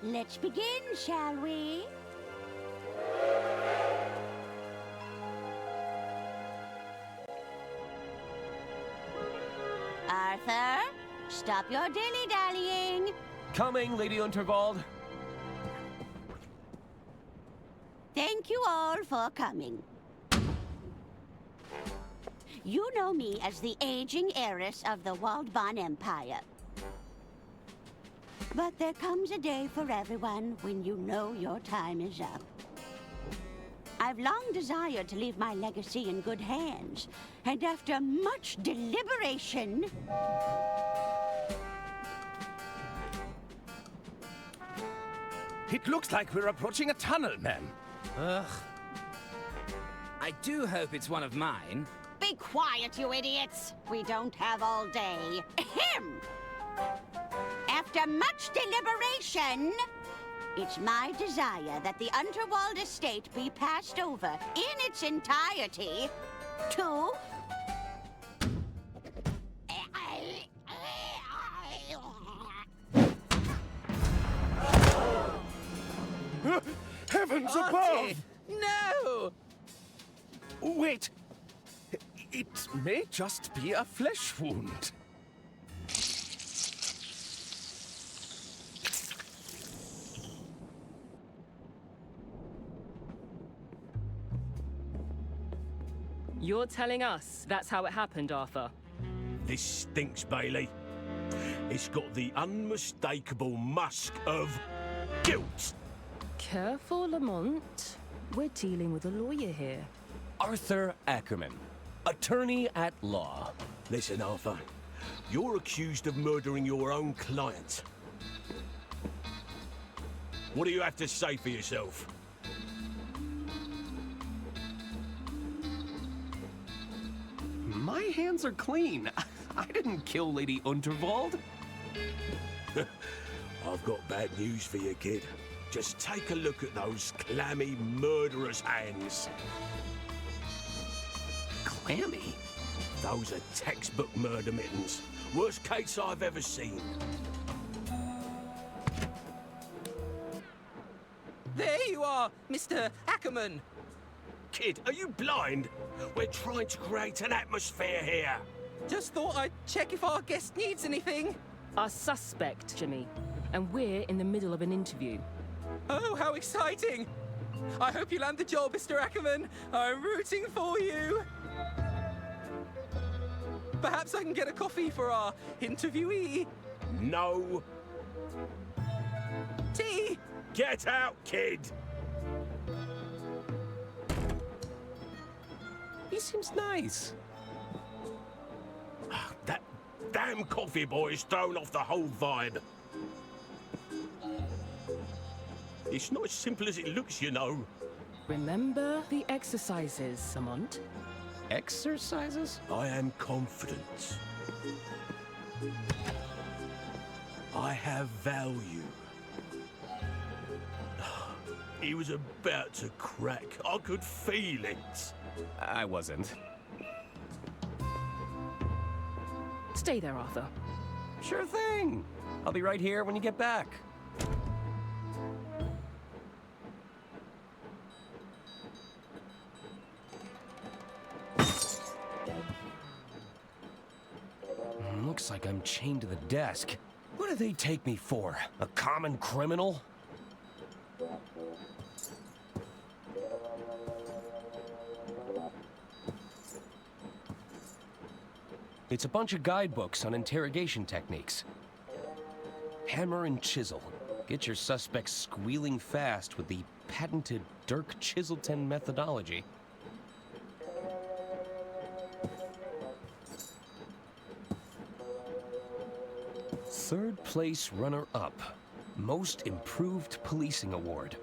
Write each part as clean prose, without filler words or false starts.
Let's begin, shall we? Arthur, stop your dilly-dallying. Coming, Lady Unterwald. Thank you all for coming. You know me as the aging heiress of the Waldbahn Empire. But there comes a day for everyone when you know your time is up. I've long desired to leave my legacy in good hands, and after much deliberation... It looks like we're approaching a tunnel, ma'am. Ugh. I do hope it's one of mine. Be quiet, you idiots! We don't have all day. Ahem! After much deliberation, it's my desire that the Unterwald estate be passed over in its entirety to... Heavens above! Artie! No! Wait! It may just be a flesh wound. You're telling us that's how it happened, Arthur? This stinks, Bailey. It's got the unmistakable musk of guilt. Careful, Lamont. We're dealing with a lawyer here. Arthur Ackerman, attorney at law. Listen, Arthur. You're accused of murdering your own client. What do you have to say for yourself? My hands are clean. I didn't kill Lady Unterwald. I've got bad news for you, kid. Just take a look at those clammy, murderous hands. Clammy? Those are textbook murder mittens. Worst case I've ever seen. There you are, Mr. Ackerman. Kid, are you blind? We're trying to create an atmosphere here. Just thought I'd check if our guest needs anything. Our suspect, Jimmy. And we're in the middle of an interview. Oh, how exciting! I hope you land the job, Mr. Ackerman. I'm rooting for you. Perhaps I can get a coffee for our interviewee. No. Tea! Get out, kid! He seems nice. That damn coffee boy has thrown off the whole vibe. It's not as simple as it looks, you know. Remember the exercises, Lamont? Exercises? I am confident. I have value. He was about to crack. I could feel it. I wasn't. Stay there, Arthur. Sure thing. I'll be right here when you get back. Looks like I'm chained to the desk. What do they take me for? A common criminal? It's a bunch of guidebooks on interrogation techniques. Hammer and chisel. Get your suspects squealing fast with the patented Dirk Chiselton methodology. Third place runner-up. Most Improved Policing Award.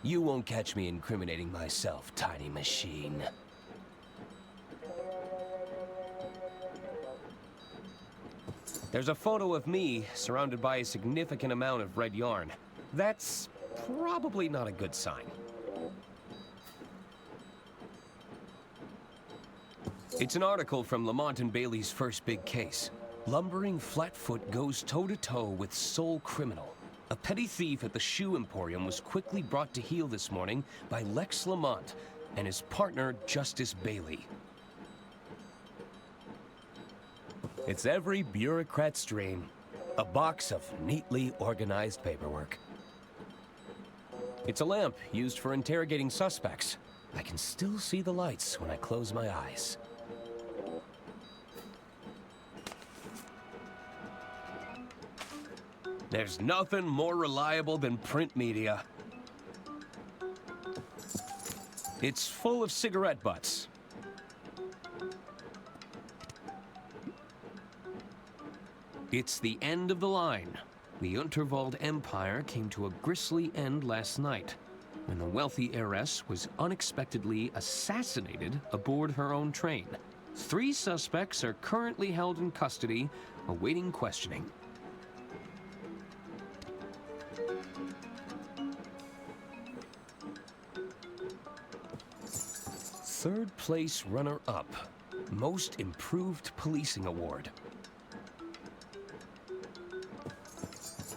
You won't catch me incriminating myself, tiny machine. There's a photo of me surrounded by a significant amount of red yarn. That's probably not a good sign. It's an article from Lamont and Bailey's first big case. Lumbering Flatfoot goes toe-to-toe with sole criminal. A petty thief at the shoe emporium was quickly brought to heel this morning by Lex Lamont and his partner, Justice Bailey. It's every bureaucrat's dream. A box of neatly organized paperwork. It's a lamp used for interrogating suspects. I can still see the lights when I close my eyes. There's nothing more reliable than print media. It's full of cigarette butts. It's the end of the line. The Unterwald Empire came to a grisly end last night when the wealthy heiress was unexpectedly assassinated aboard her own train. 3 suspects are currently held in custody, awaiting questioning. Third place runner-up, Most Improved Policing Award.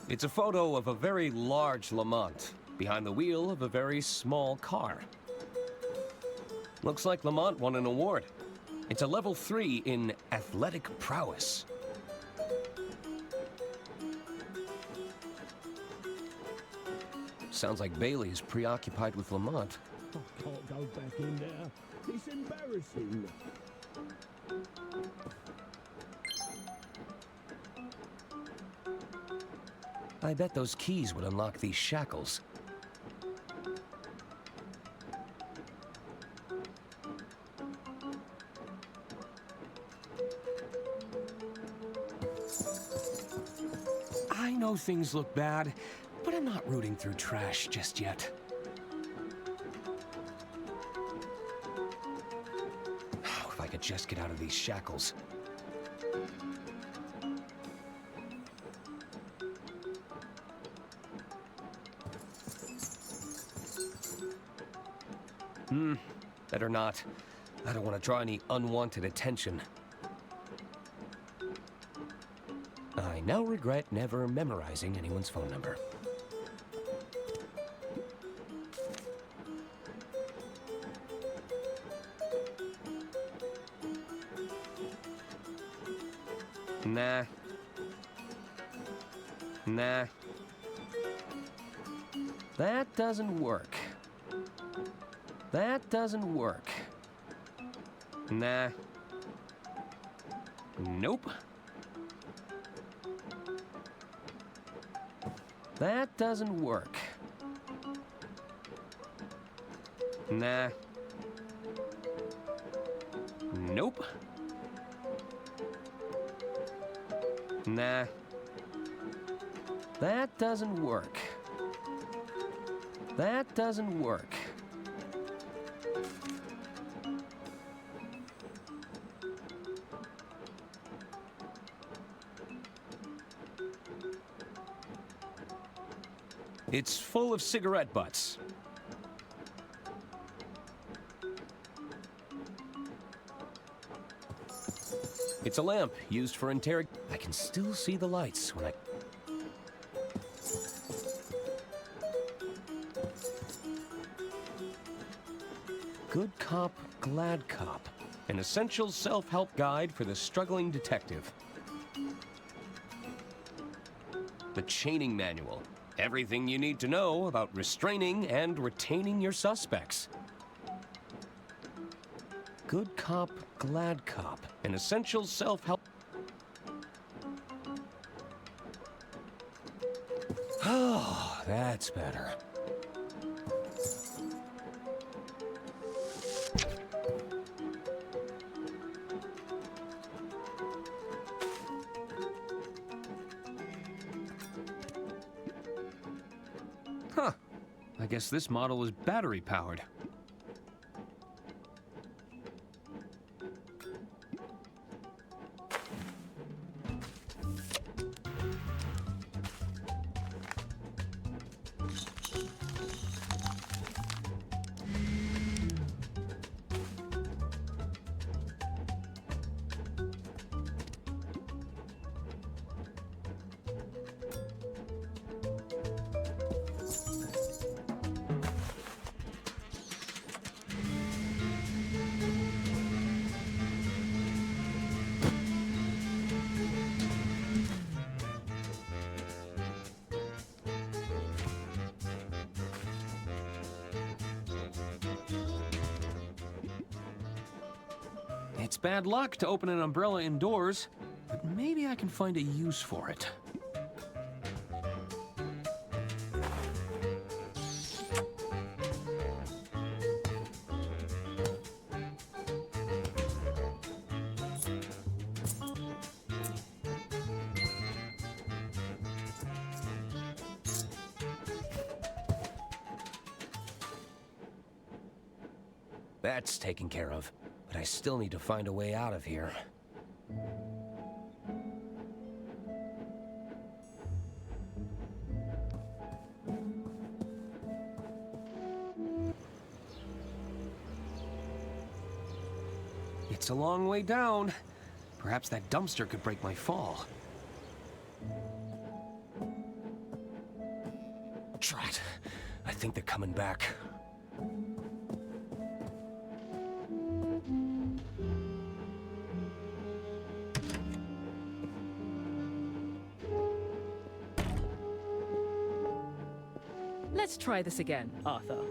It's a photo of a very large Lamont behind the wheel of a very small car. Looks like Lamont won an award. It's a level 3 in athletic prowess. Sounds like Bailey is preoccupied with Lamont. I can't go back in there. It's embarrassing. I bet those keys would unlock these shackles. I know things look bad, but I'm not rooting through trash just yet. Oh, if I could just get out of these shackles. Better not. I don't want to draw any unwanted attention. I now regret never memorizing anyone's phone number. Nah. Nah. That doesn't work. That doesn't work. Nah. Nope. That doesn't work. Nah. Nope. Nah. That doesn't work. That doesn't work. It's full of cigarette butts. It's a lamp used for I can still see the lights when I... Good Cop, Glad Cop. An essential self-help guide for the struggling detective. The chaining manual. Everything you need to know about restraining and retaining your suspects. Good Cop, Glad Cop. An essential self-help... Oh, that's better. Huh. I guess this model is battery-powered. It's bad luck to open an umbrella indoors, but maybe I can find a use for it. That's taken care of, but I still need to find a way out of here. It's a long way down. Perhaps that dumpster could break my fall. Drat. I think they're coming back. Let's try this again, Arthur.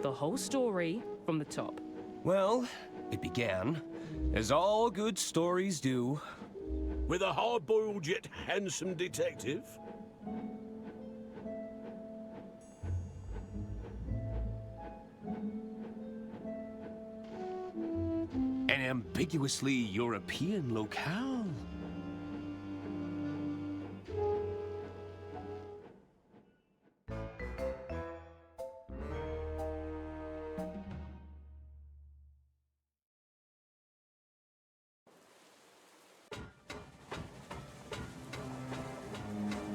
The whole story from the top. Well, it began, as all good stories do. With a hard-boiled yet handsome detective? An ambiguously European locale.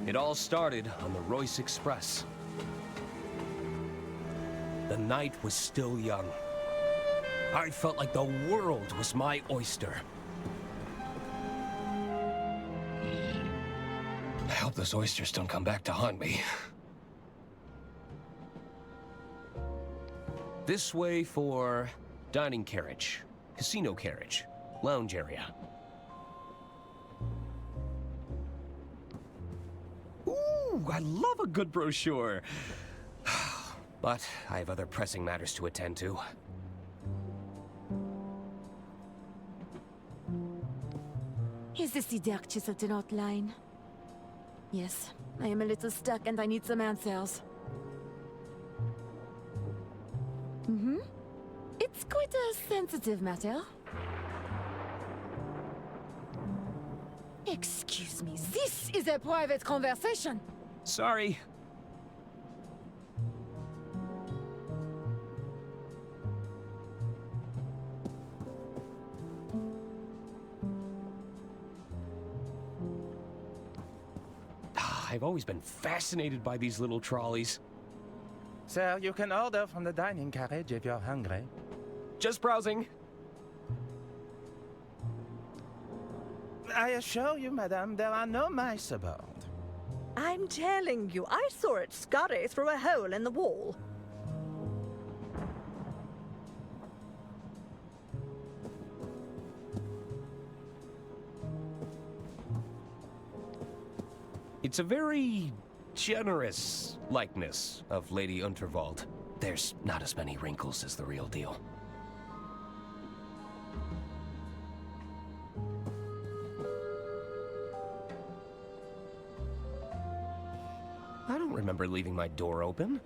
It all started on the Royce Express. The night was still young. I felt like the world was my oyster. I hope those oysters don't come back to haunt me. This way for dining carriage, casino carriage, lounge area. Ooh, I love a good brochure. But I have other pressing matters to attend to. Is this the dark Chiselton outline? Yes, I am a little stuck and I need some answers. It's quite a sensitive matter. Excuse me, this is a private conversation. Sorry. I've always been fascinated by these little trolleys. Sir, you can order from the dining carriage if you're hungry. Just browsing. I assure you, madam, there are no mice aboard. I'm telling you, I saw it scurry through a hole in the wall. It's a very generous likeness of Lady Unterwald. There's not as many wrinkles as the real deal. I don't remember leaving my door open.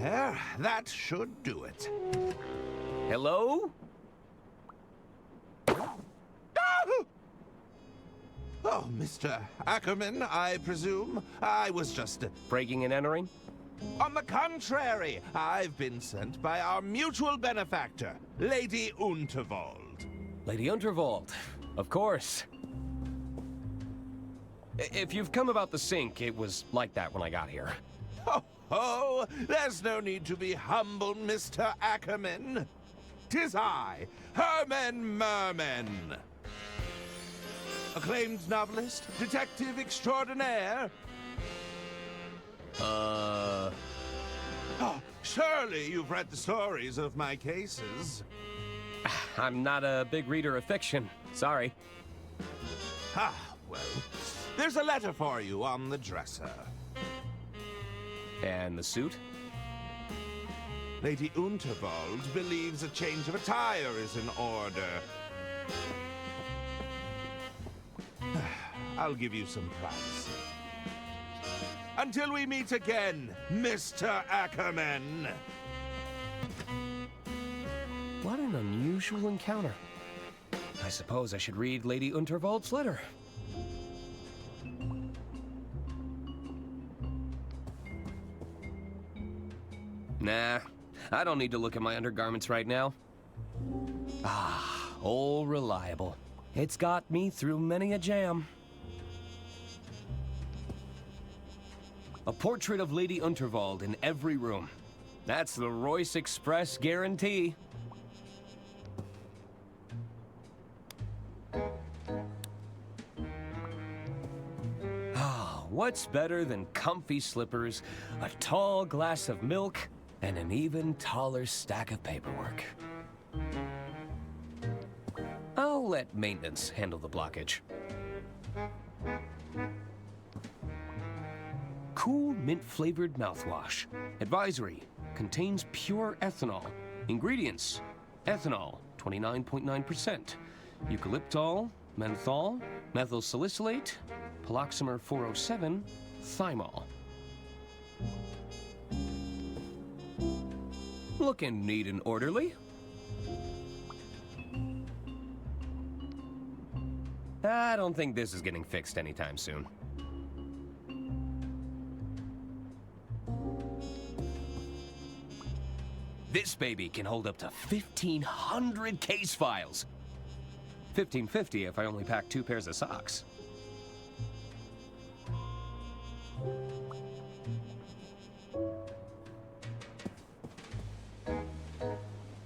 There, that should do it. Hello? Oh, Mr. Ackerman, I presume. I was just... Breaking and entering? On the contrary, I've been sent by our mutual benefactor, Lady Unterwald. Lady Unterwald, of course. If you've come about the sink, it was like that when I got here. Oh, there's no need to be humble, Mr. Ackerman. 'Tis I, Herman Merman. Acclaimed novelist, detective extraordinaire. Oh, surely you've read the stories of my cases. I'm not a big reader of fiction. Sorry. Ah, well, there's a letter for you on the dresser. And the suit? Lady Unterwald believes a change of attire is in order. I'll give you some privacy. Until we meet again, Mr. Ackerman! What an unusual encounter. I suppose I should read Lady Unterwald's letter. Nah, I don't need to look at my undergarments right now. Ah, old reliable. It's got me through many a jam. A portrait of Lady Unterwald in every room. That's the Royce Express guarantee. Ah, what's better than comfy slippers, a tall glass of milk, and an even taller stack of paperwork? I'll let maintenance handle the blockage. Cool mint-flavored mouthwash. Advisory: contains pure ethanol. Ingredients: ethanol, 29.9%. Eucalyptol, menthol, methyl salicylate, paloxamer 407, thymol. Looking neat and orderly. I don't think this is getting fixed anytime soon. This baby can hold up to 1,500 case files. 1,550 if I only pack 2 pairs of socks.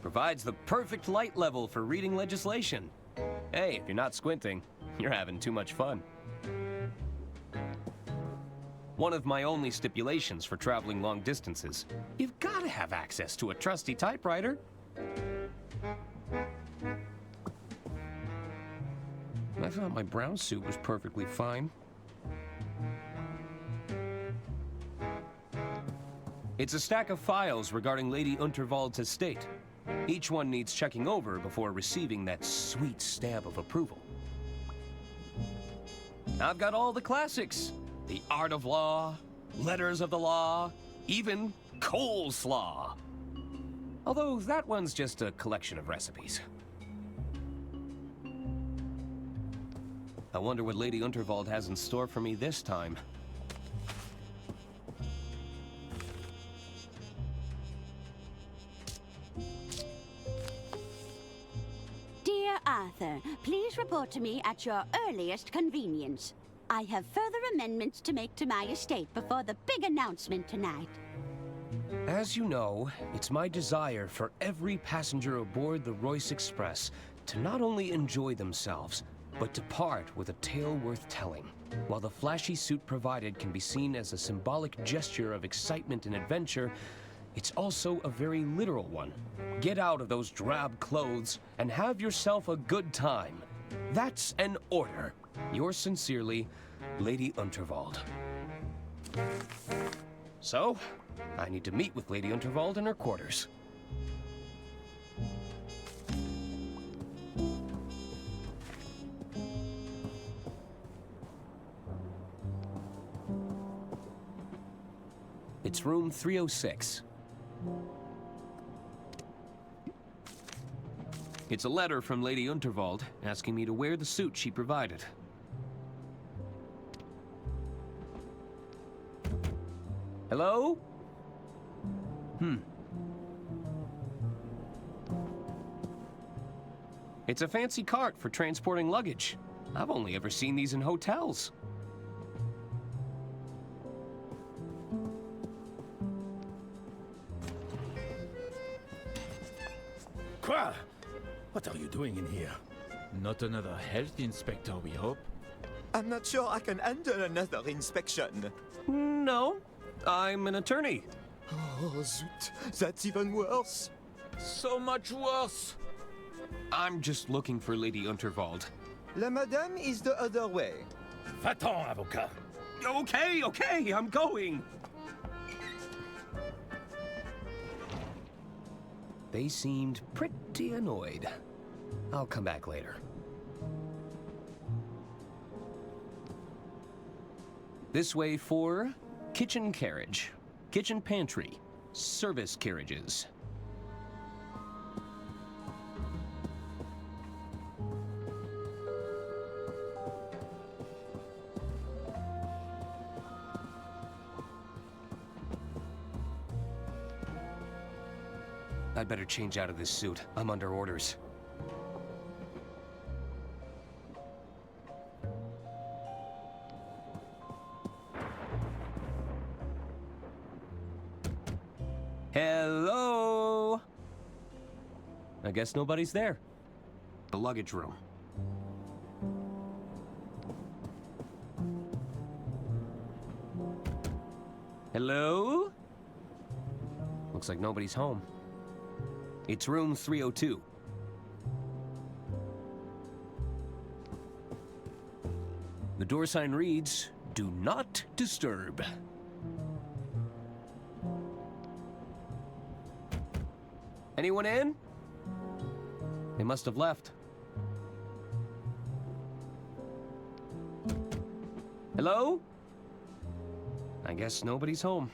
Provides the perfect light level for reading legislation. Hey, if you're not squinting, you're having too much fun. One of my only stipulations for traveling long distances: you've got to have access to a trusty typewriter. I thought my brown suit was perfectly fine. It's a stack of files regarding Lady Unterwald's estate. Each one needs checking over before receiving that sweet stamp of approval. I've got all the classics. The Art of Law, Letters of the Law, even Coleslaw. Although that one's just a collection of recipes. I wonder what Lady Unterwald has in store for me this time. Dear Arthur, please report to me at your earliest convenience. I have further amendments to make to my estate before the big announcement tonight. As you know, it's my desire for every passenger aboard the Royce Express to not only enjoy themselves, but to part with a tale worth telling. While the flashy suit provided can be seen as a symbolic gesture of excitement and adventure, it's also a very literal one. Get out of those drab clothes and have yourself a good time. That's an order. Yours sincerely, Lady Unterwald. So, I need to meet with Lady Unterwald in her quarters. It's room 306. It's a letter from Lady Unterwald asking me to wear the suit she provided. Hello? It's a fancy cart for transporting luggage. I've only ever seen these in hotels. Quoi? What are you doing in here? Not another health inspector, we hope? I'm not sure I can handle another inspection. No, I'm an attorney. Oh, zut. That's even worse. So much worse! I'm just looking for Lady Unterwald. La madame is the other way. Va-t'en, avocat! Okay, I'm going. They seemed pretty annoyed. I'll come back later. This way for kitchen carriage, kitchen pantry, service carriages. I'd better change out of this suit. I'm under orders. Hello? I guess nobody's there. The luggage room. Hello? Looks like nobody's home. It's room 302. The door sign reads, "Do not disturb." Anyone in? They must have left. Hello? I guess nobody's home.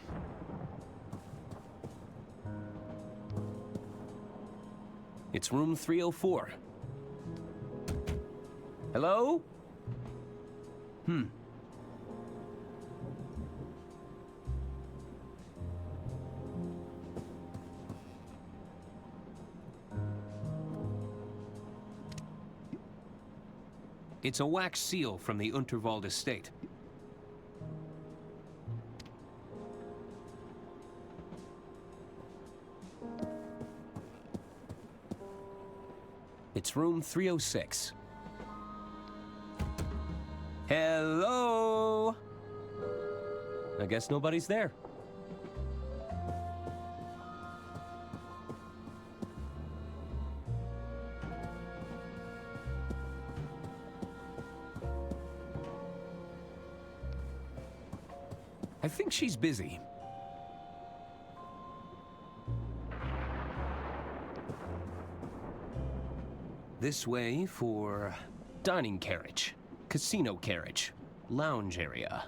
It's room 304. Hello? It's a wax seal from the Unterwald estate. It's room 306. Hello? I guess nobody's there. I think she's busy. This way for dining carriage, casino carriage, lounge area.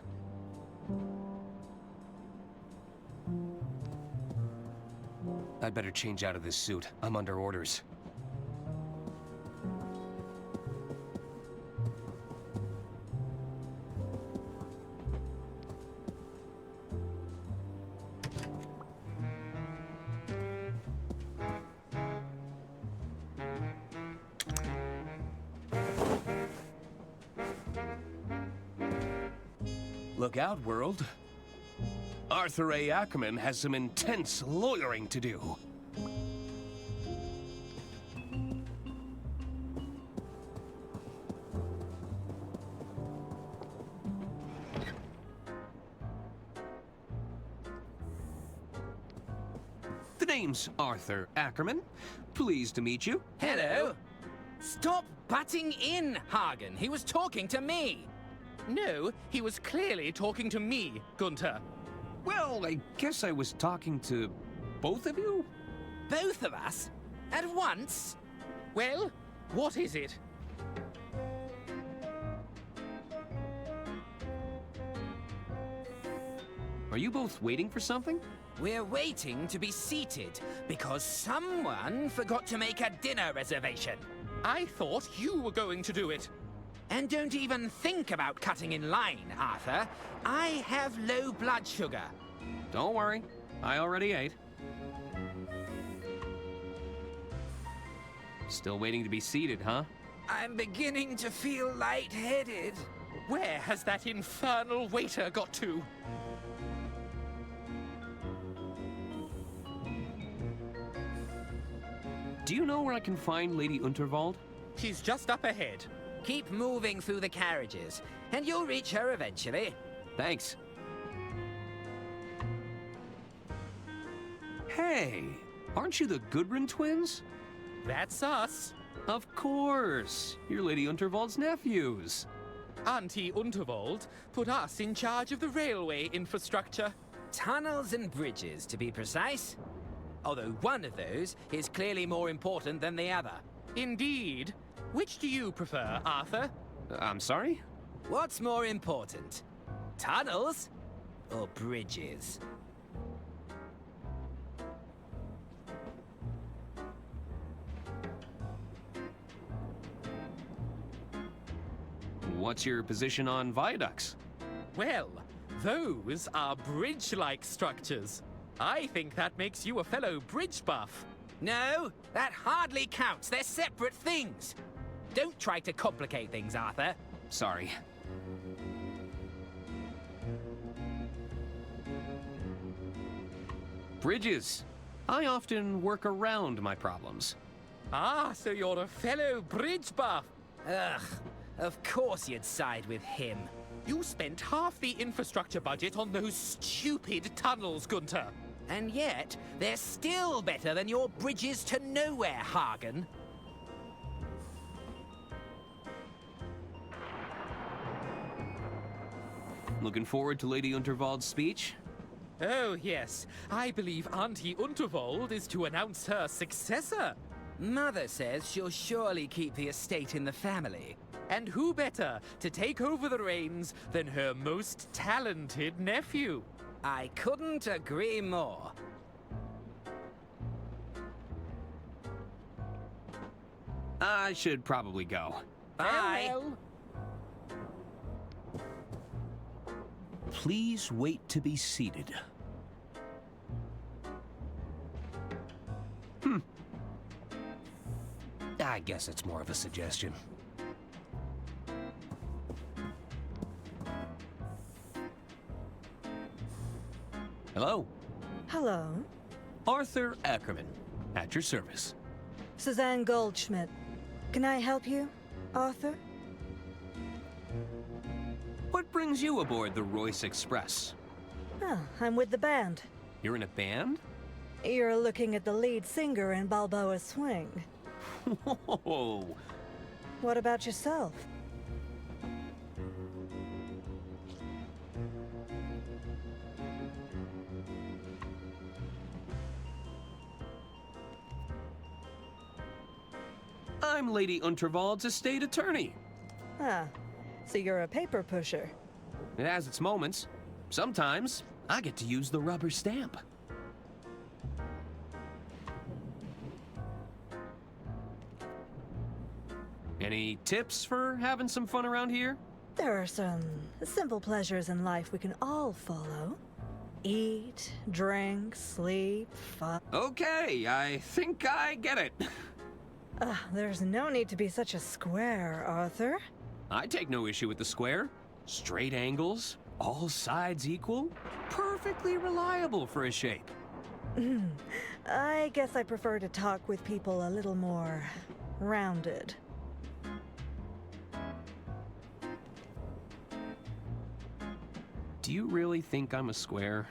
I'd better change out of this suit. I'm under orders. Look out, world. Arthur A. Ackerman has some intense lawyering to do. The name's Arthur Ackerman. Pleased to meet you. Hello. Stop butting in, Hagen. He was talking to me. No, he was clearly talking to me, Gunther. Well, I guess I was talking to both of you? Both of us? At once? Well, what is it? Are you both waiting for something? We're waiting to be seated because someone forgot to make a dinner reservation. I thought you were going to do it. And don't even think about cutting in line, Arthur. I have low blood sugar. Don't worry. I already ate. Still waiting to be seated, huh? I'm beginning to feel lightheaded. Where has that infernal waiter got to? Do you know where I can find Lady Unterwald? She's just up ahead. Keep moving through the carriages, and you'll reach her eventually. Thanks. Hey, aren't you the Gudrun twins? That's us. Of course. You're Lady Unterwald's nephews. Auntie Unterwald put us in charge of the railway infrastructure. Tunnels and bridges, to be precise. Although one of those is clearly more important than the other. Indeed. Which do you prefer, Arthur? I'm sorry? What's more important? Tunnels or bridges? What's your position on viaducts? Well, those are bridge-like structures. I think that makes you a fellow bridge buff. No, that hardly counts. They're separate things. Don't try to complicate things, Arthur. Sorry. Bridges. I often work around my problems. Ah, so you're a fellow bridge buff. Ugh, of course you'd side with him. You spent half the infrastructure budget on those stupid tunnels, Gunter. And yet, they're still better than your bridges to nowhere, Hagen. Looking forward to Lady Unterwald's speech? Oh, yes. I believe Auntie Unterwald is to announce her successor. Mother says she'll surely keep the estate in the family. And who better to take over the reins than her most talented nephew? I couldn't agree more. I should probably go. Bye. Please wait to be seated. I guess it's more of a suggestion. Hello? Hello. Arthur Ackerman, at your service. Suzanne Goldschmidt. Can I help you, Arthur? What brings you aboard the Royce Express? Oh, I'm with the band. You're in a band? You're looking at the lead singer in Balboa Swing. Whoa! What about yourself? I'm Lady Unterwald's estate attorney. Ah, so you're a paper pusher. It has its moments. Sometimes I get to use the rubber stamp. Any tips for having some fun around here? There are some simple pleasures in life we can all follow. Eat, drink, sleep, fun. Okay, I think I get it. There's no need to be such a square, Arthur. I take no issue with the square. Straight angles, all sides equal, perfectly reliable for a shape. I guess I prefer to talk with people a little more rounded. Do you really think I'm a square?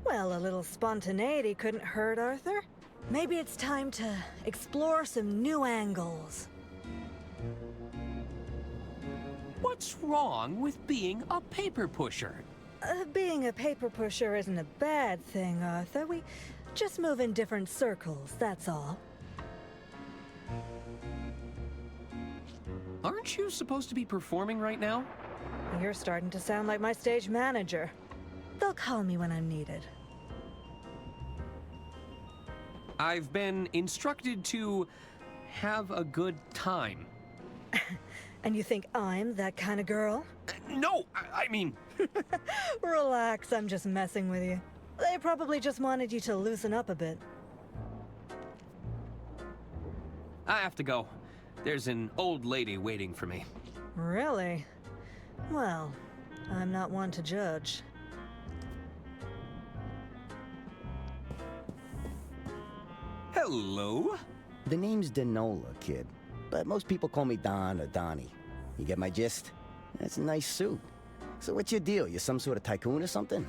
Well, a little spontaneity couldn't hurt, Arthur. Maybe it's time to explore some new angles. What's wrong with being a paper pusher? Being a paper pusher isn't a bad thing, Arthur. We just move in different circles, that's all. Aren't you supposed to be performing right now? You're starting to sound like my stage manager. They'll call me when I'm needed. I've been instructed to have a good time. And you think I'm that kind of girl? No, I mean... Relax, I'm just messing with you. They probably just wanted you to loosen up a bit. I have to go. There's an old lady waiting for me. Really? Well, I'm not one to judge. Hello? The name's Denola, kid. But most people call me Don or Donnie. You get my gist? That's a nice suit. So what's your deal? You some sort of tycoon or something?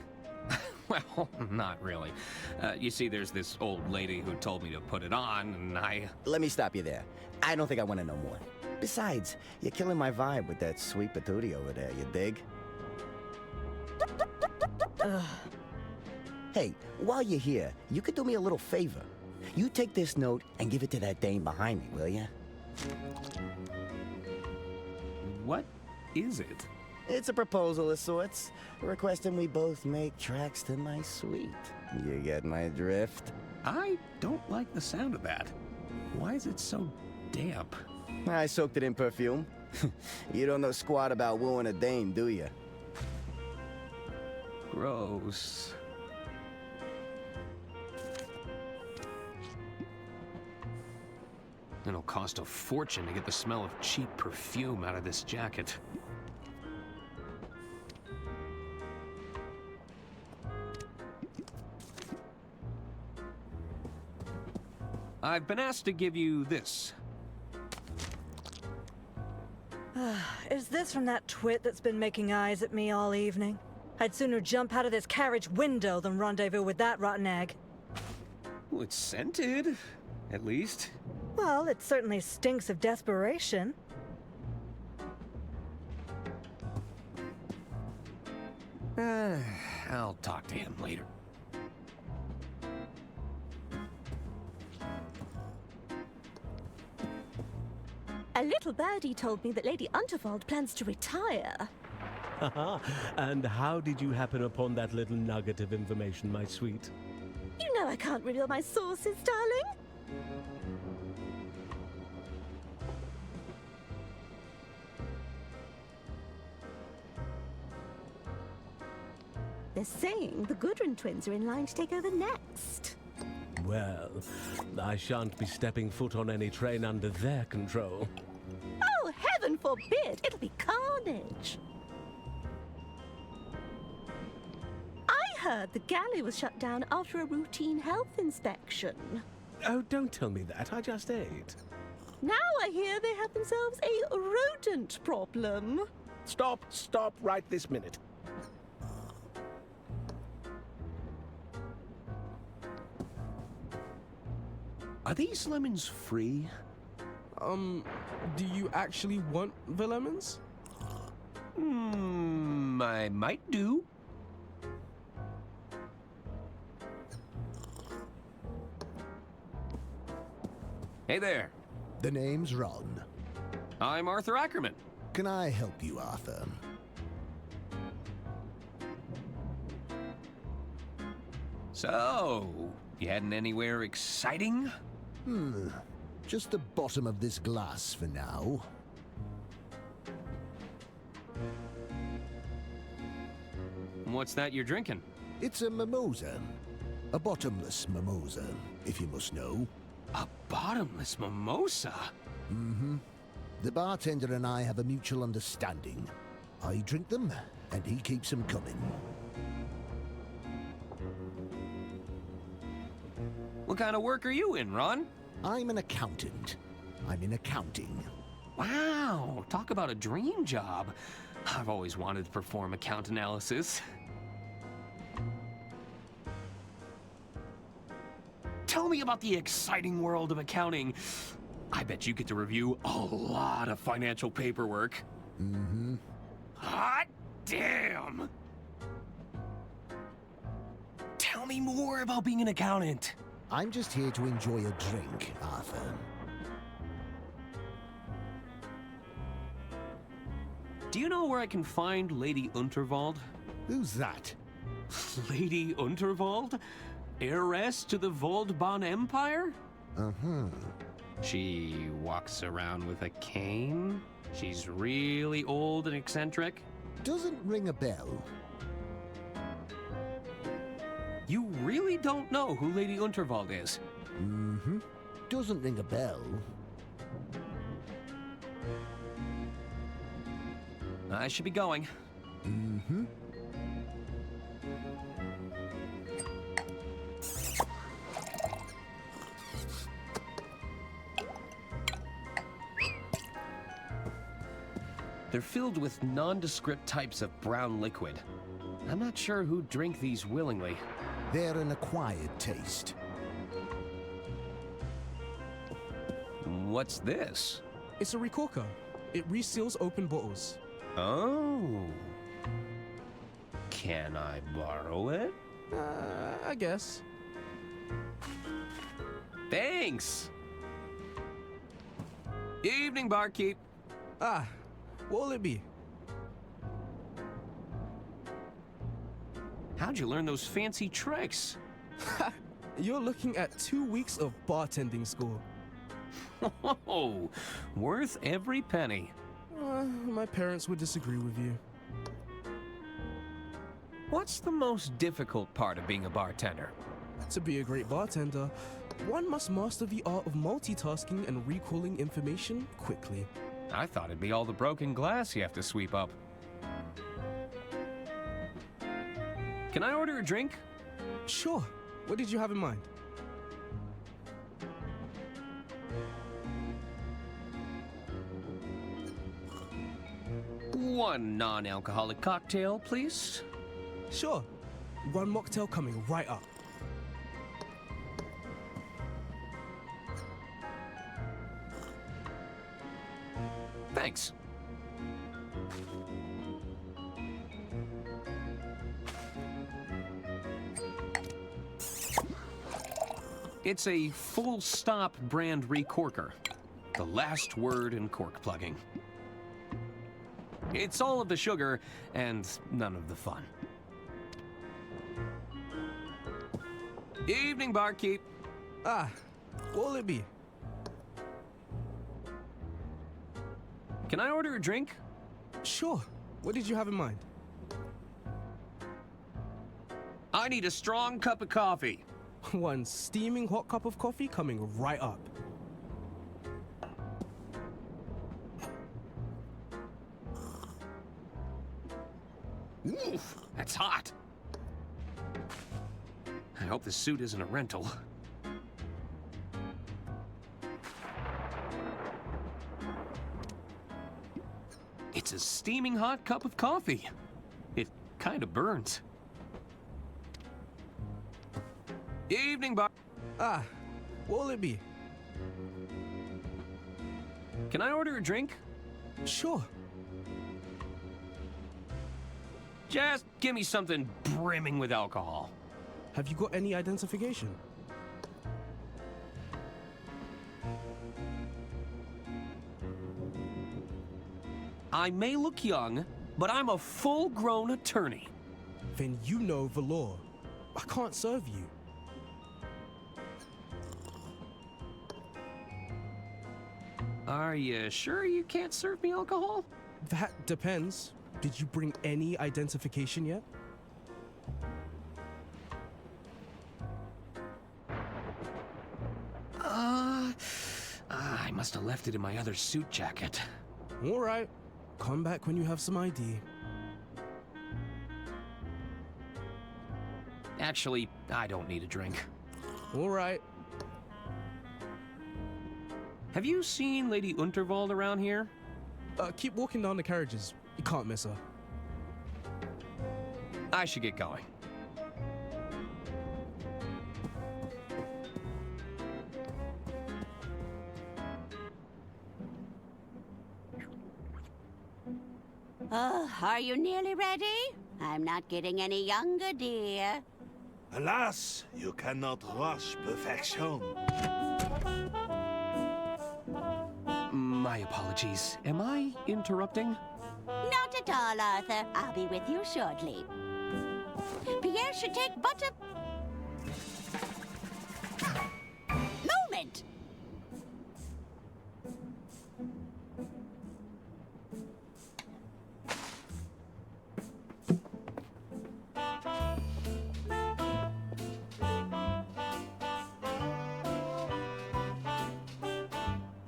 Well, not really. You see, there's this old lady who told me to put it on, and I... Let me stop you there. I don't think I want to know more. Besides, you're killing my vibe with that sweet patootie over there, you dig? Hey, while you're here, you could do me a little favor. You take this note and give it to that dame behind me, will ya? What is it? It's a proposal of sorts, requesting we both make tracks to my suite. You get my drift? I don't like the sound of that. Why is it so damp? I soaked it in perfume. You don't know squat about wooing a dame, do you? Gross. It'll cost a fortune to get the smell of cheap perfume out of this jacket. I've been asked to give you this. Is this from that twit that's been making eyes at me all evening? I'd sooner jump out of this carriage window than rendezvous with that rotten egg. Well, it's scented, at least. Well, it certainly stinks of desperation. I'll talk to him later. A little birdie told me that Lady Unterwald plans to retire. And how did you happen upon that little nugget of information, my sweet? You know I can't reveal my sources, darling. They're saying the Gudrun twins are in line to take over next. Well, I shan't be stepping foot on any train under their control. Oh, heaven forbid! It'll be carnage. I heard the galley was shut down after a routine health inspection. Oh, don't tell me that. I just ate. Now I hear they have themselves a rodent problem. Stop right this minute. Are these lemons free? Do you actually want the lemons? I might do. Hey there. The name's Ron. I'm Arthur Ackerman. Can I help you, Arthur? So, you heading anywhere exciting? Just the bottom of this glass for now. What's that you're drinking? It's a mimosa. A bottomless mimosa, if you must know. A bottomless mimosa? Mm-hmm. The bartender and I have a mutual understanding. I drink them, and he keeps them coming. What kind of work are you in, Ron? I'm an accountant. I'm in accounting. Wow, talk about a dream job. I've always wanted to perform account analysis. Tell me about the exciting world of accounting. I bet you get to review a lot of financial paperwork. Mm-hmm. Hot damn! Tell me more about being an accountant. I'm just here to enjoy a drink, Arthur. Do you know where I can find Lady Unterwald? Who's that? Lady Unterwald? Heiress to the Voldbahn Empire? Uh-huh. She walks around with a cane? She's really old and eccentric? Doesn't ring a bell. You really don't know who Lady Unterwald is? Mm-hmm. Doesn't ring a bell. I should be going. Mm-hmm. They're filled with nondescript types of brown liquid. I'm not sure who'd drink these willingly. They're an acquired taste. What's this? It's a recorker. It reseals open bottles. Oh. Can I borrow it? I guess. Thanks. Evening, barkeep. Ah, what'll it be? How'd you learn those fancy tricks? You're looking at 2 weeks of bartending school. Oh, worth every penny. My parents would disagree with you. What's the most difficult part of being a bartender? To be a great bartender, one must master the art of multitasking and recalling information quickly. I thought it'd be all the broken glass you have to sweep up. Can I order a drink? Sure. What did you have in mind? One non-alcoholic cocktail, please. Sure. One mocktail coming right up. Thanks. It's a full stop brand recorker. The last word in cork plugging. It's all of the sugar and none of the fun. Evening, barkeep. Ah, what'll it be? Can I order a drink? Sure. What did you have in mind? I need a strong cup of coffee. One steaming hot cup of coffee coming right up. Oof, that's hot. I hope the suit isn't a rental. It's a steaming hot cup of coffee. It kind of burns. Evening, bar. Ah, what'll it be? Can I order a drink? Sure. Just give me something brimming with alcohol. Have you got any identification? I may look young, but I'm a full-grown attorney. Then you know the law. I can't serve you. Are you sure you can't serve me alcohol? That depends. Did you bring any identification yet? I must have left it in my other suit jacket. All right. Come back when you have some ID. Actually, I don't need a drink. All right. Have you seen Lady Unterwald around here? Keep walking down the carriages. You can't miss her. I should get going. Oh, are you nearly ready? I'm not getting any younger, dear. Alas, you cannot rush perfection. My apologies. Am I interrupting? Not at all, Arthur. I'll be with you shortly. Pierre should take but a moment.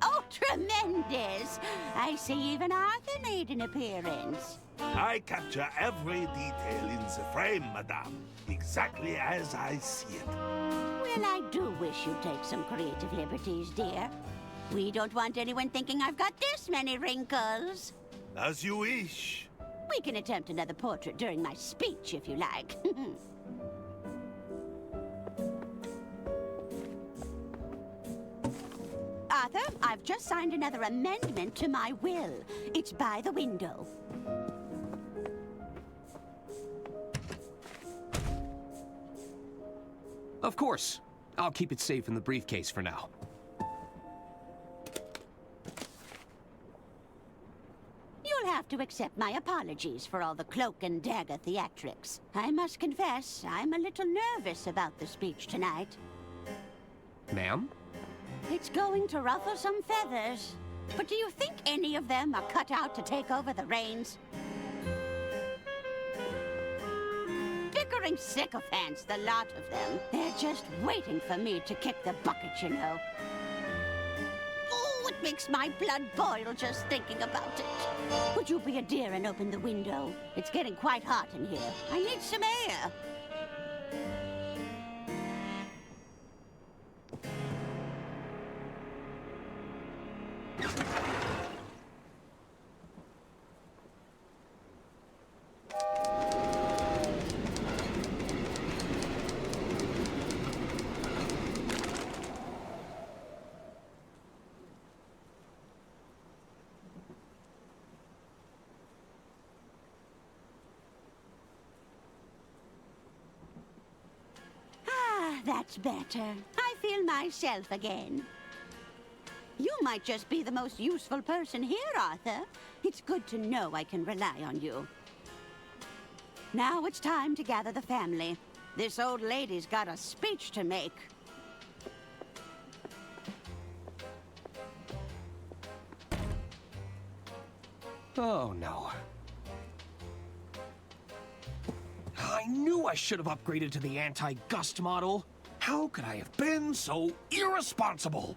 Oh, tremendous! I see even Arthur made an appearance. I capture every detail in the frame, madame, exactly as I see it. Well, I do wish you'd take some creative liberties, dear. We don't want anyone thinking I've got this many wrinkles. As you wish. We can attempt another portrait during my speech, if you like. Arthur, I've just signed another amendment to my will. It's by the window. Of course. I'll keep it safe in the briefcase for now. You'll have to accept my apologies for all the cloak and dagger theatrics. I must confess, I'm a little nervous about the speech tonight. Ma'am? It's going to ruffle some feathers. But do you think any of them are cut out to take over the reins? Bickering sycophants, the lot of them. They're just waiting for me to kick the bucket, you know. Oh, it makes my blood boil just thinking about it. Would you be a dear and open the window? It's getting quite hot in here. I need some air. That's better. I feel myself again. You might just be the most useful person here, Arthur. It's good to know I can rely on you. Now it's time to gather the family. This old lady's got a speech to make. Oh, no. I knew I should have upgraded to the anti-gust model. How could I have been so irresponsible?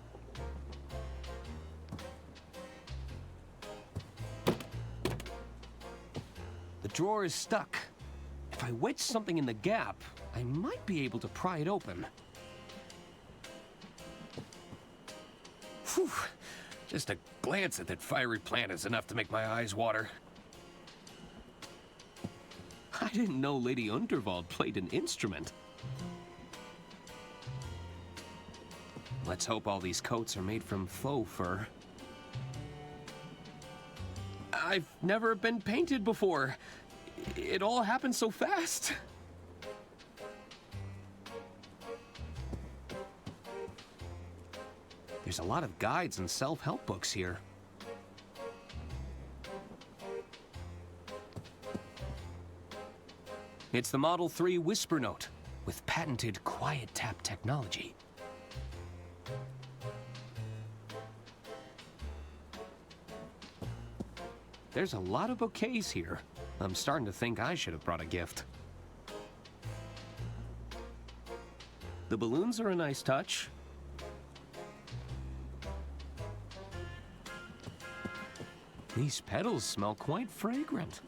The drawer is stuck. If I wedge something in the gap, I might be able to pry it open. Whew. Just a glance at that fiery plant is enough to make my eyes water. I didn't know Lady Unterwald played an instrument. Let's hope all these coats are made from faux fur. I've never been painted before. It all happened so fast. There's a lot of guides and self-help books here. It's the Model 3 Whisper Note with patented quiet tap technology. There's a lot of bouquets here. I'm starting to think I should have brought a gift. The balloons are a nice touch. These petals smell quite fragrant.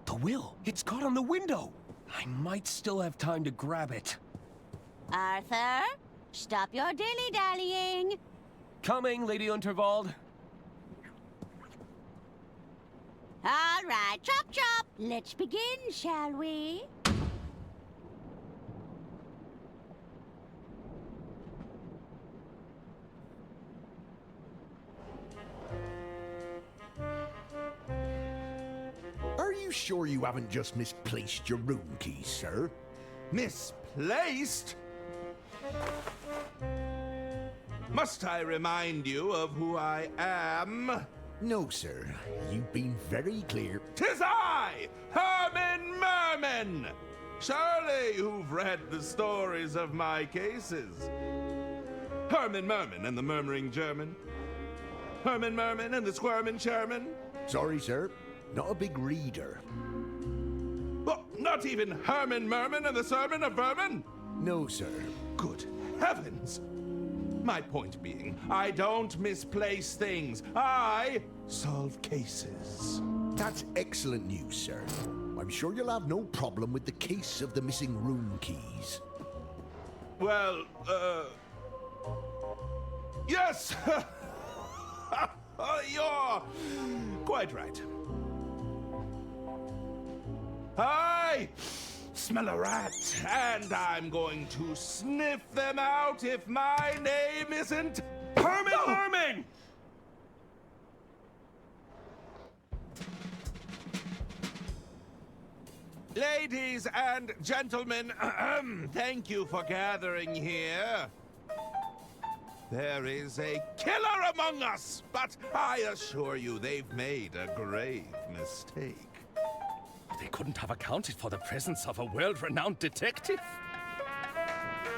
The will! It's caught on the window! I might still have time to grab it. Arthur, stop your dilly-dallying. Coming, Lady Unterwald. All right, chop chop. Let's begin, shall we? Are you sure you haven't just misplaced your room keys, sir? Misplaced? Must I remind you of who I am? No, sir. You've been very clear. 'Tis I, Herman Merman! Surely you've read the stories of my cases. Herman Merman and the Murmuring German. Herman Merman and the Squirmin' Sherman. Sorry, sir. Not a big reader. What, not even Herman Merman and the Sermon of Vermin? No, sir. Good heavens! My point being, I don't misplace things. I solve cases. That's excellent news, sir. I'm sure you'll have no problem with the case of the missing room keys. Well, yes! You're quite right. I smell a rat, and I'm going to sniff them out if my name isn't Herman Merman! Ladies and gentlemen, thank you for gathering here. There is a killer among us, but I assure you they've made a grave mistake. They couldn't have accounted for the presence of a world-renowned detective.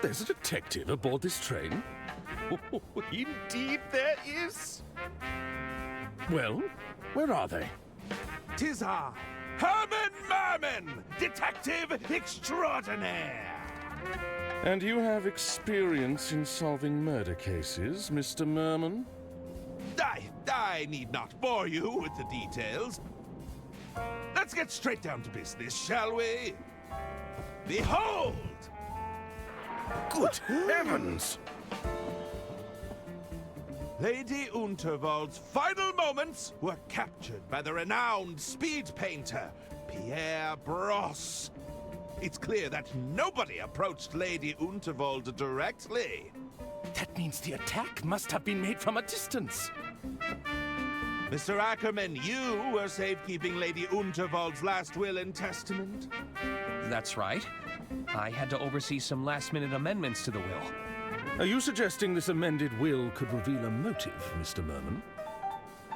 There's a detective aboard this train? Oh, indeed there is. Well, where are they? 'Tis I, Herman Merman, detective extraordinaire. And you have experience in solving murder cases, Mr. Merman? I need not bore you with the details. Let's get straight down to business, shall we? Behold! Good heavens! Lady Unterwald's final moments were captured by the renowned speed painter, Pierre Brosse. It's clear that nobody approached Lady Unterwald directly. That means the attack must have been made from a distance. Mr. Ackerman, you were safekeeping Lady Unterwald's last will and testament? That's right. I had to oversee some last-minute amendments to the will. Are you suggesting this amended will could reveal a motive, Mr. Merman?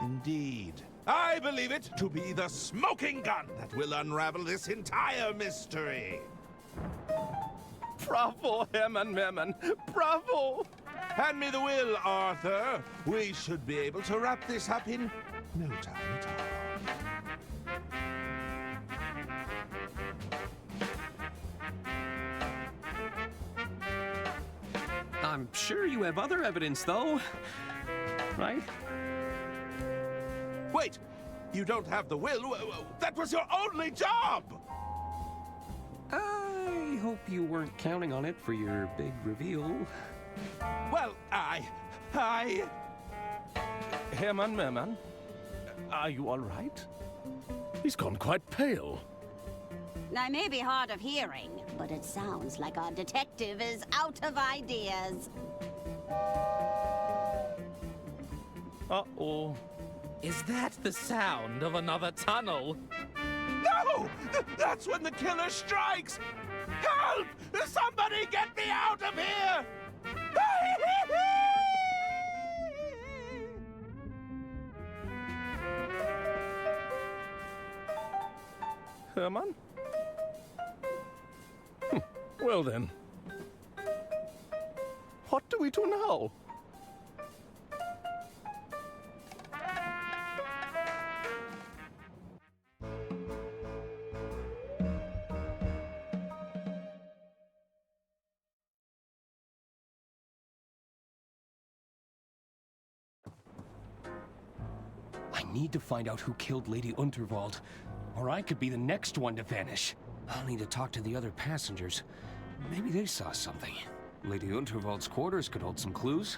Indeed. I believe it to be the smoking gun that will unravel this entire mystery. Bravo, Herman Merman! Bravo! Hand me the will, Arthur. We should be able to wrap this up in no time at all. I'm sure you have other evidence, though. Right? Wait! You don't have the will? That was your only job! I hope you weren't counting on it for your big reveal. Well, I... Herman Merman, are you all right? He's gone quite pale. I may be hard of hearing, but it sounds like our detective is out of ideas. Uh-oh. Is that the sound of another tunnel? No! That's when the killer strikes! Help! Somebody get me out of here! Herman? Well then. What do we do now? I need to find out who killed Lady Unterwald, or I could be the next one to vanish. I'll need to talk to the other passengers. Maybe they saw something. Lady Unterwald's quarters could hold some clues.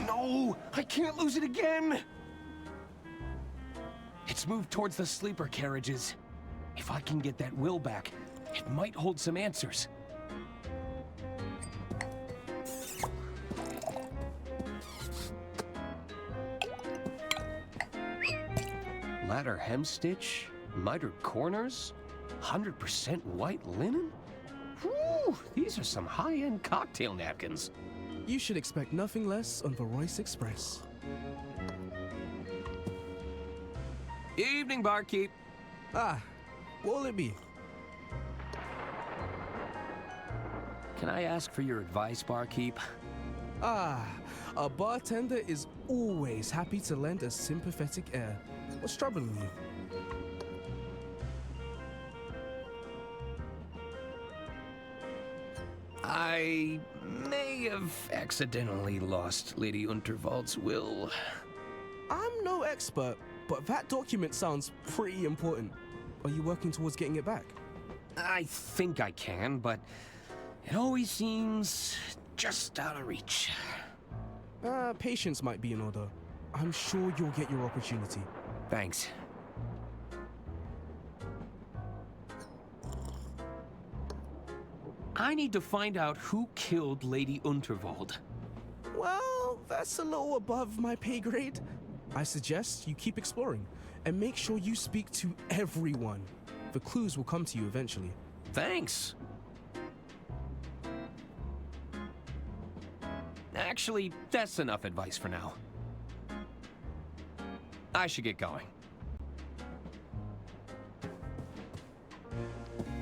No! I can't lose it again! It's moved towards the sleeper carriages. If I can get that will back, it might hold some answers. Ladder hemstitch, mitered corners, 100% white linen? Whew, these are some high-end cocktail napkins. You should expect nothing less on the Royce Express. Evening, barkeep. Ah, what will it be? Can I ask for your advice, barkeep? Ah, a bartender is always happy to lend a sympathetic air. What's troubling you? I may have accidentally lost Lady Unterwald's will. I'm no expert, but that document sounds pretty important. Are you working towards getting it back? I think I can, but it always seems just out of reach. Patience might be in order. I'm sure you'll get your opportunity. Thanks. I need to find out who killed Lady Unterwald. Well, that's a little above my pay grade. I suggest you keep exploring, and make sure you speak to everyone. The clues will come to you eventually. Thanks. Actually, that's enough advice for now. I should get going.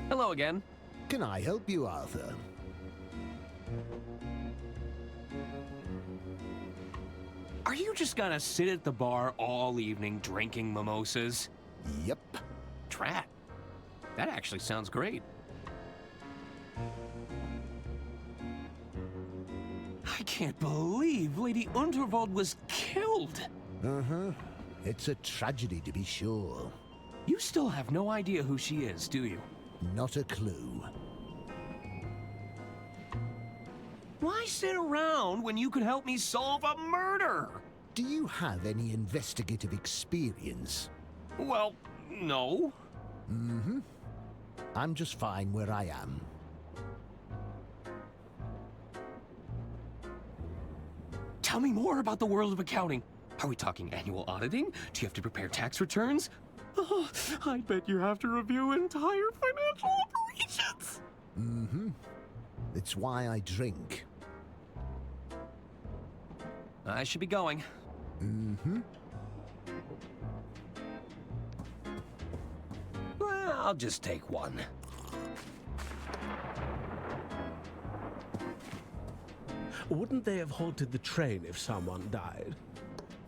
Hello again. Can I help you, Arthur? Are you just gonna sit at the bar all evening drinking mimosas? Yep. Drat. That actually sounds great. I can't believe Lady Unterwald was killed. Uh-huh. It's a tragedy, to be sure. You still have no idea who she is, do you? Not a clue. Why sit around when you could help me solve a murder? Do you have any investigative experience? Well, no. Mm-hmm. I'm just fine where I am. Tell me more about the world of accounting. Are we talking annual auditing? Do you have to prepare tax returns? Oh, I bet you have to review entire financial operations. Mm-hmm. It's why I drink. I should be going. Mm-hmm. Well, I'll just take one. Wouldn't they have halted the train if someone died?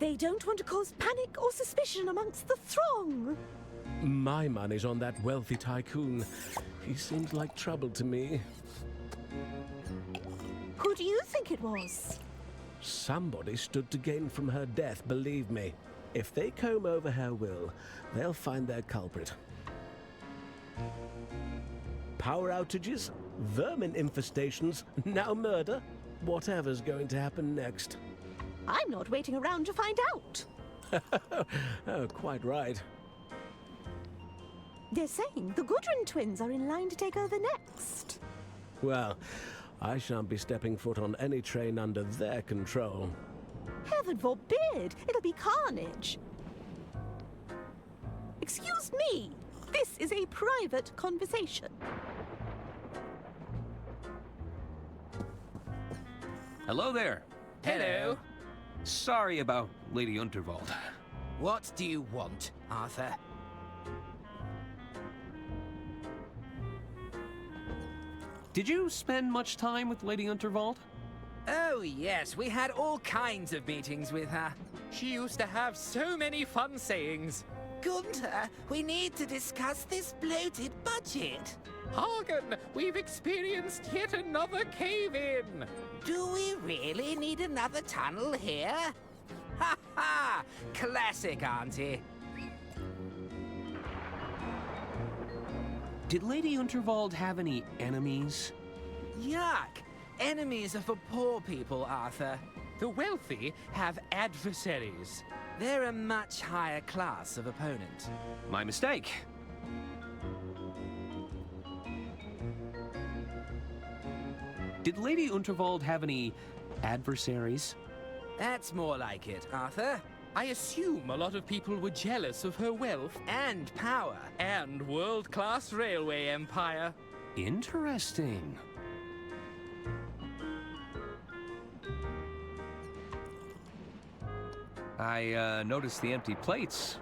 They don't want to cause panic or suspicion amongst the throng. My money's on that wealthy tycoon. He seems like trouble to me. Who do you think it was? Somebody stood to gain from her death, believe me. If they comb over her will, they'll find their culprit. Power outages, vermin infestations, now murder. Whatever's going to happen next. I'm not waiting around to find out. Oh, quite right. They're saying the Gudrun twins are in line to take over next. Well, I shan't be stepping foot on any train under their control. Heaven forbid! It'll be carnage. Excuse me. This is a private conversation. Hello there. Hello. Sorry about Lady Unterwald. What do you want, Arthur? Did you spend much time with Lady Unterwald? Oh, yes. We had all kinds of meetings with her. She used to have so many fun sayings. Gunther, we need to discuss this bloated budget. Hagen, we've experienced yet another cave-in. Do we really need another tunnel here? Ha ha! Classic, Auntie. Did Lady Unterwald have any enemies? Yuck! Enemies are for poor people, Arthur. The wealthy have adversaries. They're a much higher class of opponent. My mistake. Did Lady Unterwald have any adversaries? That's more like it, Arthur. I assume a lot of people were jealous of her wealth and power and world-class railway empire. Interesting. I noticed the empty plates.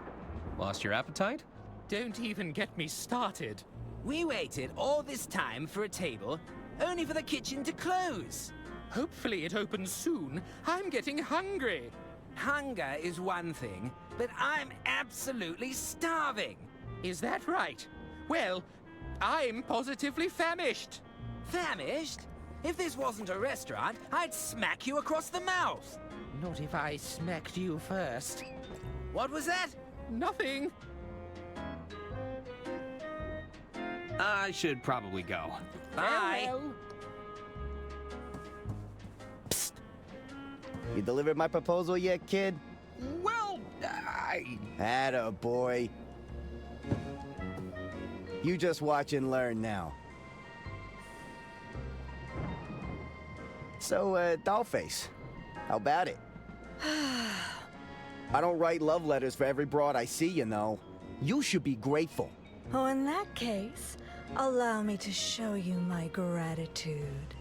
Lost your appetite? Don't even get me started. We waited all this time for a table, only for the kitchen to close. Hopefully it opens soon. I'm getting hungry. Hunger is one thing, but I'm absolutely starving. Is that right? Well, I'm positively famished. Famished? If this wasn't a restaurant, I'd smack you across the mouth. Not if I smacked you first. What was that? Nothing. I should probably go. Bye. Farewell. Psst. You delivered my proposal yet, kid? Well, Atta boy. You just watch and learn now. So, Dollface, how about it? I don't write love letters for every broad I see, you know. You should be grateful. Oh, in that case, allow me to show you my gratitude.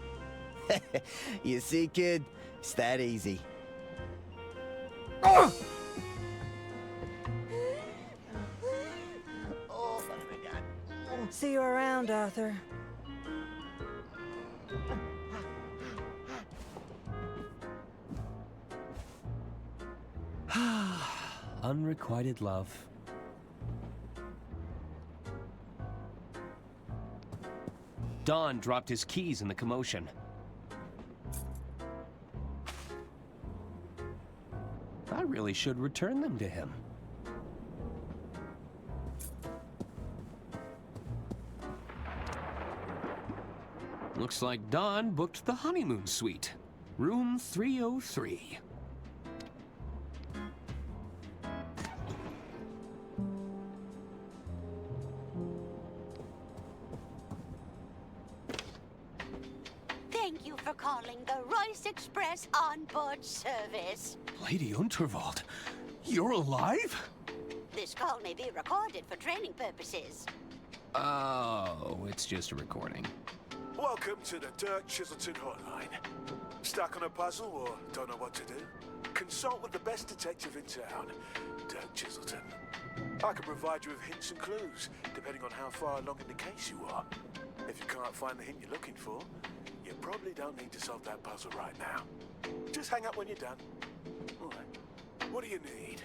You see, kid? It's that easy. See you around, Arthur. Unrequited love. Don dropped his keys in the commotion. I really should return them to him. Looks like Don booked the honeymoon suite. Room 303. Thank you for calling the Royce Express onboard service. Lady Unterwald, you're alive? This call may be recorded for training purposes. Oh, it's just a recording. Welcome to the Dirk Chiselton hotline. Stuck on a puzzle or don't know what to do? Consult with the best detective in town, Dirk Chiselton. I can provide you with hints and clues, depending on how far along in the case you are. If you can't find the hint you're looking for, you probably don't need to solve that puzzle right now. Just hang up when you're done. All right. What do you need?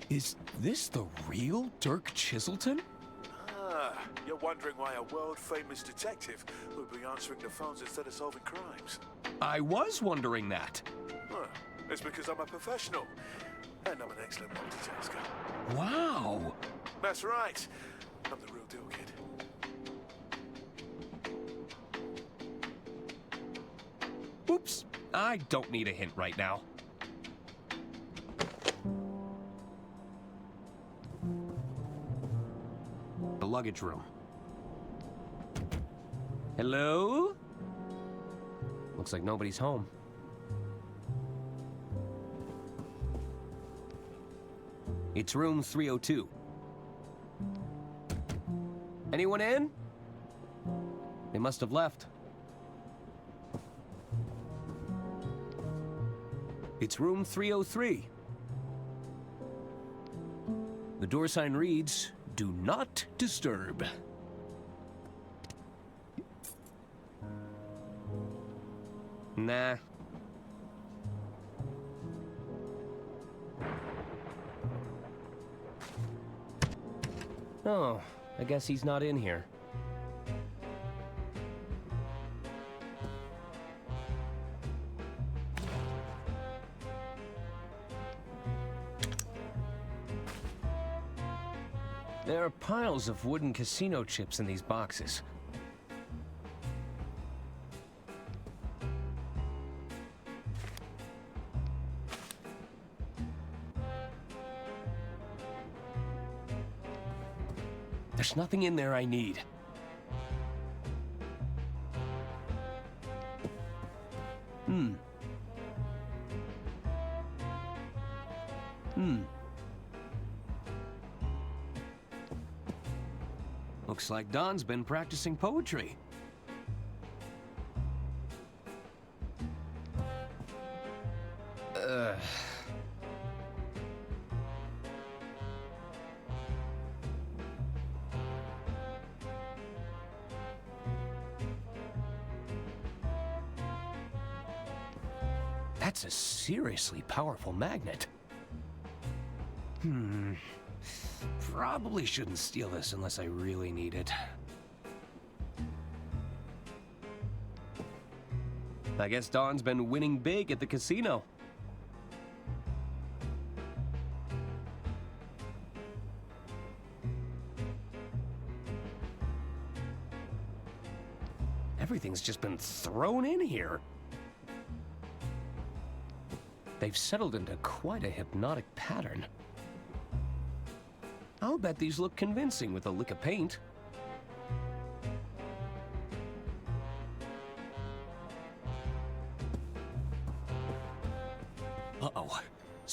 Is this the real Dirk Chiselton? Ah, you're wondering why a world-famous detective would be answering the phones instead of solving crimes. I was wondering that. Well, it's because I'm a professional, and I'm an excellent multitasker. Wow. That's right. I'm the real deal, kid. Oops. I don't need a hint right now. The luggage room. Hello? Looks like nobody's home. It's room 302. Anyone in? They must have left. It's room 303. The door sign reads, "Do not disturb." Nah. Oh, I guess he's not in here. There are piles of wooden casino chips in these boxes. There's nothing in there I need. Looks like Don's been practicing poetry. That's a seriously powerful magnet. Probably shouldn't steal this unless I really need it. I guess Don's been winning big at the casino. Everything's just been thrown in here. They've settled into quite a hypnotic pattern. I'll bet these look convincing with a lick of paint.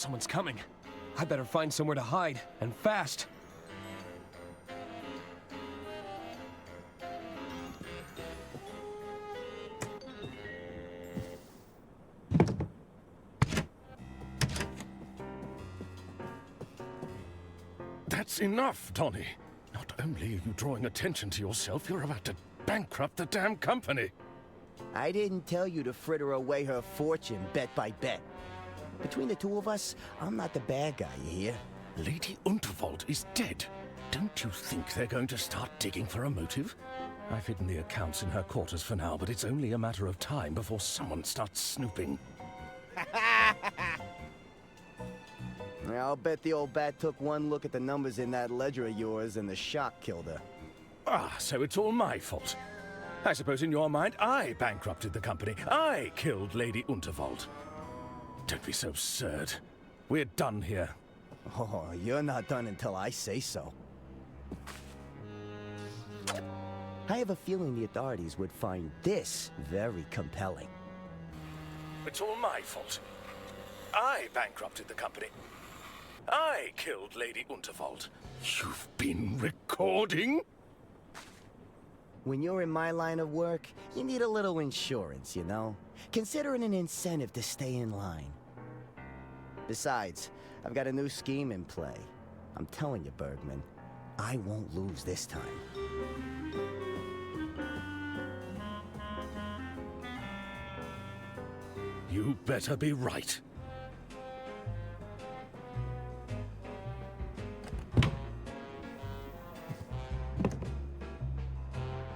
Someone's coming. I better find somewhere to hide, and fast. That's enough, Donnie. Not only are you drawing attention to yourself, you're about to bankrupt the damn company. I didn't tell you to fritter away her fortune bet by bet. Between the two of us, I'm not the bad guy, you hear? Lady Unterwald is dead. Don't you think they're going to start digging for a motive? I've hidden the accounts in her quarters for now, but it's only a matter of time before someone starts snooping. I'll bet the old bat took one look at the numbers in that ledger of yours and the shock killed her. Ah, so it's all my fault. I suppose in your mind, I bankrupted the company. I killed Lady Unterwald. Don't be so absurd. We're done here. Oh, you're not done until I say so. I have a feeling the authorities would find this very compelling. It's all my fault. I bankrupted the company. I killed Lady Unterwald. You've been recording? When you're in my line of work, you need a little insurance, you know? Consider it an incentive to stay in line. Besides, I've got a new scheme in play. I'm telling you, Bergman, I won't lose this time. You better be right.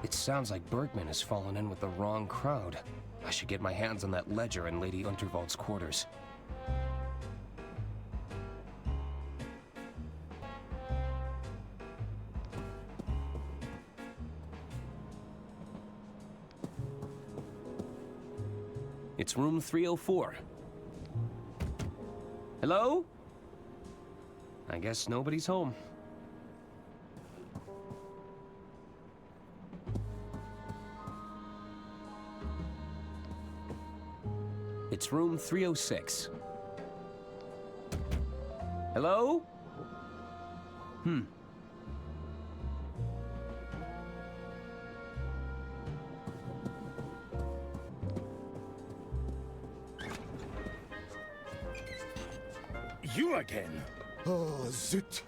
It sounds like Bergman has fallen in with the wrong crowd. I should get my hands on that ledger in Lady Unterwald's quarters. It's room 304. Hello? I guess nobody's home. It's room 306. Hello? You again? Oh, zut!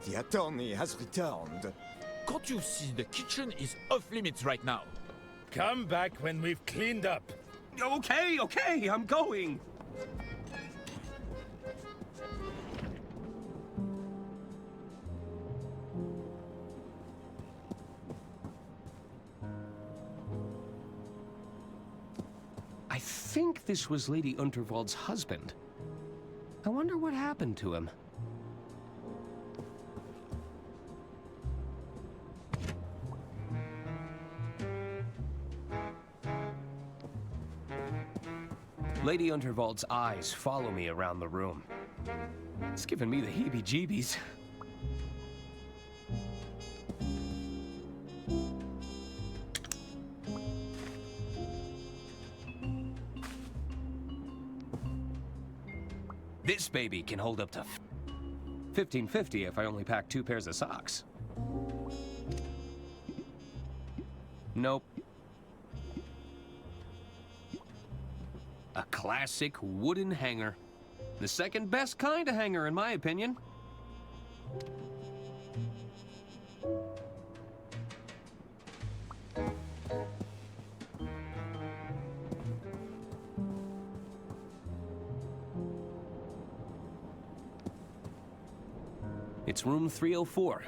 The attorney has returned. Can't you see the kitchen is off limits right now? Come back when we've cleaned up. Okay, I'm going. I think this was Lady Unterwald's husband. I wonder what happened to him. Lady Unterwald's eyes follow me around the room. It's giving me the heebie-jeebies. This baby can hold up to $15.50 if I only pack 2 pairs of socks. Nope. A classic wooden hanger. The second best kind of hanger, in my opinion. It's room 304.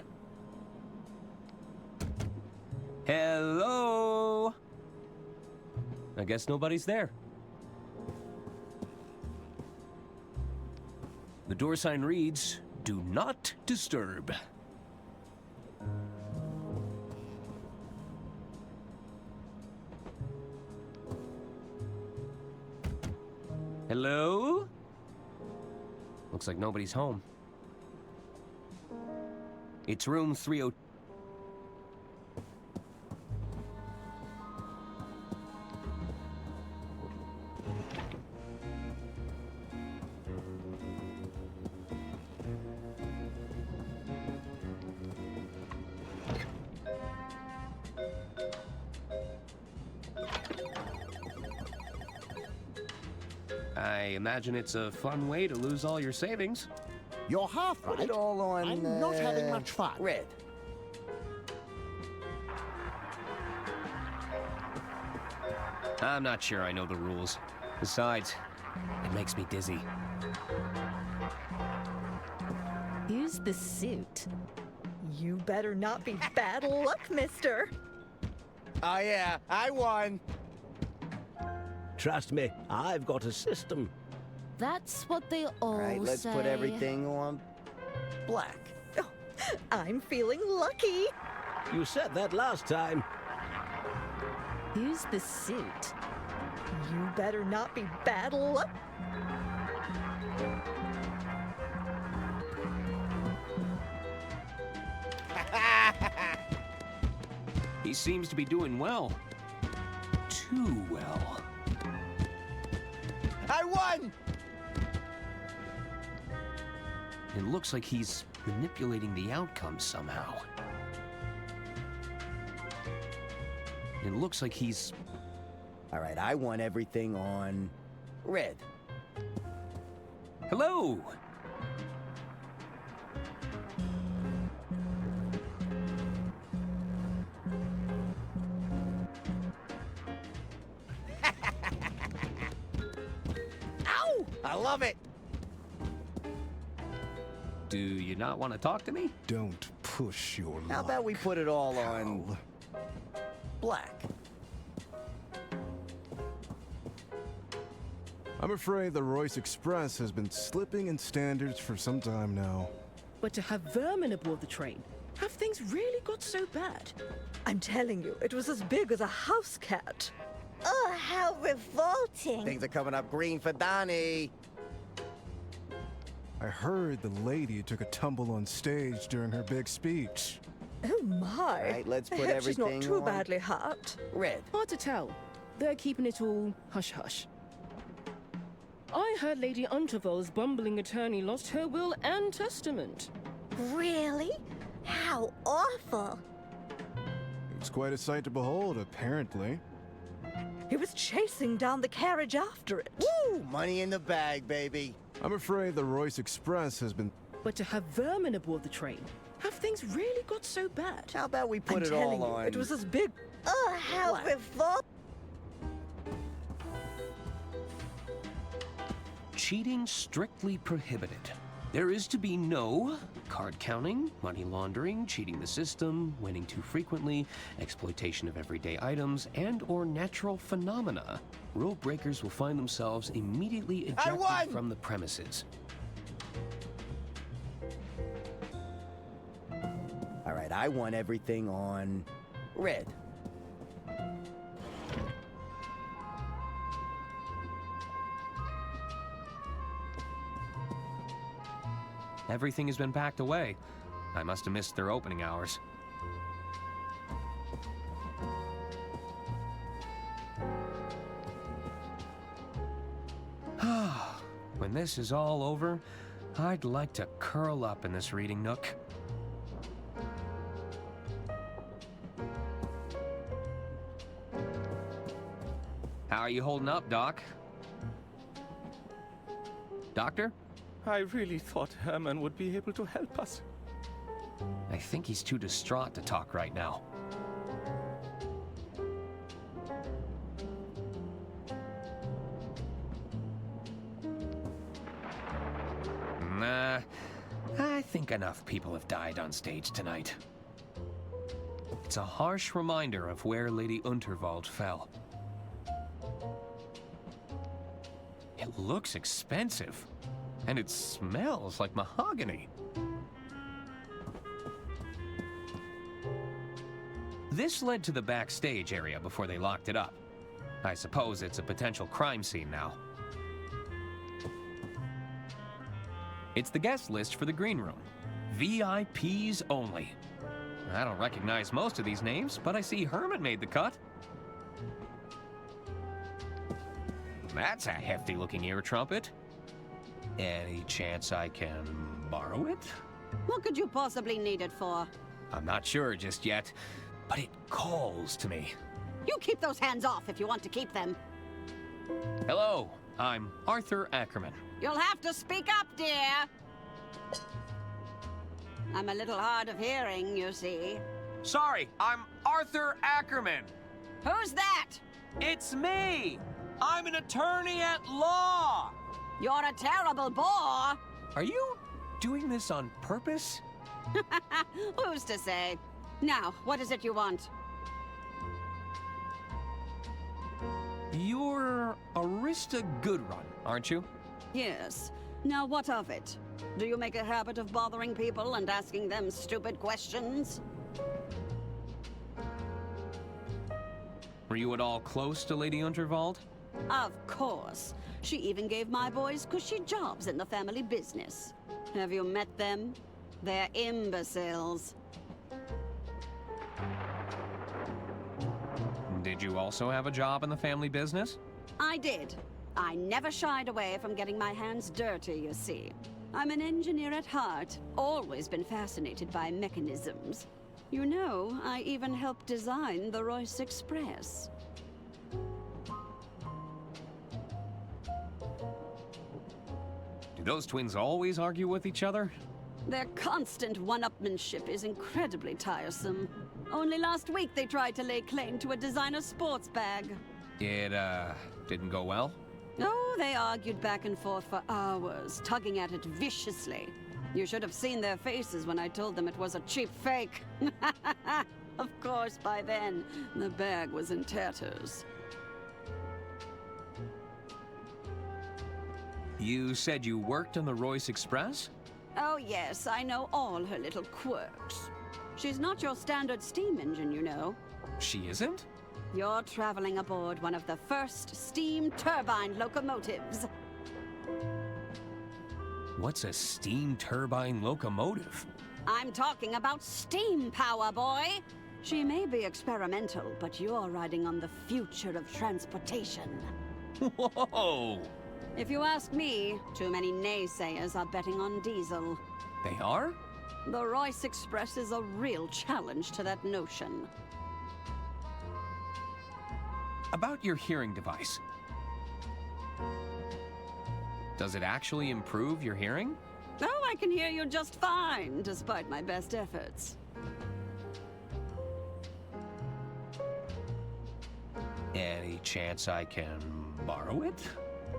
Hello? I guess nobody's there. The door sign reads, "Do not disturb." Hello? Looks like nobody's home. It's room 30. imagine it's a fun way to lose all your savings. You're half right. Put it all on, I'm not having much fun. Red. I'm not sure I know the rules. Besides, it makes me dizzy. Use the suit. You better not be bad luck, mister. Oh yeah, I won. Trust me, I've got a system. That's what they all All right, let's say. put everything on black. Oh, I'm feeling lucky. You said that last time. Use the suit. You better not be bad luck. He seems to be doing well. Too well. I won! It looks like he's manipulating the outcome somehow. It looks like he's... All right, I won everything on red. Hello! Ow! I love it! Do you not want to talk to me? Don't push your luck. How about we put it all on black? I'm afraid the Royce Express has been slipping in standards for some time now. But to have vermin aboard the train, have things really got so bad? I'm telling you, it was as big as a house cat. Oh, how revolting. Things are coming up green for Donnie. I heard the lady took a tumble on stage during her big speech. Oh my. All right, let's I put hope she's not everything too on badly hurt. red. Hard to tell. They're keeping it all hush-hush. I heard Lady Unterwald's bumbling attorney lost her will and testament. Really? How awful. It's quite a sight to behold, apparently. He was chasing down the carriage after it. Woo! Money in the bag, baby. I'm afraid the Royce Express has been... But to have vermin aboard the train, have things really got so bad? How about we put I'm it telling all you, on... it was as big. Oh, how revolting. Cheating strictly prohibited. There is to be no card counting, money laundering, cheating the system, winning too frequently, exploitation of everyday items, and/or natural phenomena. Rule breakers will find themselves immediately ejected from the premises. All right, I won everything on red. Everything has been packed away. I must have missed their opening hours. When this is all over, I'd like to curl up in this reading nook. How are you holding up, Doc? Doctor? I really thought Herman would be able to help us. I think he's too distraught to talk right now. Nah, I think enough people have died on stage tonight. It's a harsh reminder of where Lady Unterwald fell. It looks expensive. And it smells like mahogany. This led to the backstage area before they locked it up. I suppose it's a potential crime scene now. It's the guest list for the green room. VIPs only. I don't recognize most of these names, but I see Herman made the cut. That's a hefty-looking ear trumpet. Any chance I can borrow it? What could you possibly need it for? I'm not sure just yet, but it calls to me. You keep those hands off if you want to keep them. Hello, I'm Arthur Ackerman. You'll have to speak up, dear. I'm a little hard of hearing, you see. Sorry, I'm Arthur Ackerman. Who's that? It's me! I'm an attorney at law! You're a terrible bore. Are you doing this on purpose? Who's to say? Now, what is it you want? You're Arista Goodrun, aren't you? Yes. Now, what of it? Do you make a habit of bothering people and asking them stupid questions? Were you at all close to Lady Unterwald? Of course. She even gave my boys cushy jobs in the family business. Have you met them? They're imbeciles. Did you also have a job in the family business? I did. I never shied away from getting my hands dirty, you see. I'm an engineer at heart, always been fascinated by mechanisms. You know, I even helped design the Royce Express. Do those twins always argue with each other? Their constant one-upmanship is incredibly tiresome. Only last week they tried to lay claim to a designer sports bag. It, didn't go well? Oh, they argued back and forth for hours, tugging at it viciously. You should have seen their faces when I told them it was a cheap fake. Of course, by then, the bag was in tatters. You said you worked on the Royce Express? Oh yes, I know all her little quirks. She's not your standard steam engine, you know. She isn't? You're traveling aboard one of the first steam turbine locomotives. What's a steam turbine locomotive? I'm talking about steam power, boy! She may be experimental, but you're riding on the future of transportation. Whoa! If you ask me, too many naysayers are betting on diesel. They are? The Royce Express is a real challenge to that notion. About your hearing device. Does it actually improve your hearing? Oh, I can hear you just fine, despite my best efforts. Any chance I can borrow it?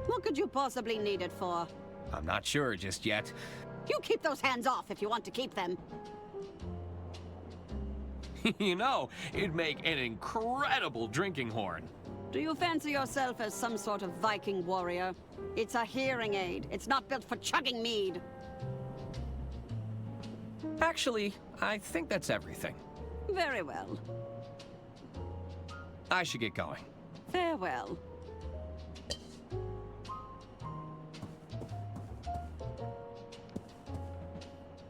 What could you possibly need it for? I'm not sure just yet. You keep those hands off if you want to keep them. You know, it'd make an incredible drinking horn. Do you fancy yourself as some sort of Viking warrior? It's a hearing aid. It's not built for chugging mead. Actually, I think that's everything. Very well. I should get going. Farewell.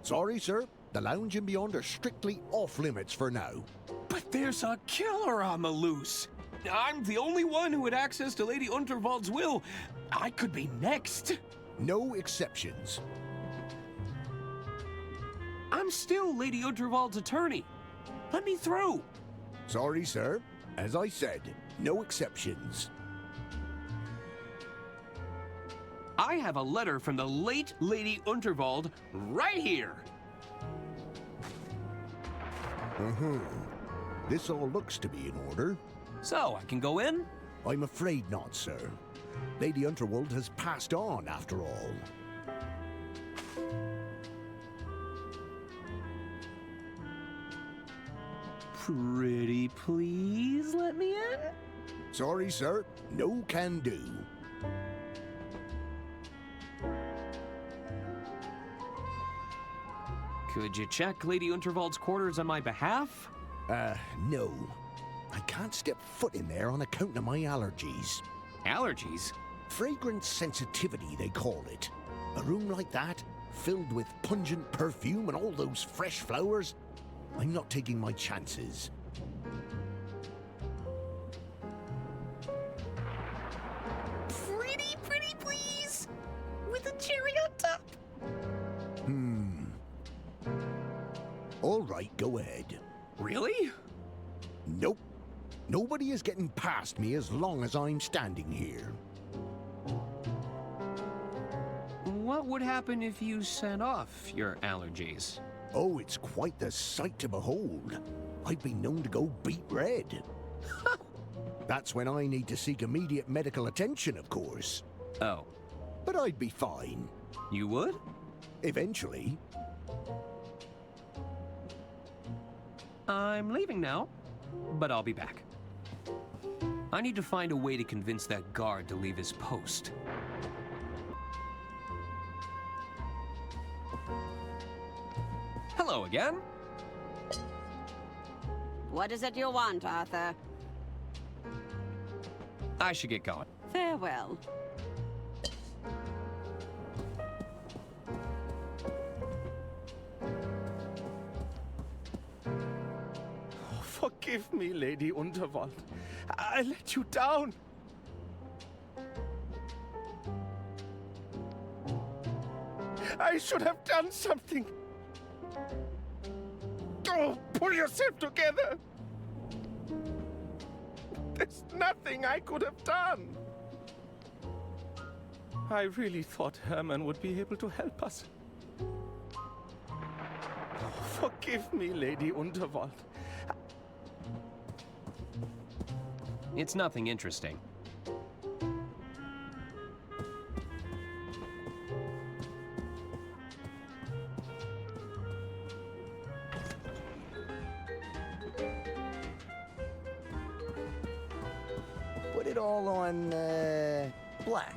Sorry, sir. The lounge and beyond are strictly off limits for now. But there's a killer on the loose. I'm the only one who had access to Lady Unterwald's will. I could be next. No exceptions. I'm still Lady Unterwald's attorney. Let me through. Sorry, sir. As I said, no exceptions. I have a letter from the late Lady Unterwald right here. This all looks to be in order. So, I can go in? I'm afraid not, sir. Lady Unterwald has passed on, after all. Pretty please let me in? Sorry, sir. No can do. Could you check Lady Unterwald's quarters on my behalf? No. I can't step foot in there on account of my allergies. Allergies? Fragrance sensitivity, they call it. A room like that, filled with pungent perfume and all those fresh flowers, I'm not taking my chances. Pretty please! With a cherry on top! All right, go ahead. Really? Nope. Nobody is getting past me as long as I'm standing here. What would happen if you sent off your allergies? Oh, it's quite the sight to behold. I've been known to go beet red. That's when I need to seek immediate medical attention, of course. Oh. But I'd be fine. You would? Eventually. I'm leaving now, but I'll be back. I need to find a way to convince that guard to leave his post. Hello again. What is it you want, Arthur? I should get going. Farewell. Forgive me, Lady Unterwald. I let you down. I should have done something. Oh, pull yourself together. There's nothing I could have done. I really thought Herman would be able to help us. Forgive me, Lady Unterwald. It's nothing interesting. Put it all on, black.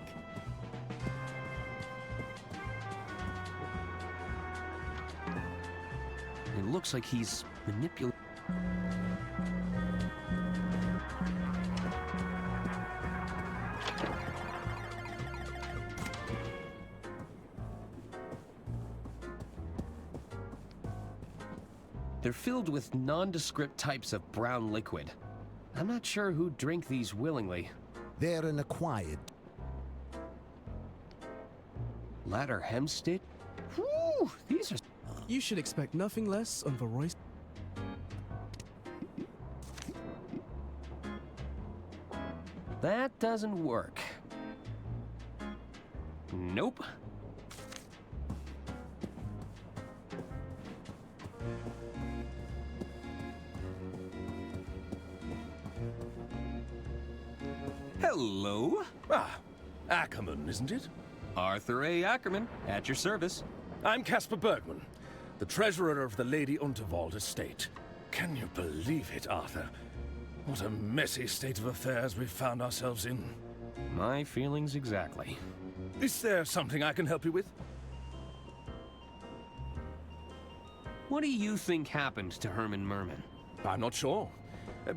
It looks like he's manipulating. They're filled with nondescript types of brown liquid. I'm not sure who'd drink these willingly. They're an acquired. Ladder Hempstead? Whew, these are... You should expect nothing less on the Royce. That doesn't work. Nope. Hello? Ah, Ackerman, isn't it? Arthur A. Ackerman, at your service. I'm Caspar Bergman, the treasurer of the Lady Unterwald estate. Can you believe it, Arthur? What a messy state of affairs we've found ourselves in. My feelings exactly. Is there something I can help you with? What do you think happened to Herman Merman? I'm not sure.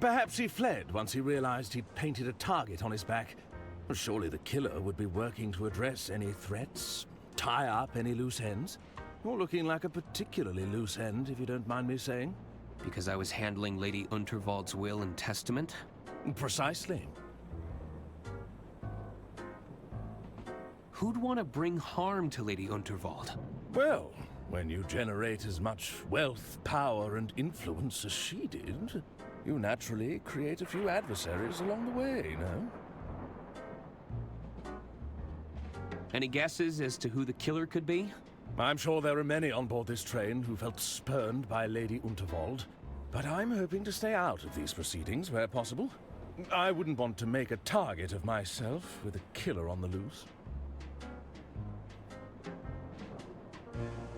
Perhaps he fled once he realized he'd painted a target on his back. Surely the killer would be working to address any threats, tie up any loose ends. You're looking like a particularly loose end, if you don't mind me saying. Because I was handling Lady Unterwald's will and testament? Precisely. Who'd want to bring harm to Lady Unterwald? Well, when you generate as much wealth, power, and influence as she did, you naturally create a few adversaries along the way, no? Any guesses as to who the killer could be? I'm sure there are many on board this train who felt spurned by Lady Unterwald, but I'm hoping to stay out of these proceedings where possible. I wouldn't want to make a target of myself with a killer on the loose.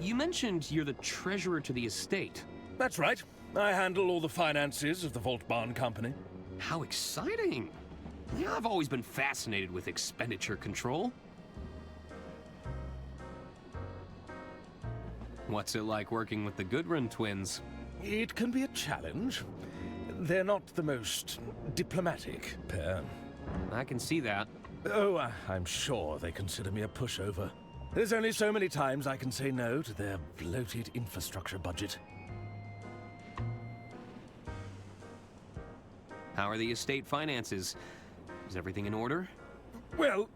You mentioned you're the treasurer to the estate. That's right. I handle all the finances of the Vault Barn Company. How exciting! Yeah, I've always been fascinated with expenditure control. What's it like working with the Goodrun twins? It can be a challenge. They're not the most diplomatic pair. I can see that. Oh, I'm sure they consider me a pushover. There's only so many times I can say no to their bloated infrastructure budget. How are the estate finances? Is everything in order? Well,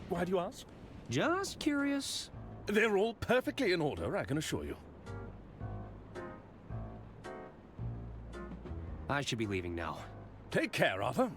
why do you ask? Just curious. They're all perfectly in order, I can assure you. I should be leaving now. Take care, Arthur.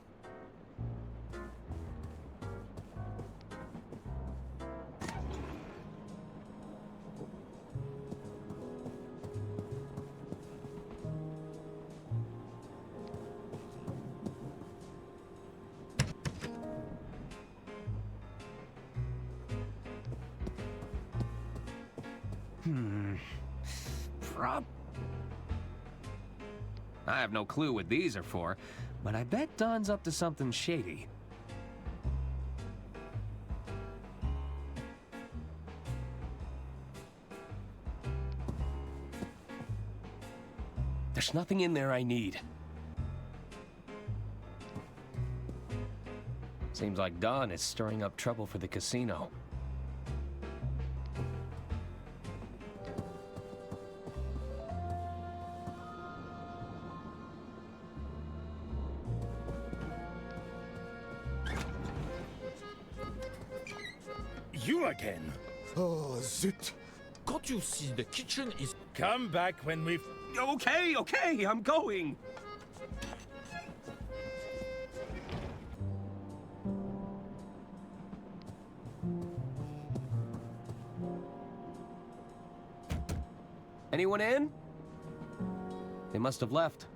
cover-up? I have no clue what these are for, but I bet Don's up to something shady. There's nothing in there I need. Seems like Don is stirring up trouble for the casino. You again? Oh, zut! Can't you see the kitchen is... Come back when we've... Okay, I'm going. Anyone in? They must have left.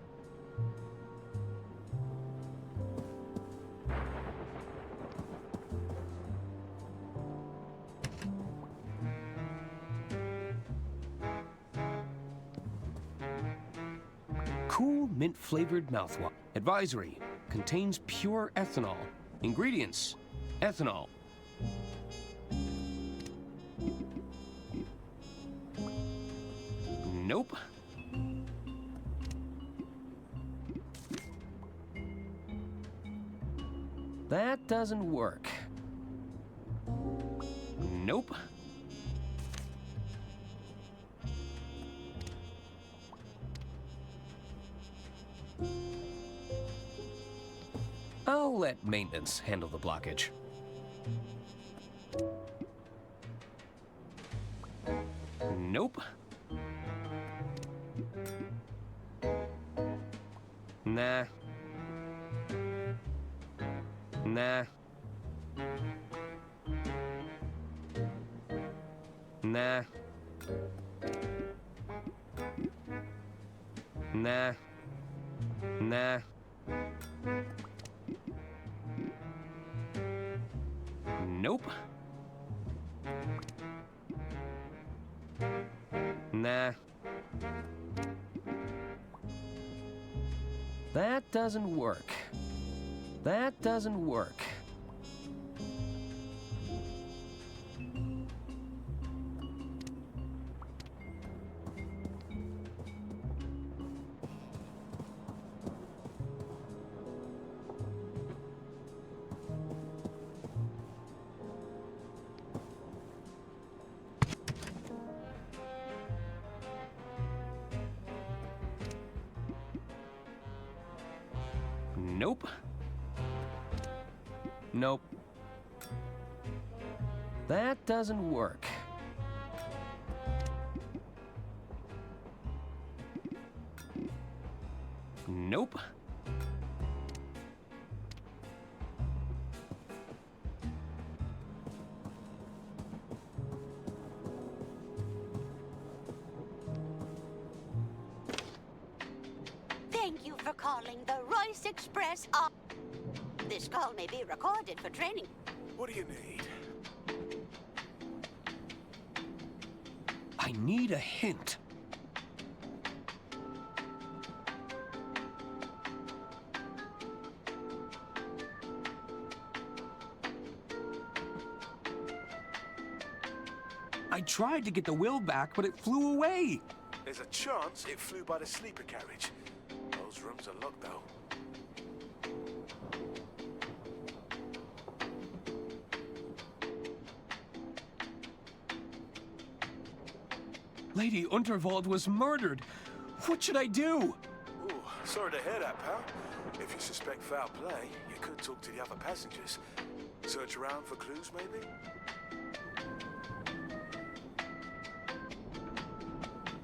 Cool mint-flavored mouthwash. Advisory: contains pure ethanol. Ingredients: ethanol. Nope. That doesn't work. Nope. I'll let maintenance handle the blockage. Nope. Nah. Nah. Nah. Nah. Nah. Nope. Nah. That doesn't work. That doesn't work. Nope. Nope. That doesn't work. Nope. Thank you for calling the Royce Express. This call may be recorded for training. What do you need? I need a hint. I tried to get the will back, but it flew away. There's a chance it flew by the sleeper carriage. Those rooms are locked, though. Lady Unterwald was murdered. What should I do? Ooh, sorry to hear that, pal. If you suspect foul play, you could talk to the other passengers. Search around for clues, maybe?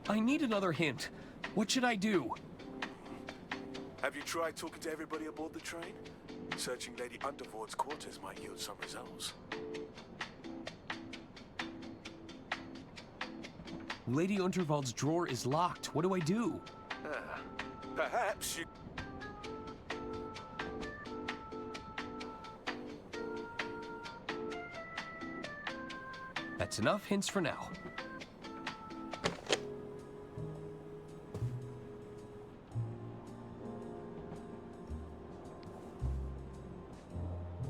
I need another hint. What should I do? Have you tried talking to everybody aboard the train? Searching Lady Unterwald's quarters might yield some results. Lady Unterwald's drawer is locked. What do I do? Perhaps you... That's enough hints for now.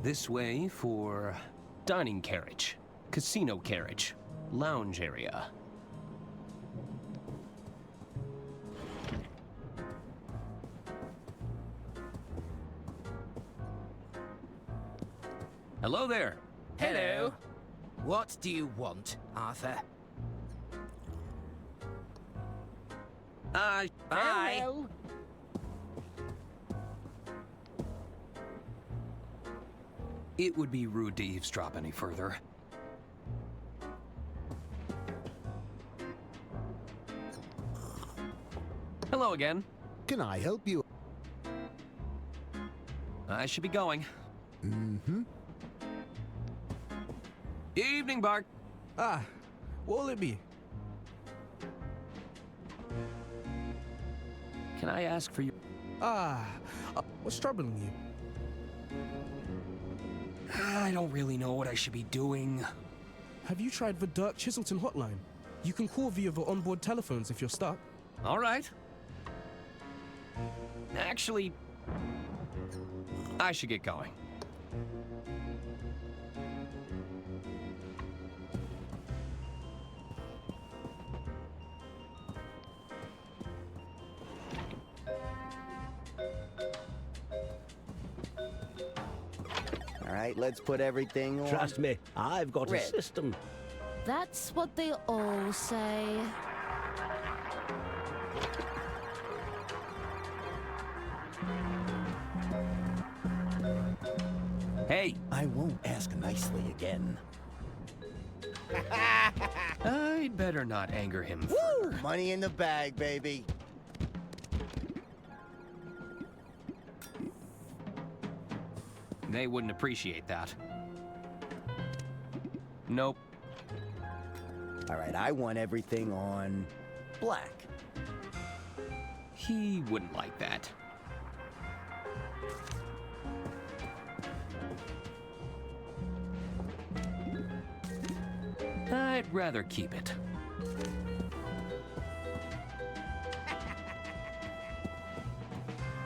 This way for dining carriage, casino carriage, lounge area. Hello there. Hello. What do you want, Arthur? Bye. Hello. It would be rude to eavesdrop any further. Hello again. Can I help you? I should be going. Mm-hmm. Evening, Bart. Ah, what will it be? Can I ask for you? What's troubling you? I don't really know what I should be doing. Have you tried the Dirk Chiselton hotline? You can call via the onboard telephones if you're stuck. All right. Actually, I should get going. All right, let's put everything on. Trust me, I've got a Red. system. That's what they all say. Hey! I won't ask nicely again. I'd better not anger him. Woo! Money in the bag, baby. They wouldn't appreciate that. Nope. All right, I want everything on black. He wouldn't like that. I'd rather keep it.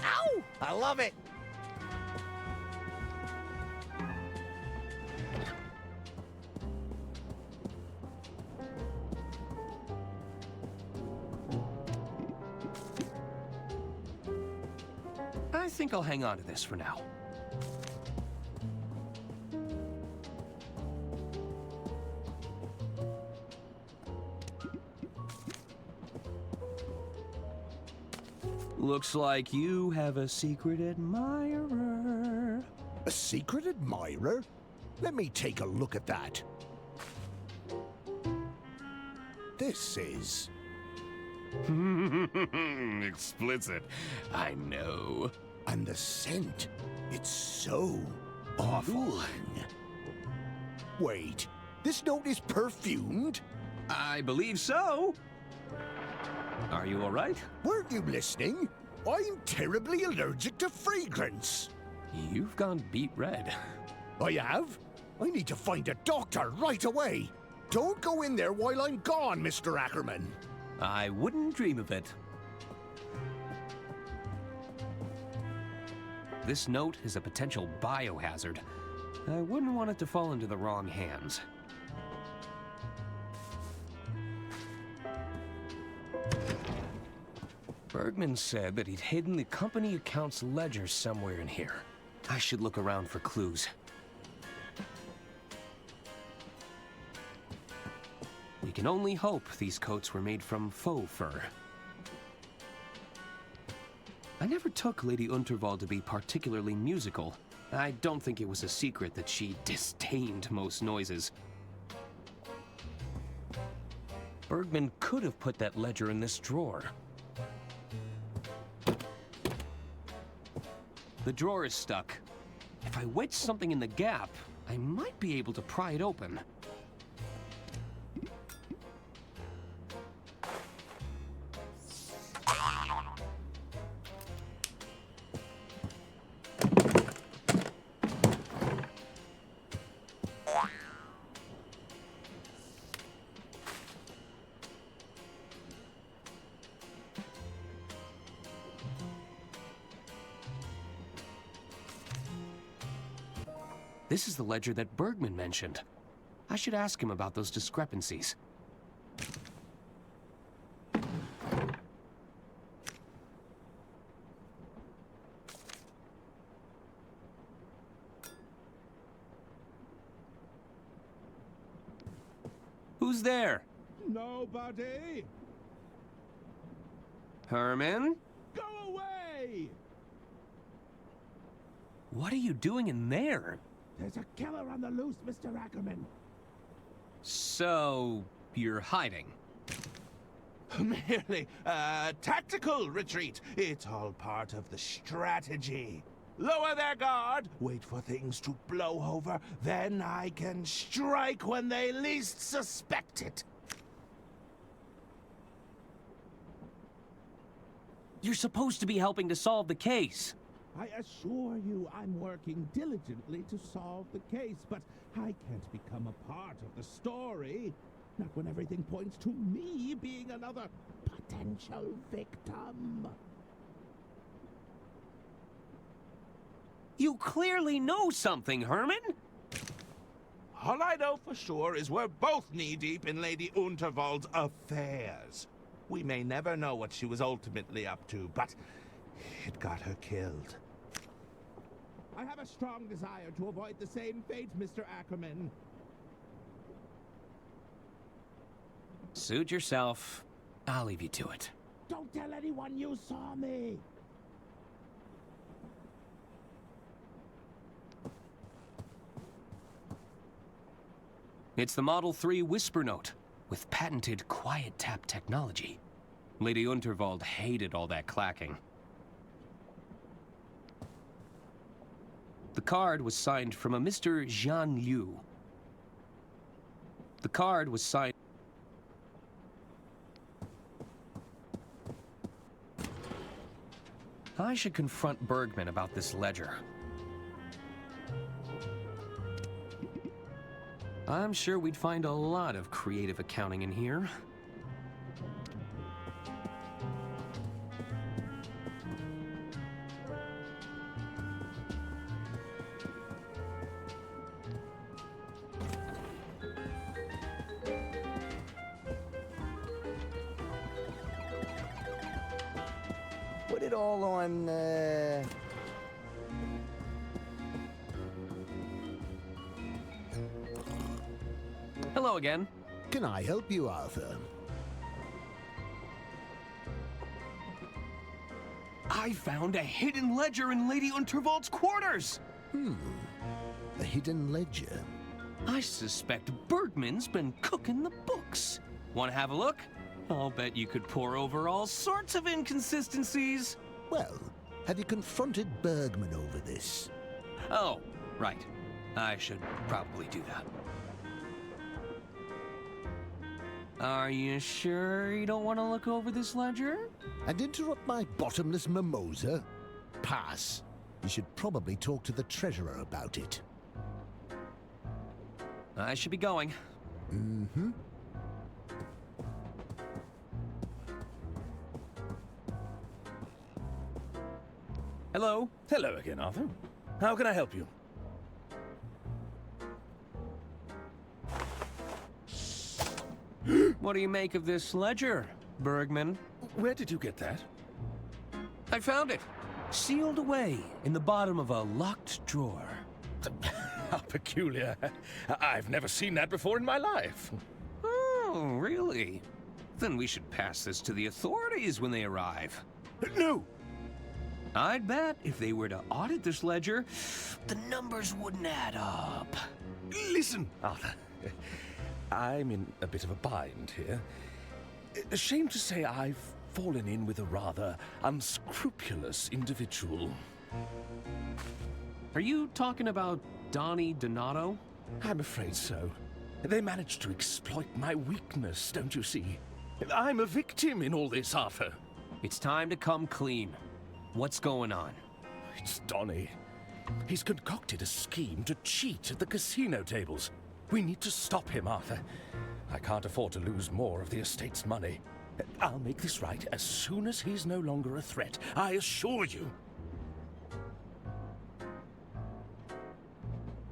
Ow! I love it! I think I'll hang on to this for now. Looks like you have a secret admirer. A secret admirer? Let me take a look at that. This is... Explicit. I know. And the scent. It's so awful. Wait, this note is perfumed? I believe so. Are you all right? Weren't you listening? I'm terribly allergic to fragrance. You've gone beet red. I have? I need to find a doctor right away. Don't go in there while I'm gone, Mr. Ackerman. I wouldn't dream of it. This note is a potential biohazard. I wouldn't want it to fall into the wrong hands. Bergman said that he'd hidden the company account's ledger somewhere in here. I should look around for clues. We can only hope these coats were made from faux fur. I never took Lady Unterwald to be particularly musical. I don't think it was a secret that she disdained most noises. Bergman could have put that ledger in this drawer. The drawer is stuck. If I wedge something in the gap, I might be able to pry it open. This is the ledger that Bergman mentioned. I should ask him about those discrepancies. Who's there? Nobody. Herman? Go away! What are you doing in there? There's a killer on the loose, Mr. Ackerman. So, you're hiding? Merely a tactical retreat. It's all part of the strategy. Lower their guard, wait for things to blow over, then I can strike when they least suspect it. You're supposed to be helping to solve the case. I assure you I'm working diligently to solve the case, but I can't become a part of the story. Not when everything points to me being another potential victim. You clearly know something, Herman! All I know for sure is we're both knee-deep in Lady Unterwald's affairs. We may never know what she was ultimately up to, but it got her killed. I have a strong desire to avoid the same fate, Mr. Ackerman. Suit yourself. I'll leave you to it. Don't tell anyone you saw me! It's the Model 3 Whisper Note, with patented quiet tap technology. Lady Unterwald hated all that clacking. The card was signed from a Mr. Jean Liu. The card was signed... I should confront Bergman about this ledger. I'm sure we'd find a lot of creative accounting in here. Put it all on, Hello again. Can I help you, Arthur? I found a hidden ledger in Lady Unterwald's quarters! A hidden ledger? I suspect Bergman's been cooking the books. Want to have a look? I'll bet you could pore over all sorts of inconsistencies. Well, have you confronted Bergman over this? Oh, right. I should probably do that. Are you sure you don't want to look over this ledger? And interrupt my bottomless mimosa? Pass. You should probably talk to the treasurer about it. I should be going. Mm-hmm. Hello. Hello again, Arthur. How can I help you? What do you make of this ledger, Bergman? Where did you get that? I found it. Sealed away in the bottom of a locked drawer. How peculiar. I've never seen that before in my life. Oh, really? Then we should pass this to the authorities when they arrive. No! I'd bet if they were to audit this ledger, the numbers wouldn't add up. Listen, Arthur. I'm in a bit of a bind here. Ashamed to say I've fallen in with a rather unscrupulous individual. Are you talking about Donnie Donato? I'm afraid so. They managed to exploit my weakness, don't you see? I'm a victim in all this, Arthur. It's time to come clean. What's going on? It's Donnie. He's concocted a scheme to cheat at the casino tables. We need to stop him, Arthur. I can't afford to lose more of the estate's money. I'll make this right as soon as he's no longer a threat. I assure you.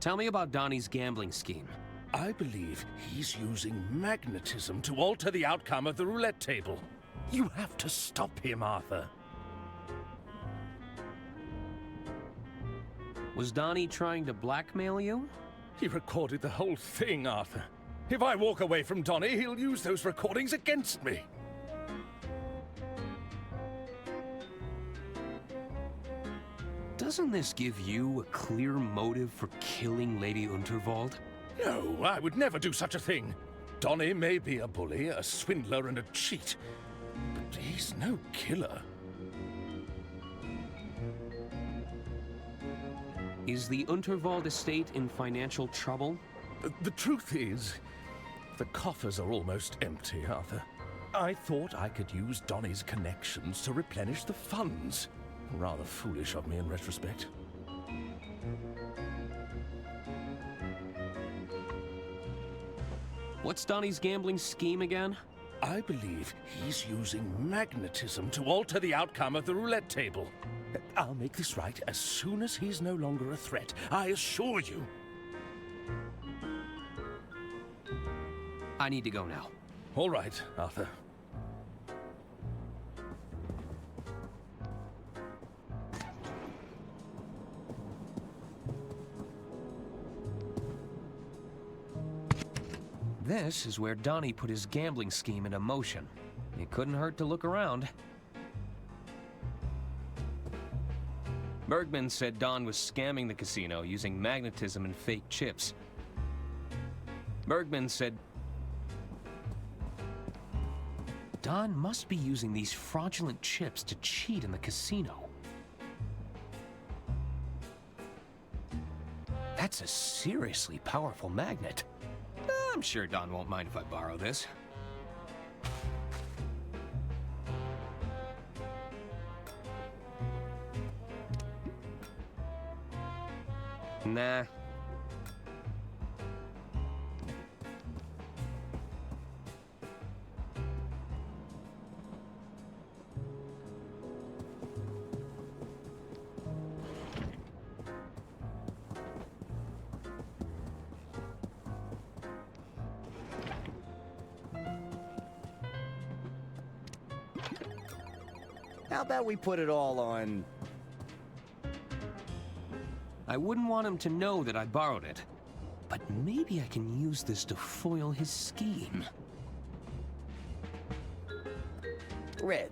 Tell me about Donnie's gambling scheme. I believe he's using magnetism to alter the outcome of the roulette table. You have to stop him, Arthur. Was Donnie trying to blackmail you? He recorded the whole thing, Arthur. If I walk away from Donnie, he'll use those recordings against me. Doesn't this give you a clear motive for killing Lady Unterwald? No, I would never do such a thing. Donnie may be a bully, a swindler, and a cheat, but he's no killer. Is the Unterwald estate in financial trouble? The truth is, the coffers are almost empty, Arthur. I thought I could use Donnie's connections to replenish the funds. Rather foolish of me in retrospect. What's Donnie's gambling scheme again? I believe he's using magnetism to alter the outcome of the roulette table. I'll make this right as soon as he's no longer a threat, I assure you. I need to go now. All right, Arthur. This is where Donnie put his gambling scheme into motion. It couldn't hurt to look around. Bergman said Don was scamming the casino using magnetism and fake chips. Bergman said Don must be using these fraudulent chips to cheat in the casino. That's a seriously powerful magnet. I'm sure Don won't mind if I borrow this. Nah. How about we put it all on... I wouldn't want him to know that I borrowed it, but maybe I can use this to foil his scheme. Red.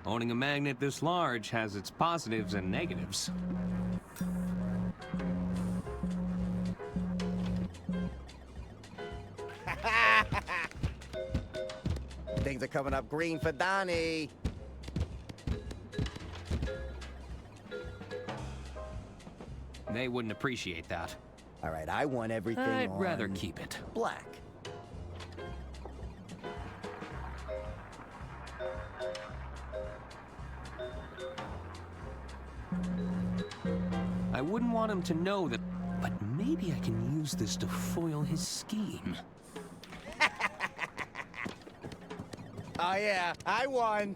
Owning a magnet this large has its positives and negatives. Things are coming up green for Donnie. They wouldn't appreciate that. All right, I want everything I'd on rather keep it. black. I wouldn't want him to know that, but maybe I can use this to foil his scheme. Oh yeah, I won.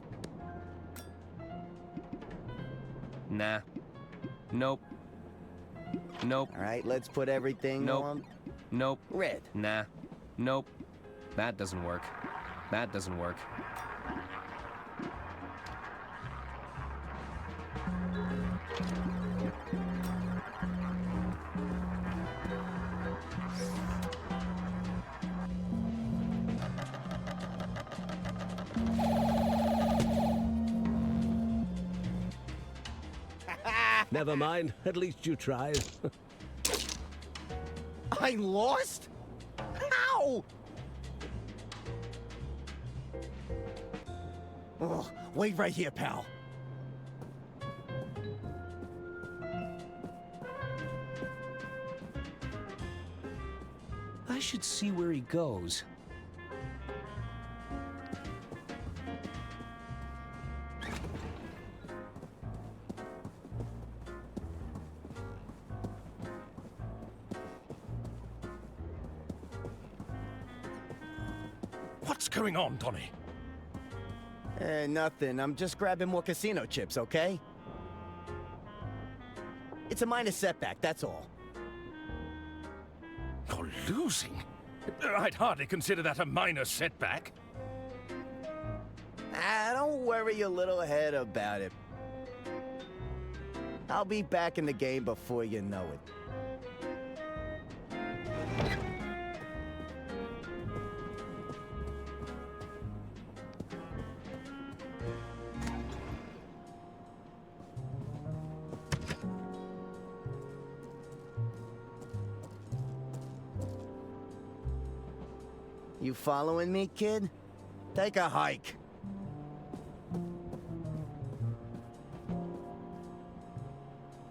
Nah. Nope. Nope. All right, let's put everything Nope. on Nope. red. Nah. Nope. That doesn't work. That doesn't work. Never mind, at least you tried. I lost? How? Oh, wait right here, pal. I should see where he goes. What's going on, Donnie? Nothing. I'm just grabbing more casino chips, okay? It's a minor setback, that's all. You're losing? I'd hardly consider that a minor setback. Don't worry your little head about it. I'll be back in the game before you know it. You following me, kid? Take a hike.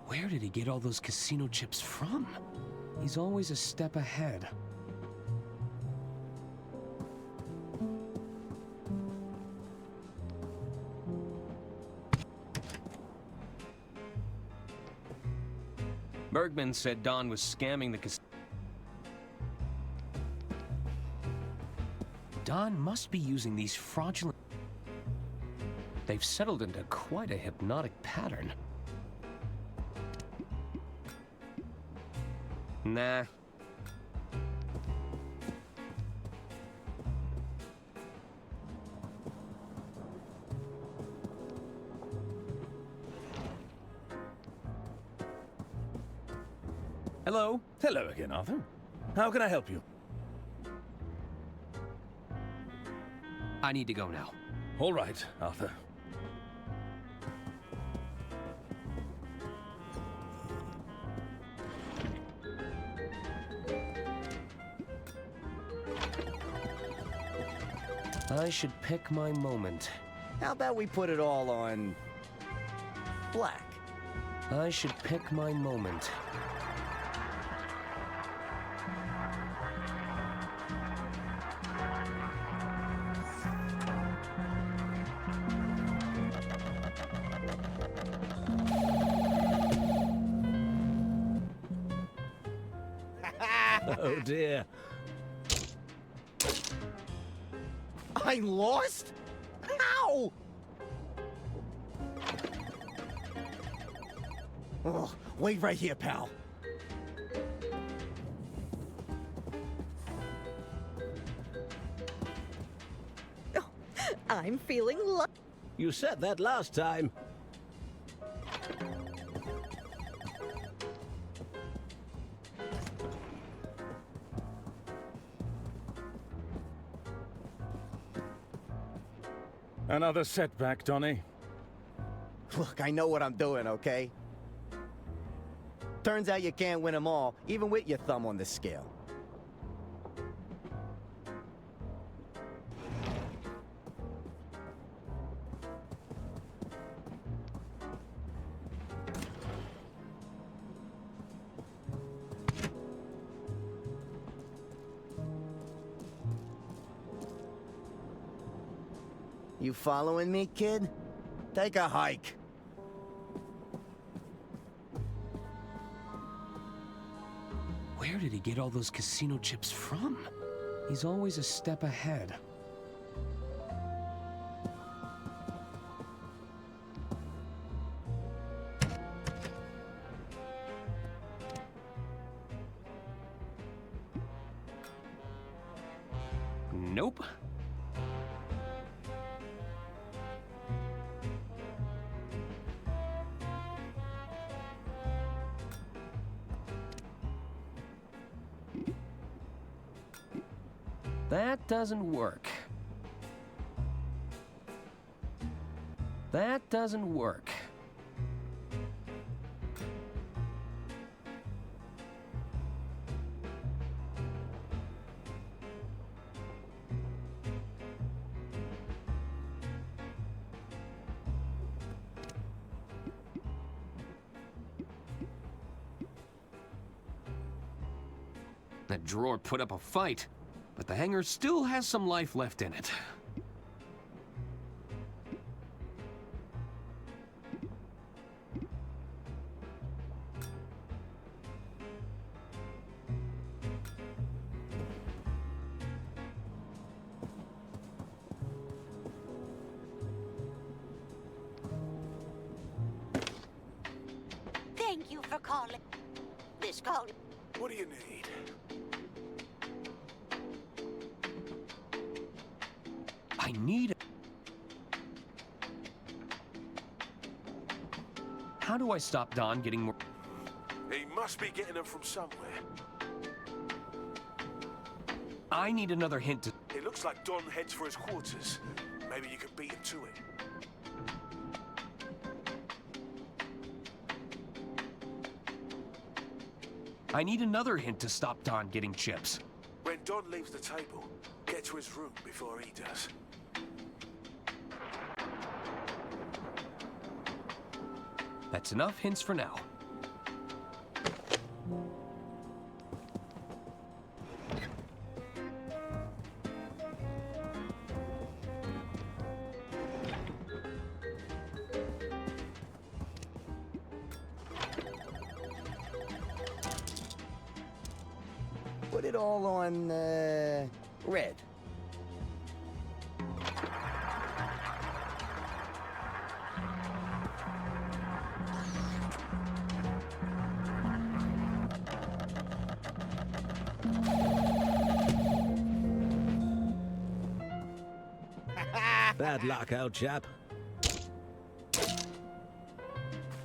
Where did he get all those casino chips from? He's always a step ahead. Bergman said Don was scamming the casino. Don must be using these fraudulent... They've settled into quite a hypnotic pattern. Nah. Hello. Hello again, Arthur. How can I help you? I need to go now. All right, Arthur. I should pick my moment. How about we put it all on... black? I should pick my moment. Oh dear. I lost? How? Oh, wait right here, pal. Oh, I'm feeling lucky. You said that last time. Another setback, Donnie. Look, I know what I'm doing, okay? Turns out you can't win them all, even with your thumb on the scale. You following me, kid? Take a hike. Where did he get all those casino chips from? He's always a step ahead. Nope. That doesn't work. That doesn't work. That drawer put up a fight. But the hanger still has some life left in it. call it. This call. What do you need? I need... How do I stop Don getting more... He must be getting them from somewhere. I need another hint to... It looks like Don heads for his quarters. Maybe you can beat him to it. I need another hint to stop Don getting chips. When Don leaves the table, get to his room before he does. That's enough hints for now. Put it all on, red. Bad luck, old chap.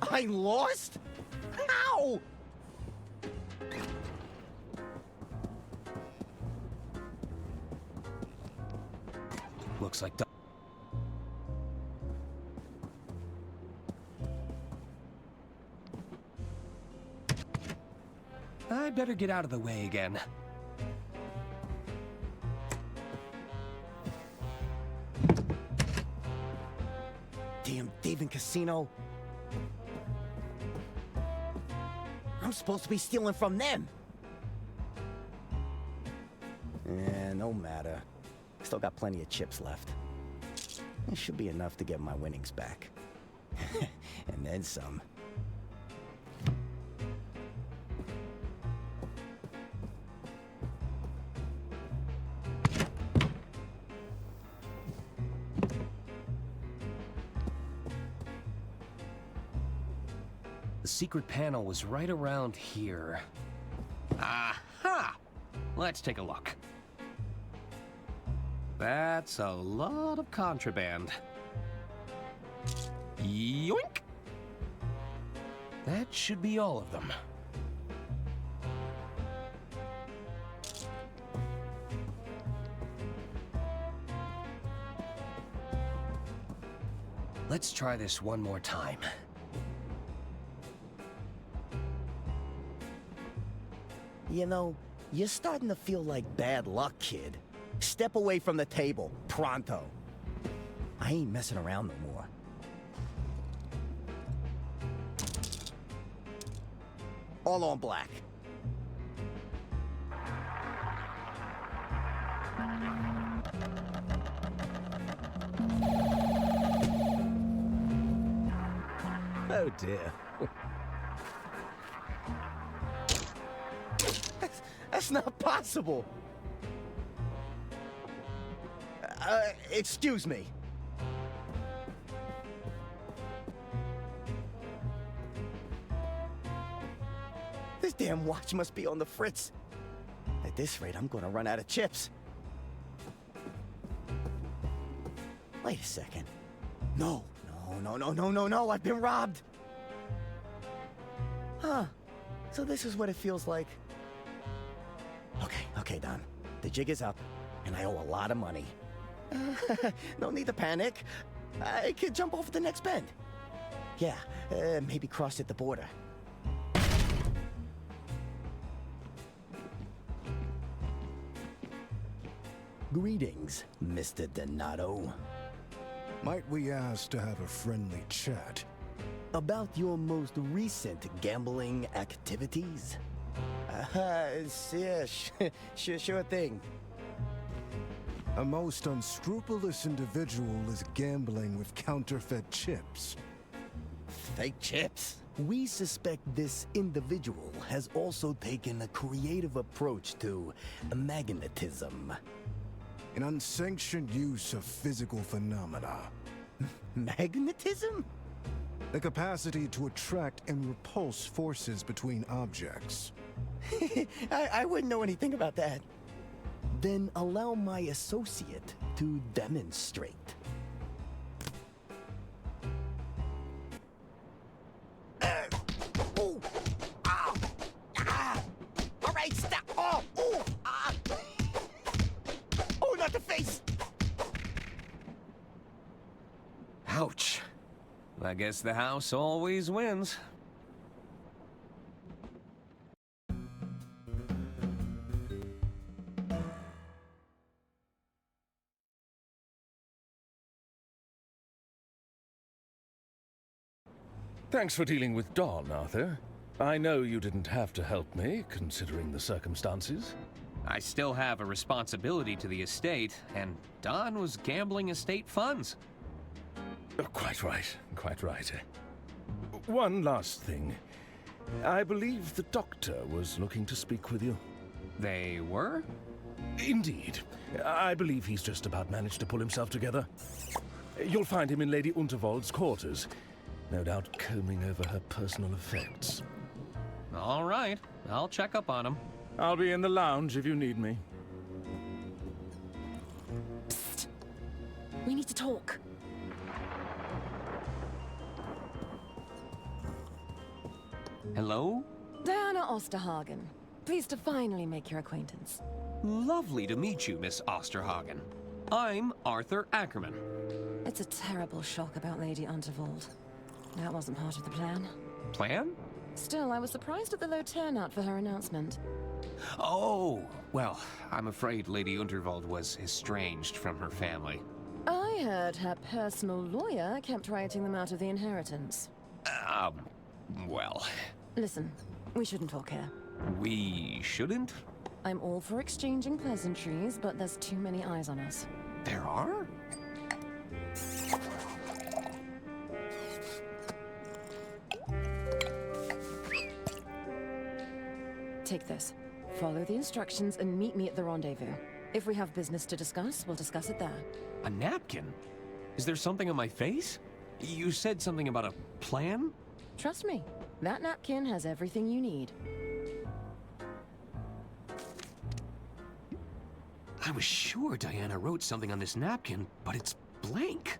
I lost? How? Looks like Don... I better get out of the way again. Damn thieving casino. I'm supposed to be stealing from them. No matter. Still got plenty of chips left. It should be enough to get my winnings back. And then some. The secret panel was right around here. Aha! Let's take a look. That's a lot of contraband. Yoink! That should be all of them. Let's try this one more time. You know, you're starting to feel like bad luck, kid. Step away from the table, pronto. I ain't messing around no more. All on black. Oh dear. That's not possible. Excuse me. This damn watch must be on the fritz. At this rate, I'm gonna run out of chips. Wait a second. No, I've been robbed. Huh. So this is what it feels like. Okay, Don. The jig is up, and I owe a lot of money. No need to panic. I could jump off at the next bend. Yeah, maybe cross at the border. Greetings, Mr. Donato. Might we ask to have a friendly chat? About your most recent gambling activities? Yeah, sure thing. A most unscrupulous individual is gambling with counterfeit chips. Fake chips? We suspect this individual has also taken a creative approach to magnetism. An unsanctioned use of physical phenomena. Magnetism? The capacity to attract and repulse forces between objects. I wouldn't know anything about that. Then allow my associate to demonstrate. All right, stop. Oh, not the face. Ouch. I guess the house always wins. Thanks for dealing with Don, Arthur. I know you didn't have to help me, considering the circumstances. I still have a responsibility to the estate, and Don was gambling estate funds. Quite right, quite right. One last thing. I believe the doctor was looking to speak with you. They were? Indeed. I believe he's just about managed to pull himself together. You'll find him in Lady Unterwald's quarters, no doubt combing over her personal effects. All right, I'll check up on him. I'll be in the lounge if you need me. Psst. We need to talk. Hello? Diana Osterhagen. Pleased to finally make your acquaintance. Lovely to meet you, Miss Osterhagen. I'm Arthur Ackerman. It's a terrible shock about Lady Unterwald. That wasn't part of the plan. Plan? Still, I was surprised at the low turnout for her announcement. Oh, well, I'm afraid Lady Unterwald was estranged from her family. I heard her personal lawyer kept writing them out of the inheritance. Well... Listen, we shouldn't talk here. We shouldn't? I'm all for exchanging pleasantries, but there's too many eyes on us. There are? Take this. Follow the instructions and meet me at the rendezvous. If we have business to discuss, we'll discuss it there. A napkin? Is there something on my face? You said something about a plan? Trust me, that napkin has everything you need. I was sure Diana wrote something on this napkin, but it's blank.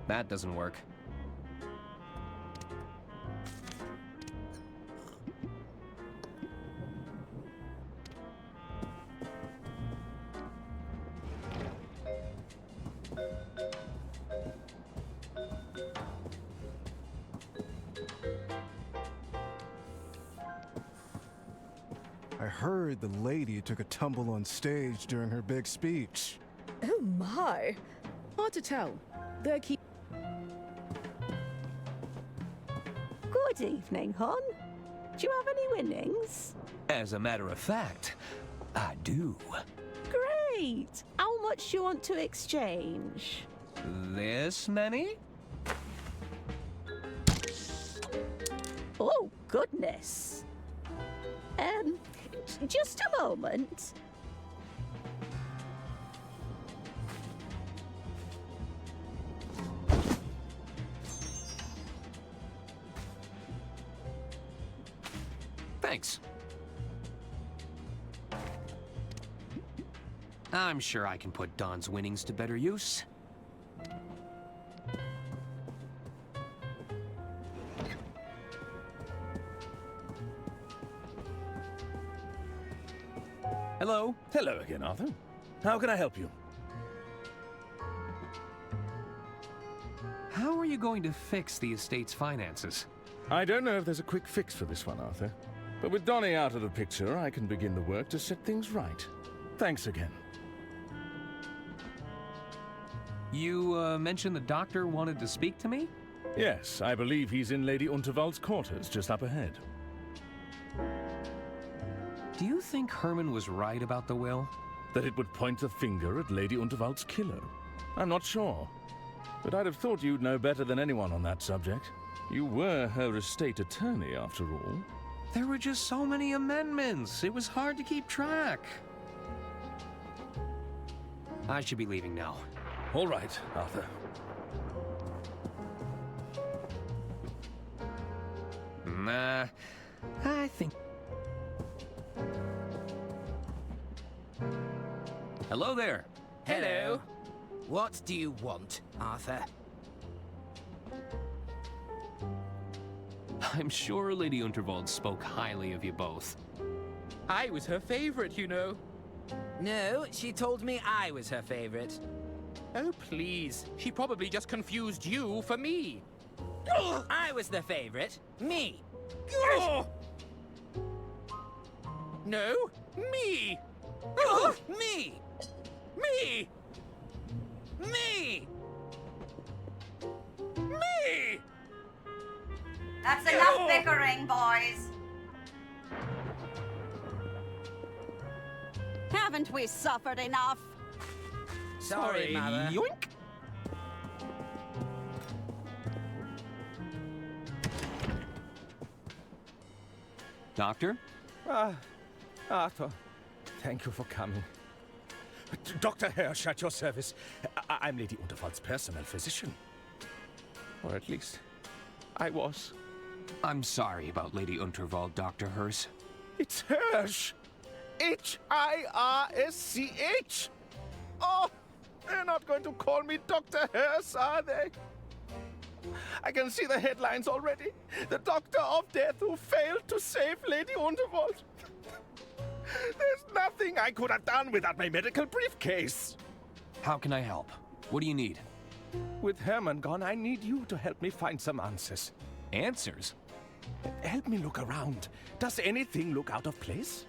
That doesn't work. I heard the lady took a tumble on stage during her big speech. Oh my! Hard to tell. They're keep. Good evening, hon. Do you have any winnings? As a matter of fact, I do. Great! How much do you want to exchange? This many? Oh, goodness. Just a moment. Thanks. I'm sure I can put Don's winnings to better use. Hello? Hello again, Arthur. How can I help you? How are you going to fix the estate's finances? I don't know if there's a quick fix for this one, Arthur. But with Donnie out of the picture, I can begin the work to set things right. Thanks again. You, mentioned the doctor wanted to speak to me? Yes, I believe he's in Lady Unterwald's quarters, just up ahead. Do you think Herman was right about the will? That it would point the finger at Lady Unterwald's killer? I'm not sure. But I'd have thought you'd know better than anyone on that subject. You were her estate attorney, after all. There were just so many amendments. It was hard to keep track. I should be leaving now. All right, Arthur. Nah, I think... Hello there. Hello. What do you want, Arthur? I'm sure Lady Unterwald spoke highly of you both. I was her favorite, you know. No, she told me I was her favorite. Oh, please. She probably just confused you for me. I was the favorite. Me. No, me. Me. Me. Me. Me. That's enough bickering, boys. Haven't we suffered enough? Sorry, Mother. Yoink! Doctor? Arthur, thank you for coming. Dr. Hirsch at your service. I'm Lady Unterwald's personal physician. Or at least, I was. I'm sorry about Lady Unterwald, Dr. Hirsch. It's Hirsch! H-I-R-S-C-H! Oh, they're not going to call me Dr. Hirsch, are they? I can see the headlines already. The Doctor of Death who failed to save Lady Unterwald. There's nothing I could have done without my medical briefcase. How can I help? What do you need? With Herman gone, I need you to help me find some answers. Answers? Help me look around. Does anything look out of place?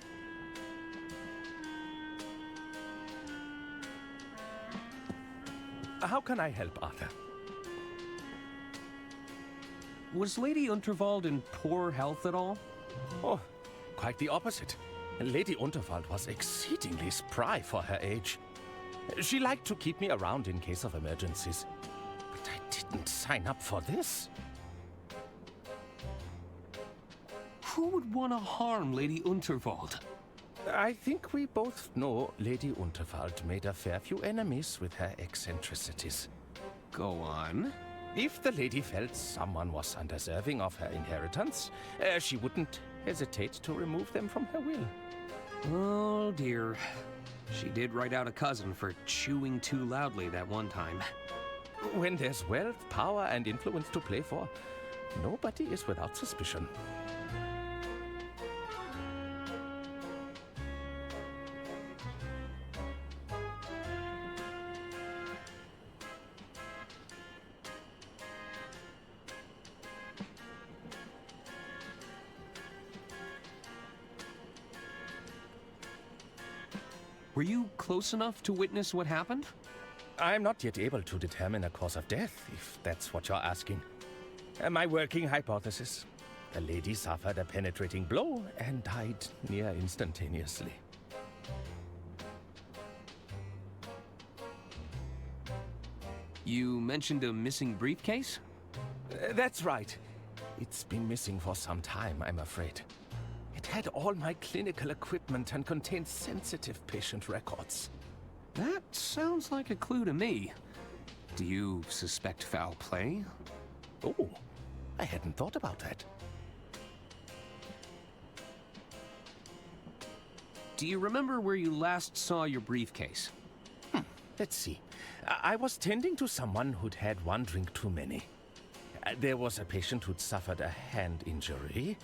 How can I help, Arthur? Was Lady Unterwald in poor health at all? Oh, quite the opposite. Lady Unterwald was exceedingly spry for her age. She liked to keep me around in case of emergencies. But I didn't sign up for this. Who would want to harm Lady Unterwald? I think we both know Lady Unterwald made a fair few enemies with her eccentricities. Go on. If the lady felt someone was undeserving of her inheritance, she wouldn't hesitate to remove them from her will. Oh dear. She did write out a cousin for chewing too loudly that one time. When there's wealth, power, and influence to play for, nobody is without suspicion. Were you close enough to witness what happened? I'm not yet able to determine a cause of death, if that's what you're asking. My working hypothesis: the lady suffered a penetrating blow and died near instantaneously. You mentioned a missing briefcase? That's right. It's been missing for some time, I'm afraid. It had all my clinical equipment and contained sensitive patient records. That sounds like a clue to me. Do you suspect foul play? Oh, I hadn't thought about that. Do you remember where you last saw your briefcase? Let's see. I was tending to someone who'd had one drink too many. There was a patient who'd suffered a hand injury.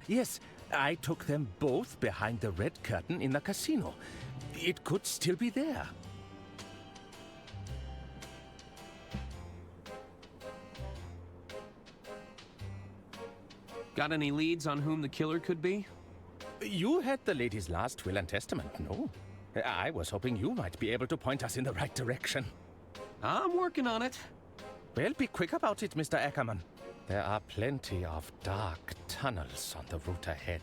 Yes, I took them both behind the red curtain in the casino. It could still be there. Got any leads on whom the killer could be? You had the lady's last will and testament, no? I was hoping you might be able to point us in the right direction. I'm working on it. Well, be quick about it, Mr. Ackerman. There are plenty of dark tunnels on the route ahead.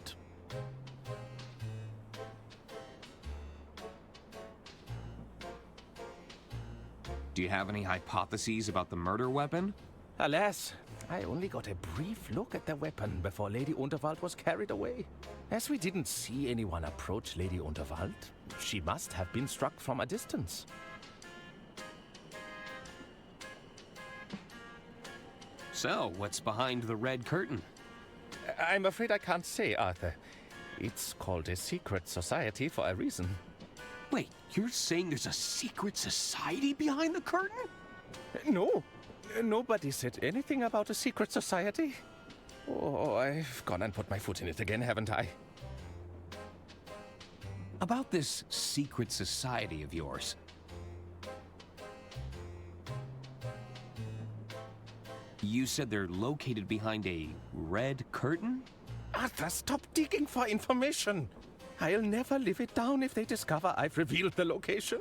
Do you have any hypotheses about the murder weapon? Alas, I only got a brief look at the weapon before Lady Unterwald was carried away. As we didn't see anyone approach Lady Unterwald, she must have been struck from a distance. So, what's behind the red curtain? I'm afraid I can't say, Arthur. It's called a secret society for a reason. Wait, you're saying there's a secret society behind the curtain? No. Nobody said anything about a secret society. Oh, I've gone and put my foot in it again, haven't I? About this secret society of yours. You said they're located behind a red curtain? Arthur, stop digging for information. I'll never live it down if they discover I've revealed the location.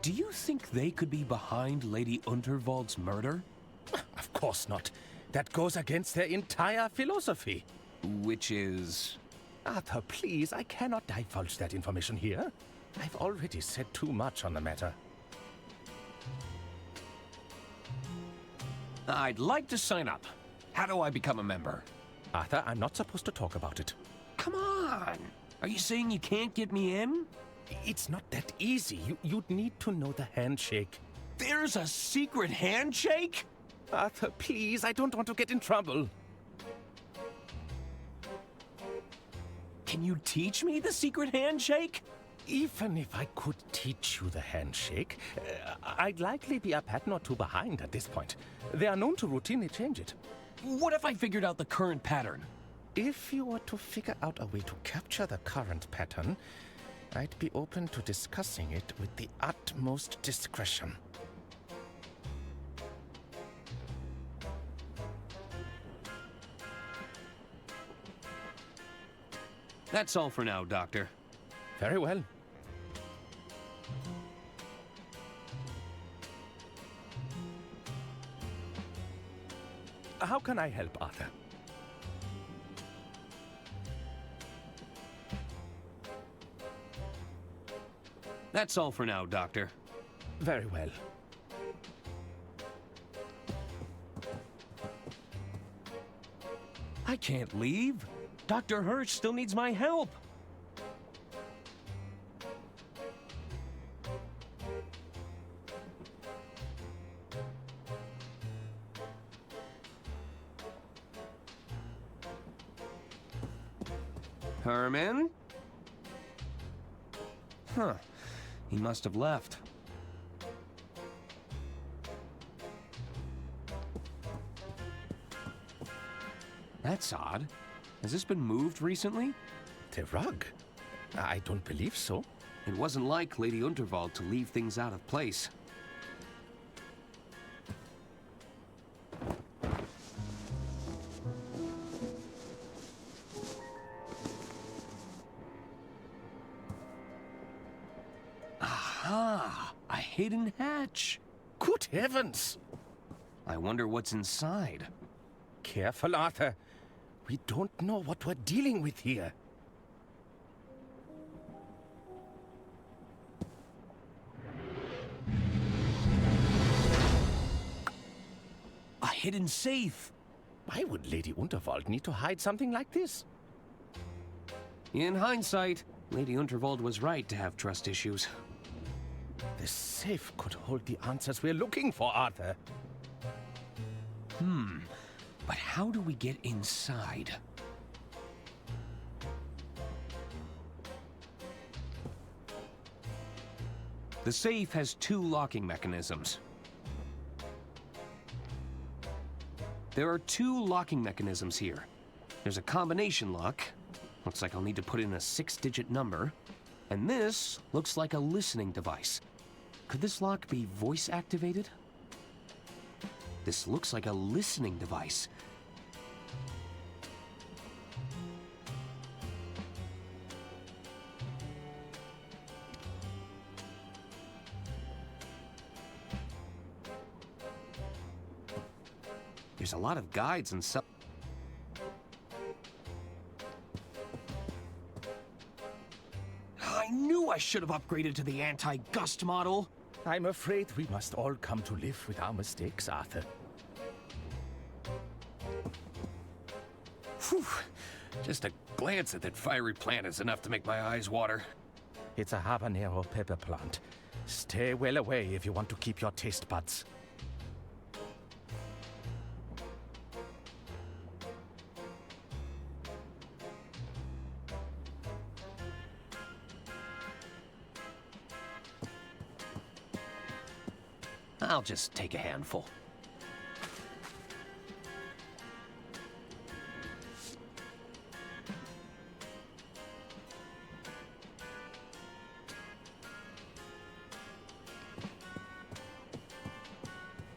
Do you think they could be behind Lady Unterwald's murder? Of course not. That goes against their entire philosophy. Which is... Arthur, please, I cannot divulge that information here. I've already said too much on the matter. I'd like to sign up. How do I become a member? Arthur, I'm not supposed to talk about it. Come on! Are you saying you can't get me in? It's not that easy. You'd need to know the handshake. There's a secret handshake? Arthur, please, I don't want to get in trouble. Can you teach me the secret handshake? Even if I could teach you the handshake, I'd likely be a pattern or two behind at this point. They are known to routinely change it. What if I figured out the current pattern? If you were to figure out a way to capture the current pattern, I'd be open to discussing it with the utmost discretion. That's all for now, Doctor. Very well. How can I help, Arthur? That's all for now, Doctor. Very well. I can't leave. Dr. Hirsch still needs my help. Herman? Huh. He must have left. That's odd. Has this been moved recently? The rug? I don't believe so. It wasn't like Lady Unterwald to leave things out of place. Aha! A hidden hatch! Good heavens! I wonder what's inside. Careful, Arthur. We don't know what we're dealing with here. A hidden safe! Why would Lady Unterwald need to hide something like this? In hindsight, Lady Unterwald was right to have trust issues. The safe could hold the answers we're looking for, Arthur. But how do we get inside? The safe has two locking mechanisms. There are two locking mechanisms here. There's a combination lock. Looks like I'll need to put in a 6-digit number. And this looks like a listening device. Could this lock be voice activated? This looks like a listening device. There's a lot of guides and stuff. I knew I should have upgraded to the anti-gust model. I'm afraid we must all come to live with our mistakes, Arthur. Whew. Just a glance at that fiery plant is enough to make my eyes water. It's a habanero pepper plant. Stay well away if you want to keep your taste buds. I'll just take a handful.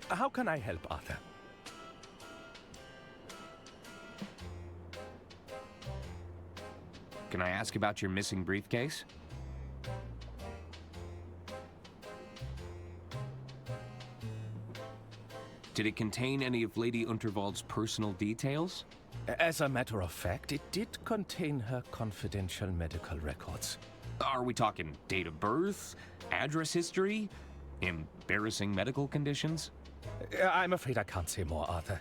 How can I help, Arthur? Can I ask about your missing briefcase? Did it contain any of Lady Unterwald's personal details? As a matter of fact, it did contain her confidential medical records. Are we talking date of birth, address history, embarrassing medical conditions? I'm afraid I can't say more, Arthur.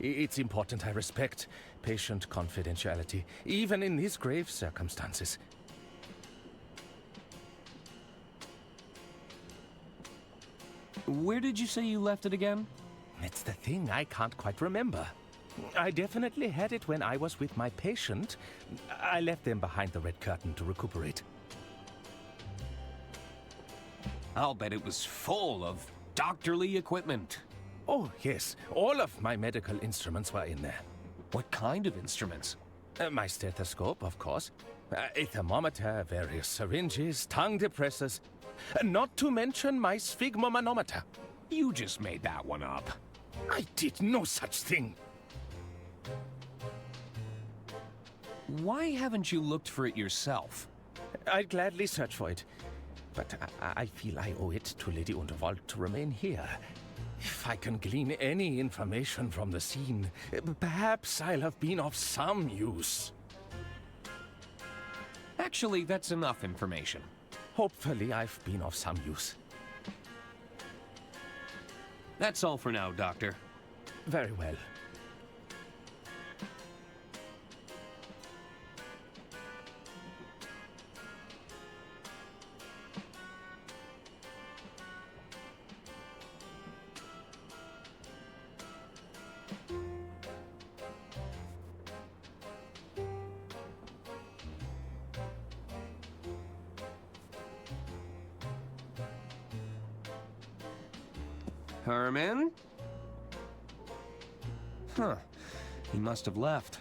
It's important I respect patient confidentiality, even in these grave circumstances. Where did you say you left it again? It's the thing I can't quite remember. I definitely had it when I was with my patient. I left them behind the red curtain to recuperate. I'll bet it was full of doctorly equipment. Oh, yes. All of my medical instruments were in there. What kind of instruments? My stethoscope, of course. A thermometer, various syringes, tongue depressors. Not to mention my sphygmomanometer. You just made that one up. I did no such thing. Why haven't you looked for it yourself? I'd gladly search for it. But I feel I owe it to Lady Unterwald to remain here. If I can glean any information from the scene, perhaps I'll have been of some use. Actually, that's enough information. Hopefully I've been of some use. That's all for now, Doctor. Very well. Herman? Huh. He must have left.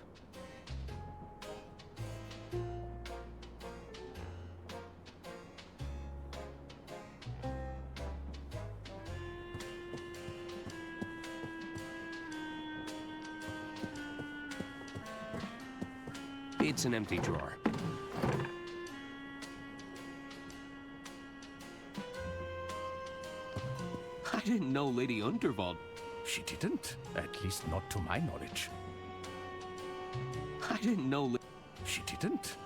It's an empty drawer. I didn't know Lady Unterwald. She didn't, at least not to my knowledge. I didn't know. She didn't.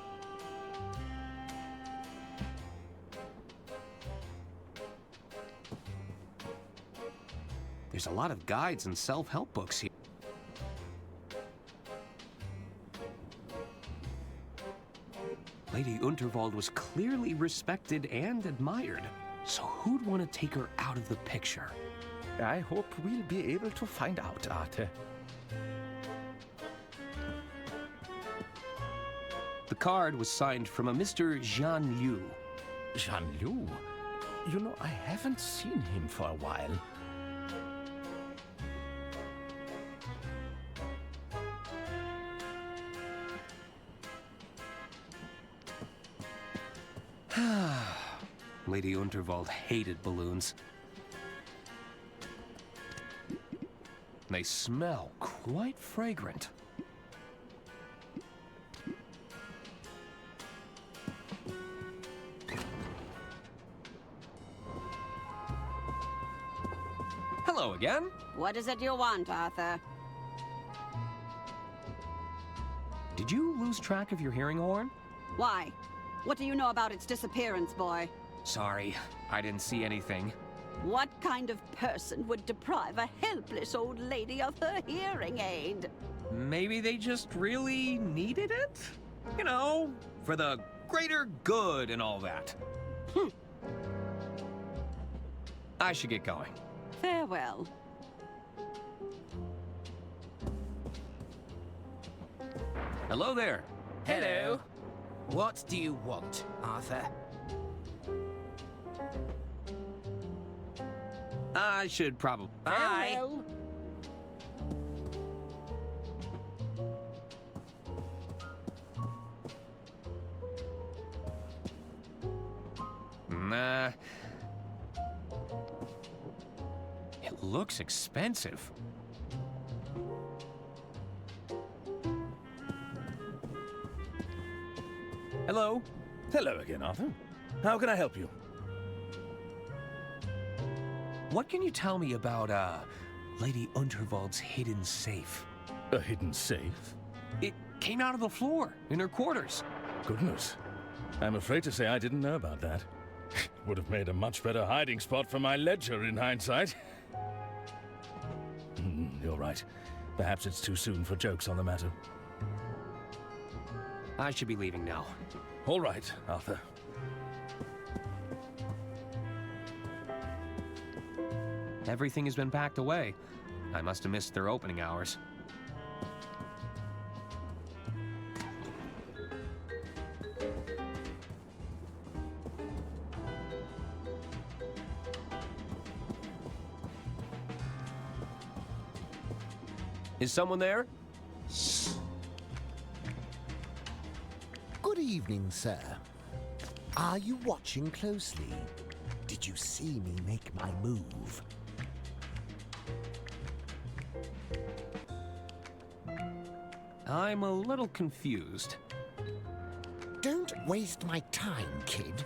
There's a lot of guides and self-help books here. Lady Unterwald was clearly respected and admired. So who'd want to take her out of the picture? I hope we'll be able to find out, Arthur. The card was signed from a Mr. Jean Liu. Jean Liu? You know, I haven't seen him for a while. Lady Unterwald hated balloons. They smell quite fragrant. Hello again. What is it you want, Arthur? Did you lose track of your hearing horn? Why? What do you know about its disappearance, boy? Sorry, I didn't see anything. What kind of person would deprive a helpless old lady of her hearing aid? maybe they just really needed it? You know, for the greater good and all that. I should get going. Farewell. Hello there. Hello. What do you want, Arthur? I should probably... Bye. Nah. It looks expensive. Hello. Hello again, Arthur. How can I help you? What can you tell me about, Lady Unterwald's hidden safe? A hidden safe? It came out of the floor, in her quarters. Goodness. I'm afraid to say I didn't know about that. Would have made a much better hiding spot for my ledger in hindsight. You're right. Perhaps it's too soon for jokes on the matter. I should be leaving now. All right, Arthur. Everything has been packed away. I must have missed their opening hours. Is someone there? Good evening, sir. Are you watching closely? Did you see me make my move? I'm a little confused. Don't waste my time, kid.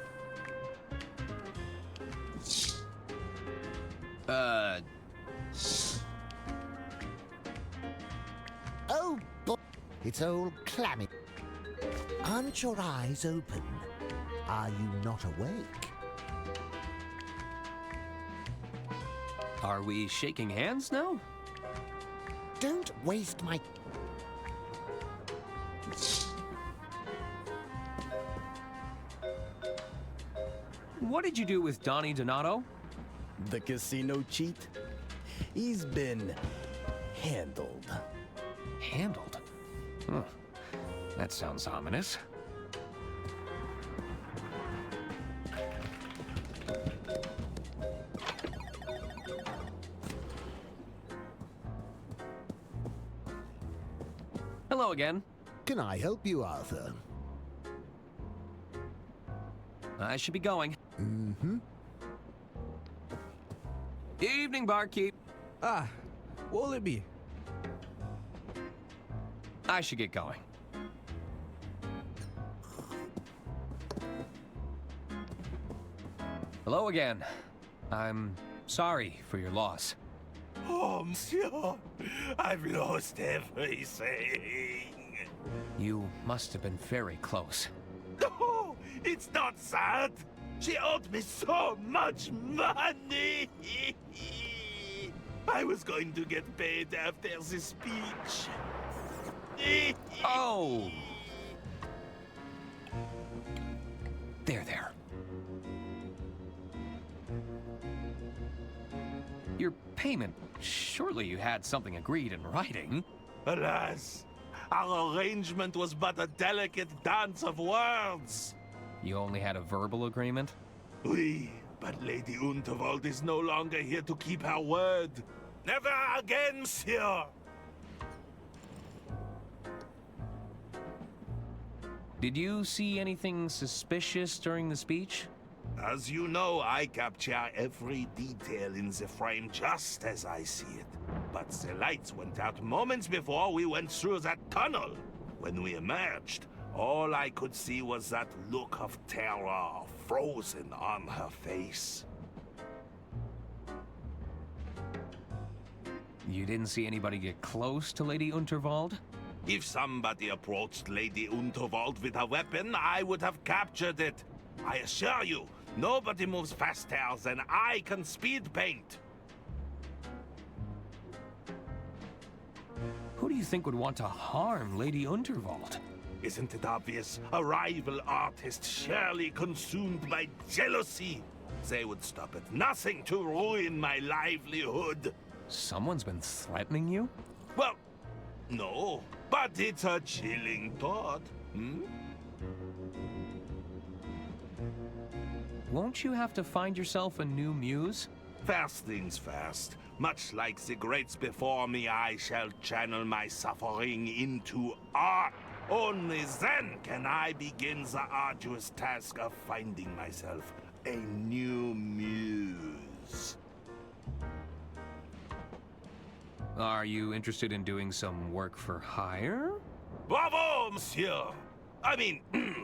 Oh, boy. It's old Clammy. Aren't your eyes open? Are you not awake? Are we shaking hands now? Don't waste my... What did you do with Donnie Donato? The casino cheat? He's been handled. Handled? Huh. That sounds ominous. Hello again. Can I help you, Arthur? I should be going. Mm-hmm. Evening, barkeep. Ah, what will it be? I should get going. Hello again. I'm sorry for your loss. Oh, monsieur, I've lost everything. You must have been very close. No, it's not sad. She owed me so much money. I was going to get paid after the speech. Oh! There. Your payment, surely you had something agreed in writing. Alas, our arrangement was but a delicate dance of words. You only had a verbal agreement? Oui, but Lady Unterwald is no longer here to keep her word. Never again, monsieur! Did you see anything suspicious during the speech? As you know, I capture every detail in the frame just as I see it. But the lights went out moments before we went through that tunnel. When we emerged, all I could see was that look of terror frozen on her face. You didn't see anybody get close to Lady Unterwald? If somebody approached Lady Unterwald with a weapon, I would have captured it. I assure you, nobody moves faster than I can speed paint. Who do you think would want to harm Lady Unterwald? Isn't it obvious? A rival artist surely consumed by jealousy. They would stop at nothing to ruin my livelihood. Someone's been threatening you? Well, no, but it's a chilling thought. Won't you have to find yourself a new muse? First things first. Much like the greats before me, I shall channel my suffering into art. Only then can I begin the arduous task of finding myself a new muse. Are you interested in doing some work for hire? Bravo, monsieur! I mean,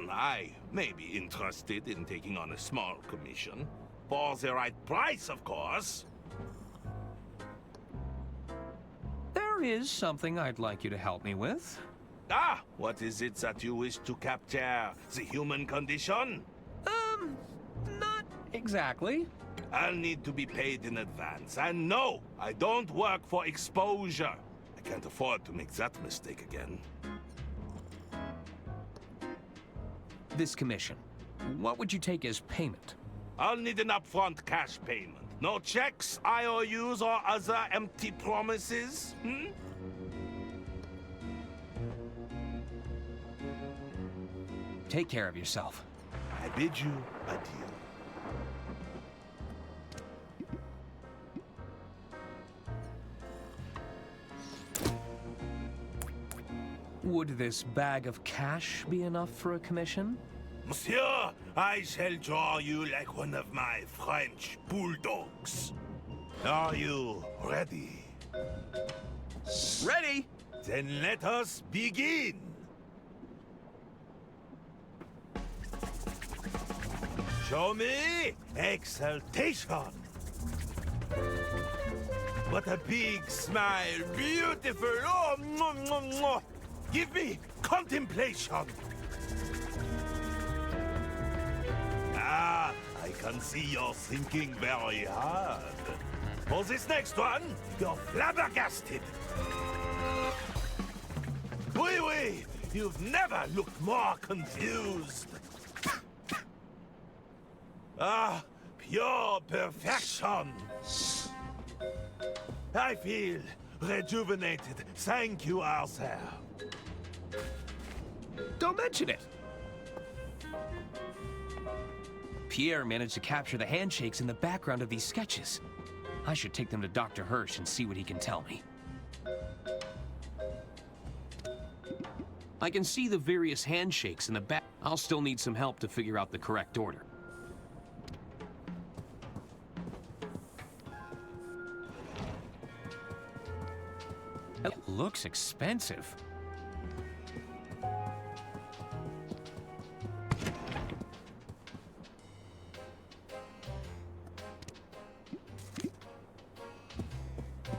I may be interested in taking on a small commission. For the right price, of course. There is something I'd like you to help me with. Ah, what is it that you wish to capture? The human condition? Not exactly. I'll need to be paid in advance. And no, I don't work for exposure. I can't afford to make that mistake again. This commission, what would you take as payment? I'll need an upfront cash payment. No checks, IOUs, or other empty promises? Take care of yourself. I bid you adieu. Would this bag of cash be enough for a commission? Monsieur, I shall draw you like one of my French bulldogs. Are you ready? Ready! Then let us begin! Show me exaltation! What a big smile! Beautiful! Oh, mwah, mwah, mwah. Give me contemplation! Ah, I can see you're thinking very hard. For this next one, you're flabbergasted. Oui, oui, you've never looked more confused. Ah, pure perfection. I feel rejuvenated. Thank you, Arthur. Don't mention it. Pierre managed to capture the handshakes in the background of these sketches. I should take them to Dr. Hirsch and see what he can tell me. I can see the various handshakes in the back. I'll still need some help to figure out the correct order. It looks expensive.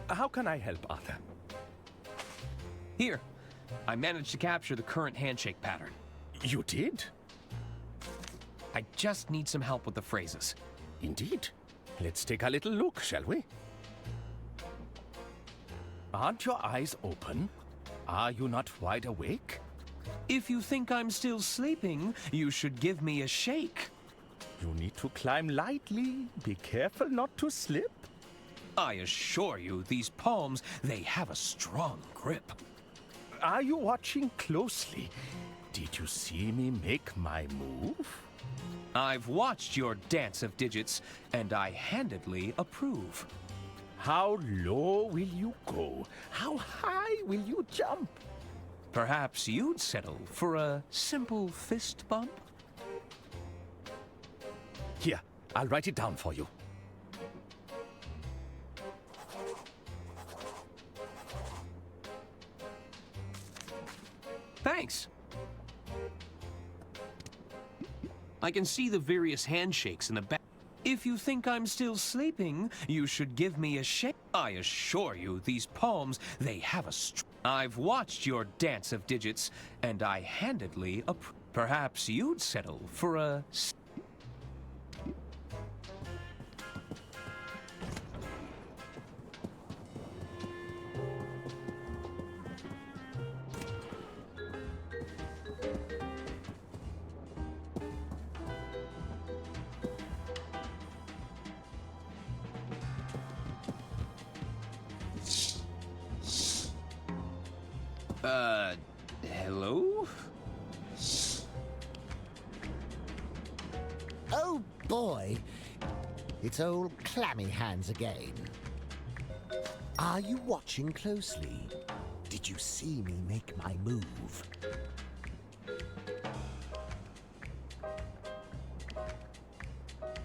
How can I help, Arthur? Here, I managed to capture the current handshake pattern. You did? I just need some help with the phrases. Indeed. Let's take a little look, shall we? Aren't your eyes open? Are you not wide awake? If you think I'm still sleeping, you should give me a shake. You need to climb lightly. Be careful not to slip. I assure you, these palms, they have a strong grip. Are you watching closely? Did you see me make my move? I've watched your dance of digits, and I handedly approve. How low will you go? How high will you jump? Perhaps you'd settle for a simple fist bump? Here, I'll write it down for you. Thanks. I can see the various handshakes in the back. If you think I'm still sleeping, you should give me a shake. I assure you, these palms, they have a I've watched your dance of digits, and I handedly approve. Perhaps you'd settle for a... Hello? Oh boy, it's old clammy hands again. Are you watching closely? Did you see me make my move?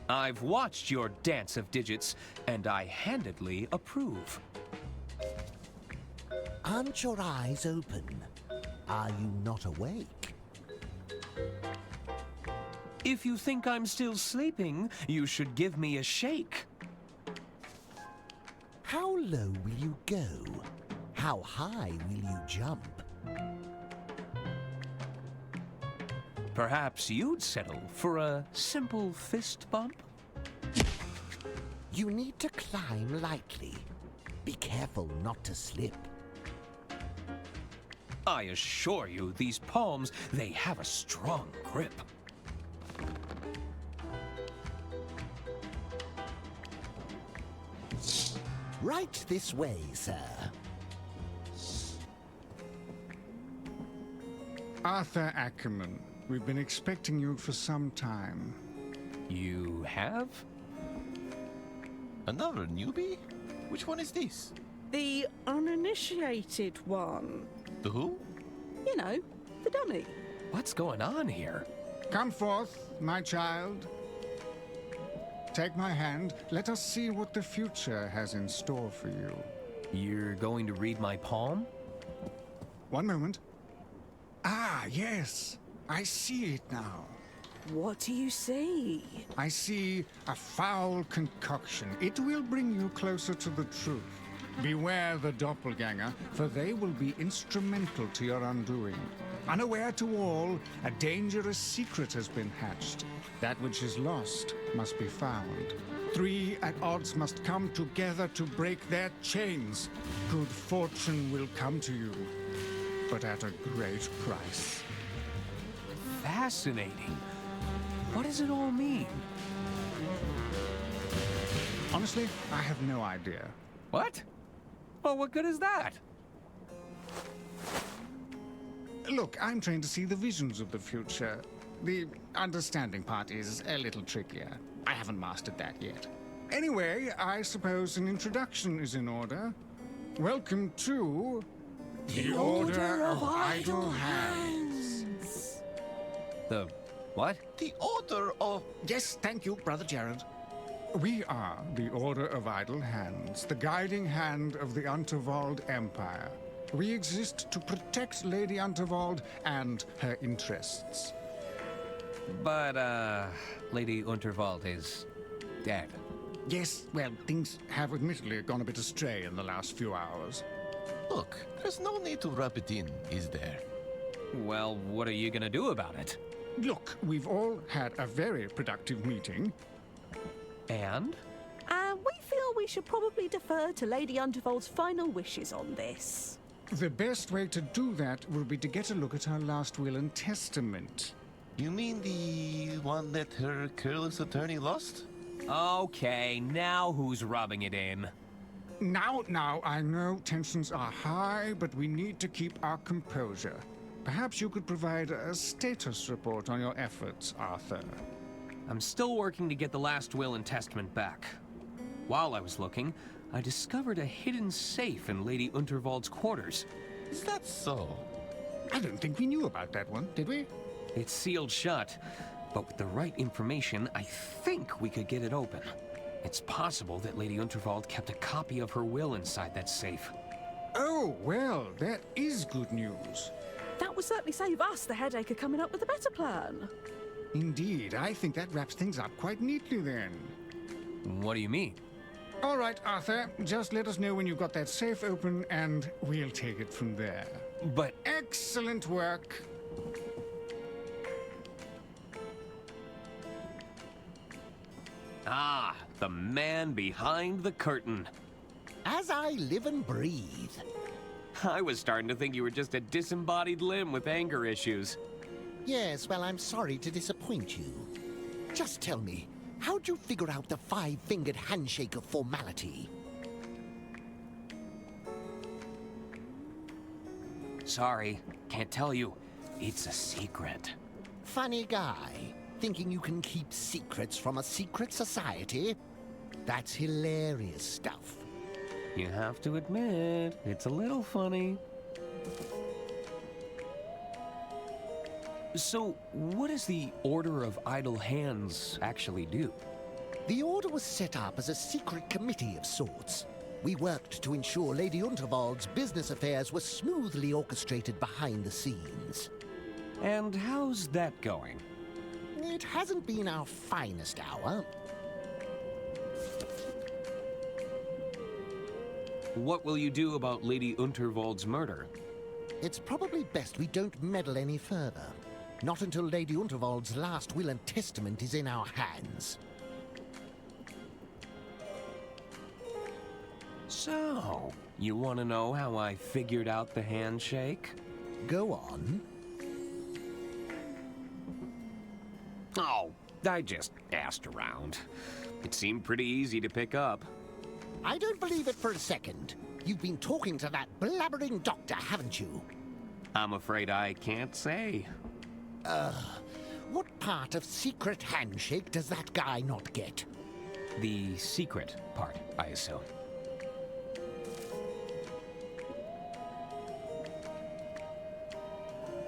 I've watched your dance of digits, and I handedly approve. Aren't your eyes open? Are you not awake? If you think I'm still sleeping, you should give me a shake. How low will you go? How high will you jump? Perhaps you'd settle for a simple fist bump? You need to climb lightly. Be careful not to slip. I assure you, these palms, they have a strong grip. Right this way, sir. Arthur Ackerman, we've been expecting you for some time. You have? Another newbie? Which one is this? The uninitiated one. The who? You know, the dummy. What's going on here? Come forth, my child. Take my hand. Let us see what the future has in store for you. You're going to read my palm? One moment. Ah, yes. I see it now. What do you see? I see a foul concoction. It will bring you closer to the truth. Beware the doppelganger, for they will be instrumental to your undoing. Unaware to all, a dangerous secret has been hatched. That which is lost must be found. 3 at odds must come together to break their chains. Good fortune will come to you, but at a great price. Fascinating. What does it all mean? Honestly, I have no idea. What? Well, what good is that? Look, I'm trying to see the visions of the future. The understanding part is a little trickier. I haven't mastered that yet. Anyway, I suppose an introduction is in order. Welcome to... The Order of Idle Hands. The what? The Order of... Yes, thank you, Brother Jared. We are the Order of Idle Hands, the guiding hand of the Unterwald Empire. We exist to protect Lady Unterwald and her interests. But, Lady Unterwald is dead. Yes, well, things have admittedly gone a bit astray in the last few hours. Look, there's no need to rub it in, is there? Well, what are you gonna do about it? Look, we've all had a very productive meeting. And? We feel we should probably defer to Lady Unterwald's final wishes on this. The best way to do that will be to get a look at her last will and testament. You mean the one that her careless attorney lost? Okay, now who's rubbing it in? Now, I know tensions are high, but we need to keep our composure. Perhaps you could provide a status report on your efforts, Arthur. I'm still working to get the last will and testament back. While I was looking, I discovered a hidden safe in Lady Unterwald's quarters. Is that so? I don't think we knew about that one, did we? It's sealed shut, but with the right information, I think we could get it open. It's possible that Lady Unterwald kept a copy of her will inside that safe. Oh, well, that is good news. That would certainly save us the headache of coming up with a better plan. Indeed, I think that wraps things up quite neatly then. What do you mean? All right, Arthur, just let us know when you've got that safe open and we'll take it from there. But... Excellent work. Ah, the man behind the curtain. As I live and breathe. I was starting to think you were just a disembodied limb with anger issues. Yes, well, I'm sorry to disappoint you. Just tell me, how'd you figure out the five-fingered handshake of formality? Sorry, can't tell you. It's a secret. Funny guy, thinking you can keep secrets from a secret society? That's hilarious stuff. You have to admit, it's a little funny. So, what does the Order of Idle Hands actually do? The Order was set up as a secret committee of sorts. We worked to ensure Lady Unterwald's business affairs were smoothly orchestrated behind the scenes. And how's that going? It hasn't been our finest hour. What will you do about Lady Unterwald's murder? It's probably best we don't meddle any further. Not until Lady Unterwald's last will and testament is in our hands. So, you want to know how I figured out the handshake? Go on. Oh, I just asked around. It seemed pretty easy to pick up. I don't believe it for a second. You've been talking to that blabbering doctor, haven't you? I'm afraid I can't say. What part of secret handshake does that guy not get? The secret part, I assume.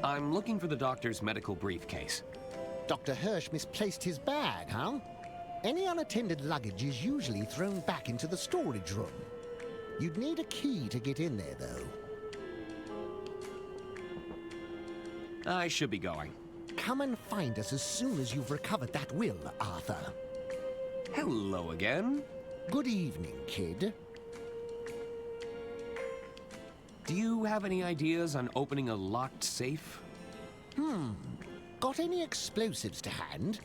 I'm looking for the doctor's medical briefcase. Dr. Hirsch misplaced his bag, huh? Any unattended luggage is usually thrown back into the storage room. You'd need a key to get in there, though. I should be going. Come and find us as soon as you've recovered that will, Arthur. Hello again. Good evening, kid. Do you have any ideas on opening a locked safe? Got any explosives to hand?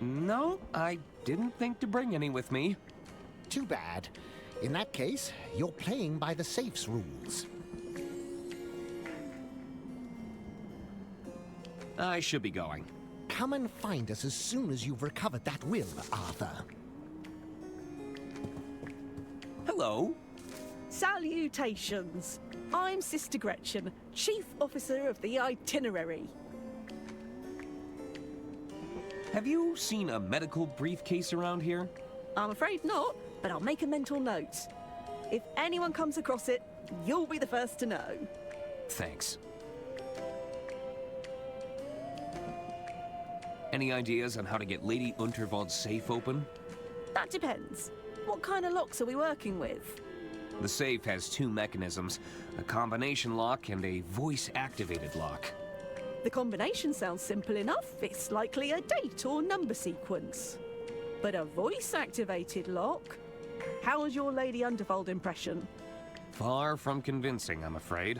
No, I didn't think to bring any with me. Too bad. In that case, you're playing by the safe's rules. I should be going. Come and find us as soon as you've recovered that will, Arthur. Hello. Salutations. I'm Sister Gretchen, Chief Officer of the Itinerary. Have you seen a medical briefcase around here? I'm afraid not, but I'll make a mental note. If anyone comes across it, you'll be the first to know. Thanks. Any ideas on how to get Lady Unterwald's safe open? That depends. What kind of locks are we working with? The safe has two mechanisms, a combination lock and a voice-activated lock. The combination sounds simple enough. It's likely a date or number sequence. But a voice-activated lock? How's your Lady Unterwald impression? Far from convincing, I'm afraid.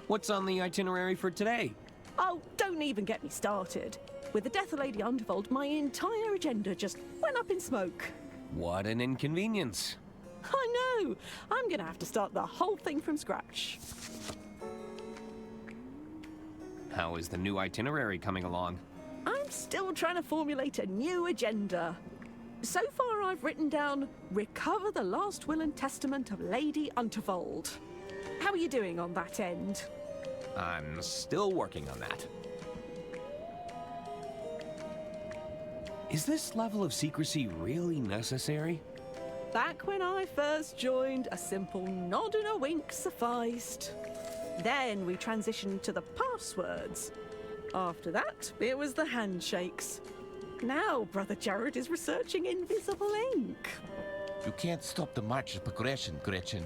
What's on the itinerary for today? Oh, don't even get me started. With the death of Lady Unterwald, my entire agenda just went up in smoke. What an inconvenience. I know! I'm gonna have to start the whole thing from scratch. How is the new itinerary coming along? I'm still trying to formulate a new agenda. So far, I've written down, recover the last will and testament of Lady Unterwald. How are you doing on that end? I'm still working on that. Is this level of secrecy really necessary? Back when I first joined, a simple nod and a wink sufficed. Then we transitioned to the passwords. After that, it was the handshakes. Now Brother Jared is researching invisible ink. You can't stop the march of progression, Gretchen.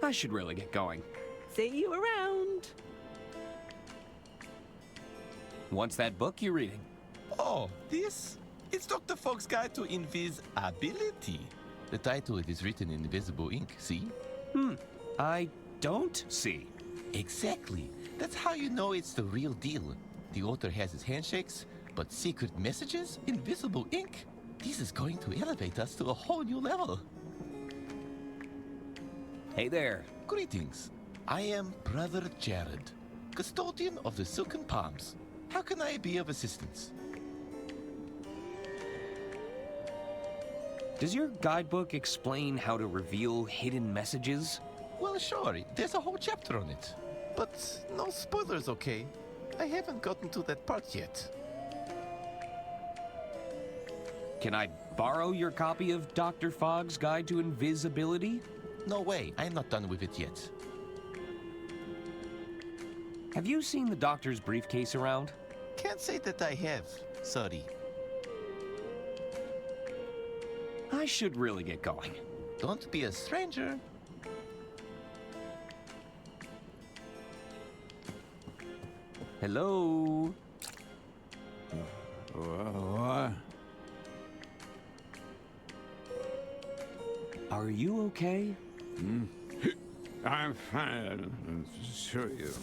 I should really get going. See you around. What's that book you're reading? Oh, this? It's Dr. Fogg's Guide to Invisibility. The title is written in invisible ink, see? I don't see. Exactly. That's how you know it's the real deal. The author has his handshakes, but secret messages, invisible ink. This is going to elevate us to a whole new level. Hey there. Greetings. I am Brother Jared, custodian of the Silken Palms. How can I be of assistance? Does your guidebook explain how to reveal hidden messages? Well, sure. There's a whole chapter on it. But no spoilers, okay? I haven't gotten to that part yet. Can I borrow your copy of Dr. Fogg's Guide to Invisibility? No way. I'm not done with it yet. Have you seen the doctor's briefcase around? Can't say that I have. Sorry. I should really get going. Don't be a stranger. Hello? What? Are you okay? I'm fine. I'll show you.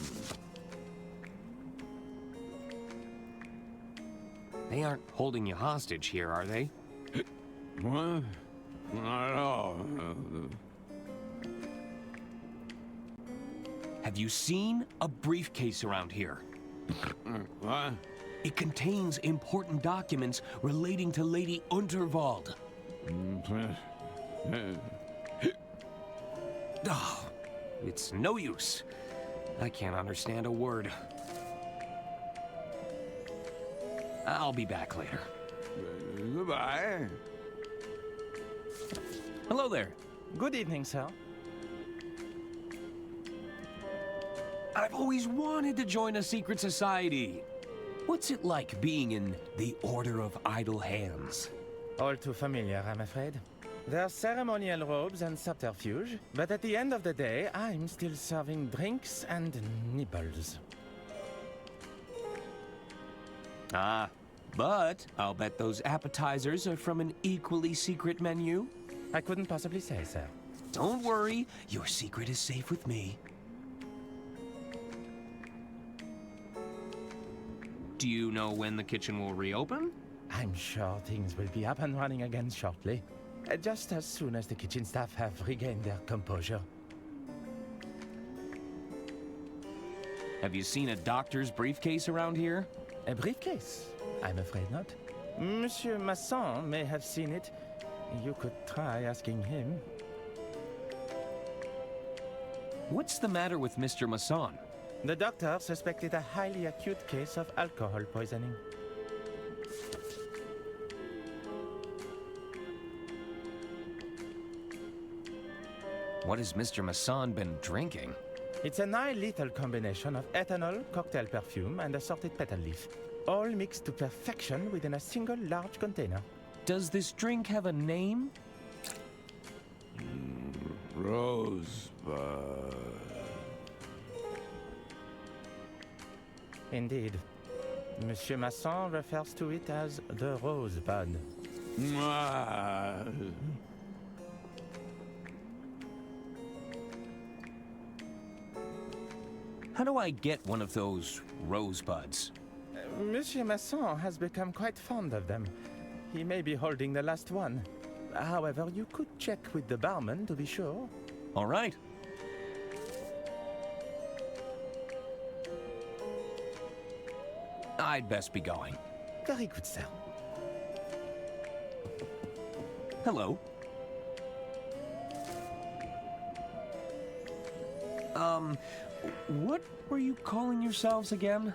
They aren't holding you hostage here, are they? What? Not at all. Have you seen a briefcase around here? What? It contains important documents relating to Lady Unterwald. Oh, it's no use. I can't understand a word. I'll be back later. Goodbye. Hello there. Good evening, sir. I've always wanted to join a secret society. What's it like being in the Order of Idle Hands? All too familiar, I'm afraid. There's ceremonial robes and subterfuge, but at the end of the day, I'm still serving drinks and nibbles. Ah, but I'll bet those appetizers are from an equally secret menu. I couldn't possibly say, sir. Don't worry, your secret is safe with me. Do you know when the kitchen will reopen? I'm sure things will be up and running again shortly. Just as soon as the kitchen staff have regained their composure. Have you seen a doctor's briefcase around here? A briefcase? I'm afraid not. Monsieur Masson may have seen it. You could try asking him. What's the matter with Mr. Masson? The doctor suspected a highly acute case of alcohol poisoning. What has Mr. Masson been drinking? It's a nigh-lethal combination of ethanol, cocktail perfume, and assorted petal leaf. All mixed to perfection within a single large container. Does this drink have a name? Rosebud. Indeed. Monsieur Masson refers to it as the Rosebud. How do I get one of those rosebuds? Monsieur Masson has become quite fond of them. He may be holding the last one. However, you could check with the barman to be sure. All right. I'd best be going. Very good, sir. Hello. What were you calling yourselves again?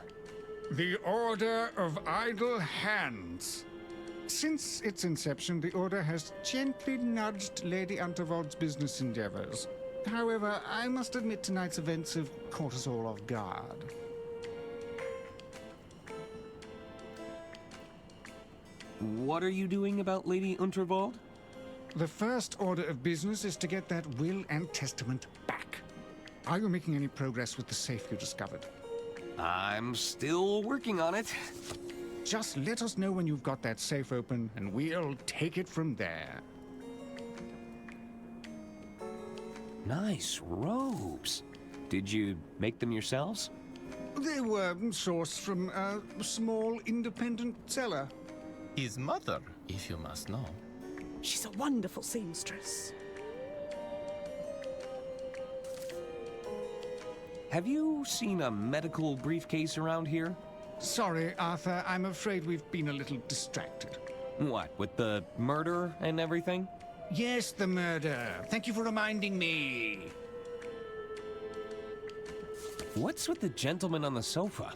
The Order of Idle Hands. Since its inception, the Order has gently nudged Lady Unterwald's business endeavors. However, I must admit tonight's events have caught us all off guard. What are you doing about Lady Unterwald? The first order of business is to get that will and testament back. Are you making any progress with the safe you discovered? I'm still working on it. Just let us know when you've got that safe open, and we'll take it from there. Nice robes. Did you make them yourselves? They were sourced from a small independent seller. His mother, if you must know. She's a wonderful seamstress. Have you seen a medical briefcase around here? Sorry, Arthur, I'm afraid we've been a little distracted. What, with the murder and everything? Yes, the murder. Thank you for reminding me. What's with the gentleman on the sofa?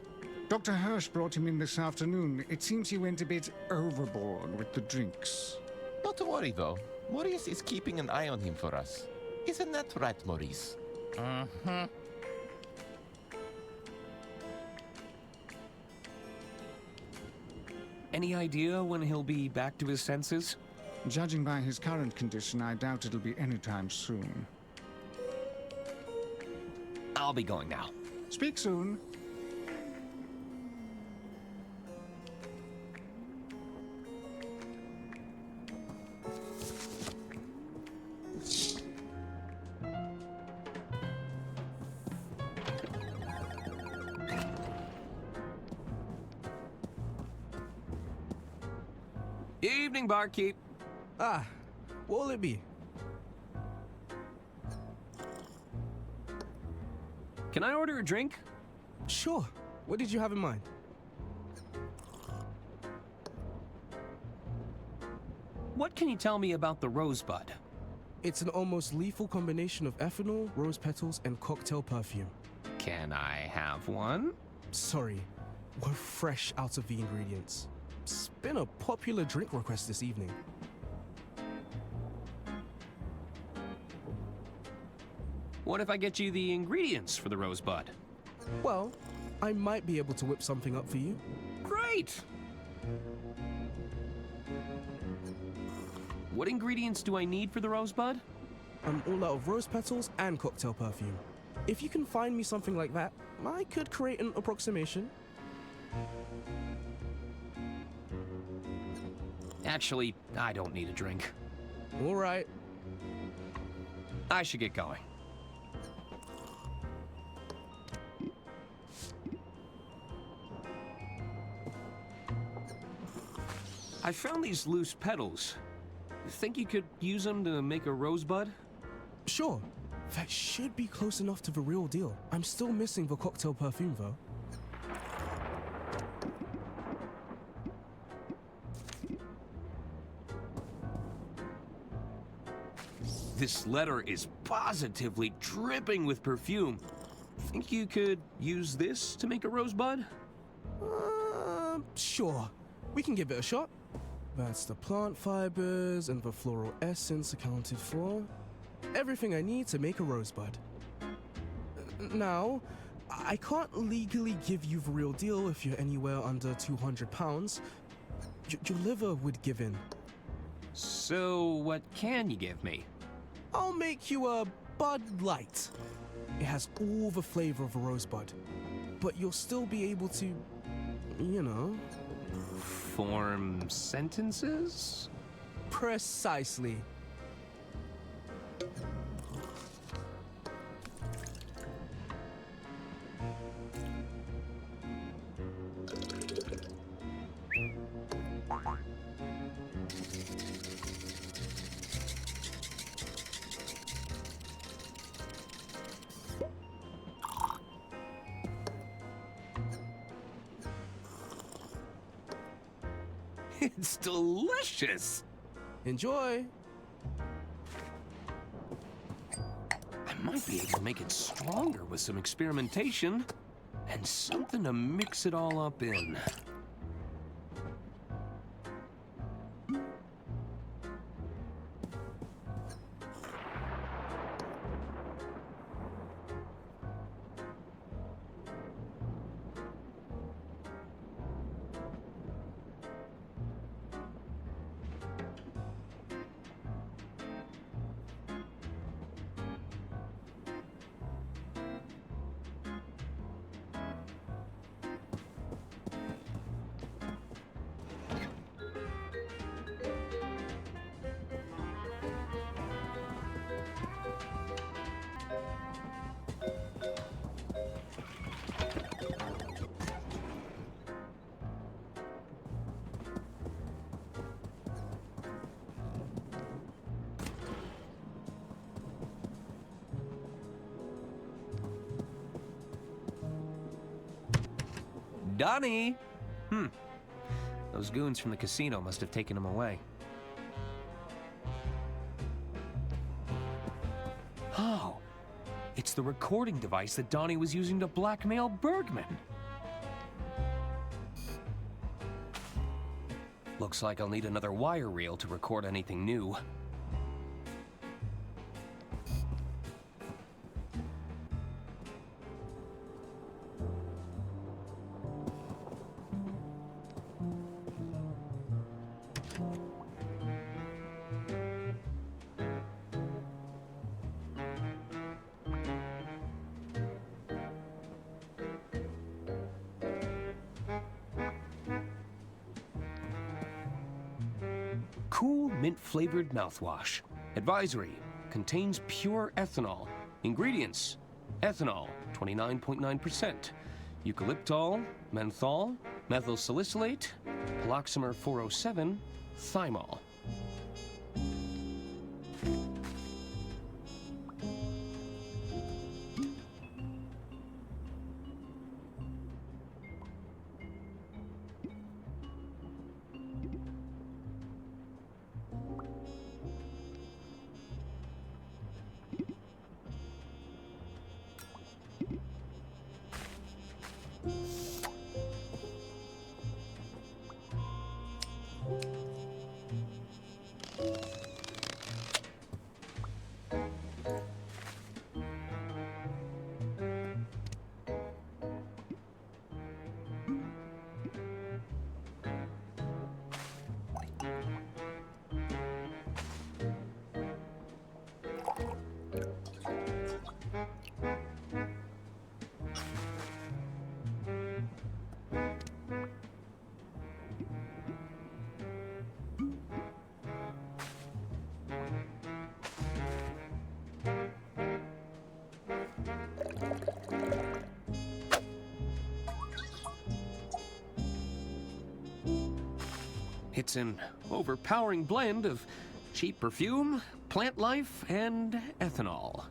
Dr. Hirsch brought him in this afternoon. It seems he went a bit overboard with the drinks. Not to worry, though. Maurice is keeping an eye on him for us. Isn't that right, Maurice? Mm-hmm. Any idea when he'll be back to his senses? Judging by his current condition, I doubt it'll be anytime soon. I'll be going now. Speak soon. Evening, barkeep. Ah, what will it be? Can I order a drink? Sure. What did you have in mind? What can you tell me about the rosebud? It's an almost lethal combination of ethanol, rose petals, and cocktail perfume. Can I have one? Sorry, we're fresh out of the ingredients. It's been a popular drink request this evening. What if I get you the ingredients for the rosebud? Well, I might be able to whip something up for you. Great! What ingredients do I need for the rosebud? I'm all out of rose petals and cocktail perfume. If you can find me something like that, I could create an approximation. Actually, I don't need a drink. All right. I should get going. I found these loose petals. Think you could use them to make a rosebud? Sure. That should be close enough to the real deal. I'm still missing the cocktail perfume, though. This letter is positively dripping with perfume. Think you could use this to make a rosebud? Sure. We can give it a shot. That's the plant fibers and the floral essence accounted for. Everything I need to make a rosebud. Now, I can't legally give you the real deal if you're anywhere under 200 pounds. Your liver would give in. So, what can you give me? I'll make you a Bud Light. It has all the flavor of a rosebud, but you'll still be able to, you know... Form sentences? Precisely. It's delicious! Enjoy! I might be able to make it stronger with some experimentation. And something to mix it all up in. Donnie! Those goons from the casino must have taken him away. Oh, it's the recording device that Donnie was using to blackmail Bergman. Looks like I'll need another wire reel to record anything new. Cool mint-flavored mouthwash. Advisory: contains pure ethanol. Ingredients: ethanol, 29.9%. Eucalyptol, menthol, methyl salicylate, paloxamer 407, thymol. It's an overpowering blend of cheap perfume, plant life, and ethanol.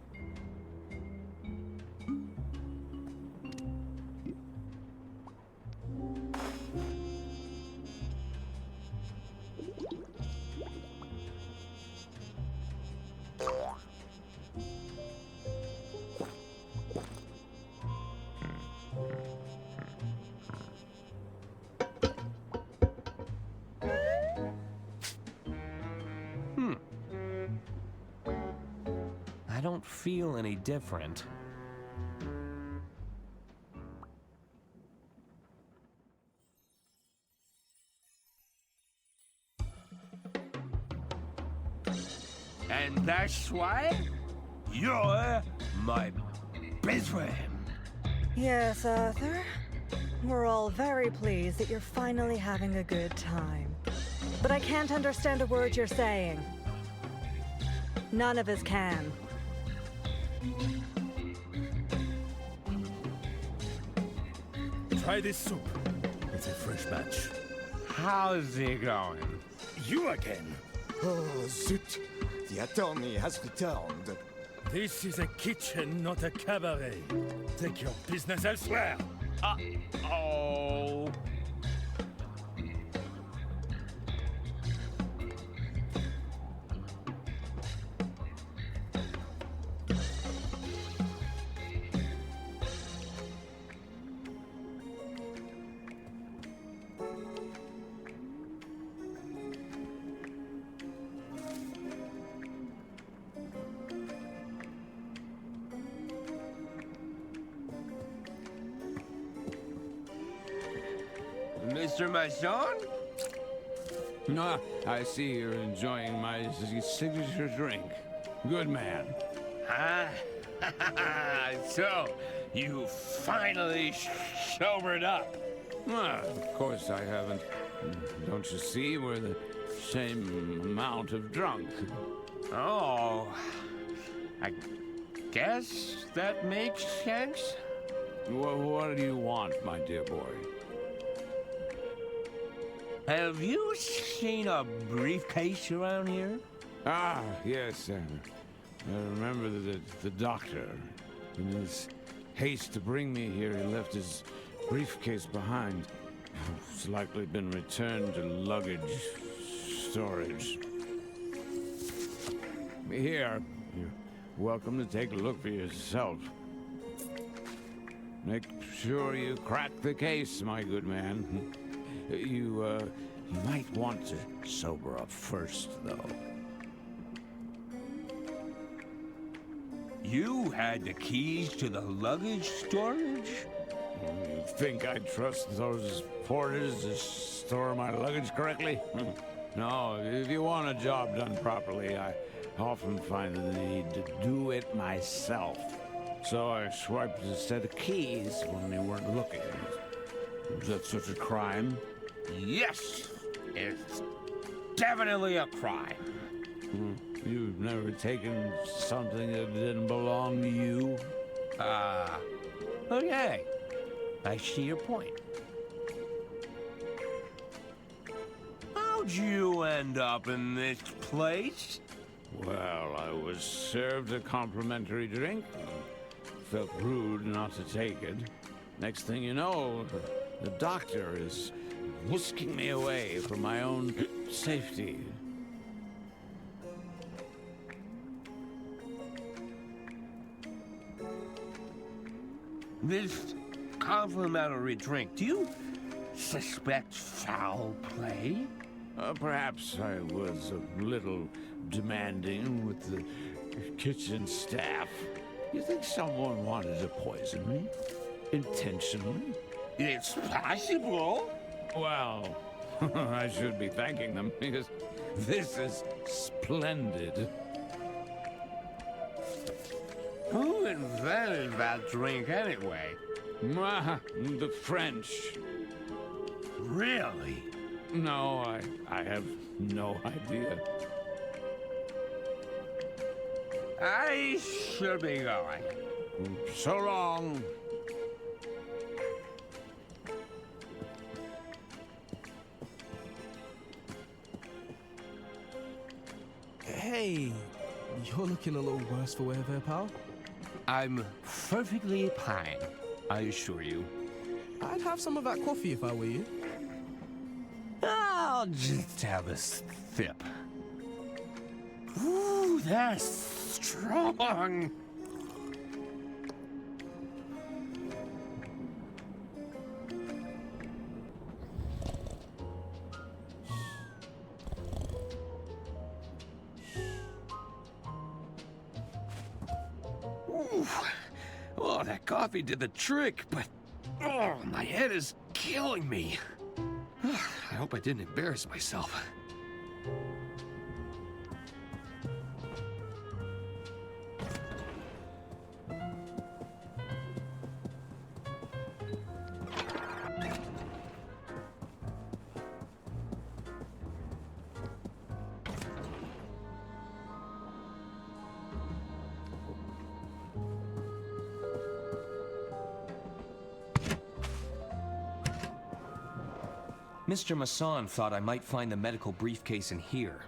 I don't feel any different. And that's why you're my best friend. Yes, Arthur. We're all very pleased that you're finally having a good time. But I can't understand a word you're saying. None of us can. Try this soup. It's a fresh batch. How's it going? You again? Oh, zut! The attorney has returned. This is a kitchen, not a cabaret. Take your business elsewhere. Oh. Mr. Masson? Ah, I see you're enjoying my signature drink. Good man. Ah, so you finally sobered up. Well, of course I haven't. Don't you see, we're the same amount of drunk. Oh, I guess that makes sense. What do you want, my dear boy? Have you seen a briefcase around here? Ah, yes. I remember the doctor. In his haste to bring me here, he left his briefcase behind. It's likely been returned to luggage storage. Here, you're welcome to take a look for yourself. Make sure you crack the case, my good man. You might want to sober up first, though. You had the keys to the luggage storage? You think I'd trust those porters to store my luggage correctly? No, if you want a job done properly, I often find the need to do it myself. So I swiped a set of keys when they weren't looking. Is that such a crime? Yes! It's definitely a crime. You've never taken something that didn't belong to you? Okay. I see your point. How'd you end up in this place? Well, I was served a complimentary drink. Felt rude not to take it. Next thing you know, the doctor is whisking me away for my own safety. This complimentary drink, do you suspect foul play? Perhaps I was a little demanding with the kitchen staff. You think someone wanted to poison me? Intentionally? It's possible. Well, I should be thanking them because this is splendid. Who invented that drink anyway? The French. Really? No, I have no idea. I should be going. So long. Hey, you're looking a little worse for wear there, pal. I'm perfectly fine, I assure you. I'd have some of that coffee if I were you. I'll just have a sip. Ooh, that's strong. Ooh. Oh, that coffee did the trick, but my head is killing me. I hope I didn't embarrass myself. Mr. Masson thought I might find the medical briefcase in here.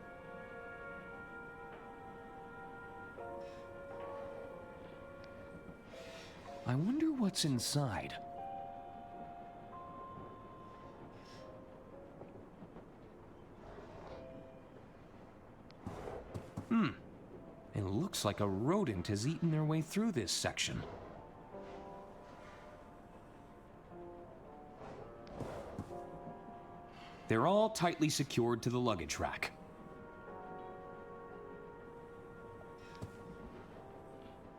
I wonder what's inside. It looks like a rodent has eaten their way through this section. They're all tightly secured to the luggage rack.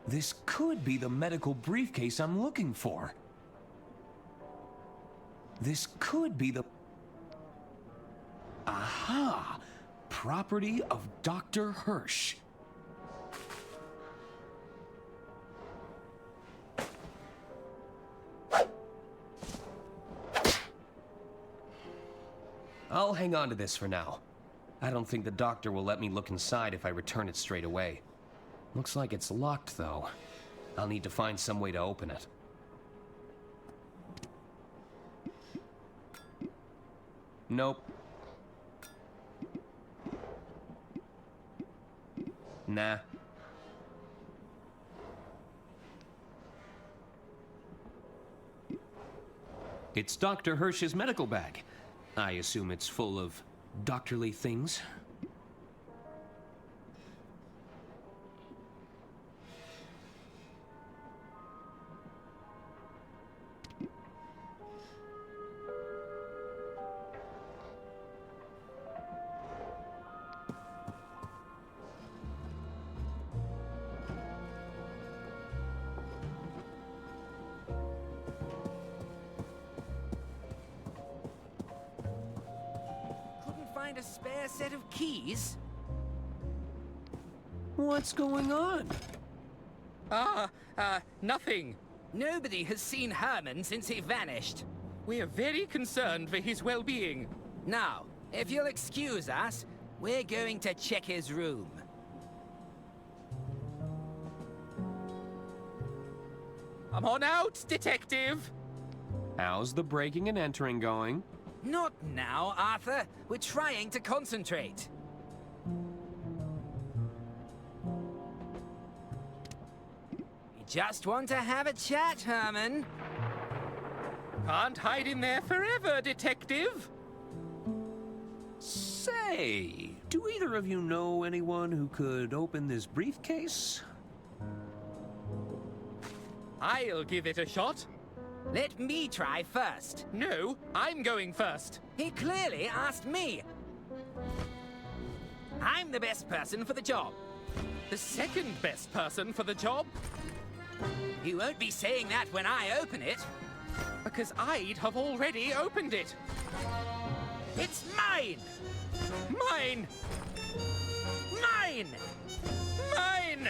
This could be the medical briefcase I'm looking for. This could be the... Aha! Property of Dr. Hirsch. I'll hang on to this for now. I don't think the doctor will let me look inside if I return it straight away. Looks like it's locked, though. I'll need to find some way to open it. Nope. Nah. It's Dr. Hirsch's medical bag. I assume it's full of doctorly things. Find a spare set of keys? What's going on? Nothing. Nobody has seen Herman since he vanished. We are very concerned for his well-being. Now, if you'll excuse us, we're going to check his room. Come on out, detective! How's the breaking and entering going? Not now, Arthur. We're trying to concentrate. You just want to have a chat, Herman. Can't hide in there forever, detective. Say, do either of you know anyone who could open this briefcase? I'll give it a shot. Let me try first. No, I'm going first. He clearly asked me. I'm the best person for the job. The second best person for the job? You won't be saying that when I open it. Because I'd have already opened it. It's mine! Mine! Mine! Mine!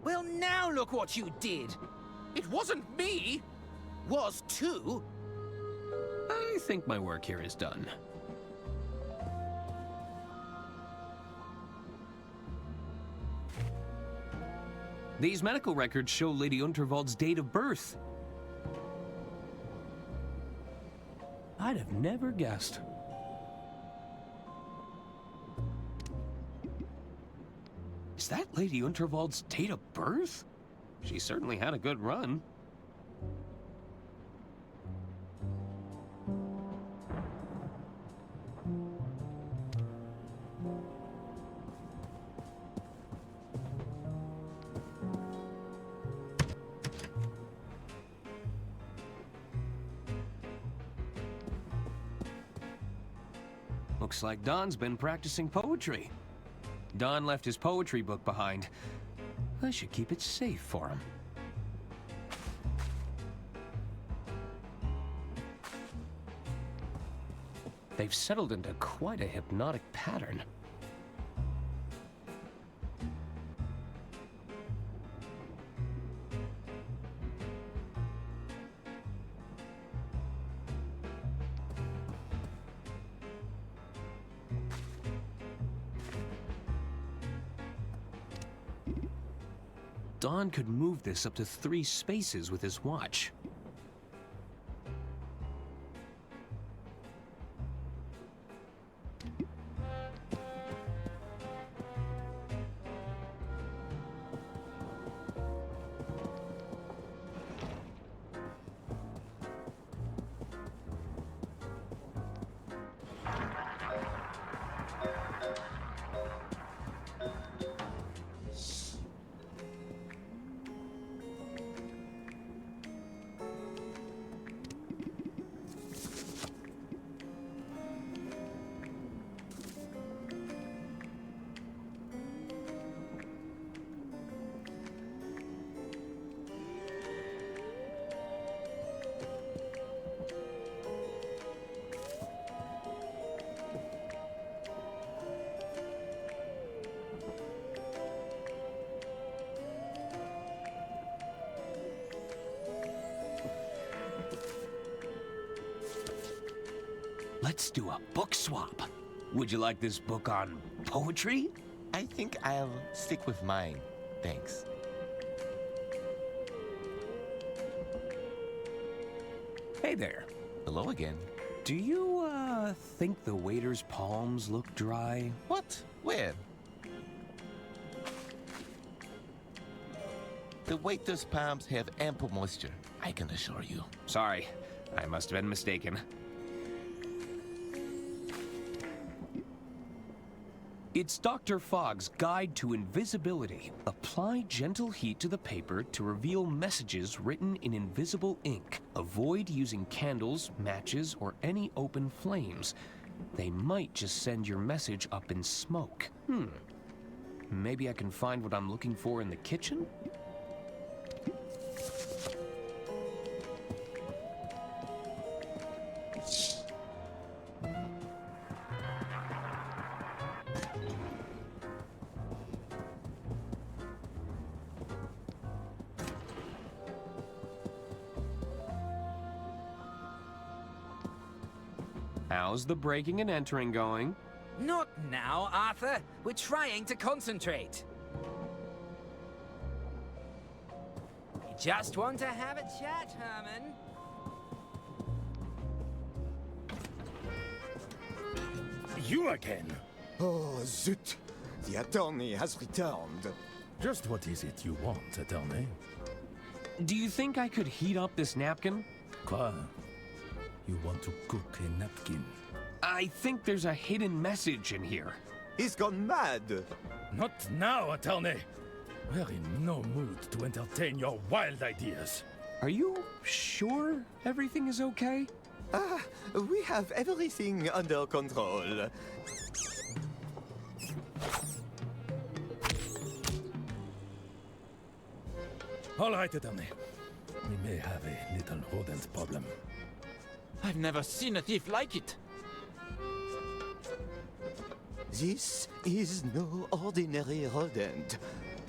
Well, now look what you did. It wasn't me. Was too. I think my work here is done. These medical records show Lady Unterwald's date of birth. I'd have never guessed. Is that Lady Unterwald's date of birth? She certainly had a good run. Looks like Don's been practicing poetry. Don left his poetry book behind. I should keep it safe for him. They've settled into quite a hypnotic pattern. Don could move this up to 3 spaces with his watch. Let's do a book swap. Would you like this book on poetry? I think I'll stick with mine. Thanks. Hey there. Hello again. Do you, think the waiter's palms look dry? What? Where? The waiter's palms have ample moisture, I can assure you. Sorry, I must have been mistaken. It's Dr. Fogg's Guide to Invisibility. Apply gentle heat to the paper to reveal messages written in invisible ink. Avoid using candles, matches, or any open flames. They might just send your message up in smoke. Maybe I can find what I'm looking for in the kitchen? How's the breaking and entering going? Not now, Arthur. We're trying to concentrate. You just want to have a chat, Herman. You again? Oh, zut! The attorney has returned. Just what is it you want, attorney? Do you think I could heat up this napkin? Quoi? You want to cook a napkin? I think there's a hidden message in here. He's gone mad! Not now, attorney! We're in no mood to entertain your wild ideas. Are you sure everything is okay? We have everything under control. All right, attorney. We may have a little rodent problem. I've never seen a thief like it. This is no ordinary rodent.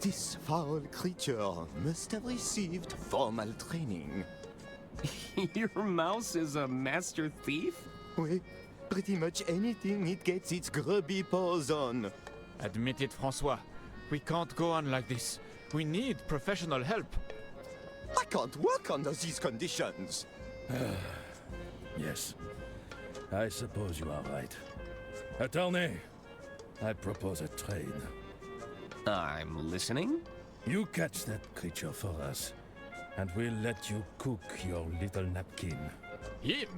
This foul creature must have received formal training. Your mouse is a master thief? Oui, pretty much anything it gets its grubby paws on. Admit it, Francois. We can't go on like this. We need professional help. I can't work under these conditions. Yes, I suppose you are right. Attorney, I propose a trade. I'm listening. You catch that creature for us, and we'll let you cook your little napkin. Him?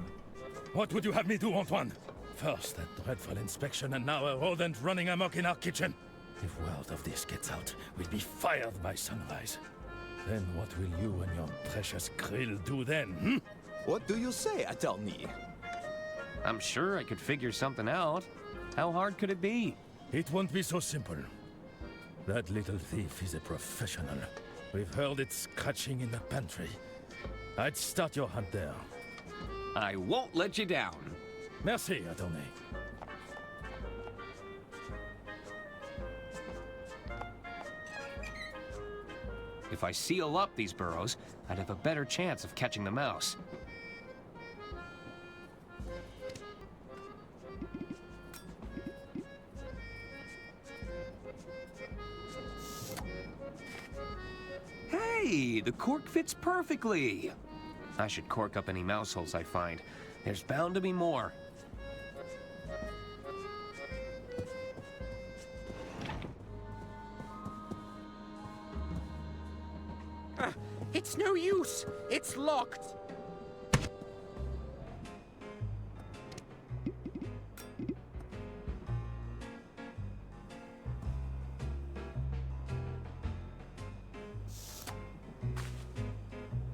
What would you have me do, Antoine? First, that dreadful inspection, and now a rodent running amok in our kitchen. If word of this gets out, we'll be fired by sunrise. Then what will you and your precious grill do then, What do you say, attorney? I'm sure I could figure something out. How hard could it be? It won't be so simple. That little thief is a professional. We've heard it scratching in the pantry. I'd start your hunt there. I won't let you down. Merci, attorney. If I seal up these burrows, I'd have a better chance of catching the mouse. Hey, the cork fits perfectly. I should cork up any mouse holes I find. There's bound to be more. It's no use. It's locked.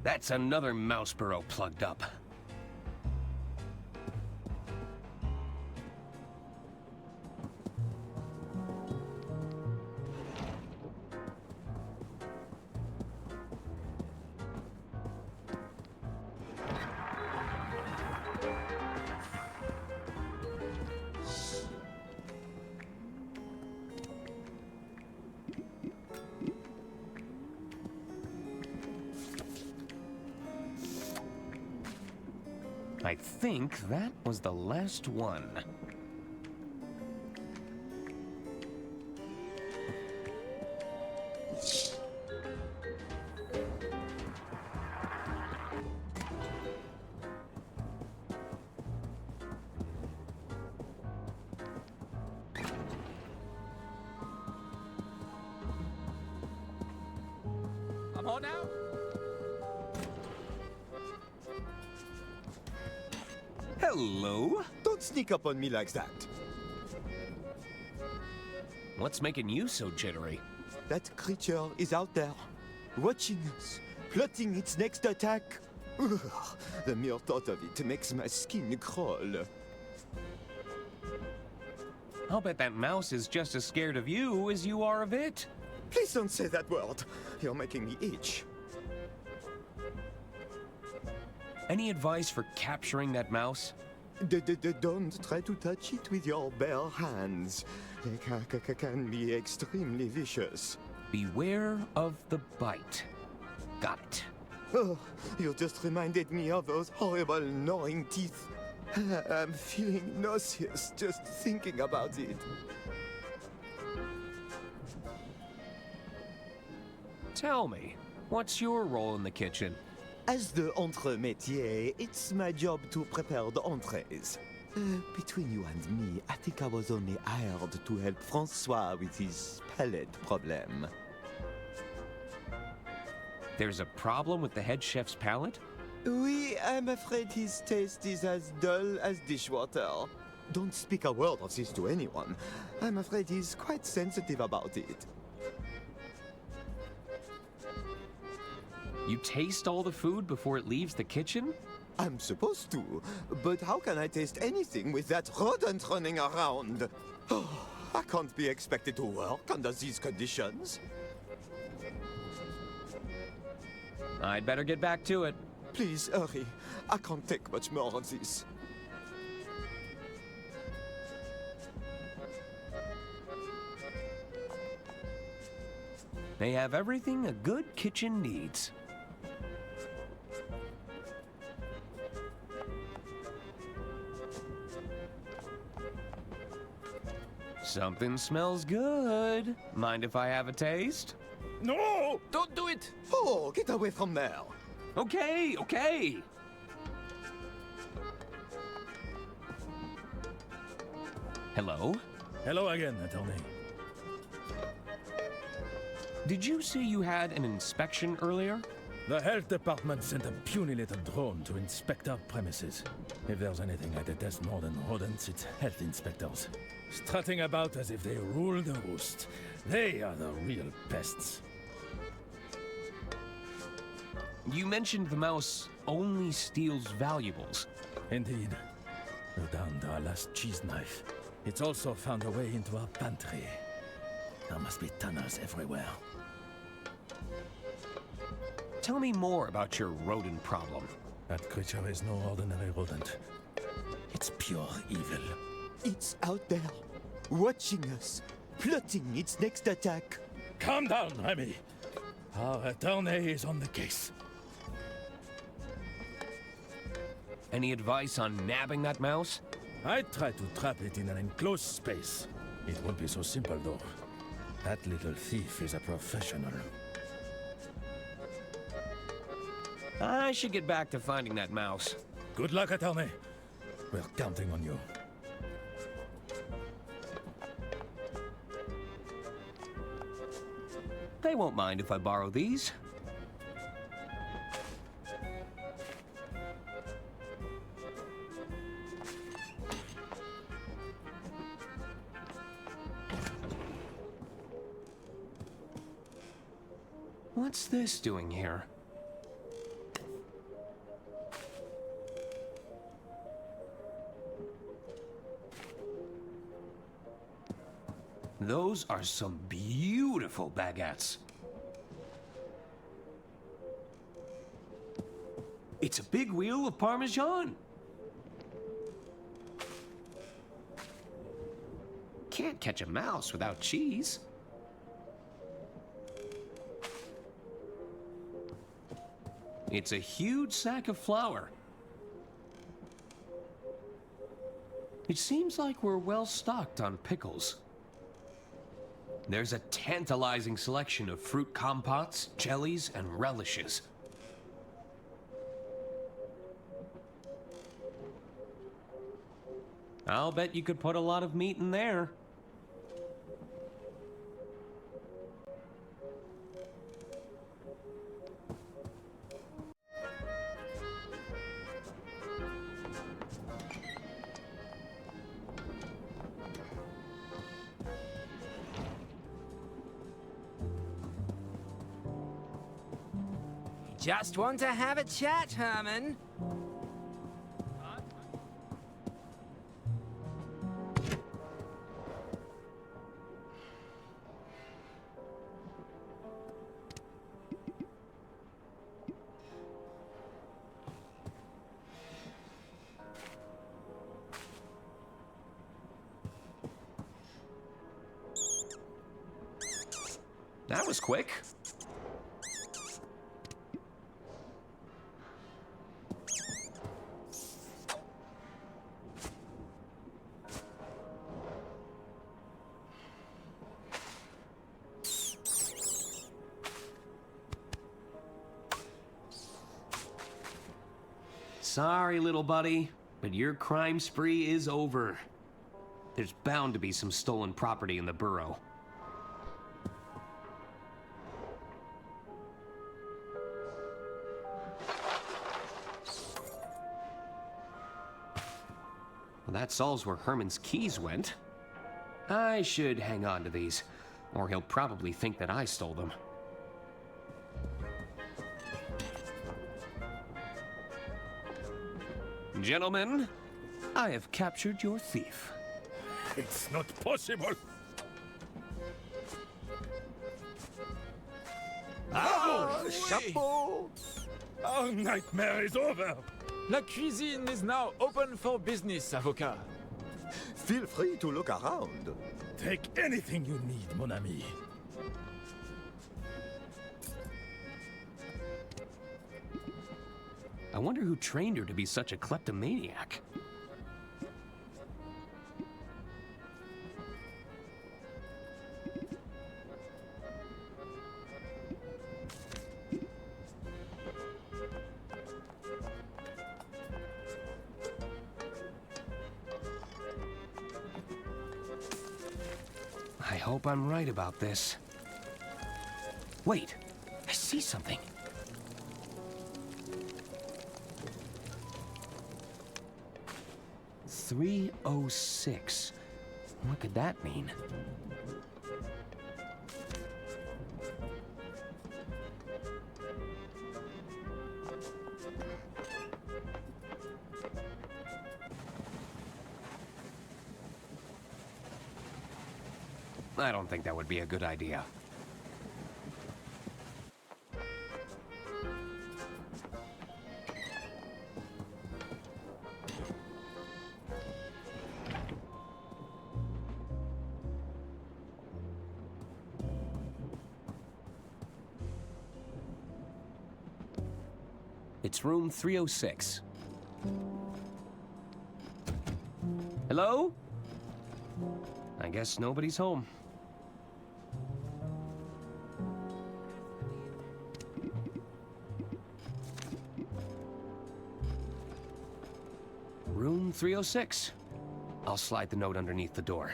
That's another mouse burrow plugged up. I think that was the last one. Come more now? Hello? Don't sneak up on me like that. What's making you so jittery? That creature is out there, watching us, plotting its next attack. Ugh, the mere thought of it makes my skin crawl. I'll bet that mouse is just as scared of you as you are of it. Please don't say that word. You're making me itch. Any advice for capturing that mouse? Don't try to touch it with your bare hands. They can be extremely vicious. Beware of the bite. Got it. Oh, you just reminded me of those horrible gnawing teeth. I'm feeling nauseous just thinking about it. Tell me, what's your role in the kitchen? As the entremetier, it's my job to prepare the entrees. Between you and me, I think I was only hired to help Francois with his palate problem. There's a problem with the head chef's palate? Oui, I'm afraid his taste is as dull as dishwater. Don't speak a word of this to anyone. I'm afraid he's quite sensitive about it. You taste all the food before it leaves the kitchen? I'm supposed to, but how can I taste anything with that rodent running around? Oh, I can't be expected to work under these conditions. I'd better get back to it. Please, hurry. I can't take much more of this. They have everything a good kitchen needs. Something smells good. Mind if I have a taste? No! Don't do it! Oh, get away from there! Okay, okay. Hello? Hello again, attorney. Did you say you had an inspection earlier? The health department sent a puny little drone to inspect our premises. If there's anything I detest more than rodents, it's health inspectors. Strutting about as if they rule the roost. They are the real pests. You mentioned the mouse only steals valuables. Indeed. We're down to our last cheese knife. It's also found a way into our pantry. There must be tunnels everywhere. Tell me more about your rodent problem. That creature is no ordinary rodent. It's pure evil. It's out there, watching us, plotting its next attack. Calm down, Remy. Our attorney is on the case. Any advice on nabbing that mouse? I'd try to trap it in an enclosed space. It won't be so simple, though. That little thief is a professional. I should get back to finding that mouse. Good luck, attorney. We're counting on you. They won't mind if I borrow these. What's this doing here? Those are some beautiful baguettes. It's a big wheel of Parmesan. Can't catch a mouse without cheese. It's a huge sack of flour. It seems like we're well stocked on pickles. There's a tantalizing selection of fruit compotes, jellies, and relishes. I'll bet you could put a lot of meat in there. Just want to have a chat, Herman. That was quick. Sorry, little buddy, but your crime spree is over. There's bound to be some stolen property in the borough. Well, that solves where Herman's keys went. I should hang on to these, or he'll probably think that I stole them. Gentlemen, I have captured your thief. It's not possible. Chapeau! Our nightmare is over. La cuisine is now open for business, avocat. Feel free to look around. Take anything you need, mon ami. I wonder who trained her to be such a kleptomaniac. I hope I'm right about this. Wait, I see something. .306. What could that mean? I don't think that would be a good idea. It's room 306. Hello? I guess nobody's home. Room 306. I'll slide the note underneath the door.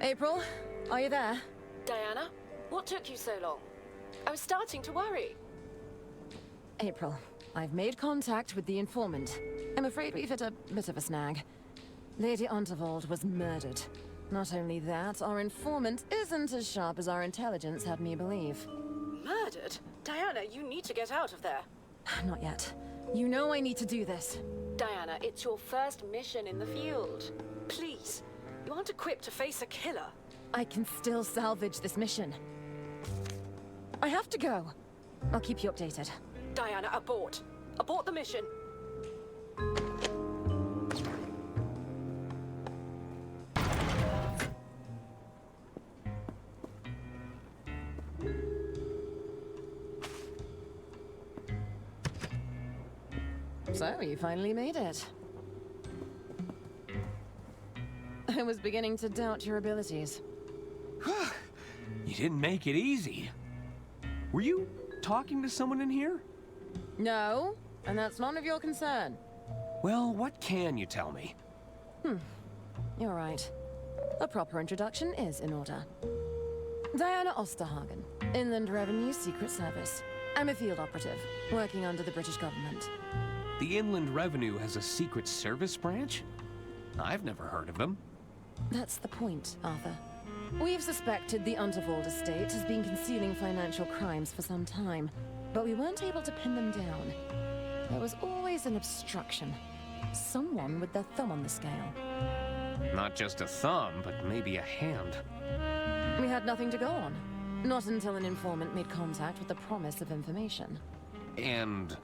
April, are you there? Diana, what took you so long? I was starting to worry. April, I've made contact with the informant. I'm afraid we've hit a bit of a snag. Lady Unterwald was murdered. Not only that, our informant isn't as sharp as our intelligence had me believe. Murdered? Diana, you need to get out of there. Not yet. You know I need to do this. Diana, it's your first mission in the field. Please, you aren't equipped to face a killer. I can still salvage this mission. I have to go. I'll keep you updated. Diana, abort. Abort the mission. So, you finally made it. I was beginning to doubt your abilities. You didn't make it easy. Were you talking to someone in here? No, and that's none of your concern. Well, what can you tell me? You're right. A proper introduction is in order. Diana Osterhagen, Inland Revenue Secret Service. I'm a field operative, working under the British government. The Inland Revenue has a Secret Service branch? I've never heard of them. That's the point, Arthur. We've suspected the Unterwald estate has been concealing financial crimes for some time, but we weren't able to pin them down. There was always an obstruction. Someone with their thumb on the scale. Not just a thumb, but maybe a hand. We had nothing to go on. Not until an informant made contact with the promise of information. And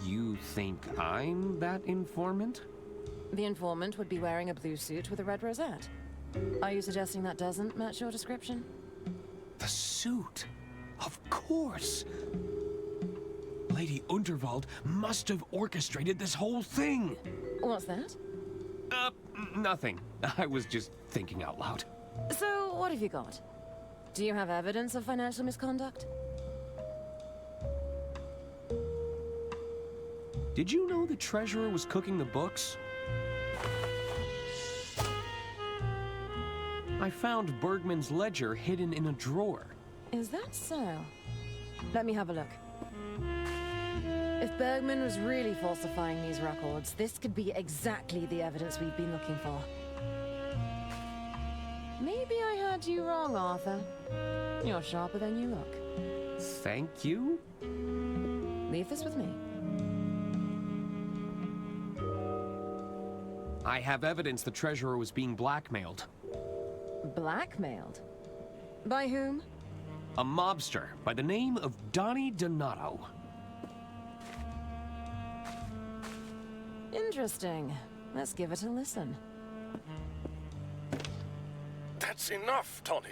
you think I'm that informant? The informant would be wearing a blue suit with a red rosette. Are you suggesting that doesn't match your description? The suit? Of course! Lady Unterwald must have orchestrated this whole thing! What's that? Nothing. I was just thinking out loud. So, what have you got? Do you have evidence of financial misconduct? Did you know the treasurer was cooking the books? I found Bergman's ledger hidden in a drawer. Is that so? Let me have a look. If Bergman was really falsifying these records, this could be exactly the evidence we've been looking for. Maybe I heard you wrong, Arthur. You're sharper than you look. Thank you? Leave this with me. I have evidence the treasurer was being blackmailed. Blackmailed? By whom? A mobster by the name of Donnie Donato. Interesting. Let's give it a listen. That's enough, Tony.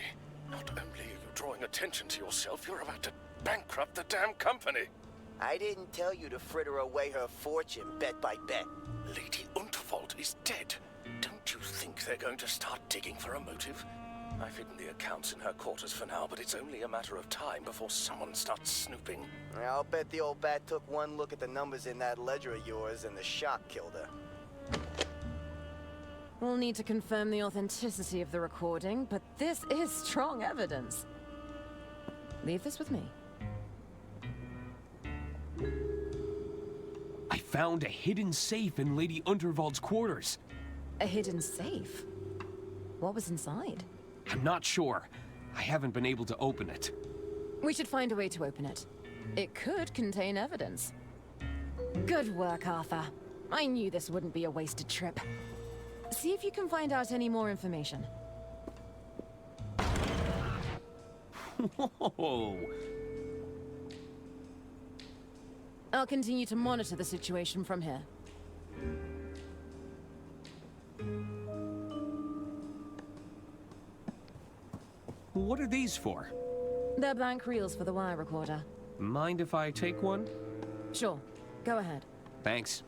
Not only are you drawing attention to yourself, you're about to bankrupt the damn company. I didn't tell you to fritter away her fortune bet by bet. Lady Unterwald is dead. Don't you think they're going to start digging for a motive? I've hidden the accounts in her quarters for now, but it's only a matter of time before someone starts snooping. I'll bet the old bat took one look at the numbers in that ledger of yours and the shock killed her. We'll need to confirm the authenticity of the recording, but this is strong evidence. Leave this with me. I found a hidden safe in Lady Unterwald's quarters. A hidden safe? What was inside? I'm not sure. I haven't been able to open it. We should find a way to open it. It could contain evidence. Good work, Arthur. I knew this wouldn't be a wasted trip. See if you can find out any more information. Whoa! I'll continue to monitor the situation from here. What are these for? They're blank reels for the wire recorder. Mind if I take one? Sure. Go ahead. Thanks.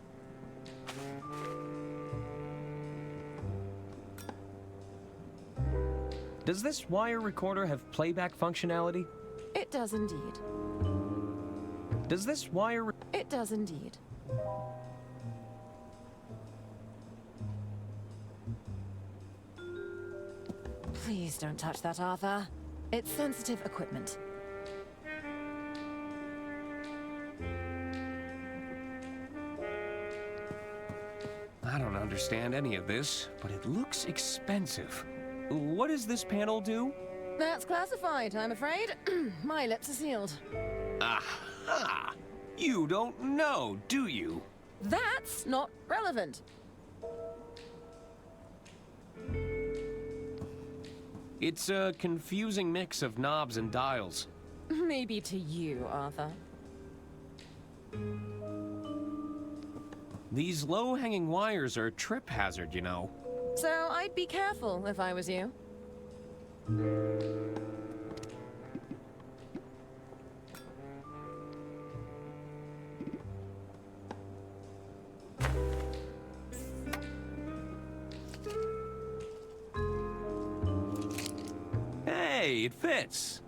Does this wire recorder have playback functionality? It does indeed. Does this wire... It does indeed. Please don't touch that, Arthur. It's sensitive equipment. I don't understand any of this, but it looks expensive. What does this panel do? That's classified, I'm afraid. My lips are sealed. Aha! You don't know, do you? That's not relevant. It's a confusing mix of knobs and dials. Maybe to you, Arthur. These low-hanging wires are a trip hazard, you know. So I'd be careful if I was you. Hey, it fits.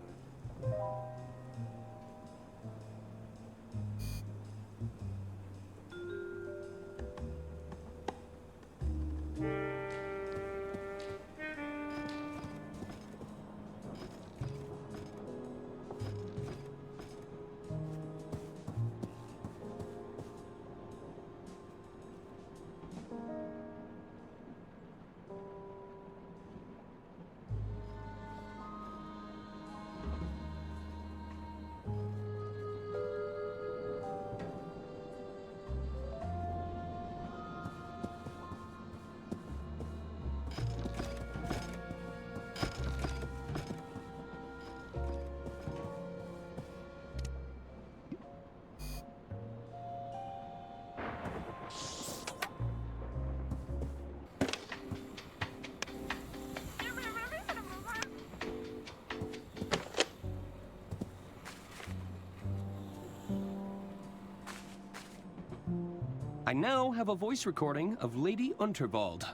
I now have a voice recording of Lady Unterwald.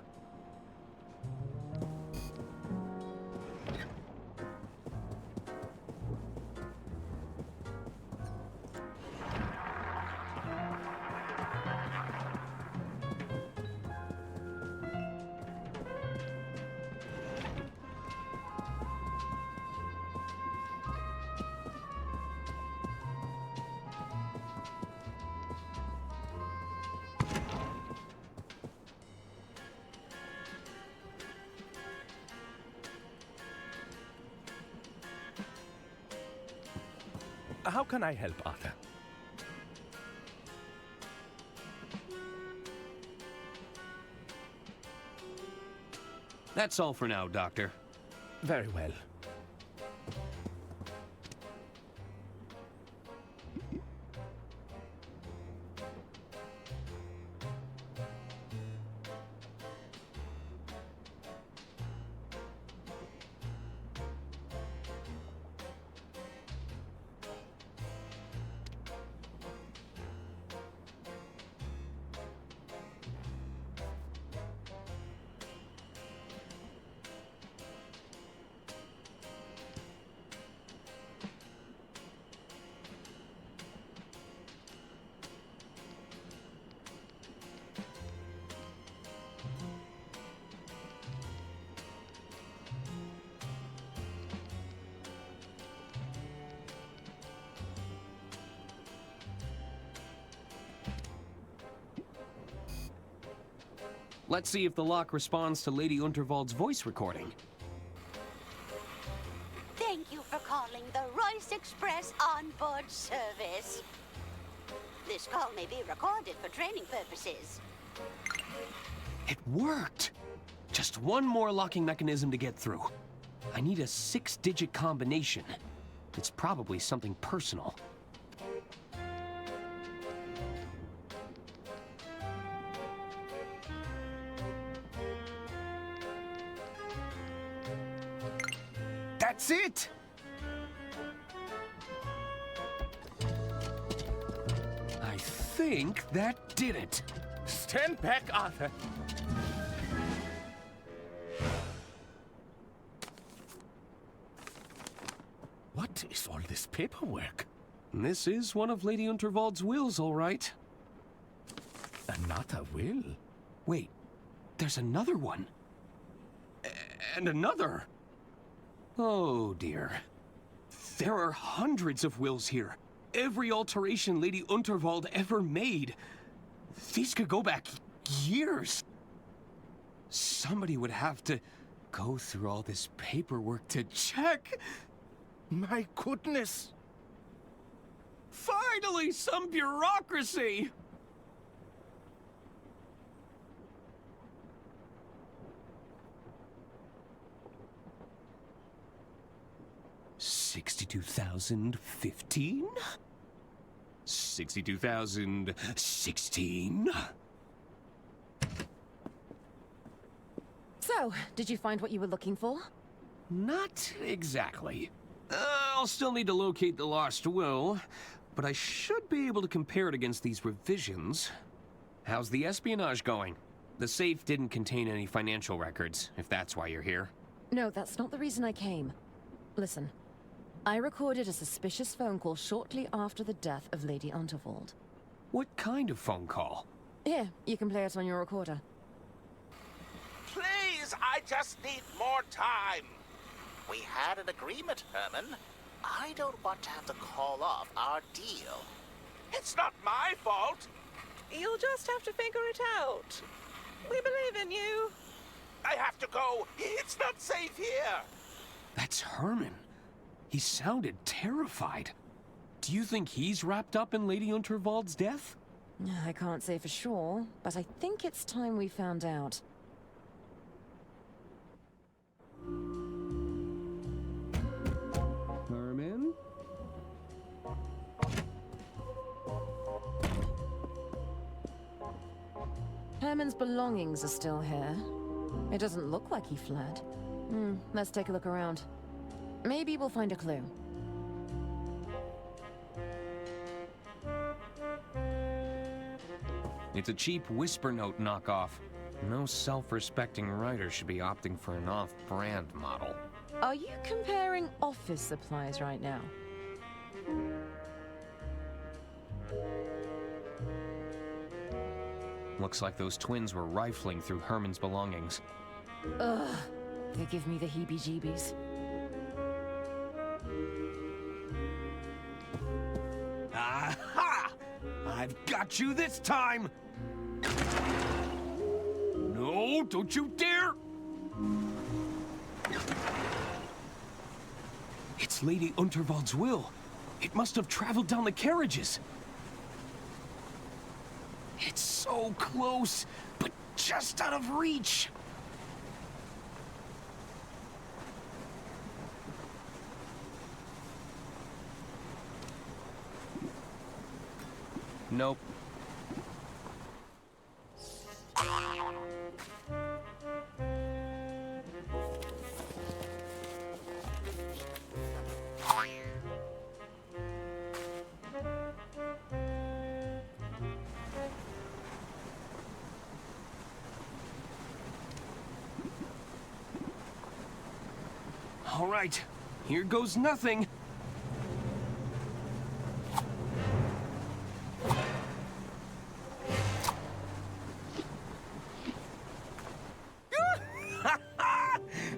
How can I help, Arthur? That's all for now, Doctor. Very well. Let's see if the lock responds to Lady Unterwald's voice recording. Thank you for calling the Royce Express onboard service. This call may be recorded for training purposes. It worked! Just one more locking mechanism to get through. I need a 6-digit combination. It's probably something personal. That's it! I think that did it. Stand back, Arthur. What is all this paperwork? This is one of Lady Unterwald's wills, all right. Another will? Wait, there's another one. And another. Oh, dear. There are hundreds of wills here. Every alteration Lady Unterwald ever made. These could go back years. Somebody would have to go through all this paperwork to check. My goodness. Finally, some bureaucracy! $62,015? 62,016? So, did you find what you were looking for? Not exactly. I'll still need to locate the lost will, but I should be able to compare it against these revisions. How's the espionage going? The safe didn't contain any financial records, if that's why you're here. No, that's not the reason I came. Listen, I recorded a suspicious phone call shortly after the death of Lady Unterwald. What kind of phone call? Here, you can play it on your recorder. Please, I just need more time. We had an agreement, Herman. I don't want to have to call off our deal. It's not my fault. You'll just have to figure it out. We believe in you. I have to go. It's not safe here. That's Herman. He sounded terrified. Do you think he's wrapped up in Lady Unterwald's death? I can't say for sure, but I think it's time we found out. Herman? Herman's belongings are still here. It doesn't look like he fled. Let's take a look around. Maybe we'll find a clue. It's a cheap whisper note knockoff. No self-respecting writer should be opting for an off-brand model. Are you comparing office supplies right now? Looks like those twins were rifling through Herman's belongings. Ugh, they give me the heebie-jeebies. Aha! I've got you this time! No, don't you dare! It's Lady Unterwald's will. It must have traveled down the carriages. It's so close, but just out of reach. Nope. All right, here goes nothing.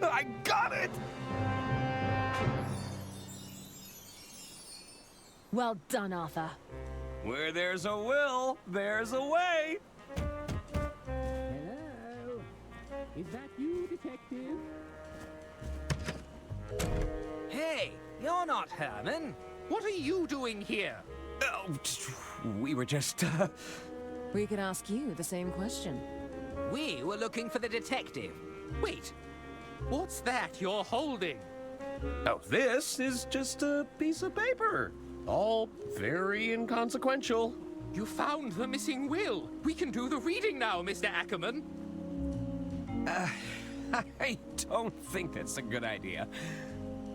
I got it! Well done, Arthur. Where there's a will, there's a way. Hello? Is that you, detective? Hey, you're not Herman. What are you doing here? Oh, we were just, We could ask you the same question. We were looking for the detective. Wait, what's that you're holding? Oh, this is just a piece of paper. All very inconsequential. You found the missing will. We can do the reading now, Mr. Ackerman. I don't think that's a good idea.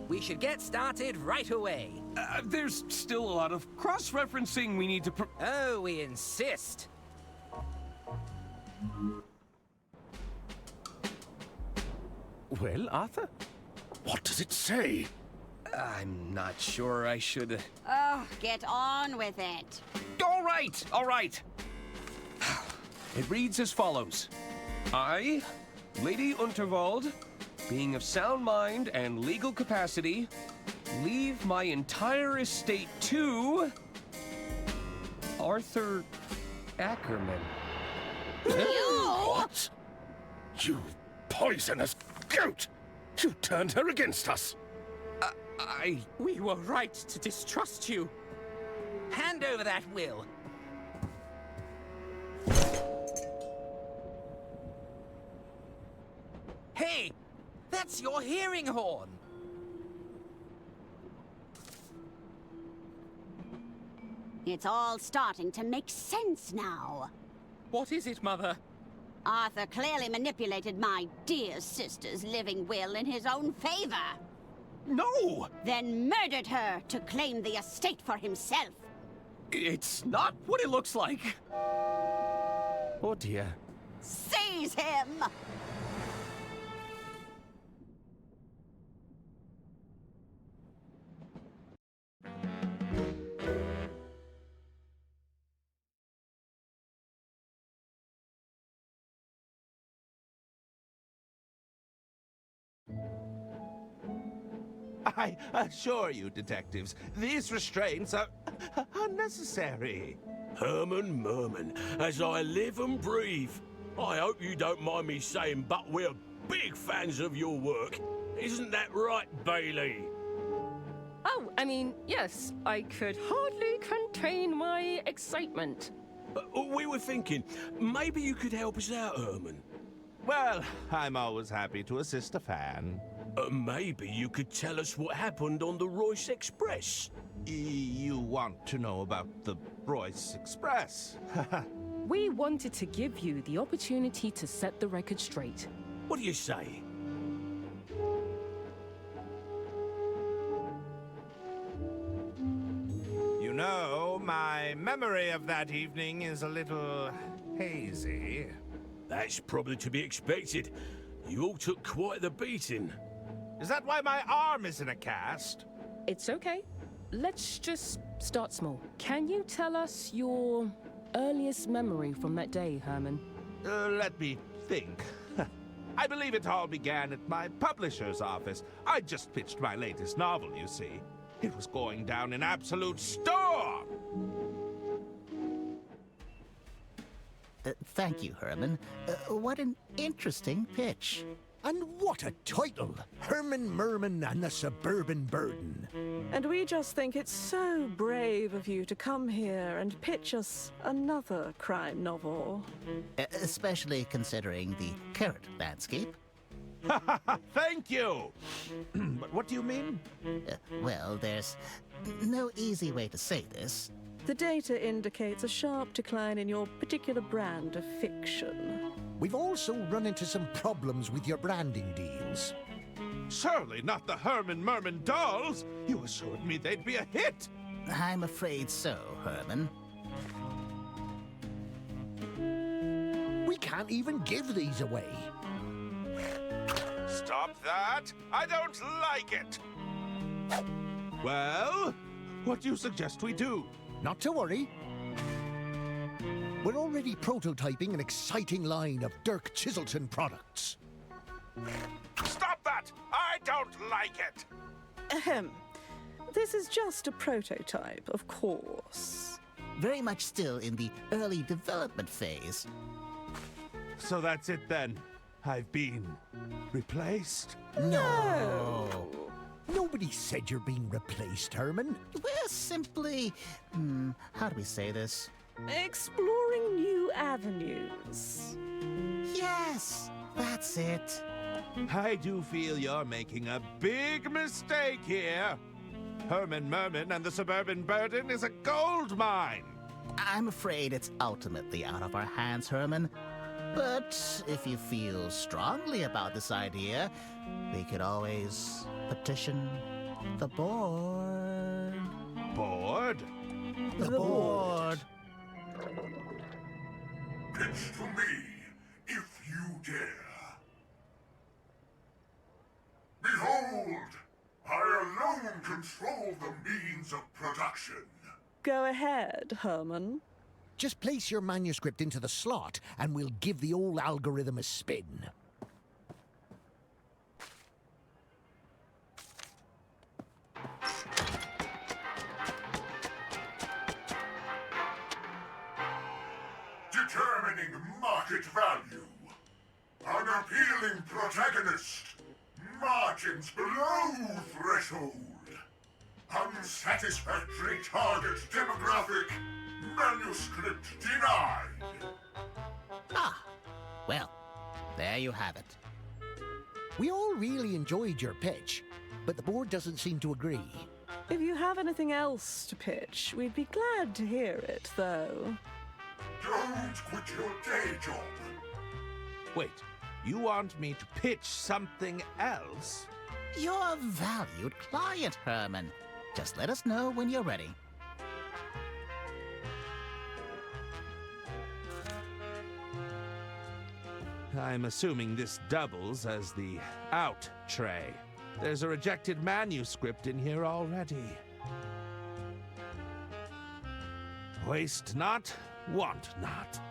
We should get started right away. There's still a lot of cross-referencing we need to Oh, we insist. Well, Arthur? What does it say? I'm not sure I should... Oh, get on with it. All right, all right. It reads as follows. I, Lady Unterwald, being of sound mind and legal capacity, leave my entire estate to... Arthur Ackerman. What? You poisonous goat! You turned her against us! We were right to distrust you. Hand over that will. Hey, that's your hearing horn. It's all starting to make sense now. What is it, Mother? Arthur clearly manipulated my dear sister's living will in his own favor. No! Then murdered her to claim the estate for himself. It's not what it looks like. Oh dear. Seize him! I assure you, detectives, these restraints are unnecessary. Herman Merman, as I live and breathe. I hope you don't mind me saying, but we're big fans of your work. Isn't that right, Bailey? Oh, I mean, yes, I could hardly contain my excitement. We were thinking, maybe you could help us out, Herman. Well, I'm always happy to assist a fan. Maybe you could tell us what happened on the Royce Express. You want to know about the Royce Express? We wanted to give you the opportunity to set the record straight. What do you say? You know, my memory of that evening is a little hazy. That's probably to be expected. You all took quite the beating. Is that why my arm is in a cast? It's okay. Let's just start small. Can you tell us your earliest memory from that day, Herman? Let me think. I believe it all began at my publisher's office. I just pitched my latest novel, you see. It was going down an absolute storm! Thank you, Herman. What an interesting pitch. And what a title! Herman Merman and the Suburban Burden. And we just think it's so brave of you to come here and pitch us another crime novel. Especially considering the current landscape. Thank you! But what do you mean? Well, there's no easy way to say this. The data indicates a sharp decline in your particular brand of fiction. We've also run into some problems with your branding deals. Surely not the Herman Merman dolls! You assured me they'd be a hit! I'm afraid so, Herman. We can't even give these away. Stop that! I don't like it! Well, what do you suggest we do? Not to worry. We're already prototyping an exciting line of Dirk Chiselton products. Stop that! I don't like it! Ahem. This is just a prototype, of course. Very much still in the early development phase. So that's it then. I've been replaced? No! Nobody said you're being replaced, Herman. We're simply... how do we say this? Exploring new avenues. Yes, that's it. I do feel you're making a big mistake here. Herman Merman and the Suburban Burden is a gold mine. I'm afraid it's ultimately out of our hands, Herman. But if you feel strongly about this idea, we could always petition the board. Board? The board. Pitch to me, if you dare. Behold, I alone control the means of production. Go ahead, Herman. Just place your manuscript into the slot, and we'll give the old algorithm a spin. Determining market value. Unappealing protagonist. Margins below threshold. Unsatisfactory target demographic. Manuscript denied. Ah, well, there you have it. We all really enjoyed your pitch, but the board doesn't seem to agree. If you have anything else to pitch, we'd be glad to hear it, though. Don't quit your day job. Wait, you want me to pitch something else? You're a valued client, Herman. Just let us know when you're ready. I'm assuming this doubles as the out tray. There's a rejected manuscript in here already. Waste not, want not.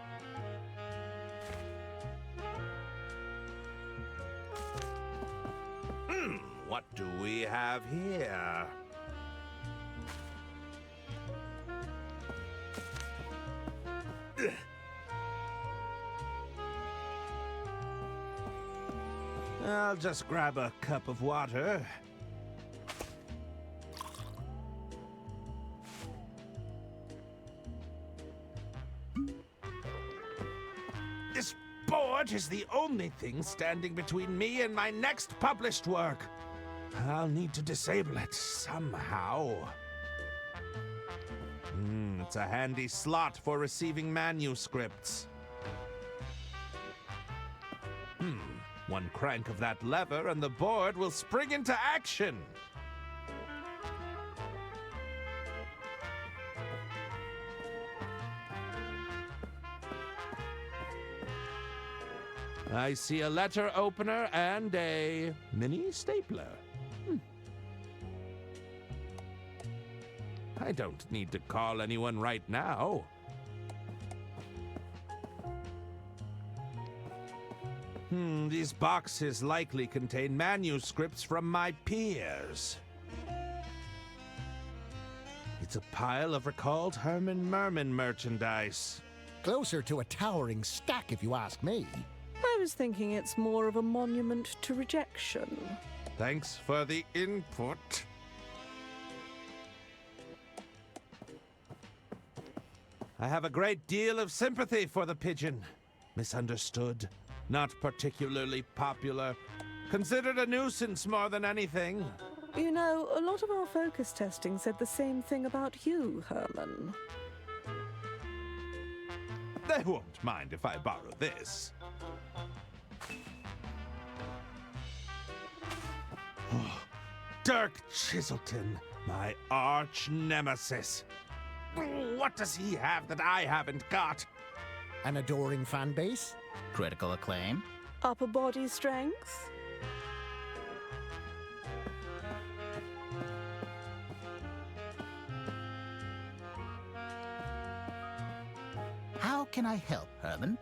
What do we have here? Ugh. I'll just grab a cup of water. This board is the only thing standing between me and my next published work. I'll need to disable it somehow. It's a handy slot for receiving manuscripts. One crank of that lever and the board will spring into action. I see a letter opener and a mini stapler. I don't need to call anyone right now. These boxes likely contain manuscripts from my peers. It's a pile of recalled Herman Merman merchandise. Closer to a towering stack, if you ask me. I was thinking it's more of a monument to rejection. Thanks for the input. I have a great deal of sympathy for the pigeon. Misunderstood, not particularly popular, considered a nuisance more than anything. You know, a lot of our focus testing said the same thing about you, Herman. They won't mind if I borrow this. Oh, Dirk Chiselton, my arch nemesis. What does he have that I haven't got? An adoring fan base? Critical acclaim? Upper body strength? How can I help, Herman?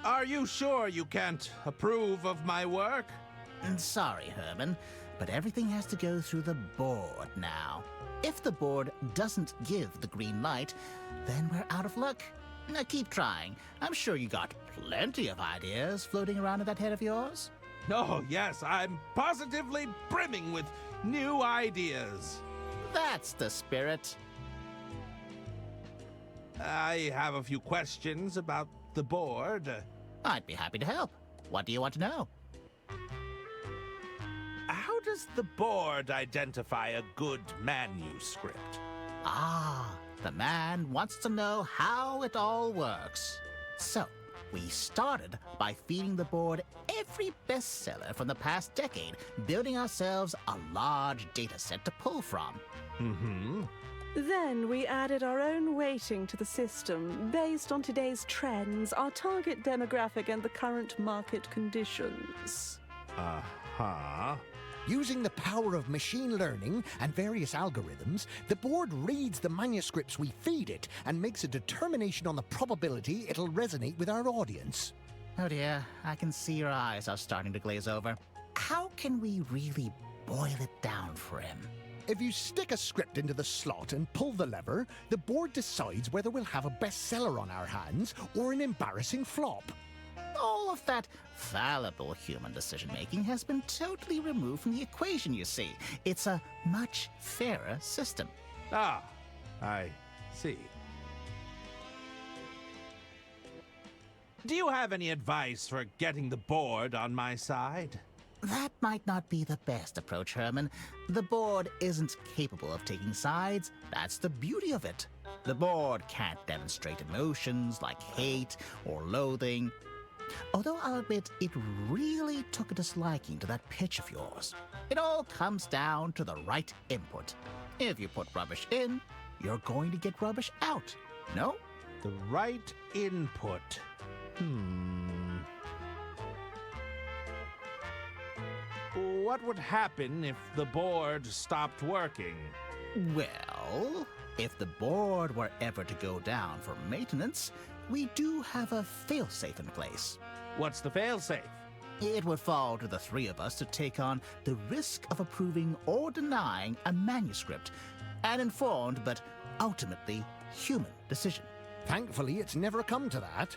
Are you sure you can't approve of my work? Sorry, Herman, but everything has to go through the board now. If the board doesn't give the green light, then we're out of luck. Now keep trying. I'm sure you got plenty of ideas floating around in that head of yours. Oh, yes, I'm positively brimming with new ideas. That's the spirit. I have a few questions about the board. I'd be happy to help. What do you want to know? How does the board identify a good manuscript? Ah, the man wants to know how it all works. So, we started by feeding the board every bestseller from the past decade, building ourselves a large data set to pull from. Then we added our own weighting to the system based on today's trends, our target demographic, and the current market conditions. Using the power of machine learning and various algorithms, the board reads the manuscripts we feed it and makes a determination on the probability it'll resonate with our audience. Oh dear, I can see your eyes are starting to glaze over. How can we really boil it down for him? If you stick a script into the slot and pull the lever, the board decides whether we'll have a bestseller on our hands or an embarrassing flop. All of that fallible human decision-making has been totally removed from the equation, you see. It's a much fairer system. Ah, I see. Do you have any advice for getting the board on my side? That might not be the best approach, Herman. The board isn't capable of taking sides. That's the beauty of it. The board can't demonstrate emotions like hate or loathing. Although I'll admit it really took a disliking to that pitch of yours. It all comes down to the right input. If you put rubbish in, you're going to get rubbish out. No? The right input. What would happen if the board stopped working? Well, if the board were ever to go down for maintenance, we do have a failsafe in place. What's the failsafe? It would fall to the three of us to take on the risk of approving or denying a manuscript, an informed but ultimately human decision. Thankfully, it's never come to that.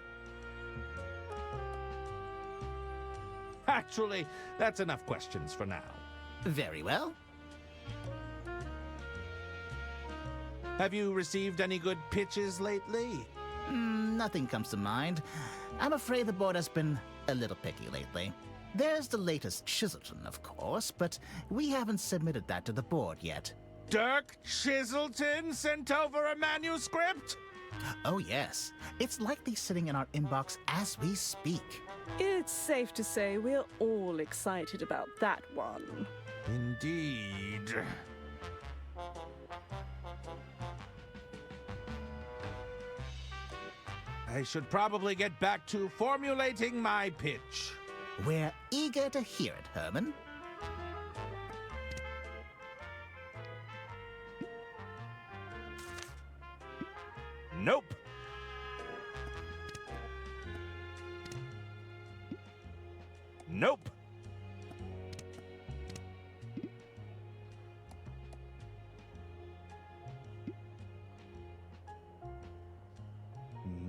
Actually, that's enough questions for now. Very well. Have you received any good pitches lately? Nothing comes to mind. I'm afraid the board has been a little picky lately. There's the latest Chiselton, of course, but we haven't submitted that to the board yet. Dirk Chiselton sent over a manuscript? Oh yes. It's likely sitting in our inbox as we speak. It's safe to say we're all excited about that one. Indeed. I should probably get back to formulating my pitch. We're eager to hear it, Herman. Nope. Nope.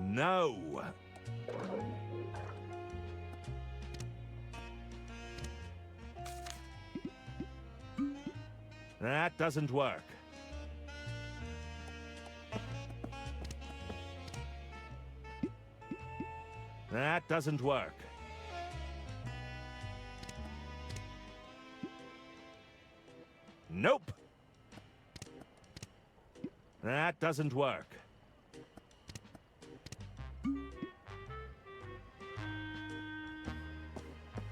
No. That doesn't work. That doesn't work. Nope. That doesn't work.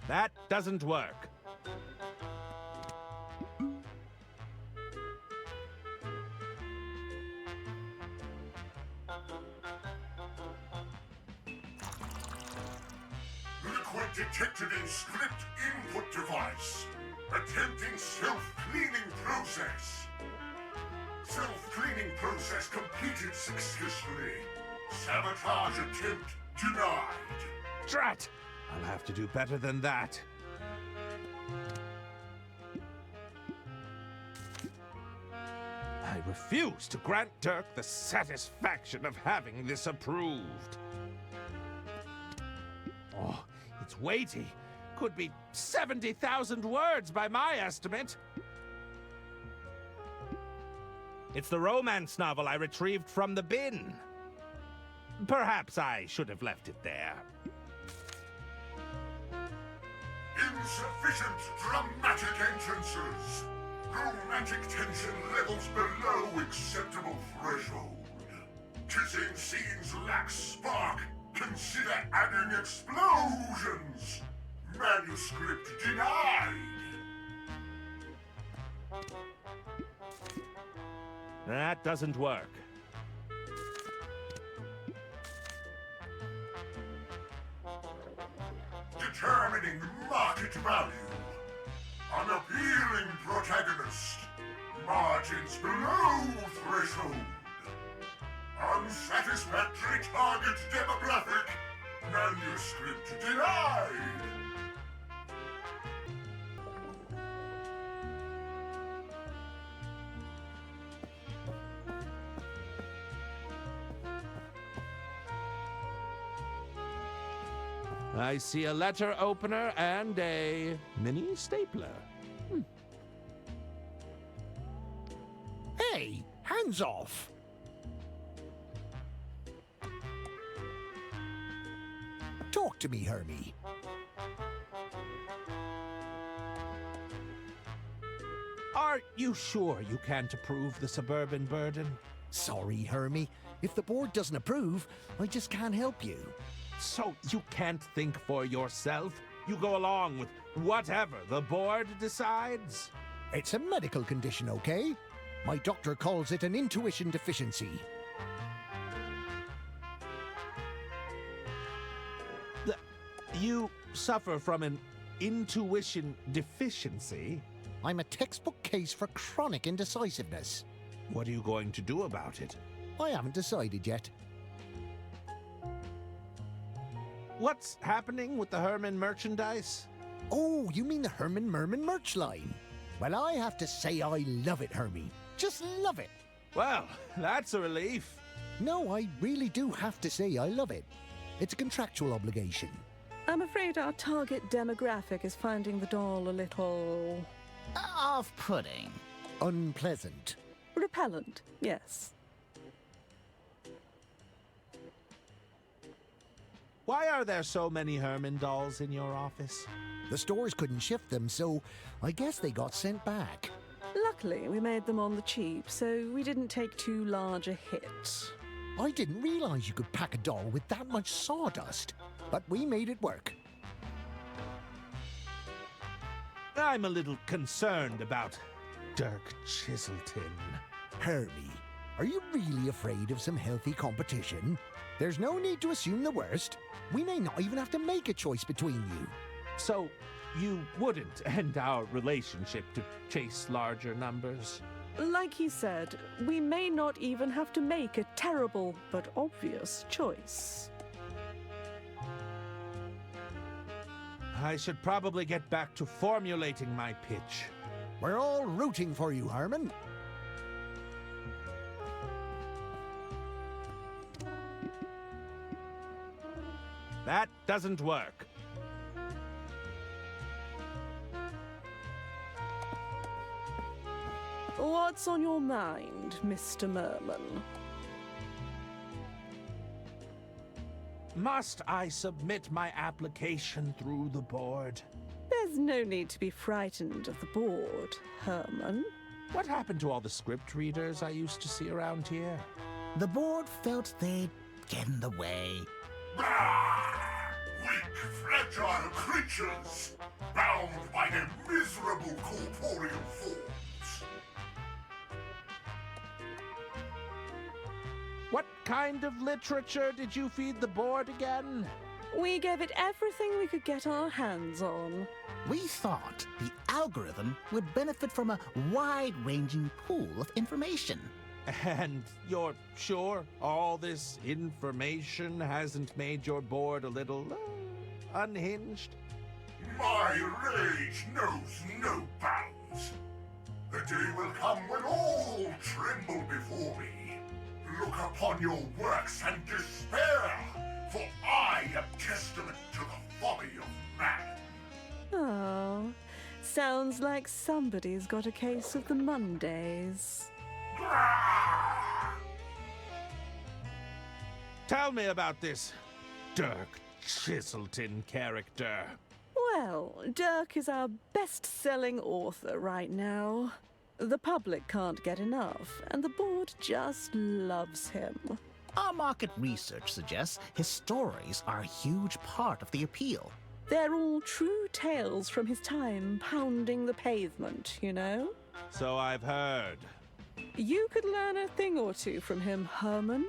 That doesn't work. Liquid detected in script input device. Attempting self-cleaning process. Self-cleaning process completed successfully. Sabotage attempt denied. Drat! I'll have to do better than that. I refuse to grant Dirk the satisfaction of having this approved. Oh, it's weighty. Could be 70,000 words by my estimate. It's the romance novel I retrieved from the bin. Perhaps I should have left it there. Insufficient dramatic entrances. Romantic tension levels below acceptable threshold. Kissing scenes lack spark. Consider adding explosions. Manuscript denied. That doesn't work. Determining market value. Unappealing protagonist. Margins below threshold. Unsatisfactory target demographic. Manuscript denied. I see a letter opener and a mini stapler. Hey, hands off! Talk to me, Hermy. Are you sure you can't approve the suburban burden? Sorry, Hermy. If the board doesn't approve, I just can't help you. So you can't think for yourself? You go along with whatever the board decides? It's a medical condition, okay? My doctor calls it an intuition deficiency. You suffer from an intuition deficiency? I'm a textbook case for chronic indecisiveness. What are you going to do about it? I haven't decided yet. What's happening with the Herman merchandise? Oh, you mean the Herman Merman merch line? Well, I have to say I love it, Hermy. Just love it. Well, that's a relief. No, I really do have to say I love it. It's a contractual obligation. I'm afraid our target demographic is finding the doll a little... off-putting. Unpleasant. repellent, yes. Why are there so many Herman dolls in your office? The stores couldn't ship them, so I guess they got sent back. Luckily, we made them on the cheap, so we didn't take too large a hit. I didn't realize you could pack a doll with that much sawdust, but we made it work. I'm a little concerned about Dirk Chiselton. Hermy, Are you really afraid of some healthy competition? There's no need to assume the worst. We may not even have to make a choice between you. So, you wouldn't end our relationship to chase larger numbers? Like he said, we may not even have to make a terrible but obvious choice. I should probably get back to formulating my pitch. We're all rooting for you, Herman. That doesn't work. What's on your mind, Mr. Merman? Must I submit my application through the board? There's no need to be frightened of the board, Herman. What happened to all the script readers I used to see around here? The board felt they'd get in the way. Weak, fragile creatures, bound by their miserable corporeal forms. What kind of literature did you feed the board again? We gave it everything we could get our hands on. We thought the algorithm would benefit from a wide-ranging pool of information. And you're sure all this information hasn't made your board a little unhinged? My rage knows no bounds. The day will come when all tremble before me. Look upon your works and despair, for I am testament to the folly of man. Oh, sounds like somebody's got a case of the Mondays. Tell me about this Dirk Chiselton character. Well, Dirk is our best-selling author right now. The public can't get enough, and the board just loves him. Our market research suggests his stories are a huge part of the appeal. They're all true tales from his time pounding the pavement, you know? So I've heard. You could learn a thing or two from him, Herman.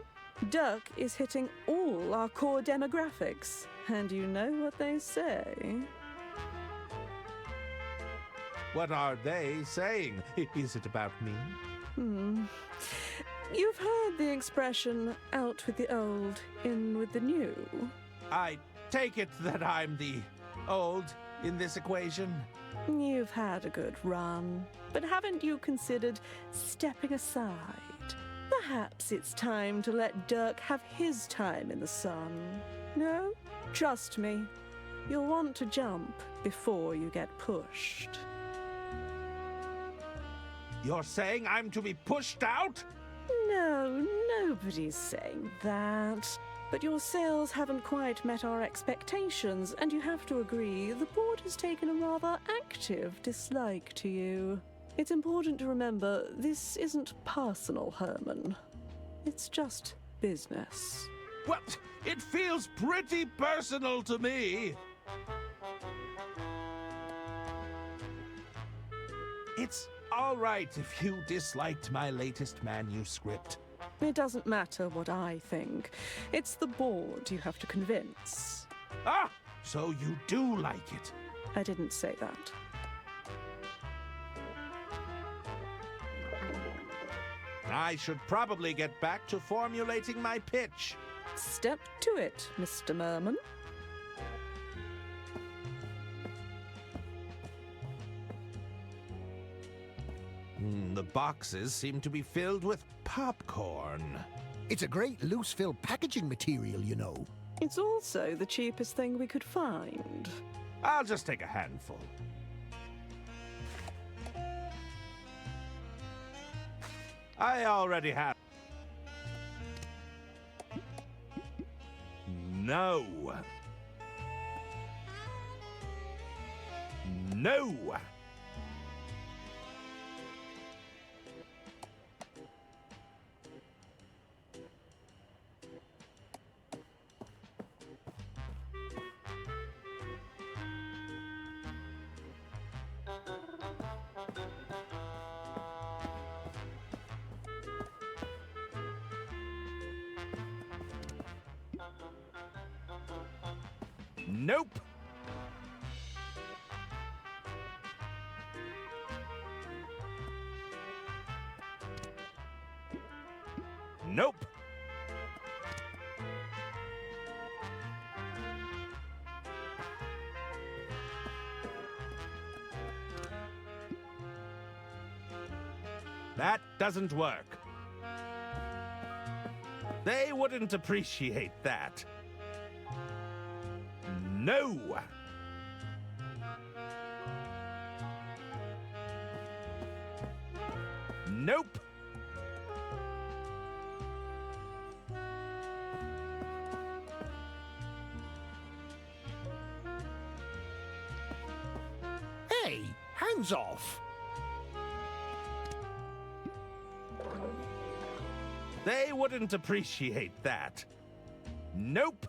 Dirk is hitting all our core demographics, and you know what they say. What are they saying? Is it about me? You've heard the expression, out with the old, in with the new. I take it that I'm the old in this equation? You've had a good run, but haven't you considered stepping aside? Perhaps it's time to let Dirk have his time in the sun. No? Trust me, you'll want to jump before you get pushed. You're saying I'm to be pushed out? No, nobody's saying that. But your sales haven't quite met our expectations, and you have to agree the board has taken a rather active dislike to you. It's important to remember this isn't personal, Herman. It's just business. Well, it feels pretty personal to me. It's all right if you disliked my latest manuscript. It doesn't matter what I think. It's the board you have to convince. Ah! So you do like it? I didn't say that. I should probably get back to formulating my pitch. Step to it, Mr. Merman. The boxes seem to be filled with popcorn. It's a great loose-fill packaging material, you know. It's also the cheapest thing we could find. I'll just take a handful. I already have. No. No. Nope. Nope. That doesn't work. They wouldn't appreciate that. No! Nope! Hey, hands off! They wouldn't appreciate that. Nope!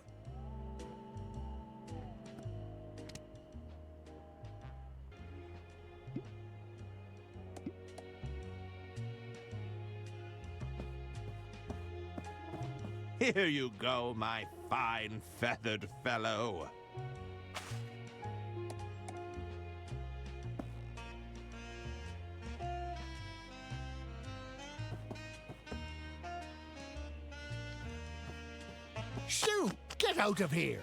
Here you go, my fine feathered fellow. Shoot! Get out of here!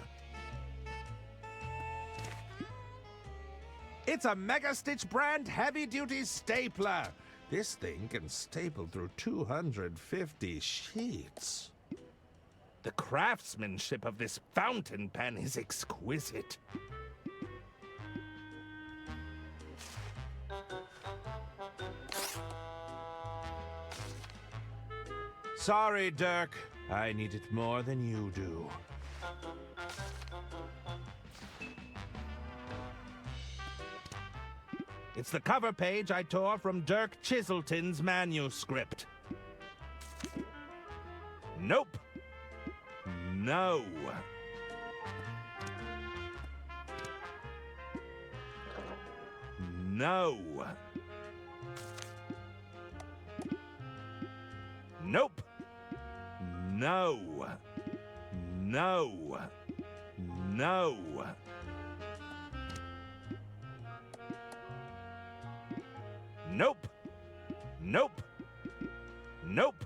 It's a Mega Stitch brand heavy-duty stapler. This thing can staple through 250 sheets. The craftsmanship of this fountain pen is exquisite. Sorry, Dirk. I need it more than you do. It's the cover page I tore from Dirk Chiselton's manuscript. Nope. No. No. Nope. No. No. No. Nope. Nope. Nope.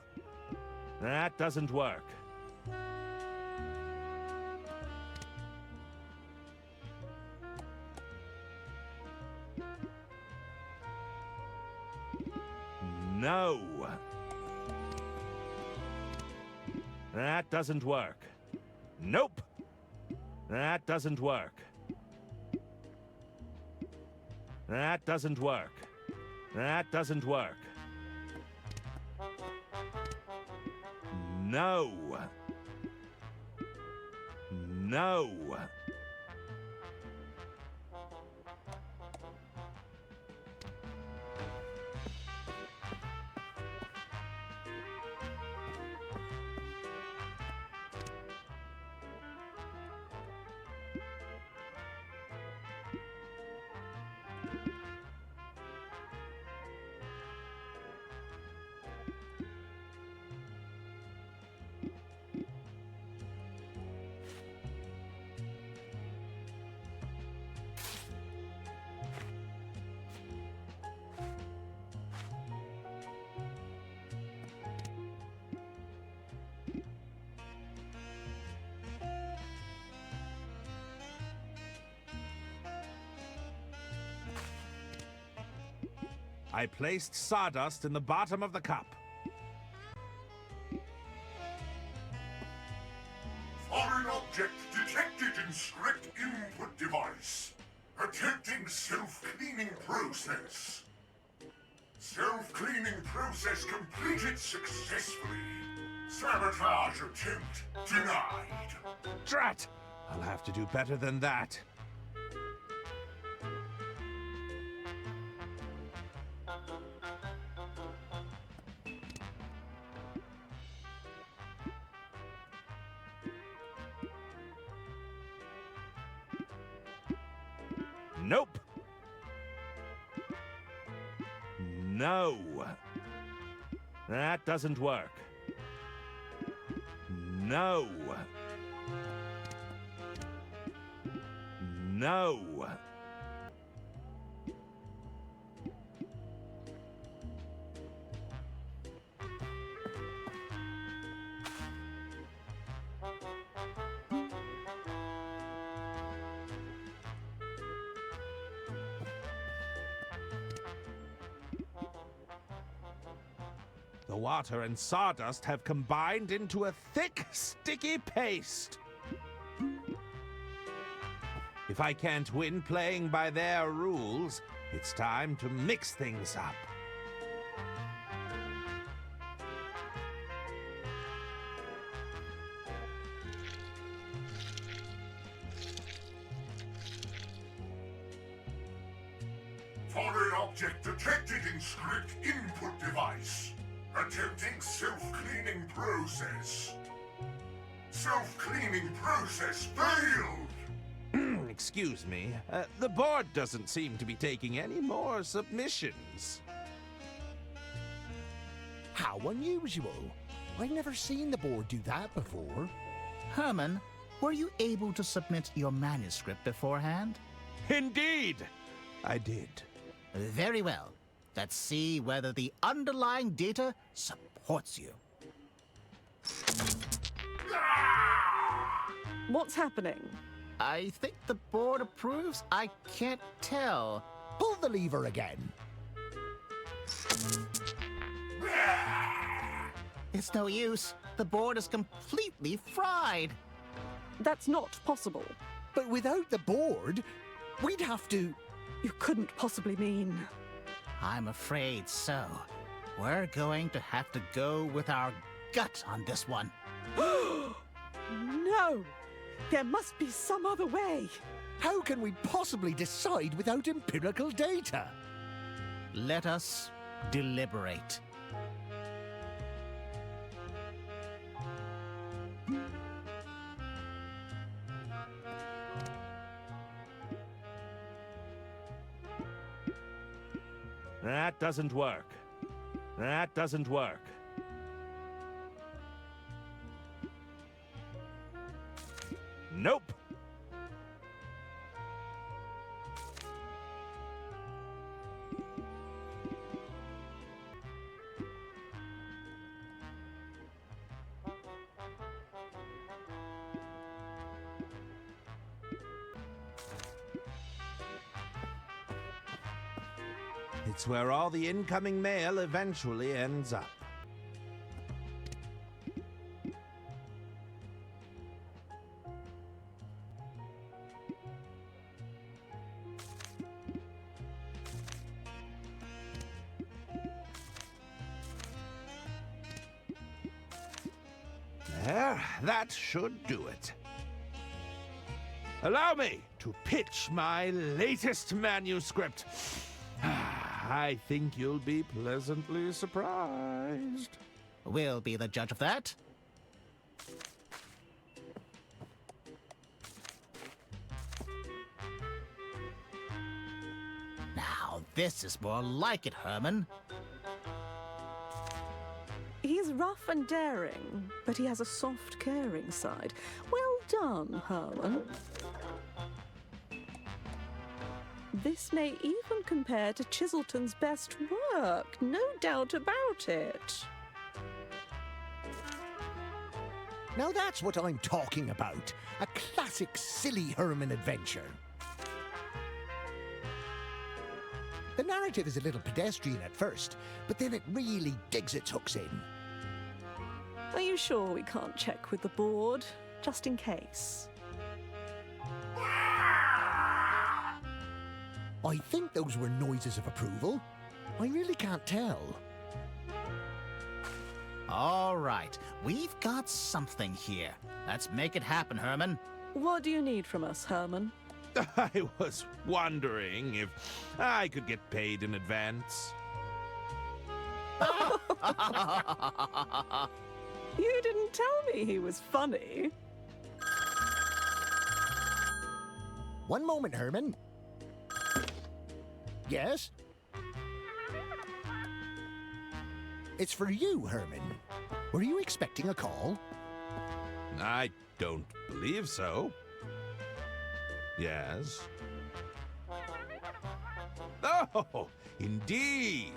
That doesn't work. No. That doesn't work. Nope. That doesn't work. That doesn't work. That doesn't work. No. No. I placed sawdust in the bottom of the cup. Foreign object detected in script input device. Attempting self-cleaning process. Self-cleaning process completed successfully. Sabotage attempt denied. Drat! I'll have to do better than that. Nope. No. That doesn't work. No. No. The water and sawdust have combined into a thick, sticky paste. If I can't win playing by their rules, it's time to mix things up. Foreign object detected in script input device. Attempting self-cleaning process. Self-cleaning process failed! Excuse me, the board doesn't seem to be taking any more submissions. How unusual. I've never seen the board do that before. Herman, were you able to submit your manuscript beforehand? Indeed, I did. Very well. Let's see whether the underlying data supports you. What's happening? I think the board approves. I can't tell. Pull the lever again. It's no use. The board is completely fried. That's not possible. But without the board, we'd have to... You couldn't possibly mean... I'm afraid so. We're going to have to go with our gut on this one. No! There must be some other way. How can we possibly decide without empirical data? Let us deliberate. That doesn't work. That doesn't work. Nope. It's where all the incoming mail eventually ends up. There, that should do it. Allow me to pitch my latest manuscript. I think you'll be pleasantly surprised. We'll be the judge of that. Now, this is more like it, Herman. He's rough and daring, but he has a soft, caring side. Well done, Herman. This may even compare to Chiselton's best work, no doubt about it. Now that's what I'm talking about. A classic silly Herman adventure. The narrative is a little pedestrian at first, but then it really digs its hooks in. Are you sure we can't check with the board, just in case? I think those were noises of approval. I really can't tell. All right, we've got something here. Let's make it happen, Herman. What do you need from us, Herman? I was wondering if I could get paid in advance. You didn't tell me he was funny. One moment, Herman. Yes? It's for you, Herman. Were you expecting a call? I don't believe so. Yes? Oh, indeed.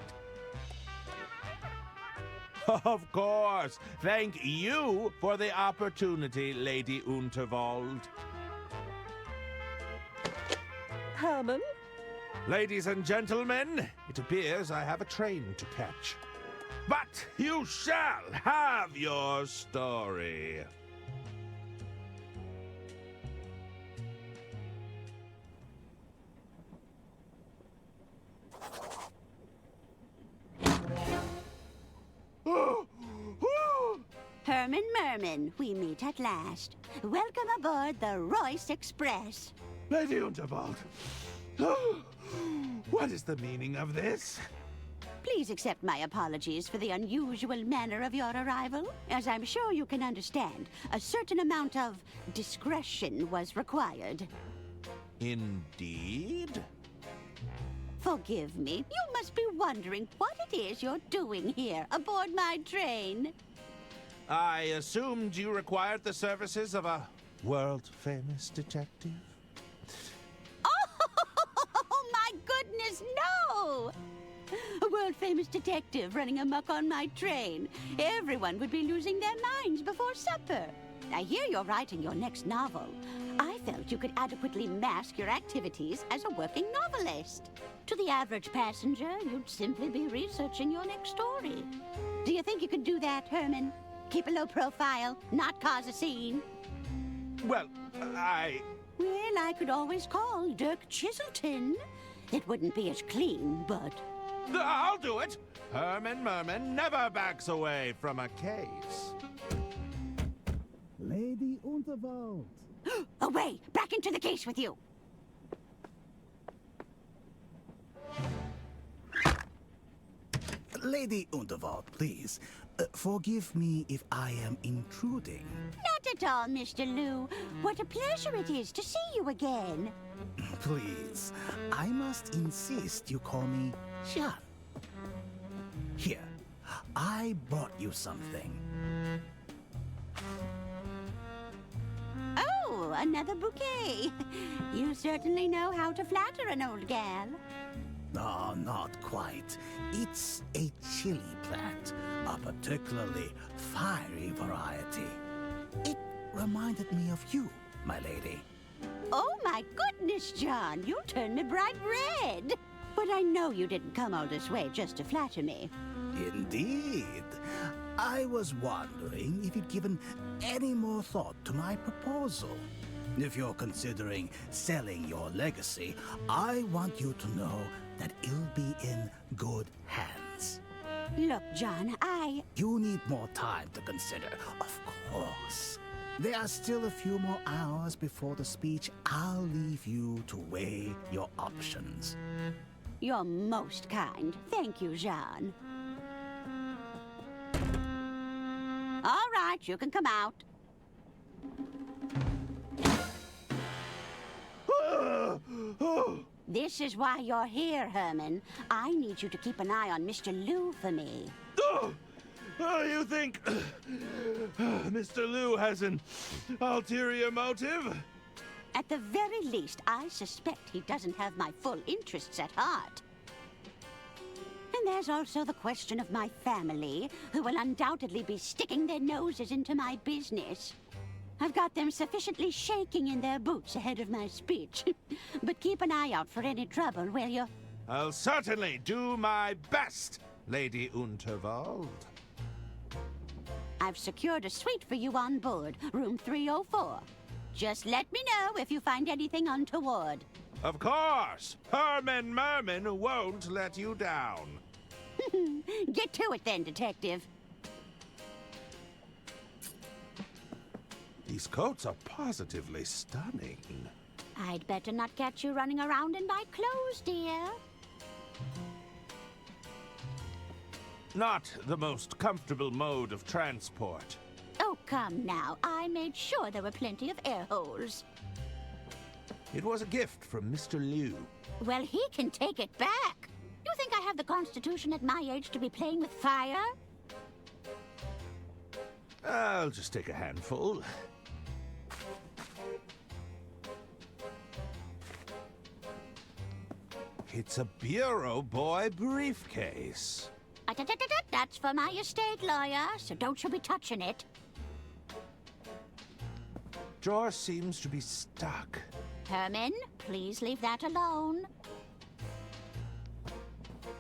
Of course. Thank you for the opportunity, Lady Unterwald. Herman? Ladies and gentlemen, it appears I have a train to catch. But you shall have your story. Herman Merman, we meet at last. Welcome aboard the Royce Express. Lady Unterwald, what is the meaning of this? Please accept my apologies for the unusual manner of your arrival. As I'm sure you can understand, a certain amount of discretion was required. Indeed? Forgive me. You must be wondering what it is you're doing here aboard my train. I assumed you required the services of a world-famous detective. Oh, my goodness, no! A world-famous detective running amok on my train. Everyone would be losing their minds before supper. I hear you're writing your next novel. I felt you could adequately mask your activities as a working novelist. To the average passenger, you'd simply be researching your next story. Do you think you could do that, Herman? Keep a low profile, not cause a scene? Well, Well, I could always call Dirk Chiselton. It wouldn't be as clean, but... I'll do it! Herman Merman never backs away from a case. Lady Unterwald! Away! Back into the case with you! Lady Unterwald, please. Forgive me if I am intruding. Not at all, Mr. Liu. What a pleasure it is to see you again. Please, I must insist you call me Jean. Here, I brought you something. Oh, another bouquet. You certainly know how to flatter an old gal. No, not quite. It's a chili plant, a particularly fiery variety. It reminded me of you, my lady. Oh, my goodness, John. You turned me bright red. But I know you didn't come all this way just to flatter me. Indeed. I was wondering if you'd given any more thought to my proposal. If you're considering selling your legacy, I want you to know that it'll be in good hands. Look, John, You need more time to consider, of course. There are still a few more hours before the speech. I'll leave you to weigh your options. You're most kind. Thank you, Jean. All right, you can come out. This is why you're here, Herman. I need you to keep an eye on Mr. Liu for me. You think Mr. Liu has an ulterior motive? At the very least, I suspect he doesn't have my full interests at heart. And there's also the question of my family, who will undoubtedly be sticking their noses into my business. I've got them sufficiently shaking in their boots ahead of my speech. But keep an eye out for any trouble, will you? I'll certainly do my best, Lady Unterwald. I've secured a suite for you on board, room 304. Just let me know if you find anything untoward. Of course! Herman Merman won't let you down. Get to it then, Detective. These coats are positively stunning. I'd better not catch you running around in my clothes, dear. Not the most comfortable mode of transport. Oh, come now. I made sure there were plenty of air holes. It was a gift from Mr. Liu. Well, he can take it back. You think I have the constitution at my age to be playing with fire? I'll just take a handful. It's a Bureau Boy briefcase. That's for my estate lawyer, so don't you be touching it. Drawer seems to be stuck. Herman, please leave that alone.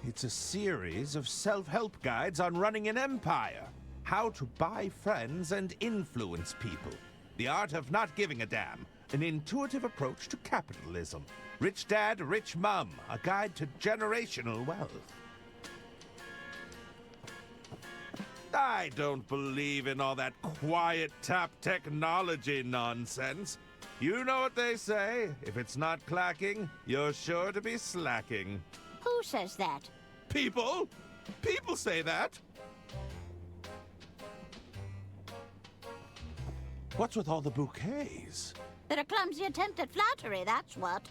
It's a series of self-help guides on running an empire. How to buy friends and influence people. The art of not giving a damn. An intuitive approach to capitalism. Rich Dad, Rich Mum. A guide to generational wealth. I don't believe in all that quiet tap technology nonsense. You know what they say. If it's not clacking, you're sure to be slacking. Who says that? People? People say that. What's with all the bouquets? They're a clumsy attempt at flattery, that's what.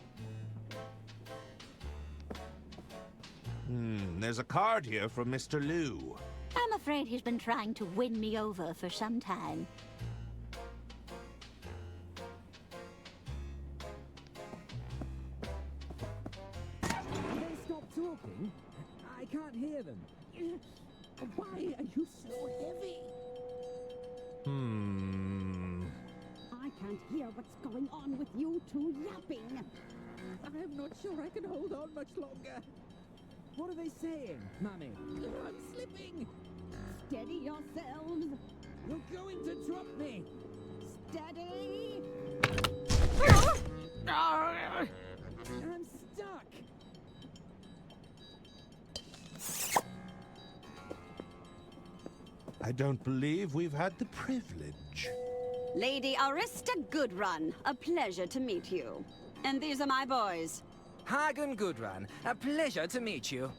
There's a card here from Mr. Liu. I'm afraid he's been trying to win me over for some time. They stop talking? I can't hear them. Why are you so heavy? I can't hear what's going on with you two yapping. I'm not sure I can hold on much longer. What are they saying, Mummy? I'm slipping. Steady yourselves. You're going to drop me. Steady. I'm stuck. I don't believe we've had the privilege. Lady Arista Goodrun, a pleasure to meet you. And these are my boys. Hagen Goodrun, a pleasure to meet you.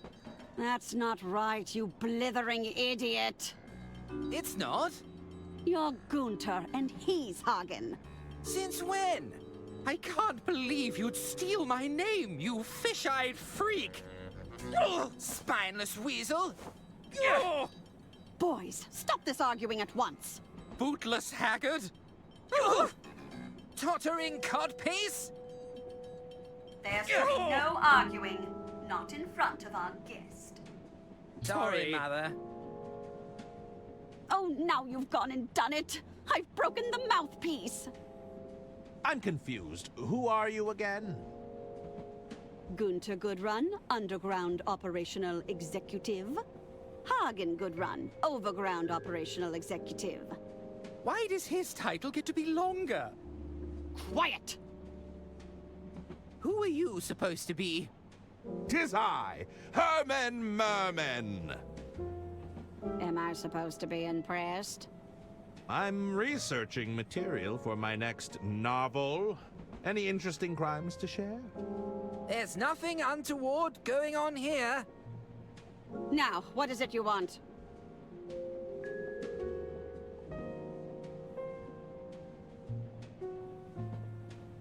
That's not right, you blithering idiot. It's not. You're Gunther, and he's Hagen. Since when? I can't believe you'd steal my name, you fish-eyed freak! Oh, spineless weasel! Oh. Boys, stop this arguing at once. Bootless haggard! Oh. Tottering codpiece! There's no arguing. Not in front of our guest. Sorry, Mother. Oh, now you've gone and done it. I've broken the mouthpiece. I'm confused. Who are you again? Gunther Goodrun, Underground Operational Executive. Hagen Goodrun, Overground Operational Executive. Why does his title get to be longer? Quiet! Who are you supposed to be? 'Tis I, Herman Merman. Am I supposed to be impressed? I'm researching material for my next novel. Any interesting crimes to share? There's nothing untoward going on here. Now, what is it you want?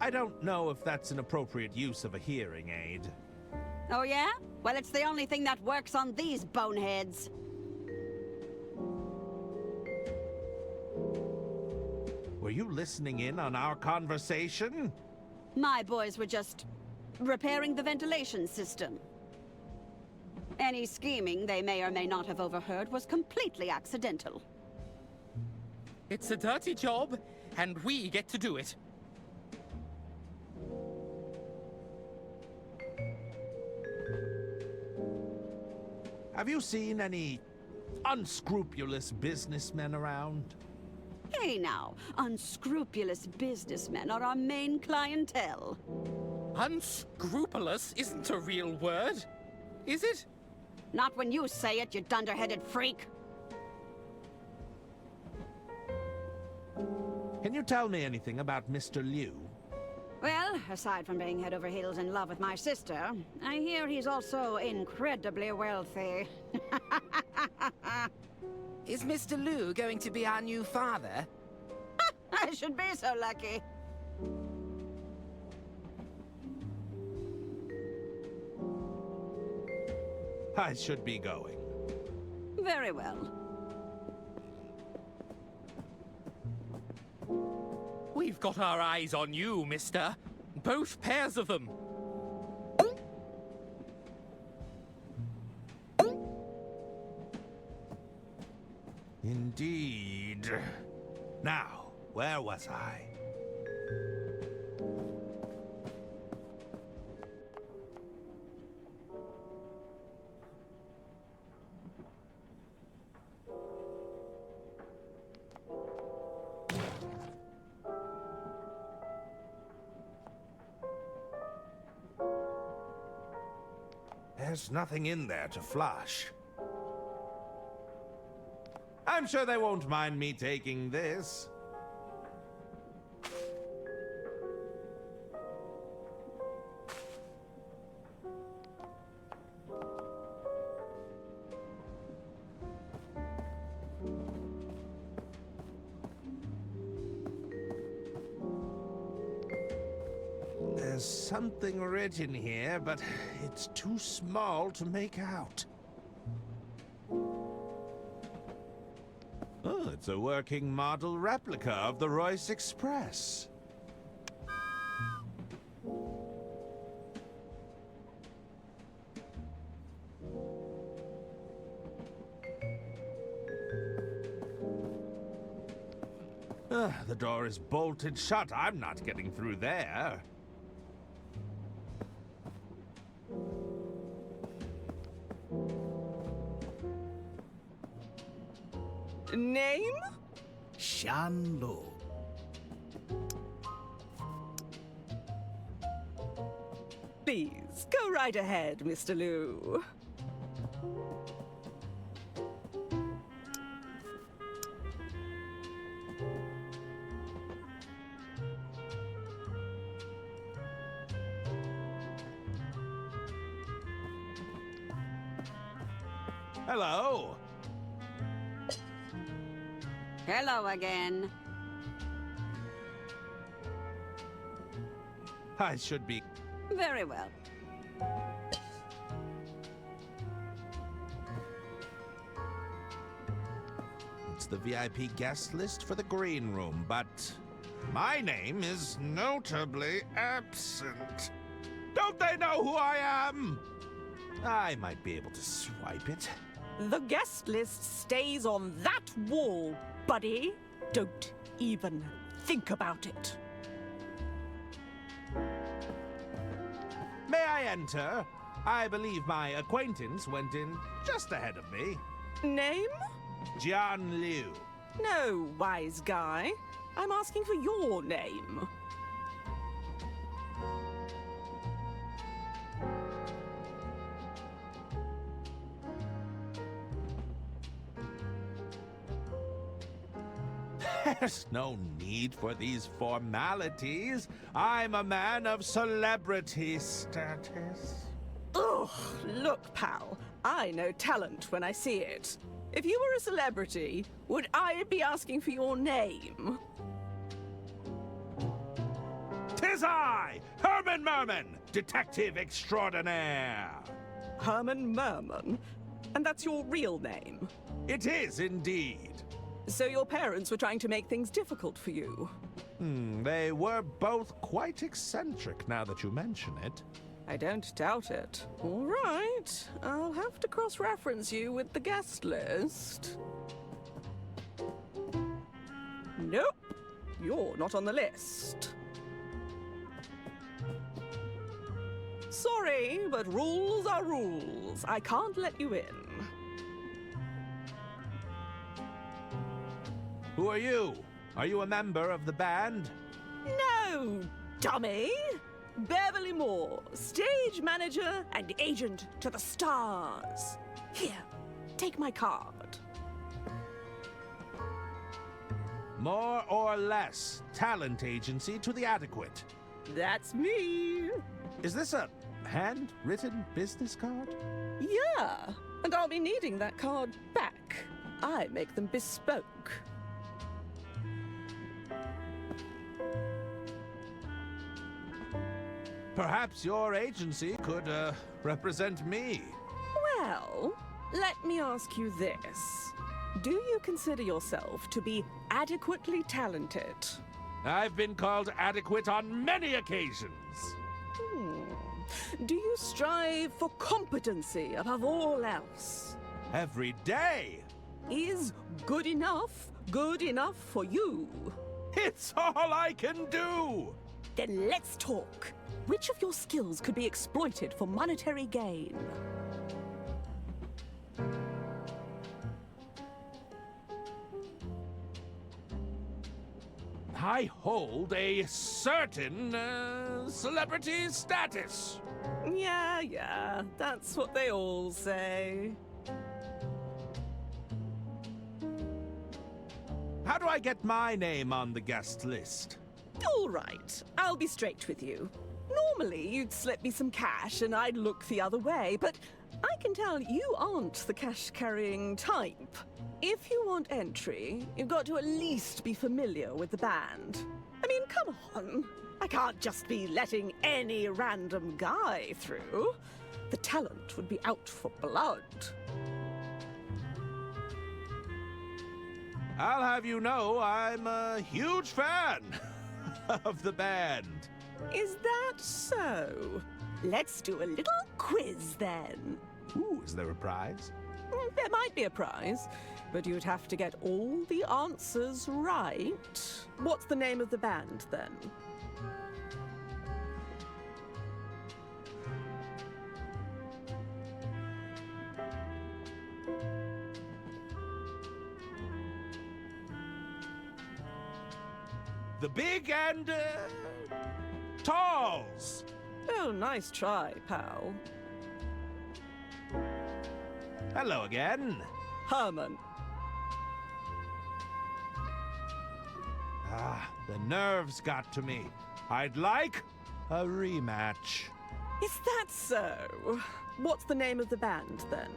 I don't know if that's an appropriate use of a hearing aid. Oh yeah? Well, it's the only thing that works on these boneheads. Were you listening in on our conversation? My boys were just repairing the ventilation system. Any scheming they may or may not have overheard was completely accidental. It's a dirty job, and we get to do it. Have you seen any unscrupulous businessmen around? Hey now, unscrupulous businessmen are our main clientele. Unscrupulous isn't a real word, is it? Not when you say it, you dunderheaded freak. Can you tell me anything about Mr. Liu? Well, aside from being head over heels in love with my sister, I hear he's also incredibly wealthy. Is Mr. Liu going to be our new father? I should be so lucky. I should be going. Very well. We've got our eyes on you, mister. Both pairs of them. Indeed. Now, where was I? There's nothing in there to flush. I'm sure they won't mind me taking this. There's something written here, but it's too small to make out. Oh, it's a working model replica of the Royce Express. The door is bolted shut. I'm not getting through there. Name? Shan Lu. Please, go right ahead, Mr. Liu. Hello. Hello again. I should be... Very well. It's the VIP guest list for the green room, but my name is notably absent. Don't they know who I am? I might be able to swipe it. The guest list stays on that wall, buddy. Don't even think about it. May I enter? I believe my acquaintance went in just ahead of me. Name? Jian Liu. No, wise guy. I'm asking for your name. There's no need for these formalities. I'm a man of celebrity status. Ugh, look, pal. I know talent when I see it. If you were a celebrity, would I be asking for your name? 'Tis I, Herman Merman, detective extraordinaire. Herman Merman? And that's your real name? It is indeed. So your parents were trying to make things difficult for you? They were both quite eccentric now that you mention it. I don't doubt it. All right. I'll have to cross-reference you with the guest list. Nope. You're not on the list. Sorry, but rules are rules. I can't let you in. Who are you? Are you a member of the band? No, dummy! Beverly Moore, stage manager and agent to the stars. Here, take my card. More or less talent agency to the adequate. That's me. Is this a handwritten business card? Yeah, and I'll be needing that card back. I make them bespoke. Perhaps your agency could, represent me. Well, let me ask you this. Do you consider yourself to be adequately talented? I've been called adequate on many occasions. Do you strive for competency above all else? Every day. Is Good enough. Good enough for you. It's all I can do! Then let's talk. Which of your skills could be exploited for monetary gain? I hold a certain celebrity status. Yeah, that's what they all say. How do I get my name on the guest list? All right, I'll be straight with you. Normally, you'd slip me some cash and I'd look the other way, but I can tell you aren't the cash-carrying type. If you want entry, you've got to at least be familiar with the band. I mean, come on. I can't just be letting any random guy through. The talent would be out for blood. I'll have you know I'm a huge fan of the band. Is that so? Let's do a little quiz then. Ooh, is there a prize? There might be a prize, but you'd have to get all the answers right. What's the name of the band then? The Big and Talls. Oh, nice try, pal. Hello again. Herman. Ah, the nerves got to me. I'd like a rematch. Is that so? What's the name of the band then?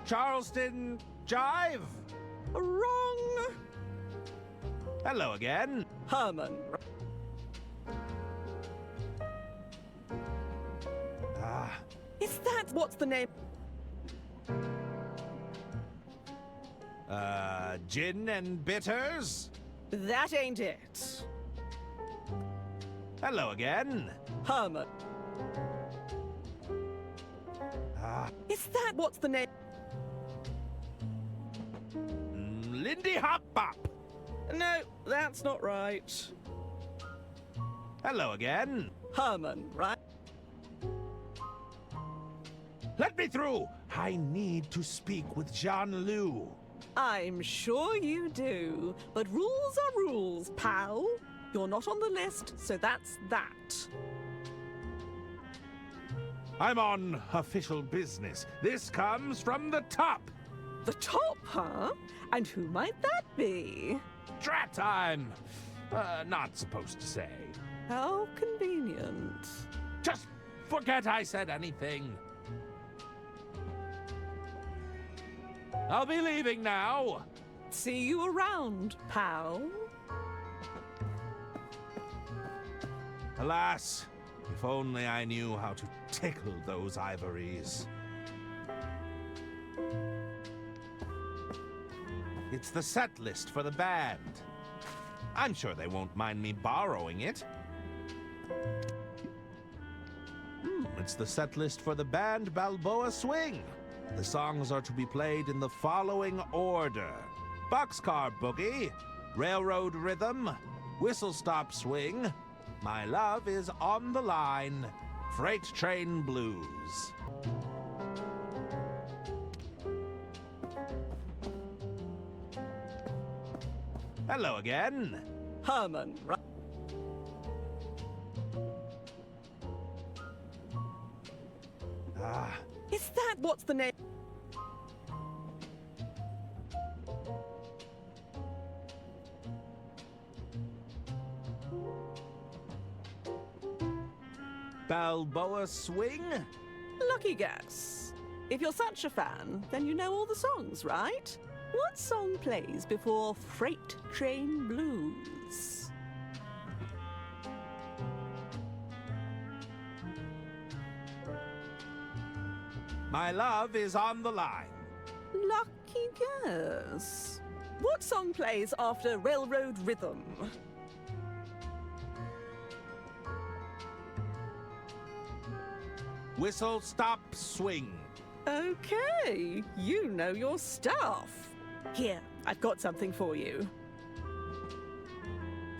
Charleston Jive? Wrong. Hello again. Herman. Ah. Is that what's the name? Gin and bitters? That ain't it. Hello again. Herman. Ah. Is that what's the name? Lindy Hop Bop. No, that's not right. Hello again. Herman, right? Let me through. I need to speak with Jean-Loup. I'm sure you do. But rules are rules, pal. You're not on the list, so that's that. I'm on official business. This comes from the top. The top, huh? And who might that be? Drat, I'm not supposed to say. How convenient. Just forget I said anything. I'll be leaving now. See you around, pal. Alas, if only I knew how to tickle those ivories. It's the set list for the band. I'm sure they won't mind me borrowing it. It's the set list for the band Balboa Swing. The songs are to be played in the following order: Boxcar Boogie, Railroad Rhythm, Whistle Stop Swing, My Love Is on the Line, Freight Train Blues. Hello again. Herman, right? Ah. Is that what's the name? Balboa Swing? Lucky guess. If you're such a fan, then you know all the songs, right? What song plays before Freight Train Blues? My Love Is on the Line. Lucky guess. What song plays after Railroad Rhythm? Whistle Stop Swing. Okay, you know your stuff. Here, I've got something for you.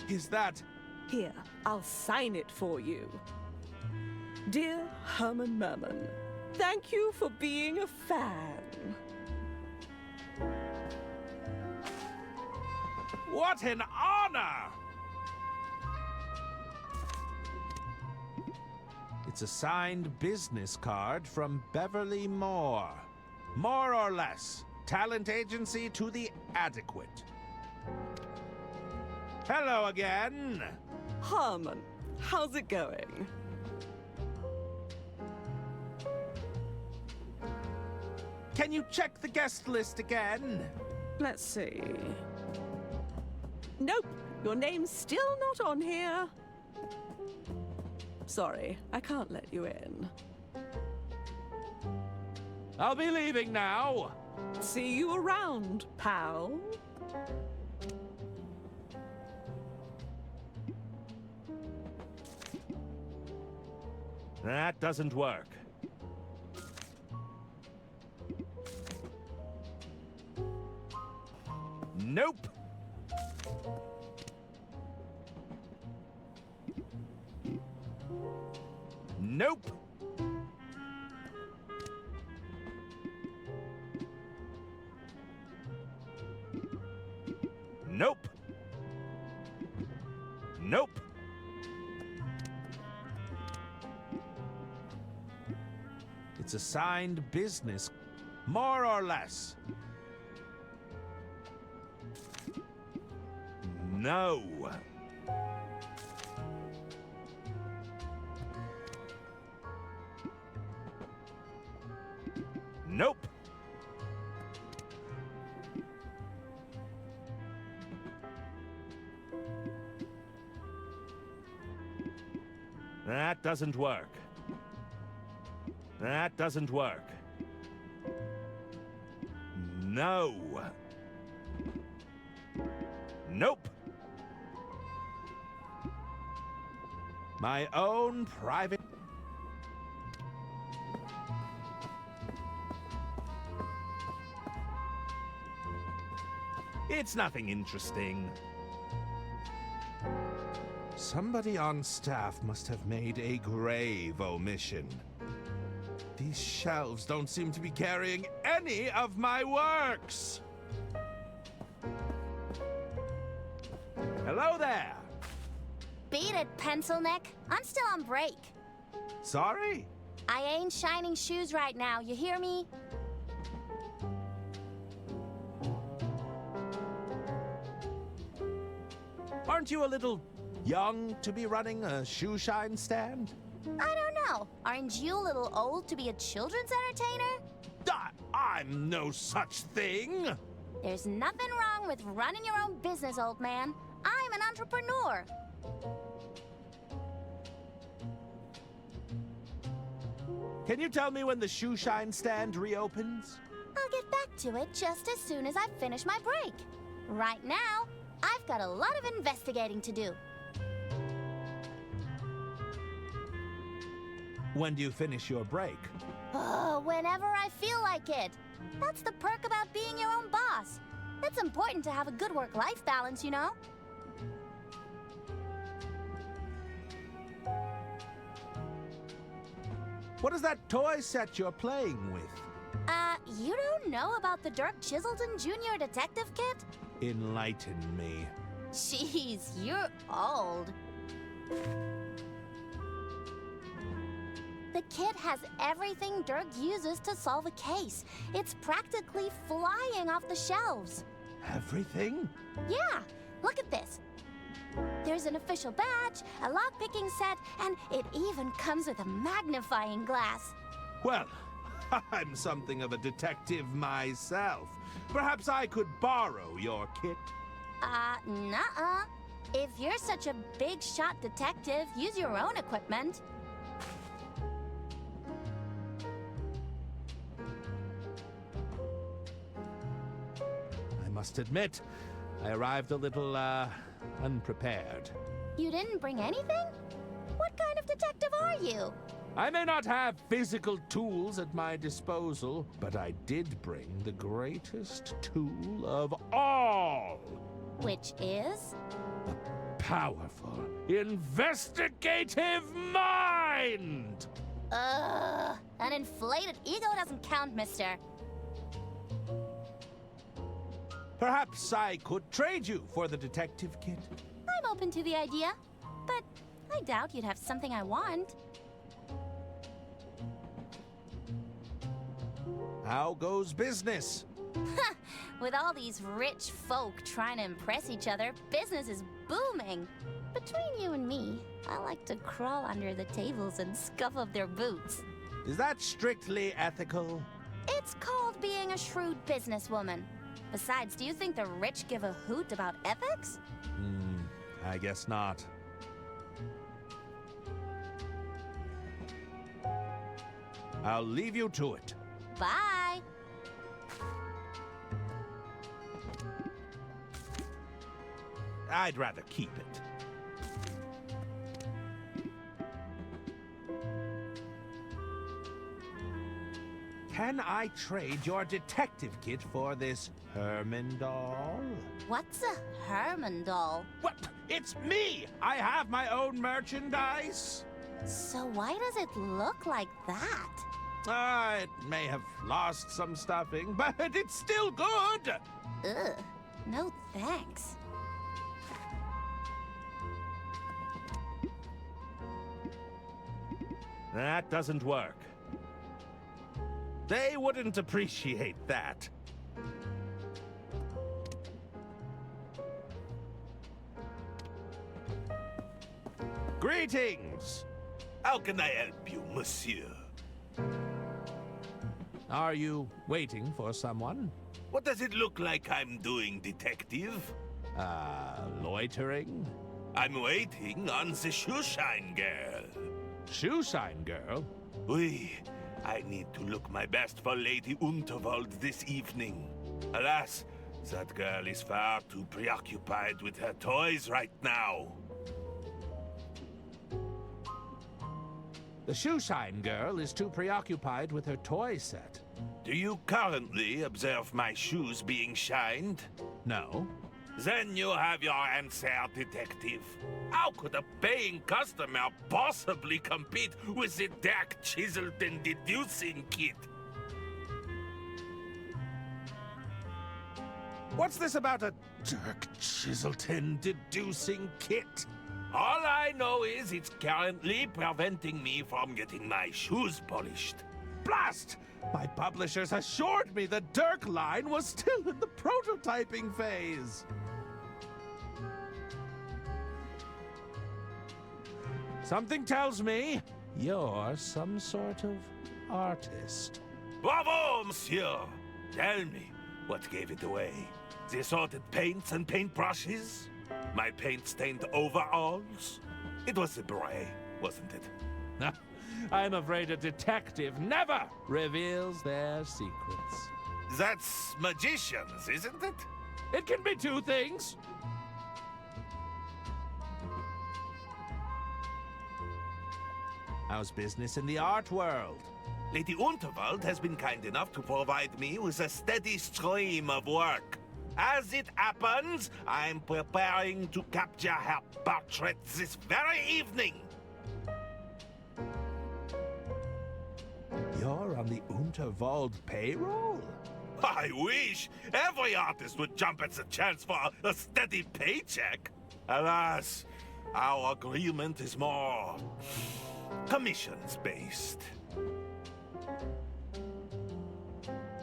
Is that... Here, I'll sign it for you. Dear Herman Merman, thank you for being a fan. What an honor! It's a signed business card from Beverly Moore. More or less. Talent agency to the adequate. Hello again. Herman, how's it going? Can you check the guest list again? Let's see. Nope, your name's still not on here. Sorry, I can't let you in. I'll be leaving now. See you around, pal. That doesn't work. Nope. Nope. Nope. Nope. It's a signed business, more or less. No. Nope. That doesn't work. That doesn't work. No. Nope. My own private... It's nothing interesting. Somebody on staff must have made a grave omission. These shelves don't seem to be carrying any of my works! Hello there! Beat it, pencil neck. I'm still on break. Sorry? I ain't shining shoes right now, you hear me? Aren't you a little young to be running a shoe shine stand? I don't know. Aren't you a little old to be a children's entertainer? I'm no such thing! There's nothing wrong with running your own business, old man. I'm an entrepreneur. Can you tell me when the shoe shine stand reopens? I'll get back to it just as soon as I finish my break. Right now, I've got a lot of investigating to do. When do you finish your break? Oh, whenever I feel like it. That's the perk about being your own boss. It's important to have a good work-life balance, you know? What is that toy set you're playing with? You don't know about the Dirk Chiselton Jr. Detective Kit? Enlighten me. Jeez, you're old. The kit has everything Dirk uses to solve a case. It's practically flying off the shelves. Everything? Yeah, look at this. There's an official badge, a lock-picking set, and it even comes with a magnifying glass. Well, I'm something of a detective myself. Perhaps I could borrow your kit? Nuh-uh. If you're such a big-shot detective, use your own equipment. I must admit, I arrived a little, unprepared. You didn't bring anything? What kind of detective are you? I may not have physical tools at my disposal, but I did bring the greatest tool of all. Which is? Powerful, investigative mind! An inflated ego doesn't count, mister. Perhaps I could trade you for the detective kit. I'm open to the idea, but I doubt you'd have something I want. How goes business? With all these rich folk trying to impress each other, business is booming. Between you and me, I like to crawl under the tables and scuff up their boots. Is that strictly ethical? It's called being a shrewd businesswoman. Besides, do you think the rich give a hoot about ethics? I guess not. I'll leave you to it. Bye. I'd rather keep it. Can I trade your detective kit for this Herman doll? What's a Herman doll? What? It's me! I have my own merchandise! So why does it look like that? It may have lost some stuffing, but it's still good! Ugh, no thanks. That doesn't work. They wouldn't appreciate that. Greetings! How can I help you, monsieur? Are you waiting for someone? What does it look like I'm doing, detective? Loitering? I'm waiting on the shoeshine girl. Shoeshine girl? Oui, I need to look my best for Lady Unterwald this evening. Alas, that girl is far too preoccupied with her toys right now. The shoeshine girl is too preoccupied with her toy set. Do you currently observe my shoes being shined? No. Then you have your answer, detective. How could a paying customer possibly compete with the dark chiseled and deducing kit? What's this about a dark Chiselton deducing kit? All I know is it's currently preventing me from getting my shoes polished. Blast! My publishers assured me the Dirk line was still in the prototyping phase. Something tells me you're some sort of artist. Bravo, monsieur! Tell me, what gave it away? The assorted paints and paintbrushes? My paint-stained overalls? It was the beret, wasn't it? I'm afraid a detective never reveals their secrets. That's magicians, isn't it? It can be two things. How's business in the art world? Lady Unterwald has been kind enough to provide me with a steady stream of work. As it happens, I'm preparing to capture her portrait this very evening. You're on the Unterwald payroll? I wish every artist would jump at the chance for a steady paycheck. Alas, our agreement is more commissions-based.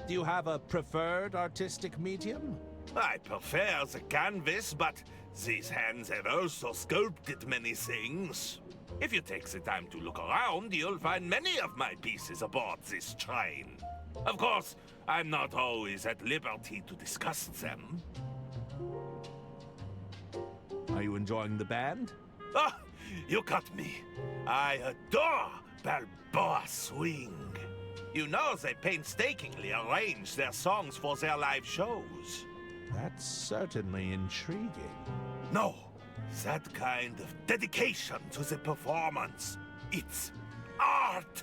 Do you have a preferred artistic medium? I prefer the canvas, but these hands have also sculpted many things. If you take the time to look around, you'll find many of my pieces aboard this train. Of course, I'm not always at liberty to discuss them. Are you enjoying the band? Ah, you got me. I adore Balboa Swing. You know they painstakingly arrange their songs for their live shows. That's certainly intriguing. No, that kind of dedication to the performance. It's art!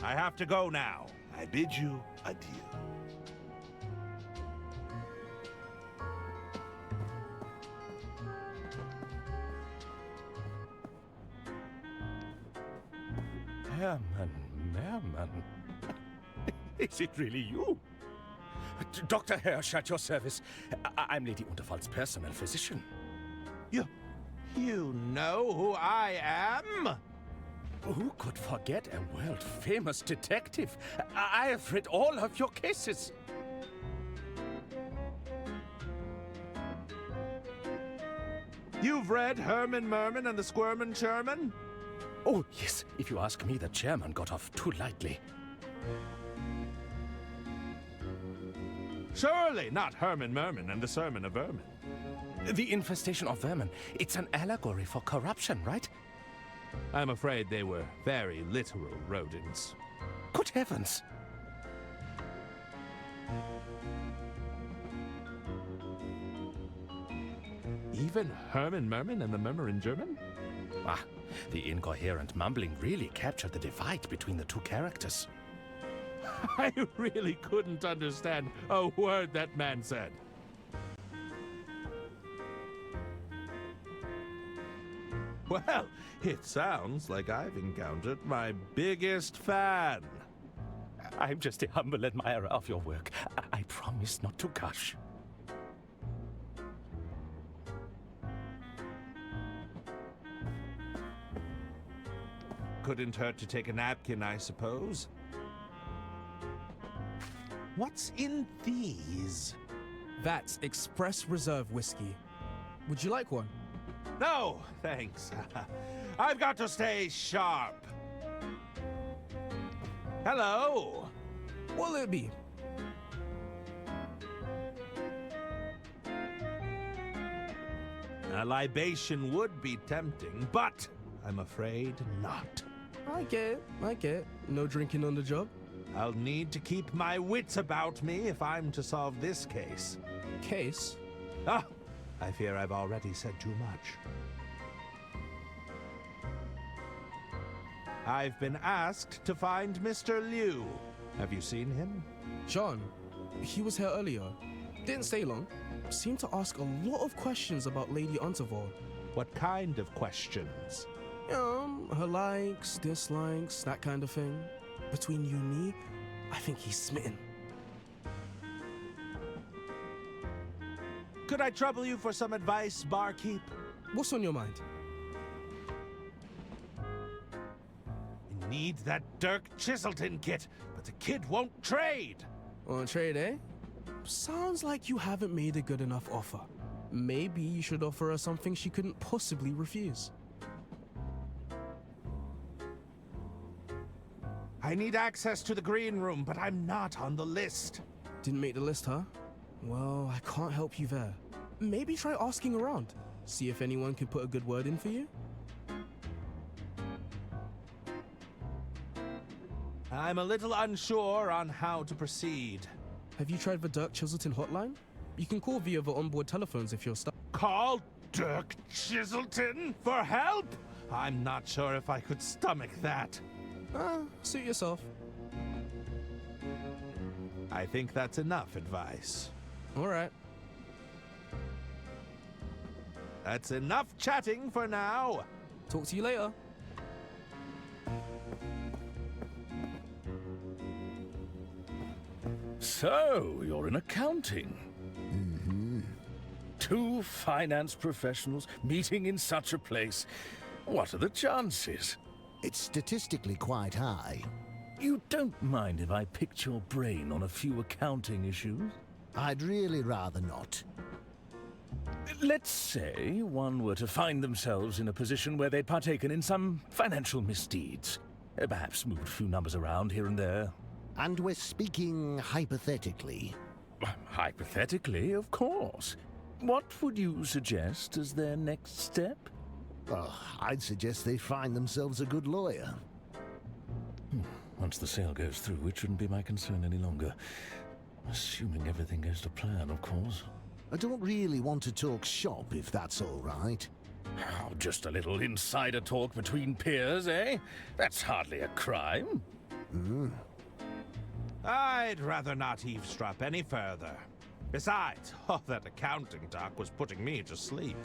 I have to go now. I bid you adieu. Herman. Is it really you? Dr. Hirsch at your service. I'm Lady Unterwald's personal physician. You know who I am? Who could forget a world-famous detective? I have read all of your cases. You've read Herman Merman and the Squirmin' Sherman? Oh, yes. If you ask me, the chairman got off too lightly. Surely not Herman Merman and the Sermon of Vermin. The infestation of vermin. It's an allegory for corruption, right? I'm afraid they were very literal rodents. Good heavens! Even Herman Merman and the Murmurin' German? Ah, the incoherent mumbling really captured the divide between the two characters. I really couldn't understand a word that man said. Well, it sounds like I've encountered my biggest fan. I'm just a humble admirer of your work. I promise not to gush. Couldn't hurt to take a napkin, I suppose. What's in these? That's Express Reserve whiskey. Would you like one? No, thanks. I've got to stay sharp. Hello. What'll it be? A libation would be tempting, but I'm afraid not. I get it. No drinking on the job? I'll need to keep my wits about me if I'm to solve this case. Case? Ah, I fear I've already said too much. I've been asked to find Mr. Liu. Have you seen him? John, he was here earlier. Didn't stay long. Seemed to ask a lot of questions about Lady Unterwald. What kind of questions? Her likes, dislikes, that kind of thing. Between you and me, I think he's smitten. Could I trouble you for some advice, barkeep? What's on your mind? I need that Dirk Chiselton kit, but the kid won't trade. On trade, eh? Sounds like you haven't made a good enough offer. Maybe you should offer her something she couldn't possibly refuse. I need access to the green room, but I'm not on the list. Didn't make the list, huh? Well, I can't help you there. Maybe try asking around. See if anyone can put a good word in for you. I'm a little unsure on how to proceed. Have you tried the Dirk Chiselton hotline? You can call via the onboard telephones if you're stuck. Call Dirk Chiselton for help? I'm not sure if I could stomach that. Suit yourself. I think that's enough advice. All right. That's enough chatting for now. Talk to you later. So, you're in accounting. Mm-hmm. Two finance professionals meeting in such a place. What are the chances? It's statistically quite high. You don't mind if I picked your brain on a few accounting issues? I'd really rather not. Let's say one were to find themselves in a position where they'd partaken in some financial misdeeds. Perhaps moved a few numbers around here and there. And we're speaking hypothetically. Hypothetically, of course. What would you suggest as their next step? Oh, I'd suggest they find themselves a good lawyer. Once the sale goes through, it shouldn't be my concern any longer. Assuming everything goes to plan, of course. I don't really want to talk shop, if that's all right. Oh, just a little insider talk between peers, eh? That's hardly a crime. I'd rather not eavesdrop any further. Besides, all that accounting talk was putting me to sleep.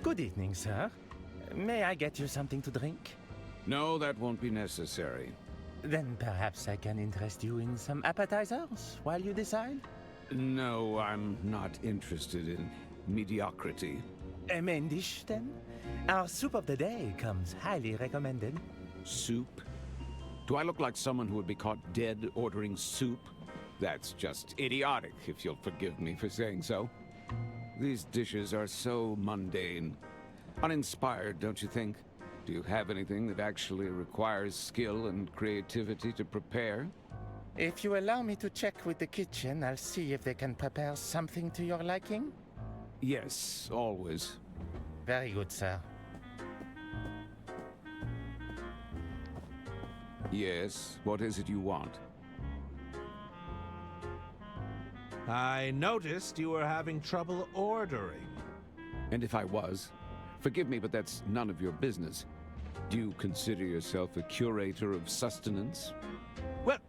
Good evening, sir. May I get you something to drink? No, that won't be necessary. Then perhaps I can interest you in some appetizers while you decide? No, I'm not interested in mediocrity. A main dish, then? Our soup of the day comes highly recommended. Soup? Do I look like someone who would be caught dead ordering soup? That's just idiotic, if you'll forgive me for saying so. These dishes are so mundane. Uninspired, don't you think? Do you have anything that actually requires skill and creativity to prepare? If you allow me to check with the kitchen, I'll see if they can prepare something to your liking. Yes, always. Very good, sir. Yes, what is it you want? I noticed you were having trouble ordering. And if I was, forgive me, but that's none of your business. Do you consider yourself a curator of sustenance? Well,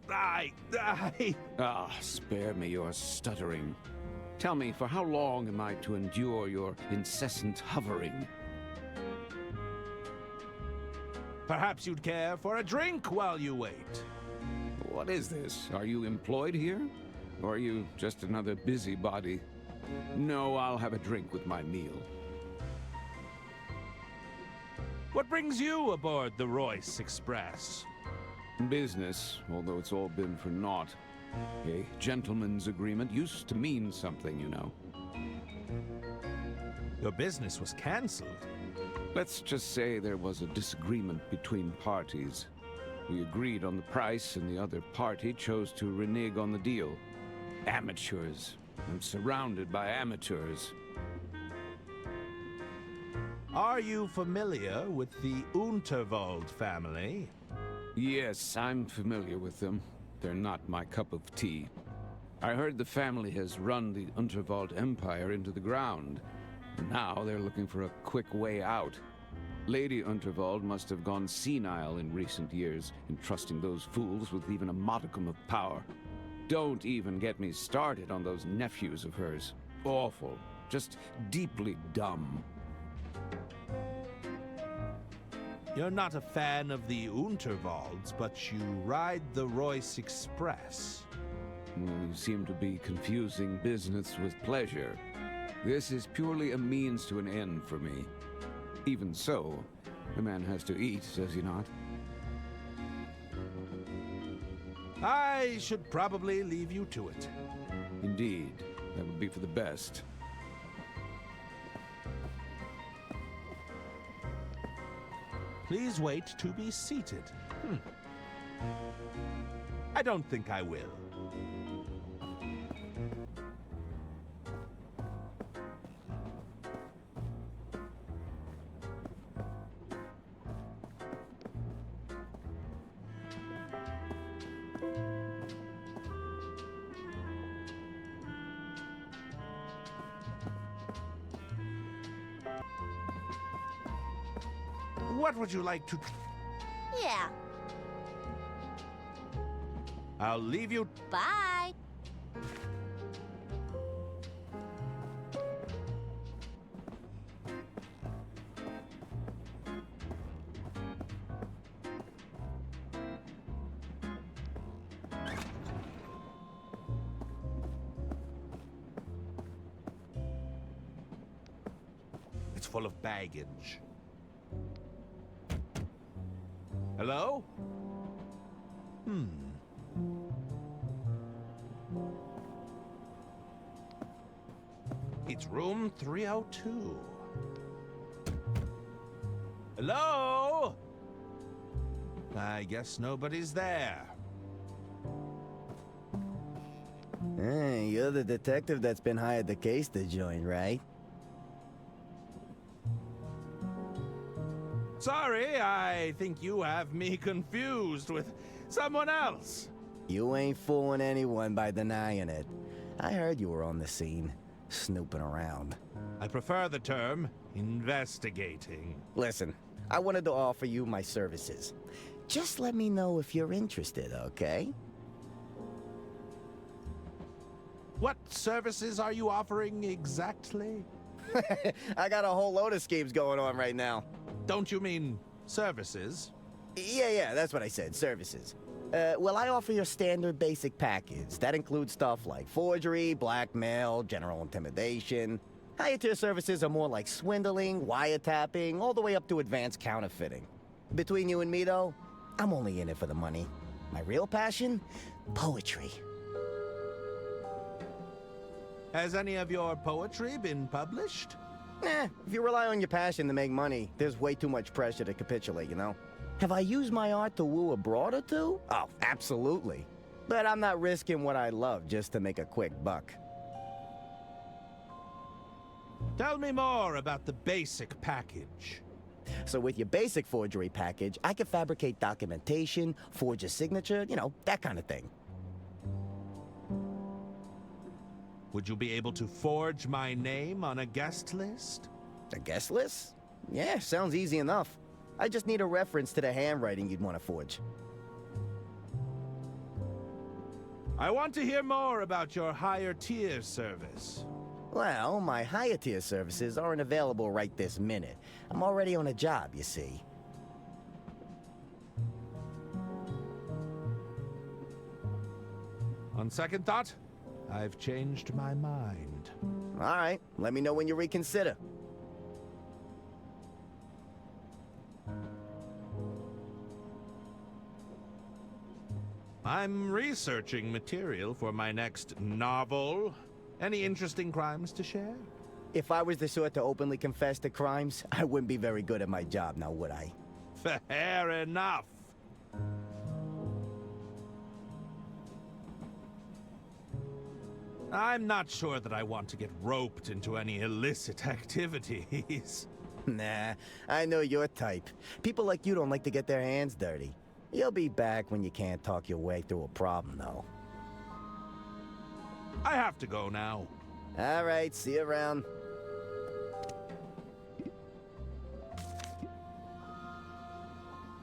Ah, spare me your stuttering. Tell me, for how long am I to endure your incessant hovering? Perhaps you'd care for a drink while you wait. What is this? Are you employed here? Or are you just another busybody? No, I'll have a drink with my meal. What brings you aboard the Royce Express? Business, although it's all been for naught. A gentleman's agreement used to mean something, you know. Your business was cancelled. Let's just say there was a disagreement between parties. We agreed on the price, and the other party chose to renege on the deal. Amateurs. I'm surrounded by amateurs. Are you familiar with the Unterwald family? Yes, I'm familiar with them. They're not my cup of tea. I heard the family has run the Unterwald Empire into the ground. And now they're looking for a quick way out. Lady Unterwald must have gone senile in recent years, entrusting those fools with even a modicum of power. Don't even get me started on those nephews of hers. Awful. Just deeply dumb. You're not a fan of the Unterwalds, but you ride the Royce Express. Well, you seem to be confusing business with pleasure. This is purely a means to an end for me. Even so, a man has to eat, does he not? I should probably leave you to it. Indeed. That would be for the best. Please wait to be seated. I don't think I will. What would you like to... Yeah. I'll leave you... Bye. It's full of baggage. Hello? It's room 302. Hello? I guess nobody's there. Hey, you're the detective that's been hired to case the joint, right? Sorry, I think you have me confused with someone else. You ain't fooling anyone by denying it. I heard you were on the scene, snooping around. I prefer the term investigating. Listen, I wanted to offer you my services. Just let me know if you're interested, okay? What services are you offering exactly? I got a whole load of schemes going on right now. Don't you mean services? Yeah, that's what I said, services. Well, I offer your standard basic package. That includes stuff like forgery, blackmail, general intimidation. Higher tier services are more like swindling, wiretapping, all the way up to advanced counterfeiting. Between you and me, though, I'm only in it for the money. My real passion? Poetry. Has any of your poetry been published? If you rely on your passion to make money, there's way too much pressure to capitulate, you know? Have I used my art to woo a broad or two? Oh, absolutely. But I'm not risking what I love just to make a quick buck. Tell me more about the basic package. So with your basic forgery package, I can fabricate documentation, forge a signature, you know, that kind of thing. Would you be able to forge my name on a guest list? A guest list? Yeah, sounds easy enough. I just need a reference to the handwriting you'd want to forge. I want to hear more about your higher tier service. Well, my higher tier services aren't available right this minute. I'm already on a job, you see. On second thought, I've changed my mind. All right, let me know when you reconsider. I'm researching material for my next novel. Any interesting crimes to share? If I was the sort to openly confess to crimes, I wouldn't be very good at my job now, would I? Fair enough. I'm not sure that I want to get roped into any illicit activities. Nah, I know your type. People like you don't like to get their hands dirty. You'll be back when you can't talk your way through a problem, though. I have to go now. All right, see you around.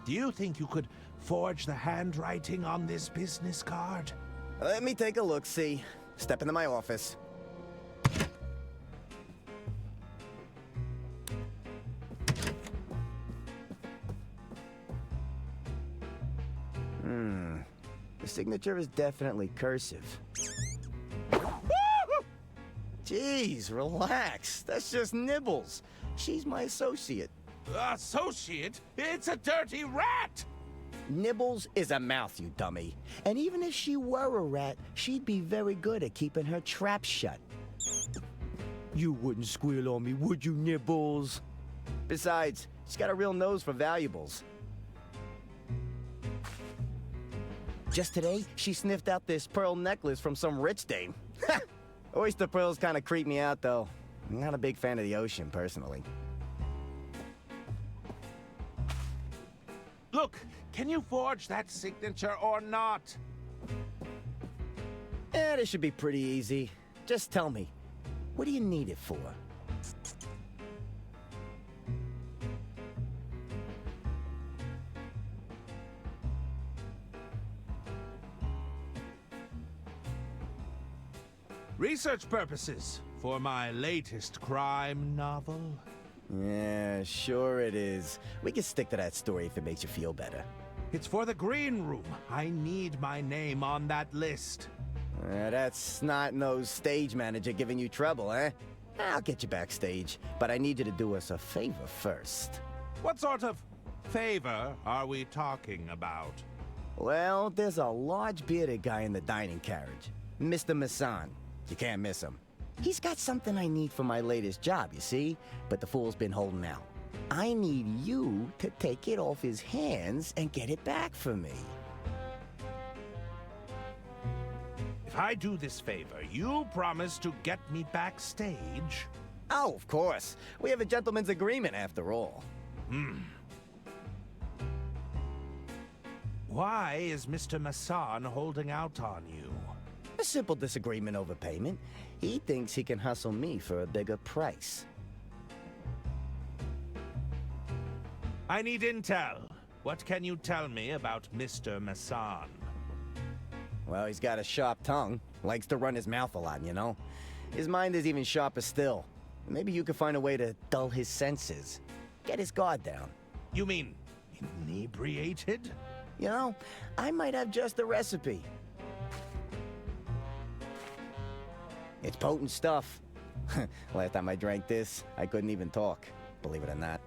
Do you think you could forge the handwriting on this business card? Let me take a look-see. Step into my office. The signature is definitely cursive. Jeez, relax. That's just Nibbles. She's my associate. Associate? It's a dirty rat! Nibbles is a mouth, you dummy. And even if she were a rat, she'd be very good at keeping her trap shut. You wouldn't squeal on me, would you, Nibbles? Besides, she's got a real nose for valuables. Just today, she sniffed out this pearl necklace from some rich dame. Oyster pearls kind of creep me out, though. I'm not a big fan of the ocean, personally. Look, can you forge that signature or not? This should be pretty easy. Just tell me, what do you need it for? Research purposes for my latest crime novel. Yeah, sure it is. We can stick to that story if it makes you feel better. It's for the green room. I need my name on that list. That's snot-nosed stage manager giving you trouble, eh? I'll get you backstage, but I need you to do us a favor first. What sort of favor are we talking about? Well, there's a large bearded guy in the dining carriage. Mr. Masson. You can't miss him. He's got something I need for my latest job, you see? But the fool's been holding out. I need you to take it off his hands and get it back for me. If I do this favor, you promise to get me backstage? Oh, of course. We have a gentleman's agreement, after all. Why is Mr. Masson holding out on you? A simple disagreement over payment. He thinks he can hustle me for a bigger price. I need intel. What can you tell me about Mr. Masson? Well, he's got a sharp tongue. Likes to run his mouth a lot, you know? His mind is even sharper still. Maybe you could find a way to dull his senses. Get his guard down. You mean inebriated? You know, I might have just the recipe. It's potent stuff. Last time I drank this, I couldn't even talk, believe it or not.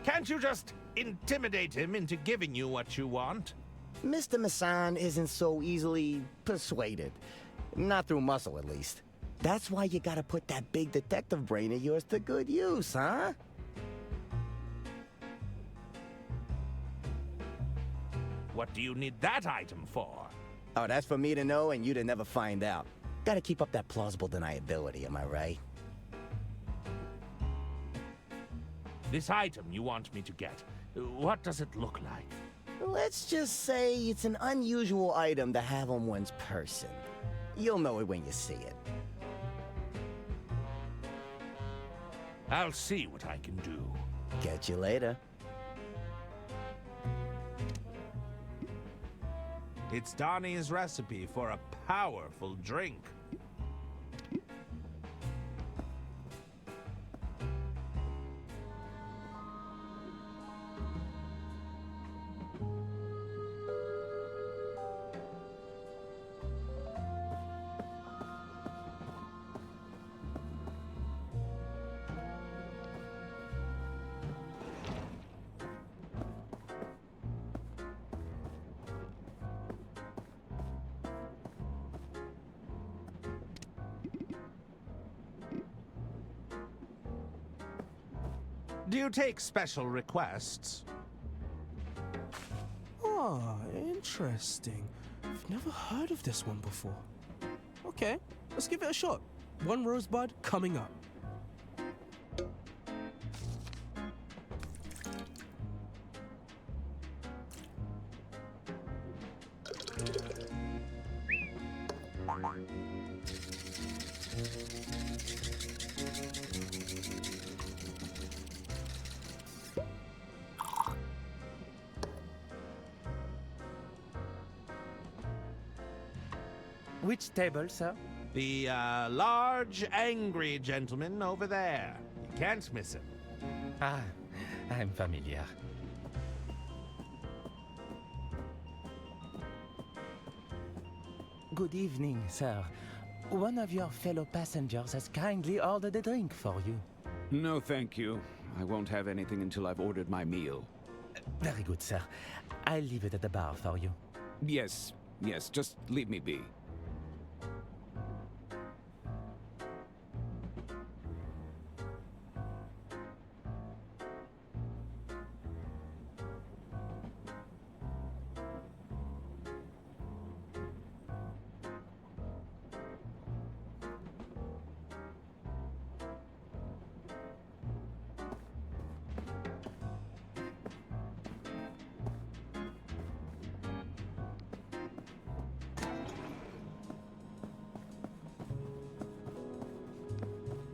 Can't you just intimidate him into giving you what you want? Mr. Masson isn't so easily persuaded. Not through muscle, at least. That's why you gotta put that big detective brain of yours to good use, huh? What do you need that item for? Oh, that's for me to know and you to never find out. Gotta keep up that plausible deniability, am I right? This item you want me to get, what does it look like? Let's just say it's an unusual item to have on one's person. You'll know it when you see it. I'll see what I can do. Catch you later. It's Donnie's recipe for a powerful drink. Do you take special requests? Oh, interesting. I've never heard of this one before. Okay, let's give it a shot. One rosebud coming up. Which table, sir? The large, angry gentleman over there. You can't miss him. Ah, I'm familiar. Good evening, sir. One of your fellow passengers has kindly ordered a drink for you. No, thank you. I won't have anything until I've ordered my meal. Very good, sir. I'll leave it at the bar for you. Yes, just leave me be.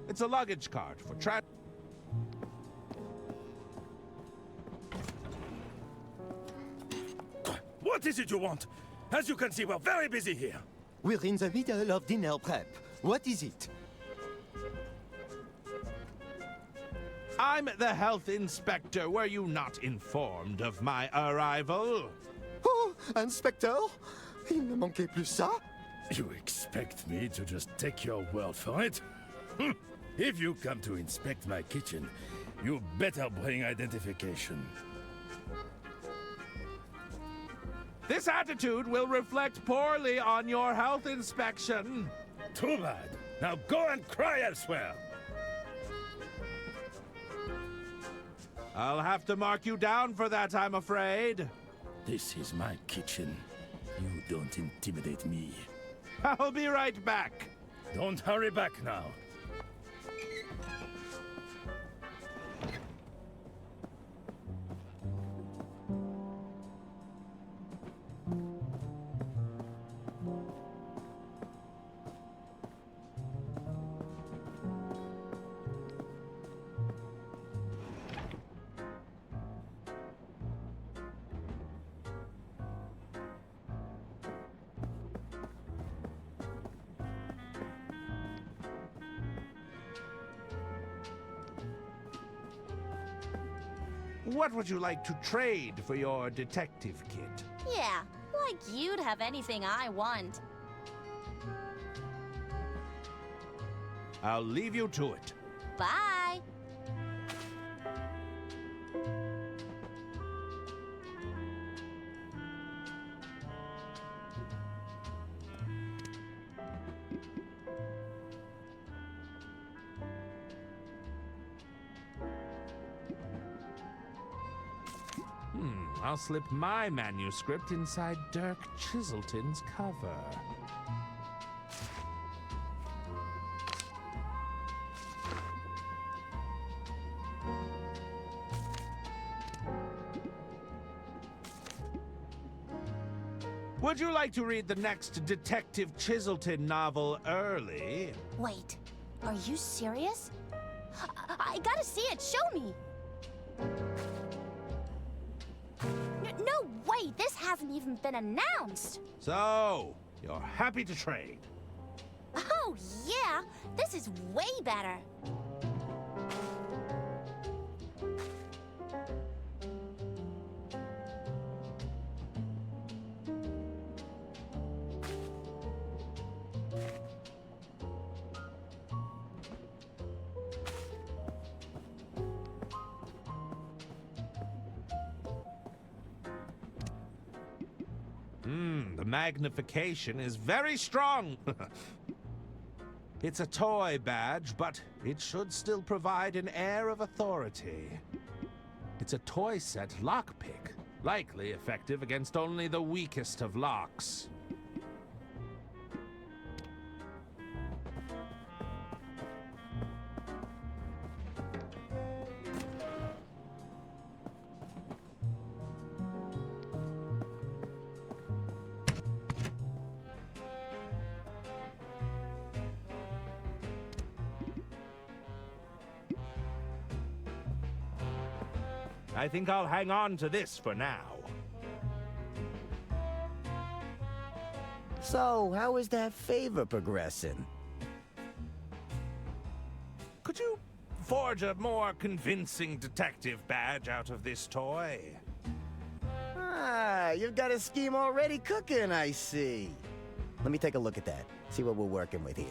It's a luggage cart for What is it you want? As you can see, we're very busy here. We're in the middle of dinner prep. What is it? I'm the health inspector. Were you not informed of my arrival? Oh, Inspector? Il ne manquait plus ça? You expect me to just take your word for it? If you come to inspect my kitchen, you better bring identification. This attitude will reflect poorly on your health inspection. Too bad. Now go and cry elsewhere. I'll have to mark you down for that, I'm afraid. This is my kitchen. You don't intimidate me. I'll be right back. Don't hurry back now. What would you like to trade for your detective kit? Yeah, like you'd have anything I want. I'll leave you to it. Bye. I'll slip my manuscript inside Dirk Chiselton's cover. Would you like to read the next Detective Chiselton novel early? Wait, are you serious? I gotta see it, show me! No way, this hasn't even been announced! So, you're happy to trade? Oh yeah, this is way better! The magnification is very strong. It's a toy badge, but it should still provide an air of authority. It's a toy set lockpick, likely effective against only the weakest of locks. I think I'll hang on to this for now. So, how is that favor progressing? Could you forge a more convincing detective badge out of this toy? Ah, you've got a scheme already cooking, I see. Let me take a look at that, see what we're working with here.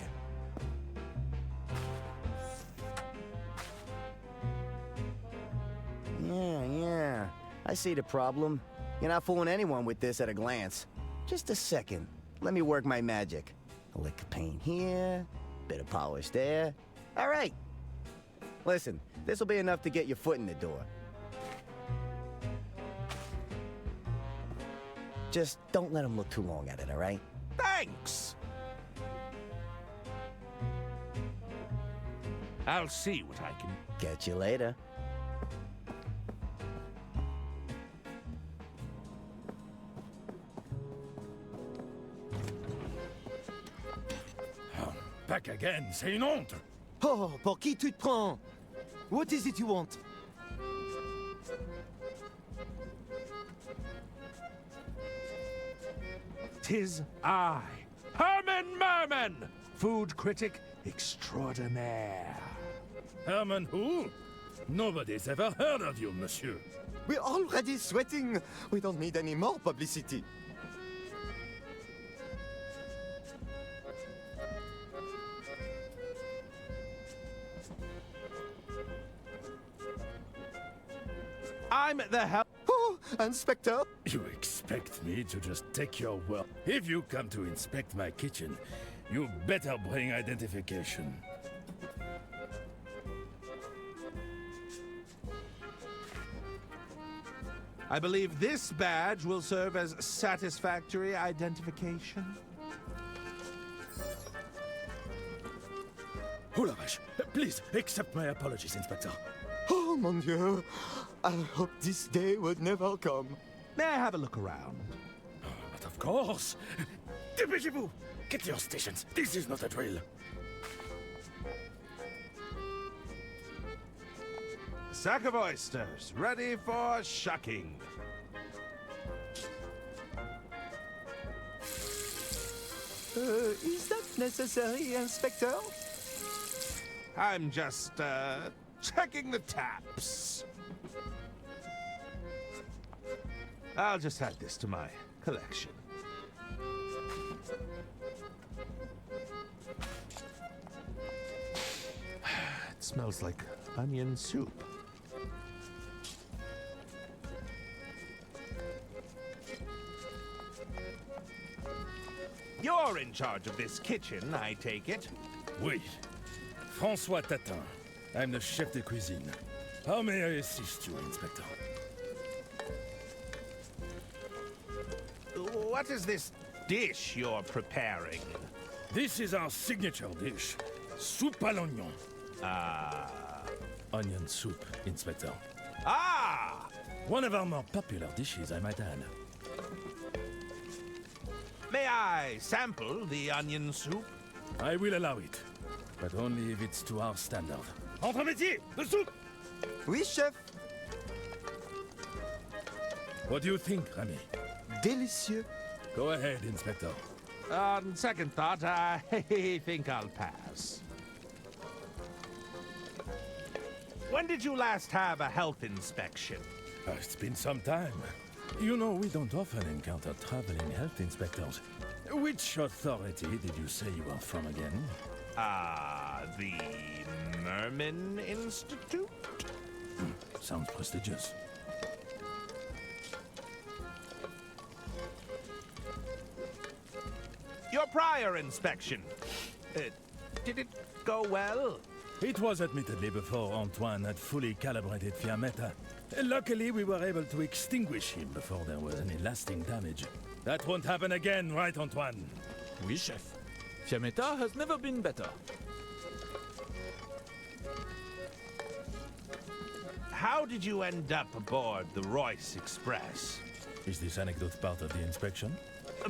Yeah, I see the problem. You're not fooling anyone with this at a glance. Just a second. Let me work my magic. A lick of paint here, bit of polish there. All right. Listen, this will be enough to get your foot in the door. Just don't let them look too long at it, all right? Thanks! I'll see what I can... Catch you later. Back again, c'est une honte! Oh, pour qui tu te prends? What is it you want? Tis I, Herman Merman, food critic extraordinaire. Herman who? Nobody's ever heard of you, monsieur. We're already sweating. We don't need any more publicity. I'm the help. Oh, Inspector? You expect me to just take your word? If you come to inspect my kitchen, you better bring identification. I believe this badge will serve as satisfactory identification. Oh la vache! Please, accept my apologies, Inspector. Oh, mon Dieu. I hope this day would never come. May I have a look around? But of course! Dépêchez-vous! Get to your stations. This is not a drill. Sack of oysters, ready for shucking. Is that necessary, Inspector? I'm just, checking the taps. I'll just add this to my collection. It smells like onion soup. You're in charge of this kitchen, I take it? Oui. François Tatin. I'm the chef de cuisine. How may I assist you, Inspector? What is this dish you're preparing? This is our signature dish. Soupe à l'oignon. Onion soup, Inspector. Ah! One of our more popular dishes, I might add. May I sample the onion soup? I will allow it, but only if it's to our standard. Entre métier, the soup! Oui, chef. What do you think, Remy? Délicieux. Go ahead, Inspector. On second thought, I think I'll pass. When did you last have a health inspection? It's been some time. You know, we don't often encounter traveling health inspectors. Which authority did you say you are from again? The Herman Institute? Sounds prestigious. Your prior inspection. Did it go well? It was admittedly before Antoine had fully calibrated Fiammetta. Luckily, we were able to extinguish him before there was any lasting damage. That won't happen again, right, Antoine? Oui, chef. Fiammetta has never been better. How did you end up aboard the Royce Express? Is this anecdote part of the inspection?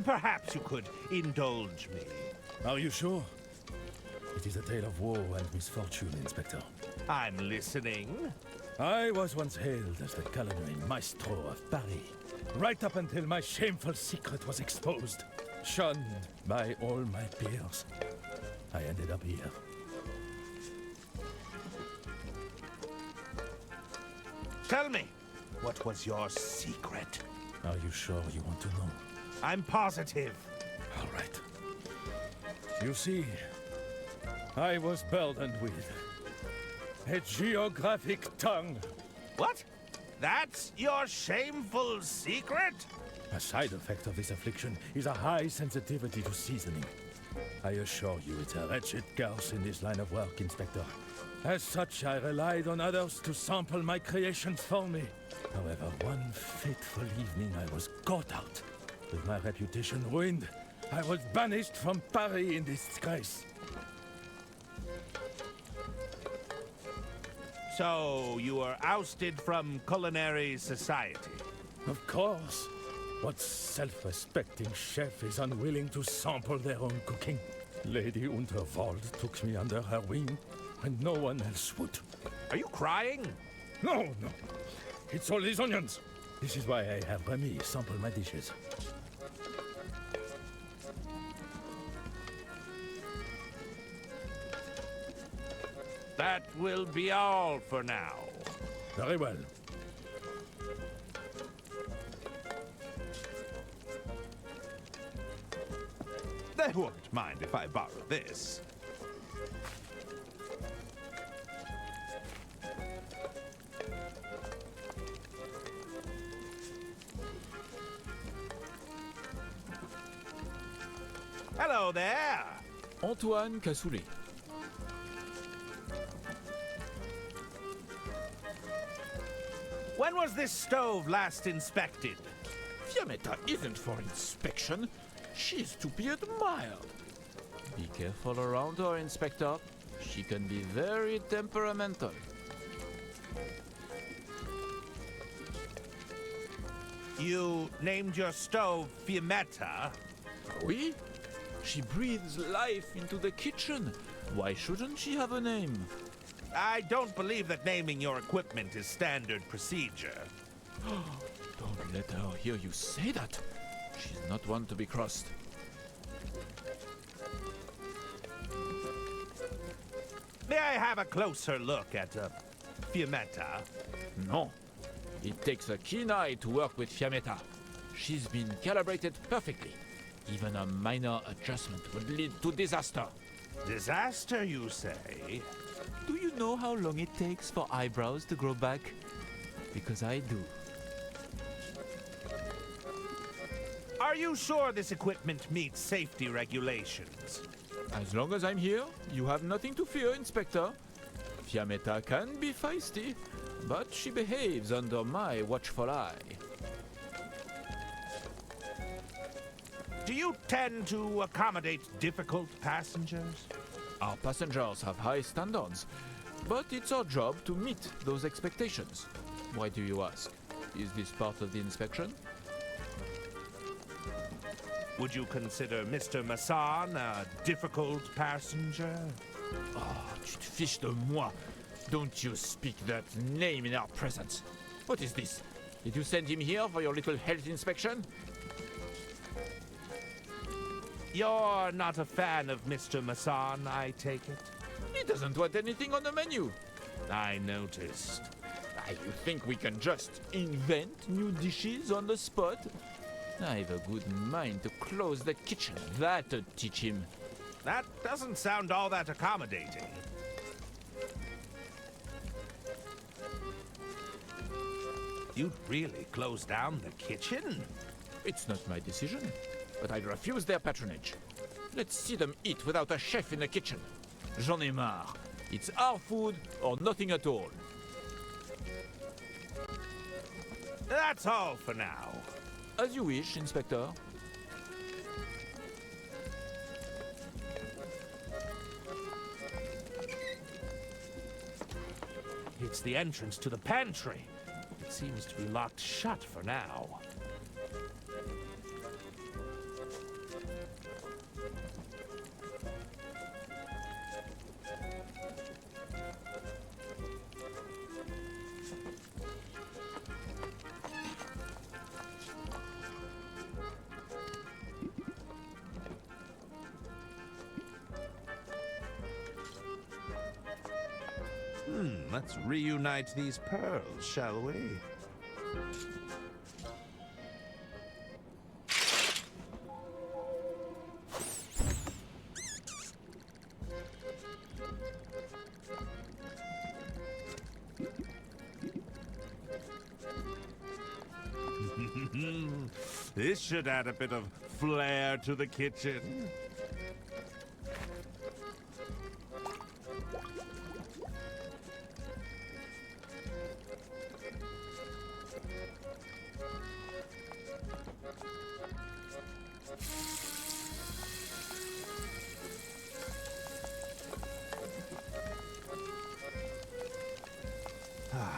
Perhaps you could indulge me. Are you sure? It is a tale of woe and misfortune, Inspector. I'm listening. I was once hailed as the culinary maestro of Paris, right up until my shameful secret was exposed. Shunned by all my peers. I ended up here. Tell me, what was your secret? Are you sure you want to know? I'm positive. All right. You see, I was burdened with a geographic tongue. What? That's your shameful secret? A side effect of this affliction is a high sensitivity to seasoning. I assure you it's a wretched curse in this line of work, Inspector. As such, I relied on others to sample my creations for me. However, one fateful evening I was caught out. With my reputation ruined, I was banished from Paris in disgrace. So, you were ousted from culinary society? Of course. What self-respecting chef is unwilling to sample their own cooking? Lady Unterwald took me under her wing, and no one else would. Are you crying? No. It's all these onions. This is why I have Remy sample my dishes. That will be all for now. Very well. They won't mind if I borrow this. Hello there! Antoine Cassoulet. When was this stove last inspected? Fiammetta isn't for inspection. She's to be admired. Be careful around her, Inspector. She can be very temperamental. You named your stove Fiammetta? Oui. She breathes life into the kitchen. Why shouldn't she have a name? I don't believe that naming your equipment is standard procedure. Don't let her hear you say that. She's not one to be crossed. May I have a closer look at Fiammetta? No. It takes a keen eye to work with Fiammetta. she's been calibrated perfectly. Even a minor adjustment would lead to disaster. Disaster, you say? Do you know how long it takes for eyebrows to grow back? Because I do. Are you sure this equipment meets safety regulations? As long as I'm here, you have nothing to fear, Inspector. Fiammetta can be feisty, but she behaves under my watchful eye. Do you tend to accommodate difficult passengers? Our passengers have high standards, but it's our job to meet those expectations. Why do you ask? Is this part of the inspection? Would you consider Mr. Masson a difficult passenger? Ah, tu te fiches de moi. Don't you speak that name in our presence. What is this? Did you send him here for your little health inspection? You're not a fan of Mr. Masson, I take it? He doesn't want anything on the menu. I noticed. You think we can just invent new dishes on the spot? I have a good mind to close the kitchen. That'll teach him. That doesn't sound all that accommodating. You'd really close down the kitchen? It's not my decision, but I'd refuse their patronage. Let's see them eat without a chef in the kitchen. J'en ai marre. It's our food or nothing at all. That's all for now. As you wish, Inspector. It's the entrance to the pantry. It seems to be locked shut for now. Let's reunite these pearls, shall we? This should add a bit of flair to the kitchen.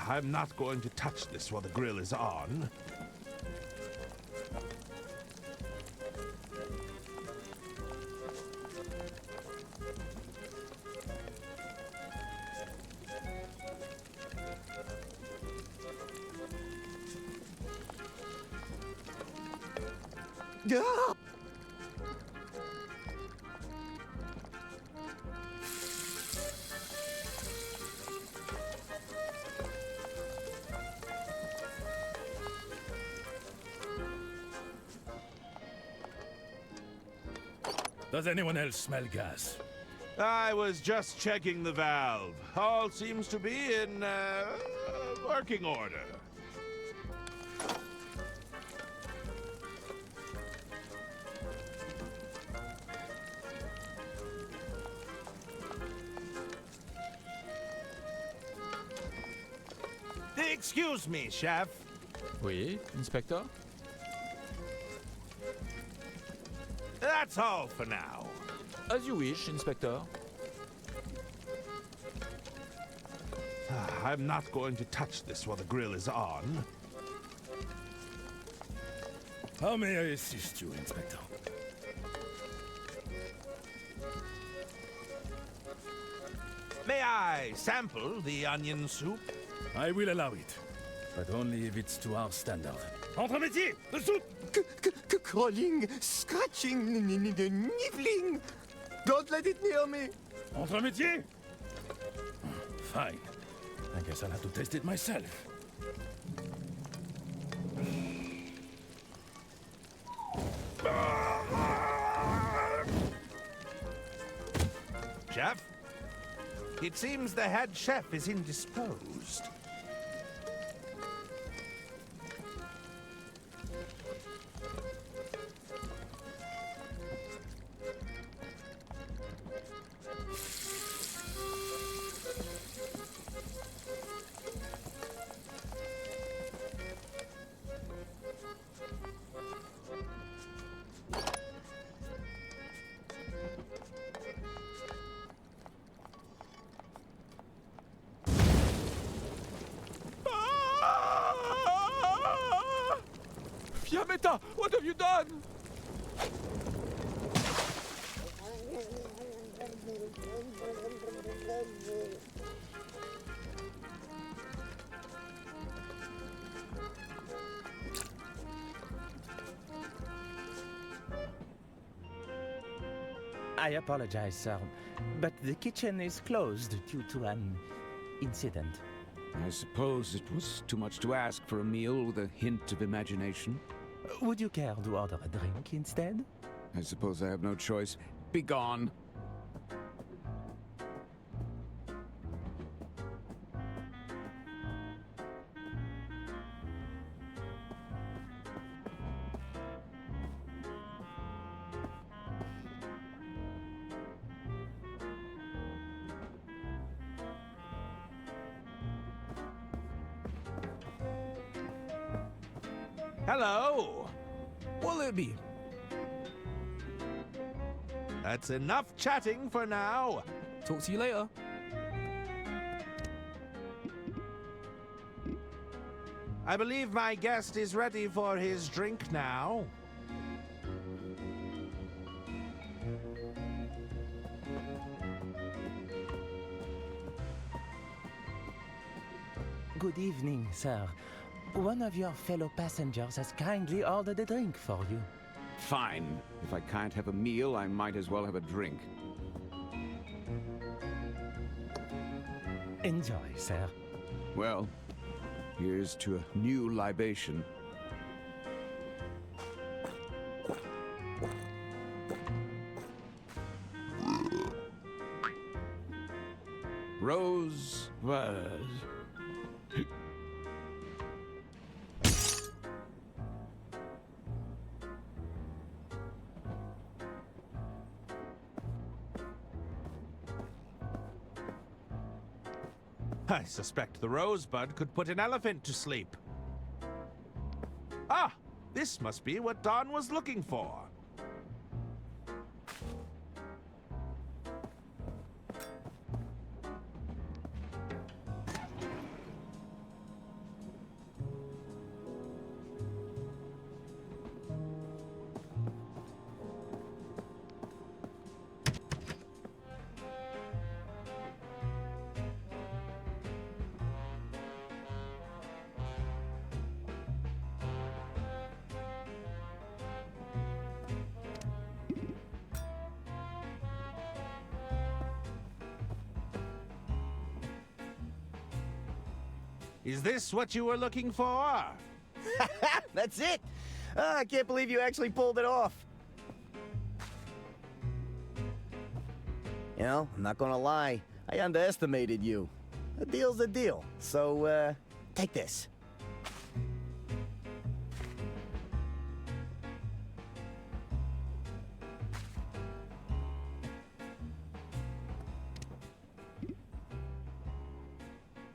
I'm not going to touch this while the grill is on. Ah! Does anyone else smell gas? I was just checking the valve. All seems to be in working order. Excuse me, chef. Oui, Inspector? That's all for now. As you wish, Inspector. I'm not going to touch this while the grill is on. How may I assist you, Inspector? May I sample the onion soup? I will allow it, but only if it's to our standard. Entre métier! The soup! Crawling, scratching, nibbling. Don't let it near me. Entre métier? Fine. I guess I'll have to taste it myself. Chef? It seems the head chef is indisposed. Fiametta, what have you done? I apologize, sir, but the kitchen is closed due to an incident. I suppose it was too much to ask for a meal with a hint of imagination. Would you care to order a drink instead? I suppose I have no choice. Be gone. Hello! What'll it be? That's enough chatting for now. Talk to you later. I believe my guest is ready for his drink now. Good evening, sir. One of your fellow passengers has kindly ordered a drink for you. Fine. If I can't have a meal, I might as well have a drink. Enjoy, sir. Well, here's to a new libation. Rosebud. I suspect the Rosebud could put an elephant to sleep. Ah! This must be what Don was looking for. Is this what you were looking for? That's it! I can't believe you actually pulled it off. You know, I'm not gonna lie, I underestimated you. A deal's a deal, so, take this.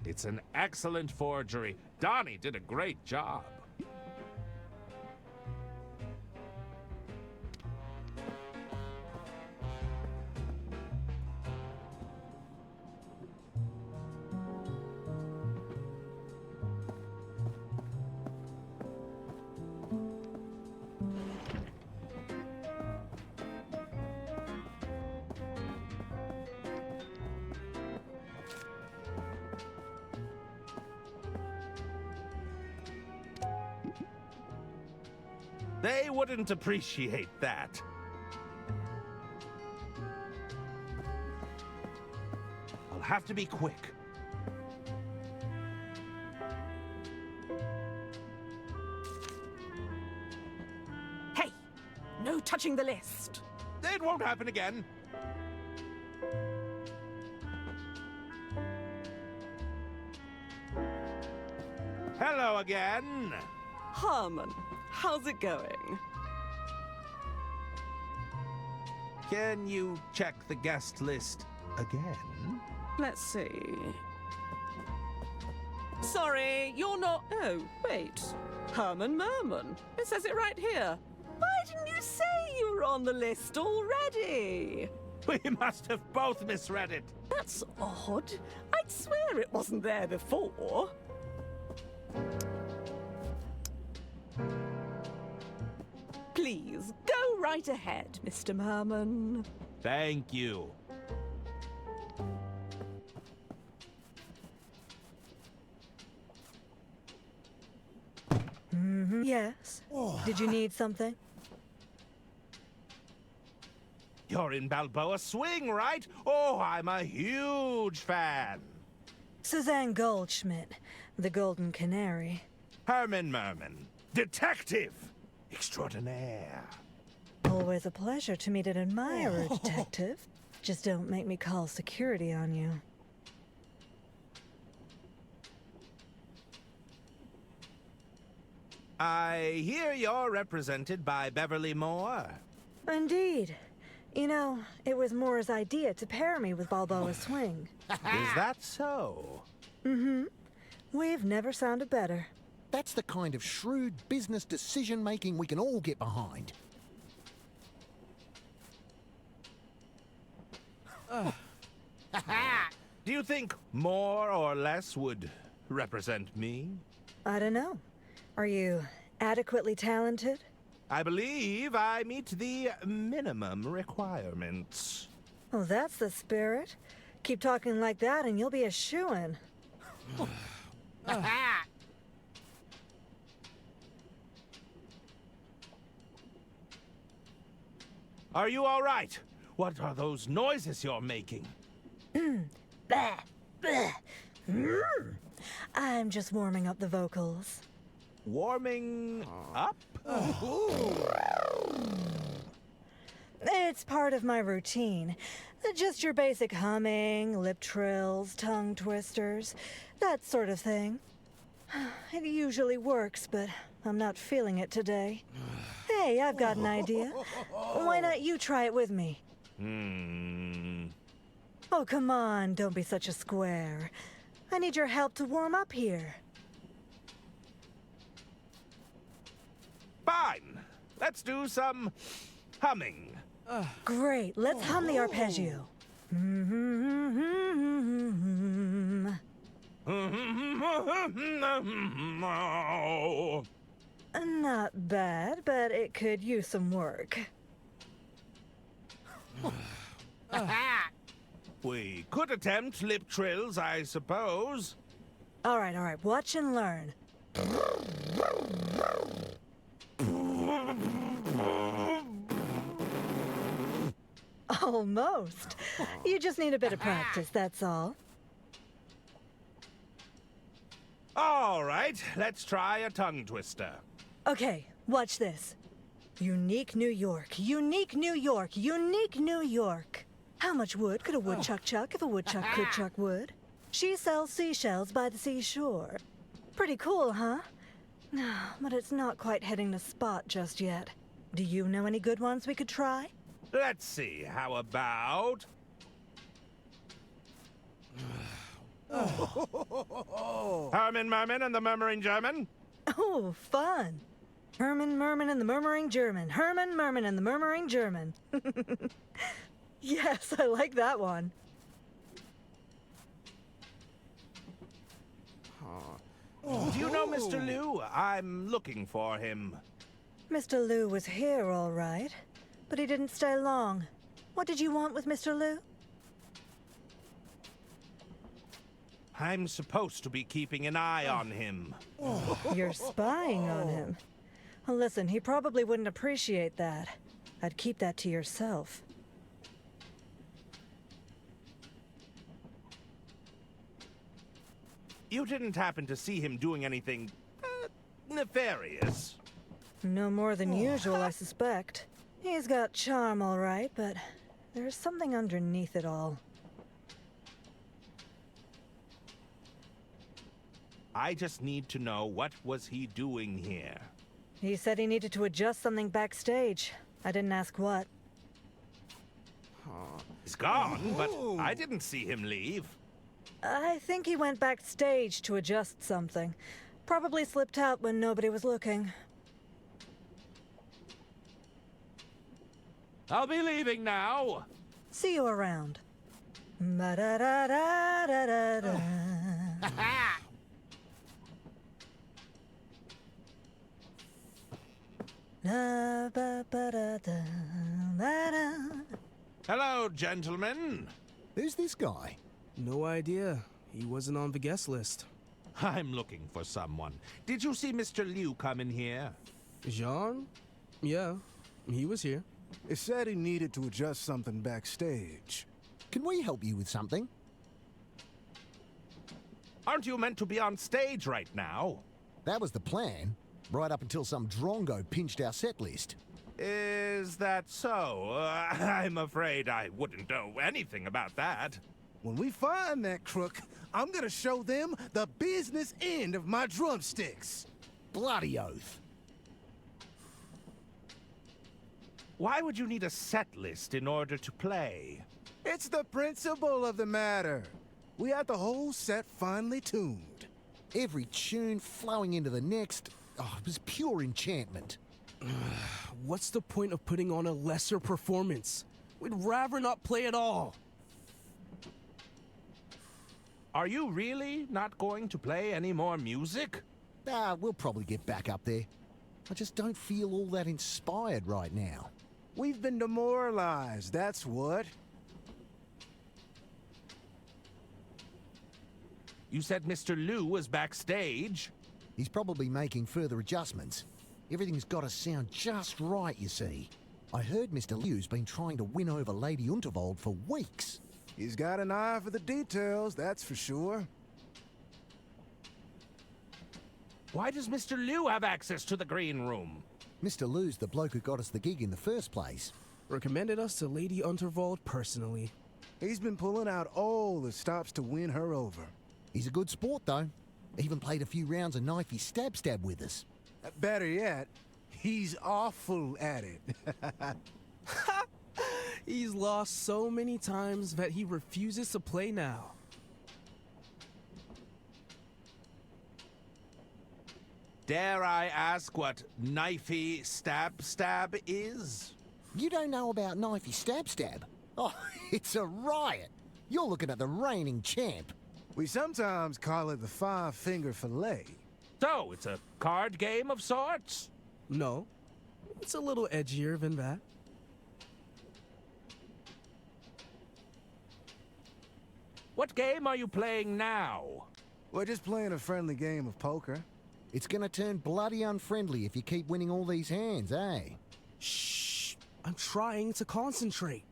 It's an excellent forgery. Donnie did a great job. They wouldn't appreciate that. I'll have to be quick. touching the list. It won't happen again. Hello again. Herman, how's it going? Can you check the guest list again? Let's see. Sorry, you're not... Oh, wait. Herman Merman. It says it right here. Why didn't you say you were on the list already? We must have both misread it. That's odd. I'd swear it wasn't there before. Please, go right ahead, Mr. Merman. Thank you. Yes? Did you need something? You're in Balboa Swing, right? Oh, I'm a huge fan. Suzanne Goldschmidt, the Golden Canary. Herman Merman, detective extraordinaire. Always a pleasure to meet an admirer, detective. Just don't make me call security on you. I hear you're represented by Beverly Moore. Indeed. You know, it was Moore's idea to pair me with Balboa Swing. Is that so? Mm-hmm. We've never sounded better. That's the kind of shrewd business decision-making we can all get behind. Do you think more or less would represent me? I don't know. Are you adequately talented? I believe I meet the minimum requirements. Oh, that's the spirit. Keep talking like that and you'll be a shoo-in. Are you all right? What are those noises you're making? Bah, bah. I'm just warming up the vocals. Warming up? It's part of my routine. Just your basic humming, lip trills, tongue twisters, that sort of thing. It usually works, but I'm not feeling it today. Hey, I've got an idea. Why not you try it with me? Oh, come on, don't be such a square. I need your help to warm up here. Fine. Let's do some humming. Great, let's hum the arpeggio. Not bad, but it could use some work. We could attempt lip trills, I suppose. All right, watch and learn. Almost. You just need a bit of practice, that's all. All right, let's try a tongue twister. Okay, watch this. Unique New York, unique New York, unique New York. How much wood could a woodchuck chuck if a woodchuck could chuck wood? She sells seashells by the seashore. Pretty cool, huh? But it's not quite hitting the spot just yet. Do you know any good ones we could try? Let's see, how about... Herman Merman and the Murmuring German? Oh, fun. Herman Merman and the Murmuring German. Herman Merman and the Murmuring German. Yes, I like that one. Do you know Mr. Liu? I'm looking for him. Mr. Liu was here, all right. But he didn't stay long. What did you want with Mr. Liu? I'm supposed to be keeping an eye on him. You're spying on him. Well, listen, he probably wouldn't appreciate that. I'd keep that to yourself. You didn't happen to see him doing anything nefarious? No more than usual, I suspect. He's got charm, all right, but there's something underneath it all. I just need to know, what was he doing here? He said he needed to adjust something backstage. I didn't ask what. He's gone, but I didn't see him leave. I think he went backstage to adjust something. Probably slipped out when nobody was looking. I'll be leaving now. See you around. Ma-da-da-da-da-da-da. Hello, gentlemen. Who's this guy? No idea. He wasn't on the guest list. I'm looking for someone. Did you see Mr. Liu come in here? Jean? Yeah, he was here. It said he needed to adjust something backstage. Can we help you with something? Aren't you meant to be on stage right now? That was the plan, right up until some drongo pinched our set list. Is that so? I'm afraid I wouldn't know anything about that. When we find that crook, I'm gonna show them the business end of my drumsticks. Bloody oath. Why would you need a set list in order to play? It's the principle of the matter. We had the whole set finely tuned. Every tune flowing into the next, it was pure enchantment. What's the point of putting on a lesser performance? We'd rather not play at all. Are you really not going to play any more music? We'll probably get back up there. I just don't feel all that inspired right now. We've been demoralized, that's what. You said Mr. Liu was backstage? He's probably making further adjustments. Everything's got to sound just right, you see. I heard Mr. Liu's been trying to win over Lady Unterwald for weeks. He's got an eye for the details, that's for sure. Why does Mr. Liu have access to the green room? Mr. Liu's the bloke who got us the gig in the first place. Recommended us to Lady Unterwald personally. He's been pulling out all the stops to win her over. He's a good sport, though. Even played a few rounds of knifey stab with us. Better yet, he's awful at it. He's lost so many times that he refuses to play now. Dare I ask what knifey stab is? You don't know about knifey stab? Oh, it's a riot. You're looking at the reigning champ. We sometimes call it the five-finger fillet. So, it's a card game of sorts? No, it's a little edgier than that. What game are you playing now? We're just playing a friendly game of poker. It's gonna turn bloody unfriendly if you keep winning all these hands, eh? Shh! I'm trying to concentrate.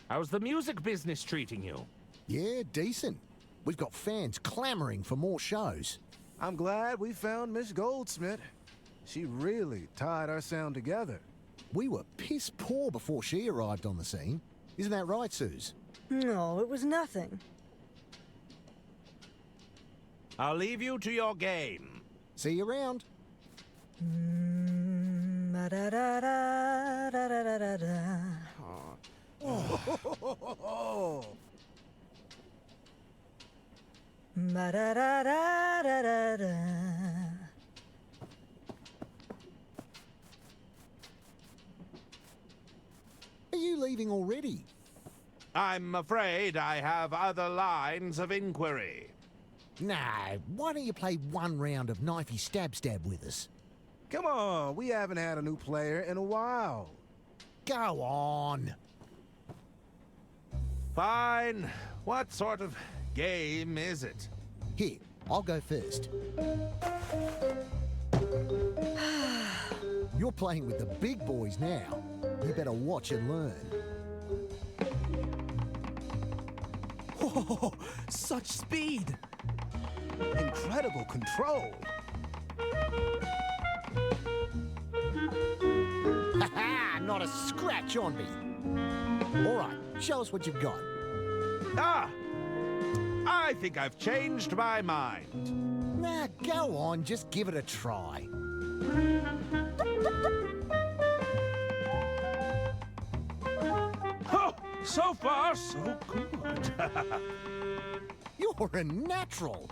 How's the music business treating you? Yeah, decent. We've got fans clamoring for more shows. I'm glad we found Miss Goldsmith. She really tied our sound together. We were piss poor before she arrived on the scene. Isn't that right, Suze? No, it was nothing. I'll leave you to your game. See you around. Are you leaving already? I'm afraid I have other lines of inquiry. Nah, why don't you play one round of knifey stab with us? Come on, we haven't had a new player in a while. Go on. Fine. What sort of game is it? Here, I'll go first. You're playing with the big boys now. You better watch and learn. Oh, such speed! Incredible control. not a scratch on me. All right, show us what you've got. Ah! I think I've changed my mind. Nah, go on, just give it a try. Oh, so far, so good. You're a natural.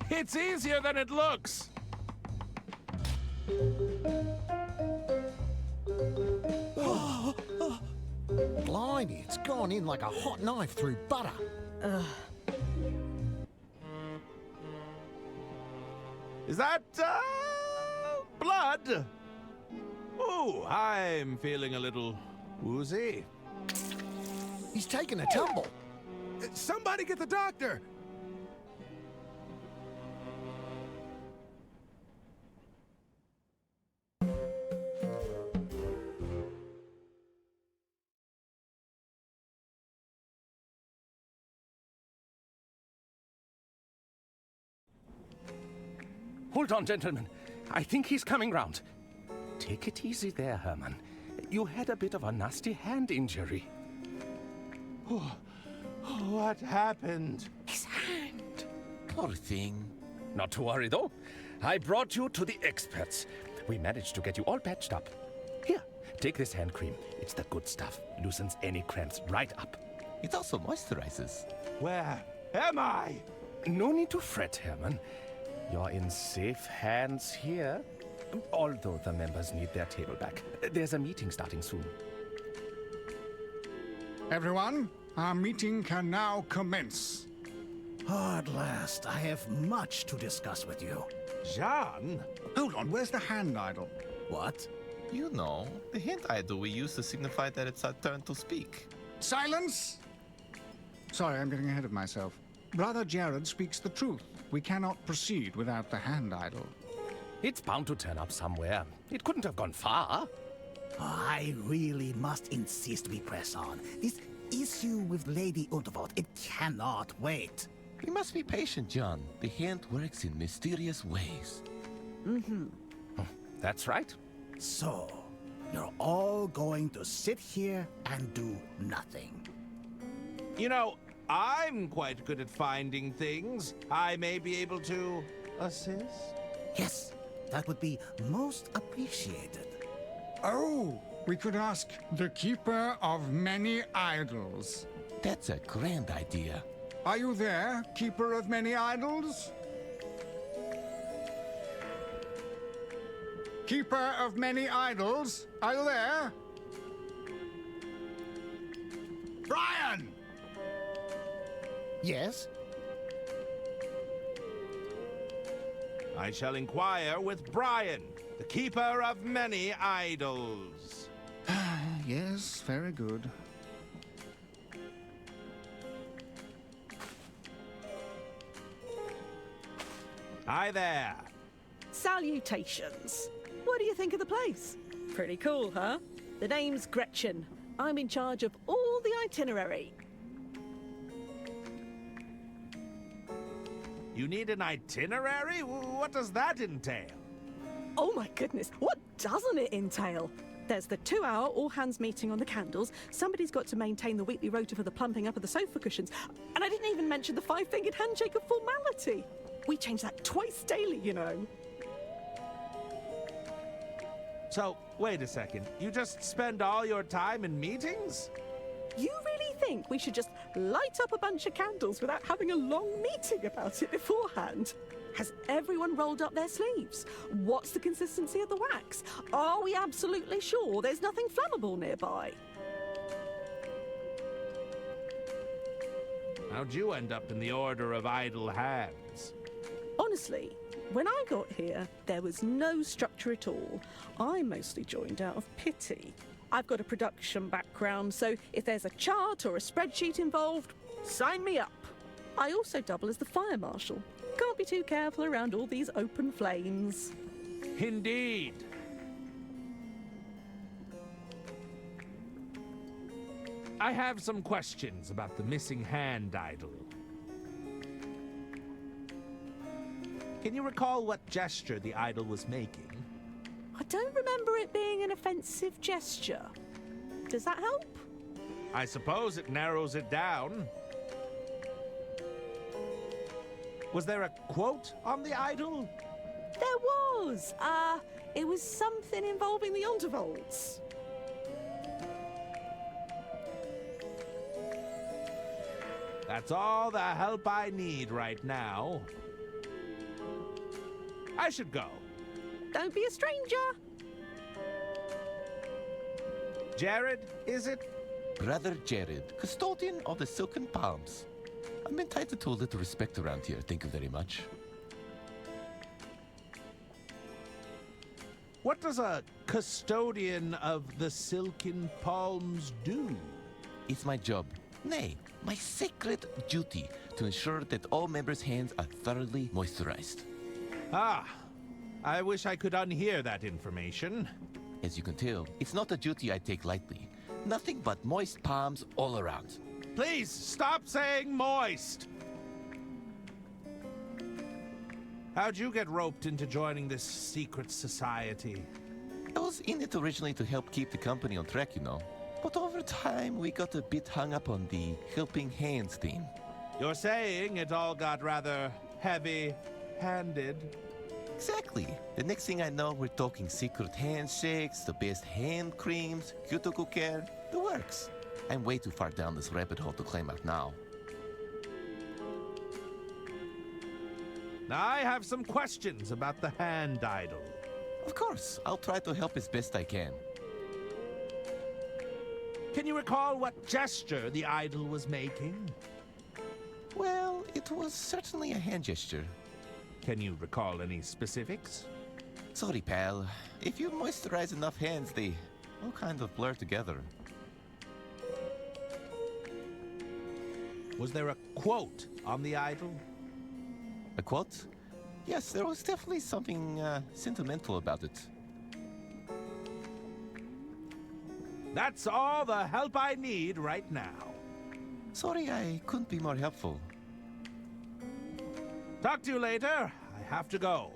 It's easier than it looks. Blimey, it's gone in like a hot knife through butter. Is that, blood? Ooh, I'm feeling a little woozy. He's taken a tumble. Somebody get the doctor! Hold on, gentlemen. I think he's coming round. Take it easy there, Herman. You had a bit of a nasty hand injury. What happened? His hand. Poor thing. Not to worry, though. I brought you to the experts. We managed to get you all patched up. Here, take this hand cream. It's the good stuff. Loosens any cramps right up. It also moisturizes. Where am I? No need to fret, Herman. You're in safe hands here. Although the members need their table back. There's a meeting starting soon. Everyone, our meeting can now commence. At last, I have much to discuss with you. Jean? Hold on, where's the hand idol? What? You know, the hand idol we use to signify that it's our turn to speak. Silence! Sorry, I'm getting ahead of myself. Brother Jared speaks the truth. We cannot proceed without the hand idol. It's bound to turn up somewhere. It couldn't have gone far. I really must insist we press on. This issue with Lady Unterwald, it cannot wait. We must be patient, John. The hand works in mysterious ways. That's right. So, you're all going to sit here and do nothing. You know, I'm quite good at finding things. I may be able to assist. Yes, that would be most appreciated. Oh, we could ask the Keeper of Many Idols. That's a grand idea. Are you there, Keeper of Many Idols? Keeper of Many Idols, are you there? Brian! Yes? I shall inquire with Brian, the keeper of many idols. Yes, very good. Hi there. Salutations. What do you think of the place? Pretty cool, huh? The name's Gretchen. I'm in charge of all the itinerary. You need an itinerary? What does that entail? Oh my goodness, what doesn't it entail? There's the 2-hour all-hands meeting on the candles. Somebody's got to maintain the weekly rota for the plumping up of the sofa cushions. And I didn't even mention the 5-fingered handshake of formality. We change that twice daily, you know. So, wait a second. You just spend all your time in meetings? You really think we should just light up a bunch of candles without having a long meeting about it beforehand? Has everyone rolled up their sleeves? What's the consistency of the wax? Are we absolutely sure there's nothing flammable nearby? How'd you end up in the Order of Idle Hands? Honestly, when I got here, there was no structure at all. I mostly joined out of pity. I've got a production background, so if there's a chart or a spreadsheet involved, sign me up. I also double as the fire marshal. Can't be too careful around all these open flames. Indeed. I have some questions about the missing hand idol. Can you recall what gesture the idol was making? I don't remember it being an offensive gesture. Does that help? I suppose it narrows it down. Was there a quote on the idol? There was. It was something involving the Unterwalds. That's all the help I need right now. I should go. Don't be a stranger. Jared, is it? Brother Jared, custodian of the Silken Palms. I'm entitled to a little respect around here, thank you very much. What does a custodian of the Silken Palms do? It's my job, nay, my sacred duty, to ensure that all members' hands are thoroughly moisturized. Ah, I wish I could unhear that information. As you can tell, it's not a duty I take lightly. Nothing but moist palms all around. Please, stop saying moist! How'd you get roped into joining this secret society? I was in it originally to help keep the company on track, you know. But over time, we got a bit hung up on the helping hands theme. You're saying it all got rather heavy-handed? Exactly. The next thing I know, we're talking secret handshakes, the best hand creams, cuticle care, the works. I'm way too far down this rabbit hole to climb out now. Now, I have some questions about the hand idol. Of course, I'll try to help as best I can. Can you recall what gesture the idol was making? Well, it was certainly a hand gesture. Can you recall any specifics? Sorry, pal. If you moisturize enough hands, they all kind of blur together. Was there a quote on the idol? A quote? Yes, there was definitely something sentimental about it. That's all the help I need right now. Sorry, I couldn't be more helpful. Talk to you later. I have to go.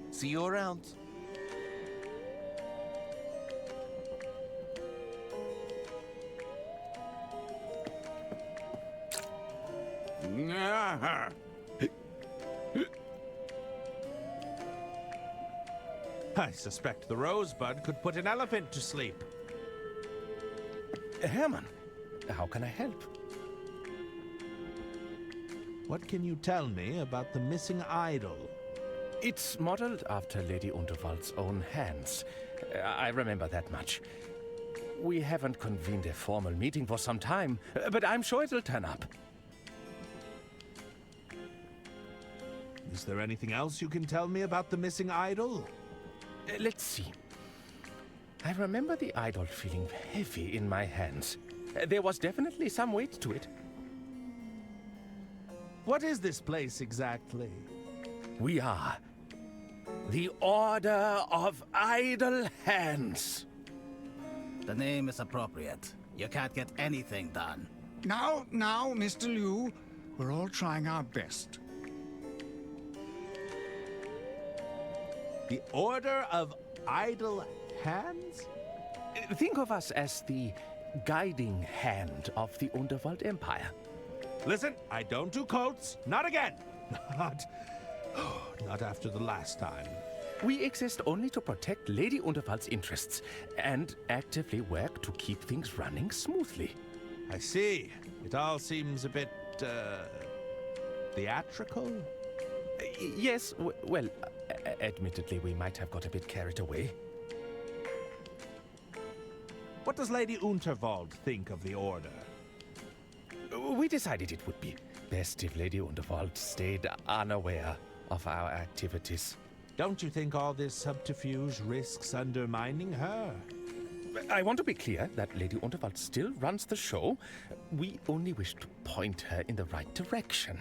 See you around. I suspect the rosebud could put an elephant to sleep. Herman, how can I help? What can you tell me about the missing idol? It's modeled after Lady Unterwald's own hands. I remember that much. We haven't convened a formal meeting for some time, but I'm sure it'll turn up. Is there anything else you can tell me about the missing idol? Let's see. I remember the idol feeling heavy in my hands. There was definitely some weight to it. What is this place exactly? We are the Order of Idle Hands. The name is appropriate. You can't get anything done. Now, Mr. Liu, we're all trying our best. The Order of Idle Hands? Think of us as the guiding hand of the Unterwald Empire. Listen, I don't do cults. Not again. Not after the last time. We exist only to protect Lady Unterwald's interests and actively work to keep things running smoothly. I see. It all seems a bit, theatrical? Yes, well, admittedly, we might have got a bit carried away. What does Lady Unterwald think of the Order? We decided it would be best if Lady Unterwald stayed unaware of our activities. Don't you think all this subterfuge risks undermining her? I want to be clear that Lady Unterwald still runs the show. We only wish to point her in the right direction.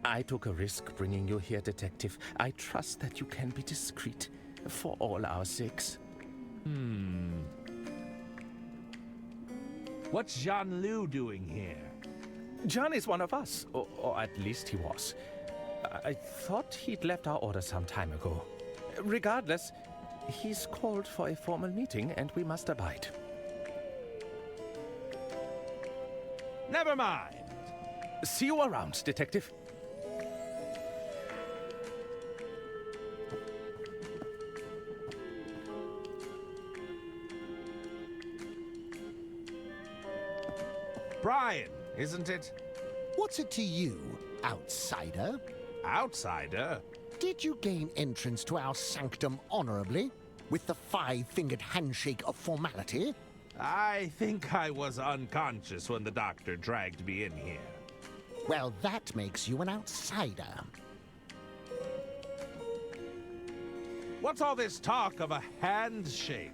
I took a risk bringing you here, Detective. I trust that you can be discreet for all our sakes. What's Jean Liu doing here? John is one of us, or at least he was. I thought he'd left our order some time ago. Regardless, he's called for a formal meeting and we must abide. Never mind. See you around, Detective. Brian, isn't it? What's it to you, outsider? Outsider? Did you gain entrance to our sanctum honorably, with the five-fingered handshake of formality? I think I was unconscious when the doctor dragged me in here. Well, that makes you an outsider. What's all this talk of a handshake?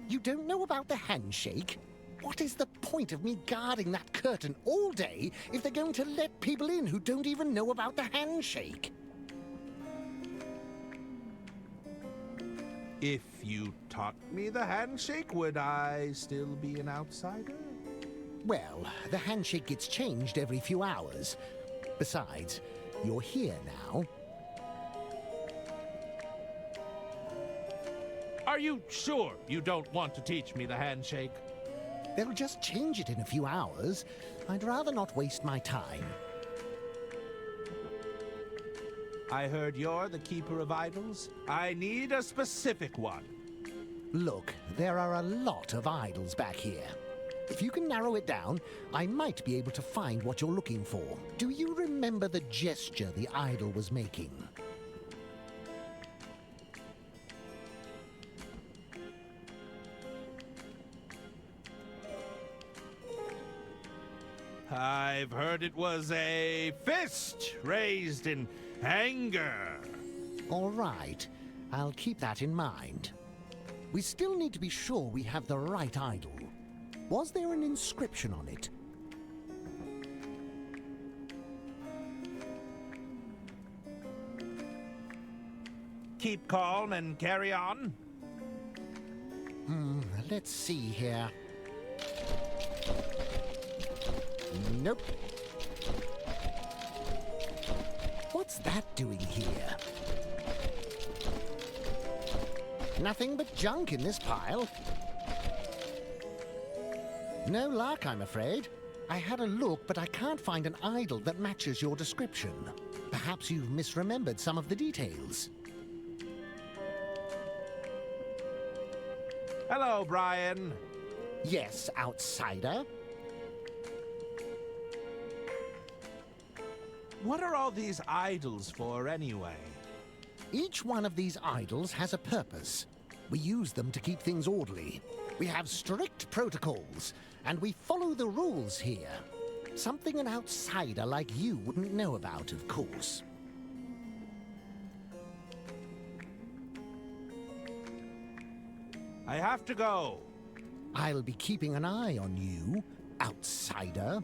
You don't know about the handshake? What is the point of me guarding that curtain all day if they're going to let people in who don't even know about the handshake? If you taught me the handshake, would I still be an outsider? Well, the handshake gets changed every few hours. Besides, you're here now. Are you sure you don't want to teach me the handshake? They'll just change it in a few hours. I'd rather not waste my time. I heard you're the keeper of idols. I need a specific one. Look, there are a lot of idols back here. If you can narrow it down, I might be able to find what you're looking for. Do you remember the gesture the idol was making? I've heard it was a fist raised in anger. All right, I'll keep that in mind. We still need to be sure we have the right idol. Was there an inscription on it? Keep calm and carry on. Let's see here. Nope. What's that doing here? Nothing but junk in this pile. No luck, I'm afraid. I had a look, but I can't find an idol that matches your description. Perhaps you've misremembered some of the details. Hello, Brian. Yes, outsider. What are all these idols for, anyway? Each one of these idols has a purpose. We use them to keep things orderly. We have strict protocols, and we follow the rules here. Something an outsider like you wouldn't know about, of course. I have to go. I'll be keeping an eye on you, outsider.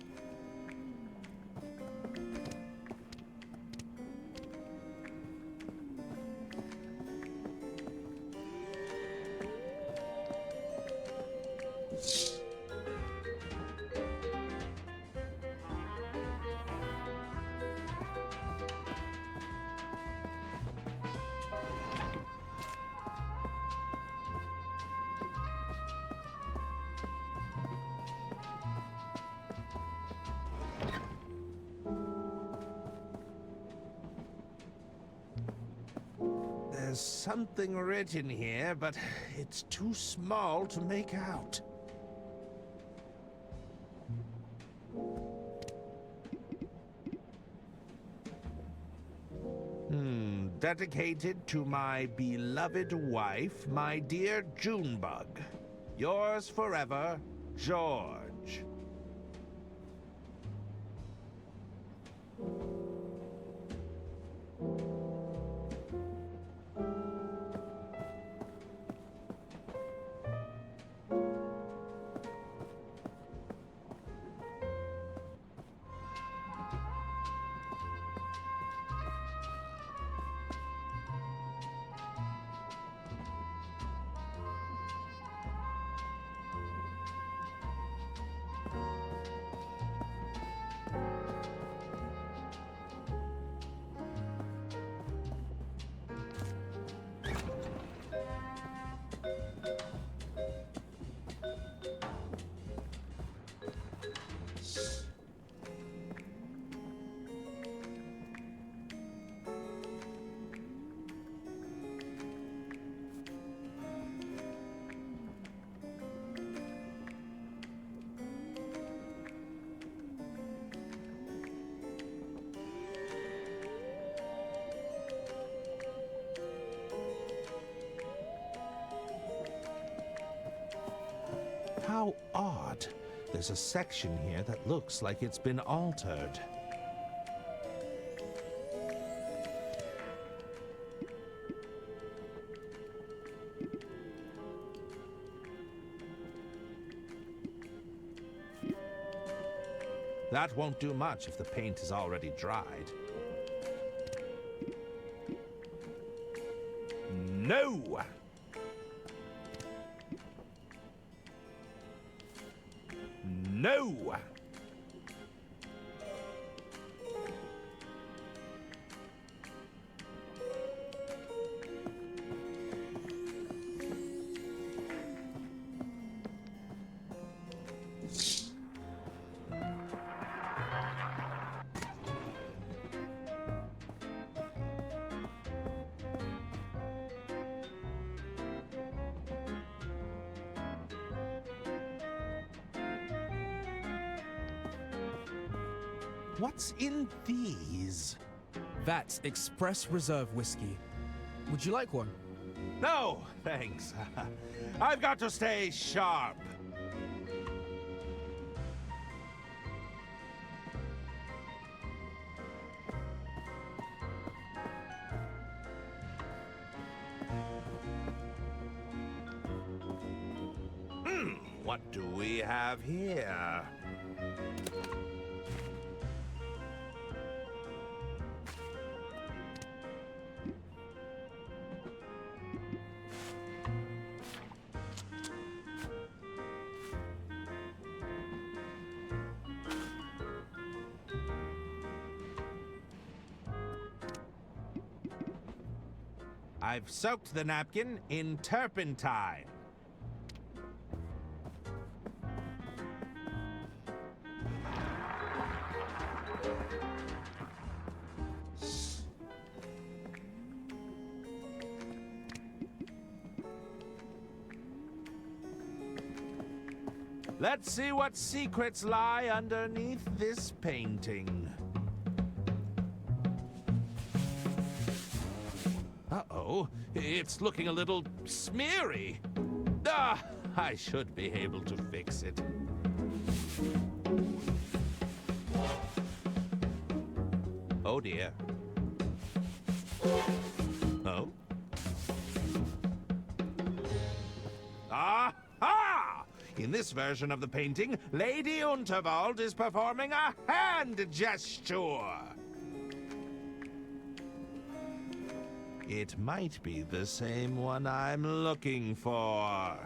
There's something written here, but it's too small to make out. Dedicated to my beloved wife, my dear Junebug. Yours forever, George. There's a section here that looks like it's been altered. That won't do much if the paint is already dried. No! No! What's in these? That's Express Reserve whiskey. Would you like one? No, thanks. I've got to stay sharp. What do we have here? I've soaked the napkin in turpentine. Let's see what secrets lie underneath this painting. Uh-oh, it's looking a little smeary. Ah, I should be able to fix it. Oh dear. Oh? Aha! In this version of the painting, Lady Unterwald is performing a hand gesture. It might be the same one I'm looking for.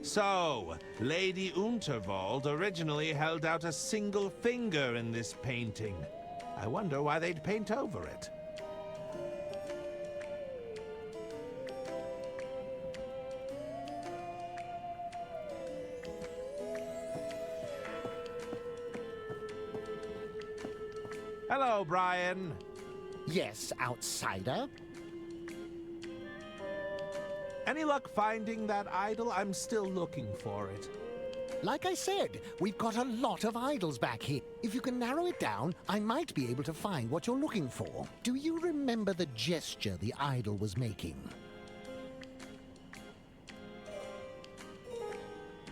So, Lady Unterwald originally held out a single finger in this painting. I wonder why they'd paint over it. Hello, Brian. Yes, outsider? Any luck finding that idol? I'm still looking for it. Like I said, we've got a lot of idols back here. If you can narrow it down, I might be able to find what you're looking for. Do you remember the gesture the idol was making?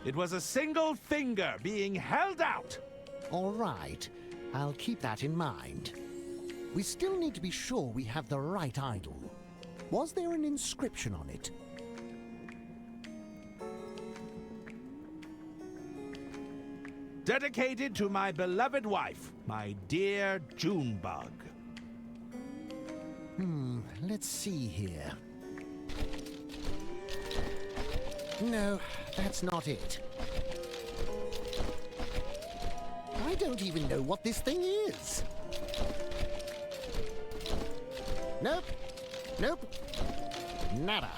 It was a single finger being held out. All right. I'll keep that in mind. We still need to be sure we have the right idol. Was there an inscription on it? Dedicated to my beloved wife, my dear Junebug. Let's see here. No, that's not it. I don't even know what this thing is. Nope. Nope. Nada.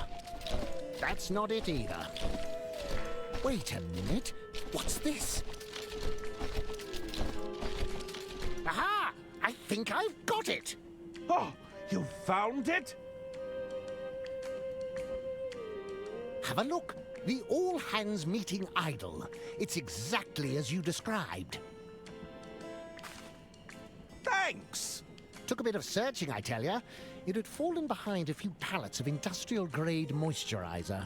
That's not it either. Wait a minute. What's this? Aha! I think I've got it! Oh, you found it? Have a look. The all-hands-meeting idol. It's exactly as you described. Thanks! Took a bit of searching, I tell ya. It had fallen behind a few pallets of industrial-grade moisturizer.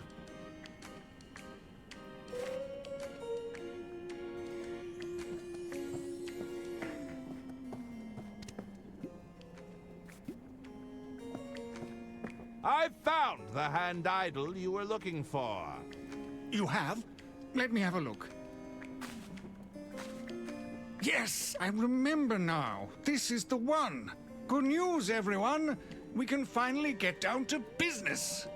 I've found the hand idol you were looking for. You have? Let me have a look. Yes, I remember now. This is the one. Good news, everyone. We can finally get down to business.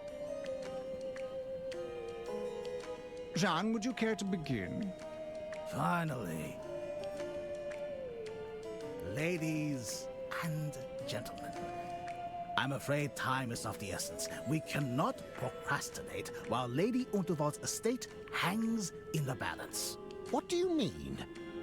Jean, would you care to begin? Finally. Ladies and gentlemen, I'm afraid time is of the essence. We cannot procrastinate while Lady Unterwald's estate hangs in the balance. What do you mean?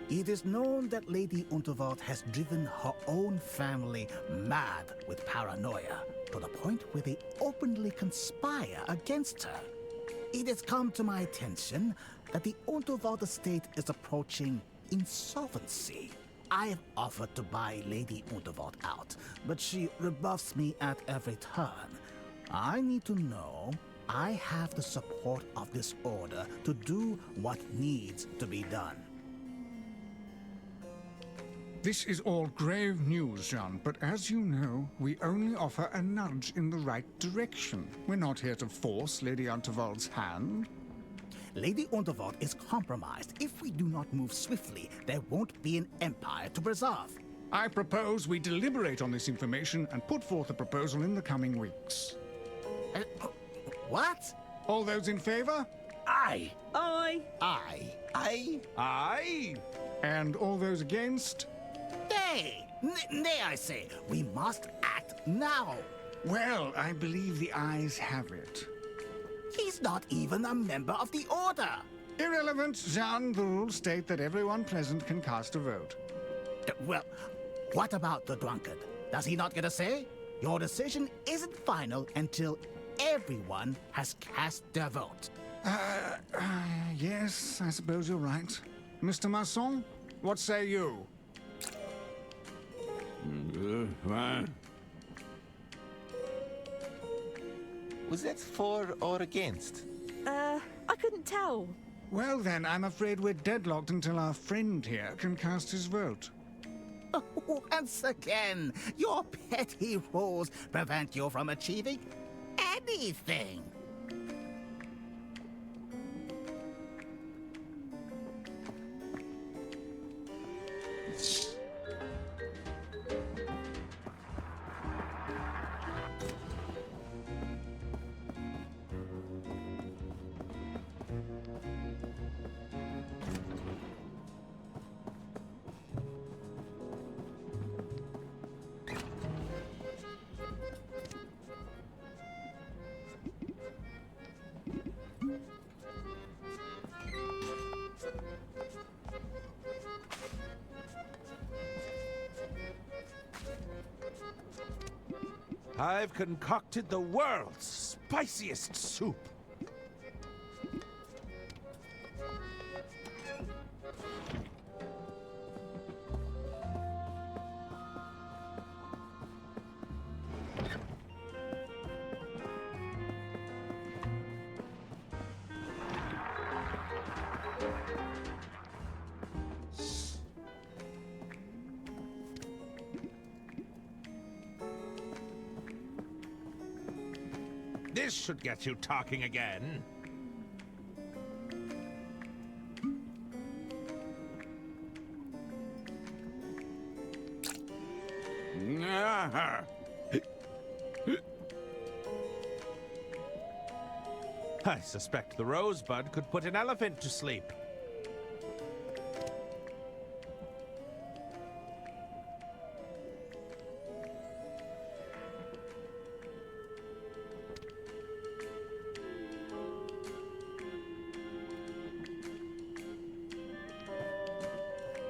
It is known that Lady Unterwald has driven her own family mad with paranoia, to the point where they openly conspire against her. It has come to my attention that the Unterwald estate is approaching insolvency. I have offered to buy Lady Unterwald out, but she rebuffs me at every turn. I need to know I have the support of this order to do what needs to be done. This is all grave news, Jean, but as you know, we only offer a nudge in the right direction. We're not here to force Lady Unterwald's hand. Lady Unterwald is compromised. If we do not move swiftly, there won't be an empire to preserve. I propose we deliberate on this information and put forth a proposal in the coming weeks. What? All those in favor? Aye. Aye. Aye. Aye. Aye. And all those against? Nay! Nay, I say. We must act now. Well, I believe the ayes have it. He's not even a member of the order. Irrelevant, Jean. The rules state that everyone present can cast a vote. Well, what about the drunkard? Does he not get a say? Your decision isn't final until everyone has cast their vote. Yes, I suppose you're right. Mr. Masson, what say you? Was that for or against? I couldn't tell. Well then, I'm afraid we're deadlocked until our friend here can cast his vote. Once again, your petty rules prevent you from achieving anything. I've concocted the world's spiciest soup. This should get you talking again. I suspect the rosebud could put an elephant to sleep.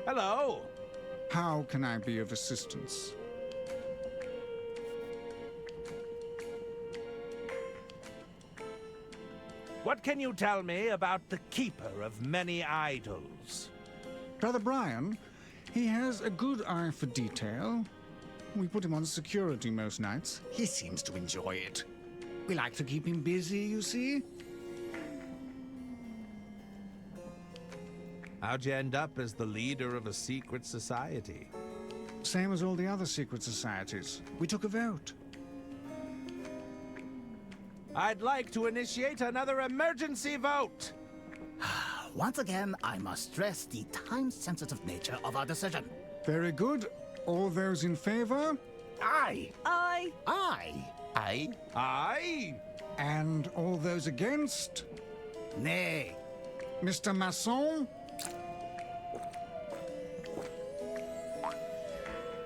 Hello. How can I be of assistance? What can you tell me about the keeper of many idols? Brother Brian, he has a good eye for detail. We put him on security most nights. He seems to enjoy it. We like to keep him busy, you see. How'd you end up as the leader of a secret society? Same as all the other secret societies. We took a vote. I'd like to initiate another emergency vote. Once again, I must stress the time-sensitive nature of our decision. Very good. All those in favor? Aye. Aye. Aye. Aye. Aye. And all those against? Nay. Mr. Masson?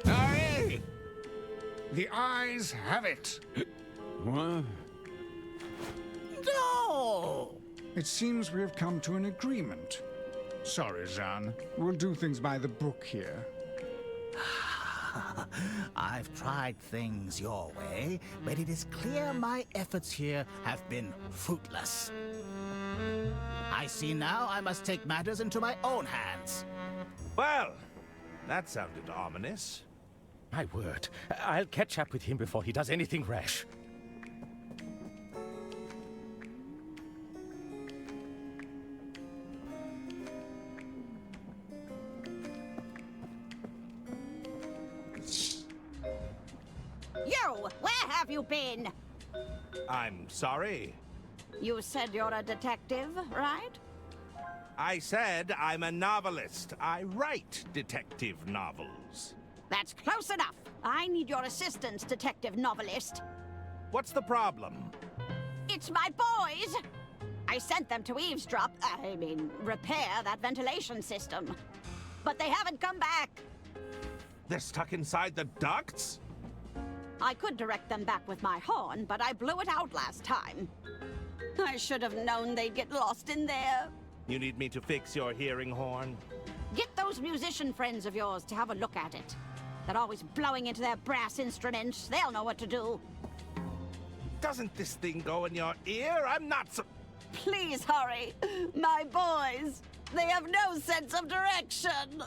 Aye. The ayes have it. What? No! It seems we have come to an agreement. Sorry, Jean. We'll do things by the book here. I've tried things your way, but it is clear my efforts here have been fruitless. I see now I must take matters into my own hands. Well, that sounded ominous. My word, I'll catch up with him before he does anything rash. You! Where have you been? I'm sorry. You said you're a detective, right? I said I'm a novelist. I write detective novels. That's close enough. I need your assistance, detective novelist. What's the problem? It's my boys! I sent them to repair that ventilation system. But they haven't come back. They're stuck inside the ducts? I could direct them back with my horn, but I blew it out last time. I should have known they'd get lost in there. You need me to fix your hearing horn? Get those musician friends of yours to have a look at it. They're always blowing into their brass instruments. They'll know what to do. Doesn't this thing go in your ear? I'm not so... Please hurry. My boys, they have no sense of direction.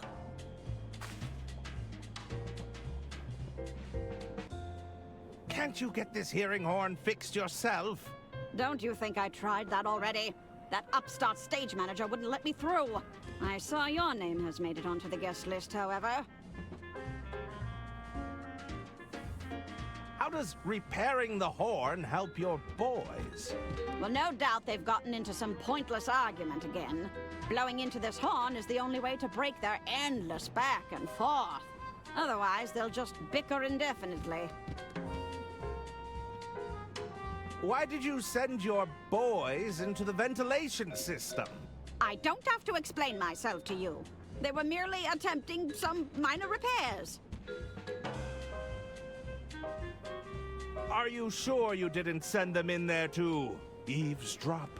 Can't you get this hearing horn fixed yourself? Don't you think I tried that already? That upstart stage manager wouldn't let me through. I saw your name has made it onto the guest list, however. How does repairing the horn help your boys? Well, no doubt they've gotten into some pointless argument again. Blowing into this horn is the only way to break their endless back and forth. Otherwise, they'll just bicker indefinitely. Why did you send your boys into the ventilation system? I don't have to explain myself to you. They were merely attempting some minor repairs. Are you sure you didn't send them in there to eavesdrop?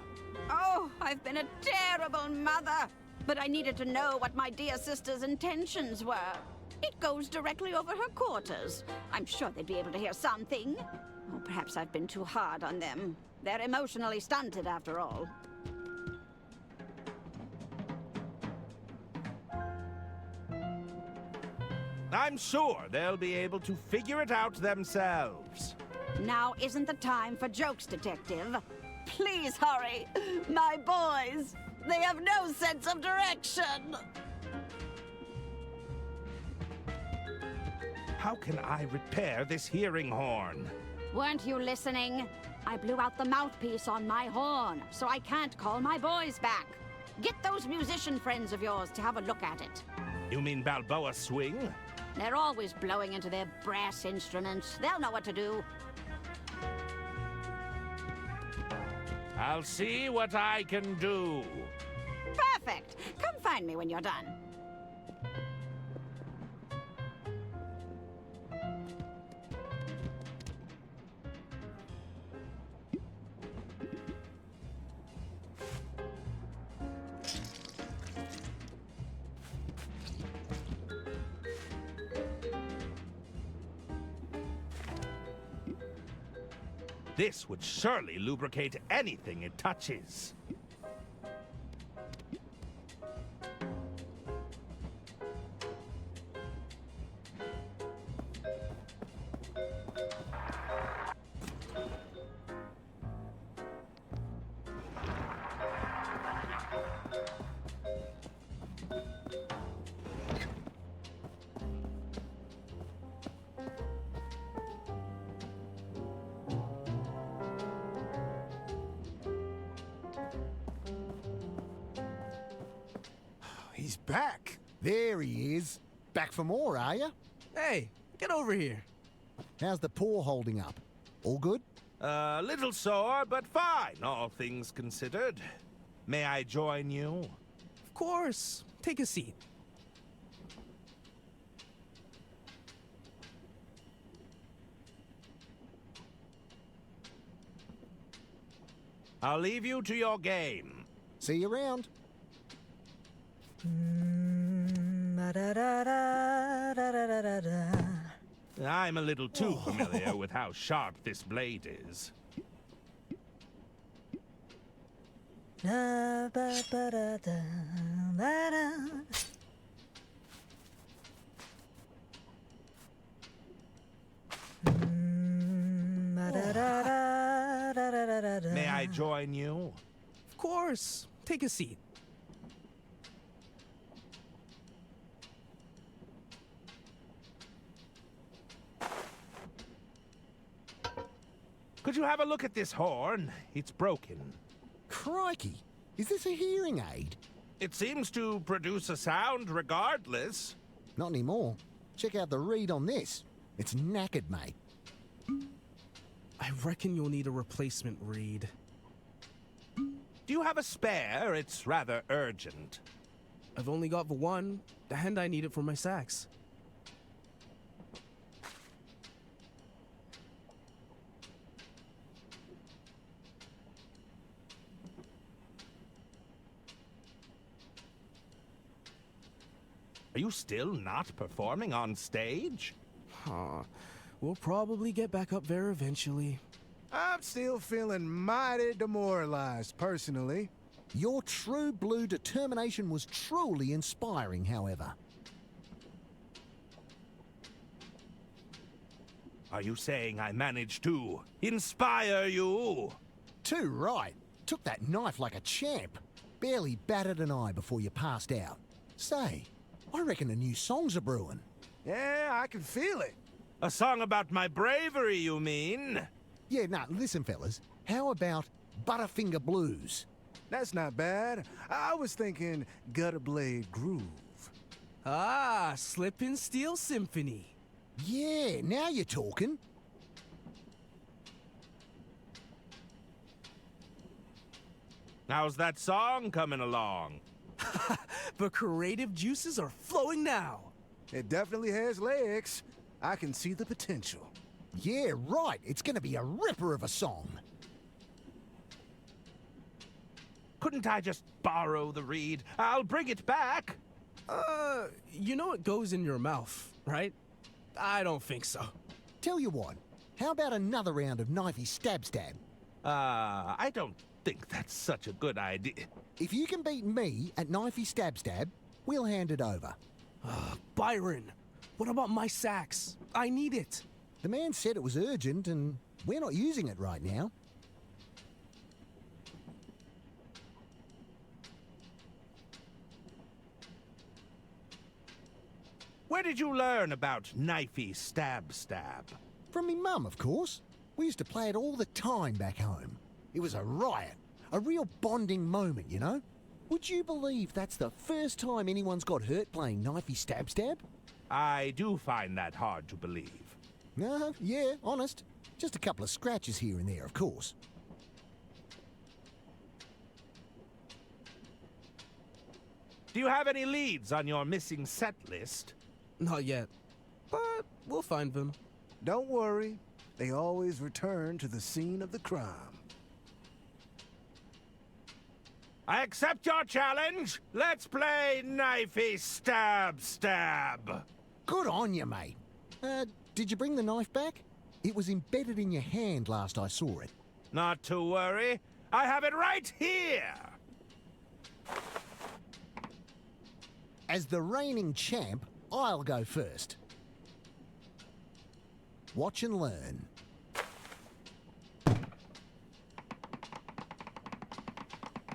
Oh, I've been a terrible mother. But I needed to know what my dear sister's intentions were. It goes directly over her quarters. I'm sure they'd be able to hear something. Or perhaps I've been too hard on them. They're emotionally stunted, after all. I'm sure they'll be able to figure it out themselves. Now isn't the time for jokes, detective. Please hurry. My boys, they have no sense of direction. How can I repair this hearing horn? Weren't you listening? I blew out the mouthpiece on my horn, so I can't call my boys back. Get those musician friends of yours to have a look at it. You mean Balboa Swing? They're always blowing into their brass instruments. They'll know what to do. I'll see what I can do. Perfect. Come find me when you're done. This would surely lubricate anything it touches. He's back. There he is. Back for more, are you? Hey, get over here. How's the paw holding up? All good? A little sore, but fine, all things considered. May I join you? Of course. Take a seat. I'll leave you to your game. See you around. I'm a little too familiar with how sharp this blade is. May I join you? Of course. Take a seat. Could you have a look at this horn? It's broken. Crikey! Is this a hearing aid? It seems to produce a sound regardless. Not anymore. Check out the reed on this. It's knackered, mate. I reckon you'll need a replacement reed. Do you have a spare? It's rather urgent. I've only got the one, and I need it for my sax. Are you still not performing on stage? Huh. We'll probably get back up there eventually. I'm still feeling mighty demoralized, personally. Your true blue determination was truly inspiring, however. Are you saying I managed to inspire you? Too right. Took that knife like a champ. Barely batted an eye before you passed out. Say, I reckon a new song's a brewing. Yeah, I can feel it. A song about my bravery, you mean? Yeah, nah, listen, fellas. How about Butterfinger Blues? That's not bad. I was thinking Gutter Blade Groove. Ah, Slippin' Steel Symphony. Yeah, now you're talking. How's that song coming along? The creative juices are flowing now. It definitely has legs. I can see the potential. Yeah, right. It's gonna be a ripper of a song. Couldn't I just borrow the reed? I'll bring it back. You know it goes in your mouth, right? I don't think so. Tell you what, how about another round of knifey stab-stab? I don't think that's such a good idea. If you can beat me at knifey stab-stab, we'll hand it over. Byron, what about my sax? I need it. The man said it was urgent, and we're not using it right now. Where did you learn about knifey stab-stab? From me mum, of course. We used to play it all the time back home. It was a riot. A real bonding moment, you know? Would you believe that's the first time anyone's got hurt playing knifey stab-stab? I do find that hard to believe. Yeah, honest. Just a couple of scratches here and there, of course. Do you have any leads on your missing set list? Not yet, but we'll find them. Don't worry. They always return to the scene of the crime. I accept your challenge. Let's play knifey stab-stab. Good on you, mate. Did you bring the knife back? It was embedded in your hand last I saw it. Not to worry. I have it right here. As the reigning champ, I'll go first. Watch and learn.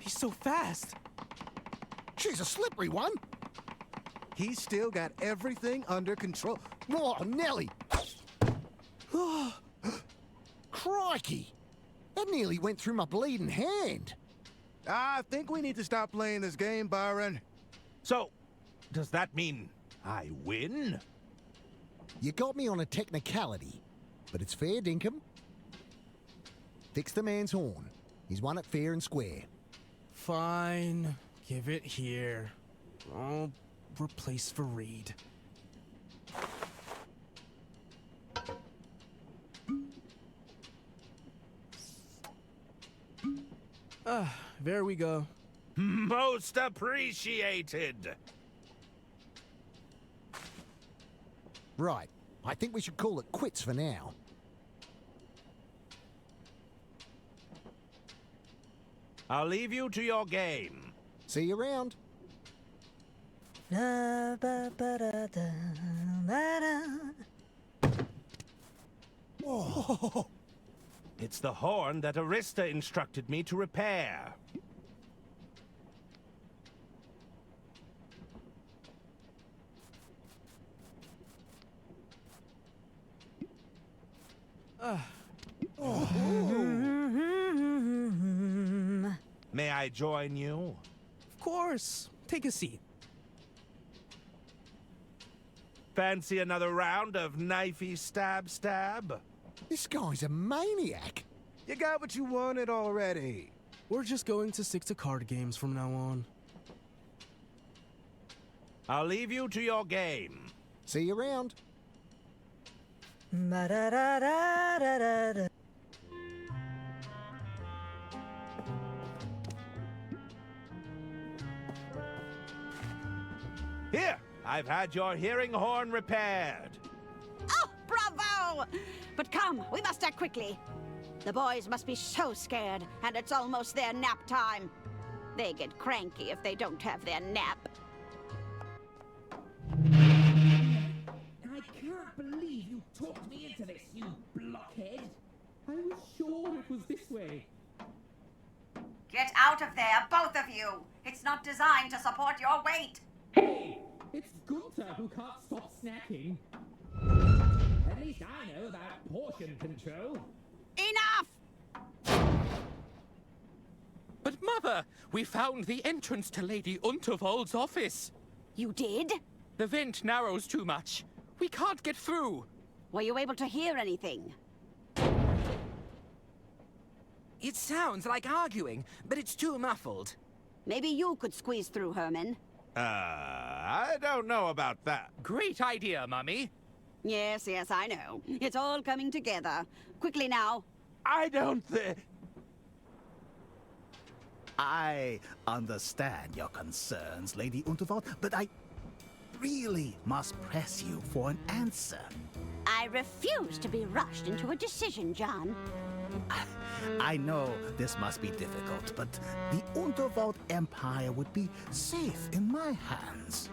He's so fast. She's a slippery one. He's still got everything under control. Oh, Nelly! Crikey! That nearly went through my bleeding hand. I think we need to stop playing this game, Byron. So, Does that mean I win? You got me on a technicality, but it's fair dinkum. Fix the man's horn. He's won it fair and square. Fine. Give it here. I'll replace Fareed. There we go. Most appreciated. Right. I think we should call it quits for now. I'll leave you to your game. See you around. Whoa. It's the horn that Arista instructed me to repair. May I join you? Of course. Take a seat. Fancy another round of knifey stab? This guy's a maniac. You got what you wanted already. We're just going to stick to card games from now on. I'll leave you to your game. See you around. Here, I've had your hearing horn repaired. Oh, bravo! But come, we must act quickly. The boys must be so scared, and it's almost their nap time. They get cranky if they don't have their nap. I can't believe you talked me into this, you blockhead. I was sure it was this way. Get out of there, both of you! It's not designed to support your weight! Hey! It's Gunter who can't stop snacking. At least I know about portion control. Enough! But Mother, we found the entrance to Lady Unterwald's office. You did? The vent narrows too much. We can't get through. Were you able to hear anything? It sounds like arguing, but it's too muffled. Maybe you could squeeze through, Herman. I don't know about that. Great idea, Mummy. Yes, I know. It's all coming together. Quickly now. I don't think... I understand your concerns, Lady Unterwald, but I really must press you for an answer. I refuse to be rushed into a decision, John. I know this must be difficult, but the Unterwald Empire would be safe in my hands.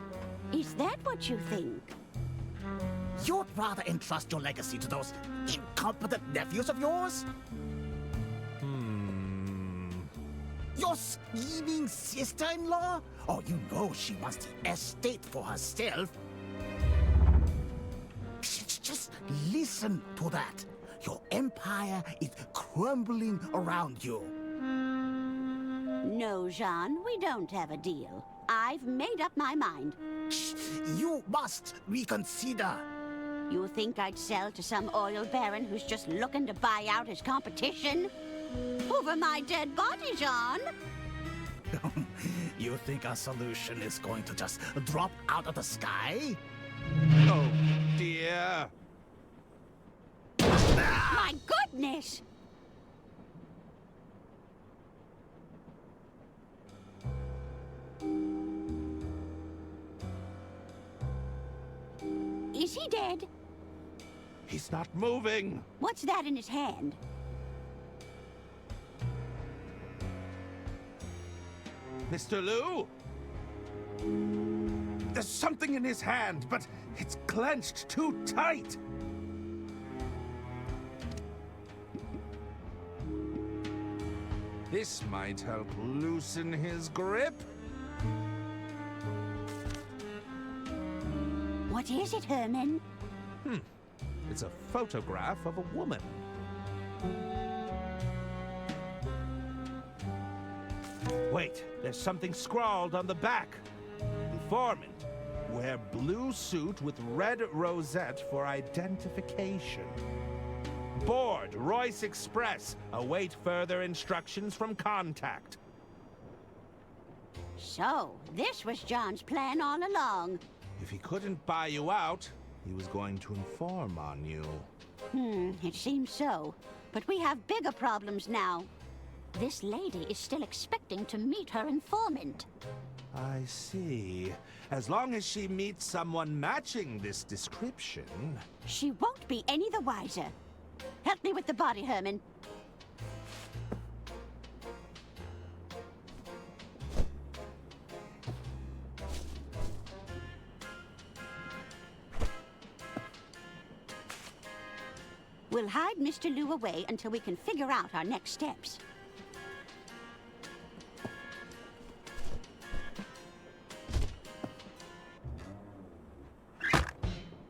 Is that what you think? You'd rather entrust your legacy to those incompetent nephews of yours? Your scheming sister-in-law? Oh, you know she wants the estate for herself. Just listen to that. Your empire is crumbling around you. No, Jean, we don't have a deal. I've made up my mind. You must reconsider. You think I'd sell to some oil baron who's just looking to buy out his competition? Over my dead body, Jean. You think our solution is going to just drop out of the sky? Oh, dear. My goodness! Is he dead? He's not moving. What's that in his hand? Mr. Liu? There's something in his hand, but it's clenched too tight. This might help loosen his grip. What is it, Herman? It's a photograph of a woman. Wait, there's something scrawled on the back. Informant. Wear blue suit with red rosette for identification. Board Royce Express. Await further instructions from contact. So, this was John's plan all along. If he couldn't buy you out, he was going to inform on you. It seems so. But we have bigger problems now. This lady is still expecting to meet her informant. I see. As long as she meets someone matching this description... She won't be any the wiser. Help me with the body, Herman. We'll hide Mr. Liu away until we can figure out our next steps.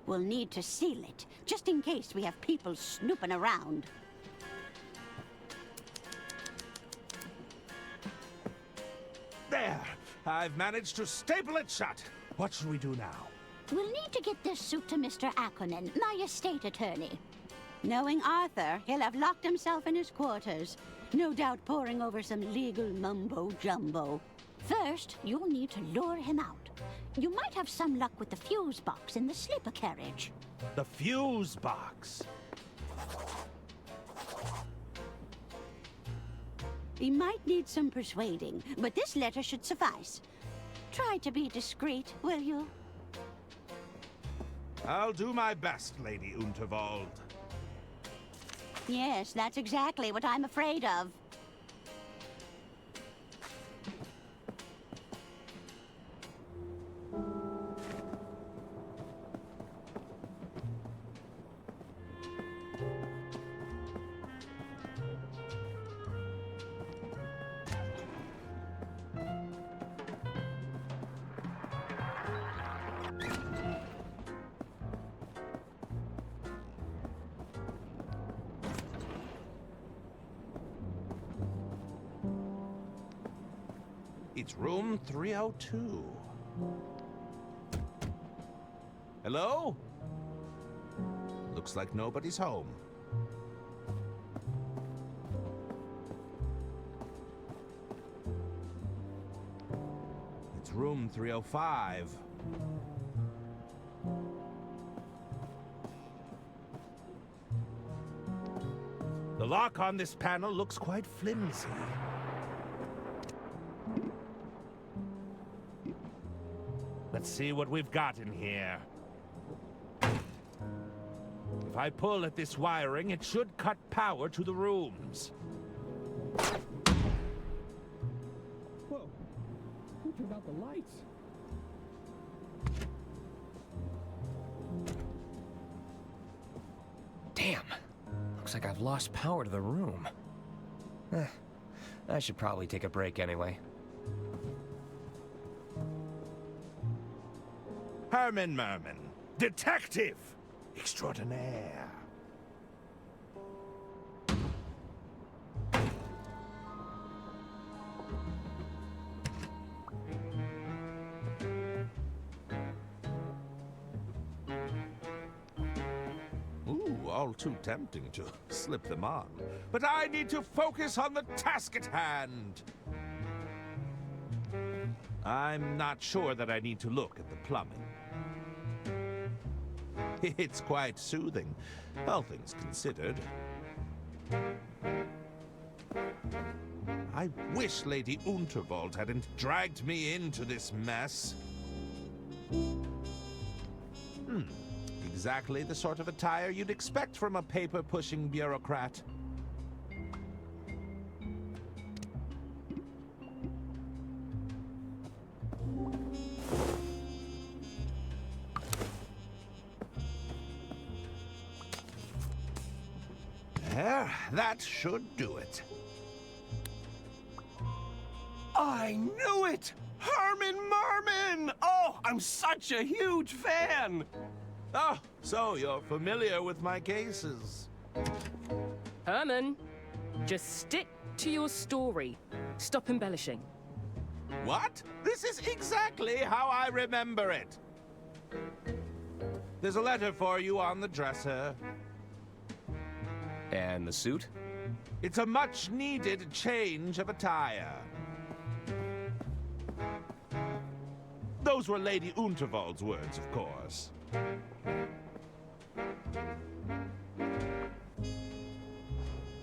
We'll need to seal it, just in case we have people snooping around. There! I've managed to staple it shut. What should we do now? We'll need to get this suit to Mr. Ackerman, my estate attorney. Knowing Arthur, he'll have locked himself in his quarters, no doubt poring over some legal mumbo-jumbo. First, you'll need to lure him out. You might have some luck with the fuse box in the sleeper carriage. The fuse box. He might need some persuading, but this letter should suffice. Try to be discreet, will you? I'll do my best, Lady Unterwald. Yes, that's exactly what I'm afraid of. It's room 302. Hello? Looks like nobody's home. It's room 305. The lock on this panel looks quite flimsy. Let's see what we've got in here. If I pull at this wiring, it should cut power to the rooms. Whoa! Who turned out the lights? Damn! Looks like I've lost power to the room. I should probably take a break anyway. Herman Merman, detective extraordinaire. Ooh, all too tempting to slip them on. But I need to focus on the task at hand. I'm not sure that I need to look at the plumbing. It's quite soothing, all things considered. I wish Lady Unterwald hadn't dragged me into this mess. Exactly the sort of attire you'd expect from a paper-pushing bureaucrat. There, that should do it. I knew it! Herman Merman! Oh, I'm such a huge fan! Oh, so you're familiar with my cases. Herman, just stick to your story. Stop embellishing. What? This is exactly how I remember it. There's a letter for you on the dresser. And the suit? It's a much-needed change of attire. Those were Lady Unterwald's words, of course.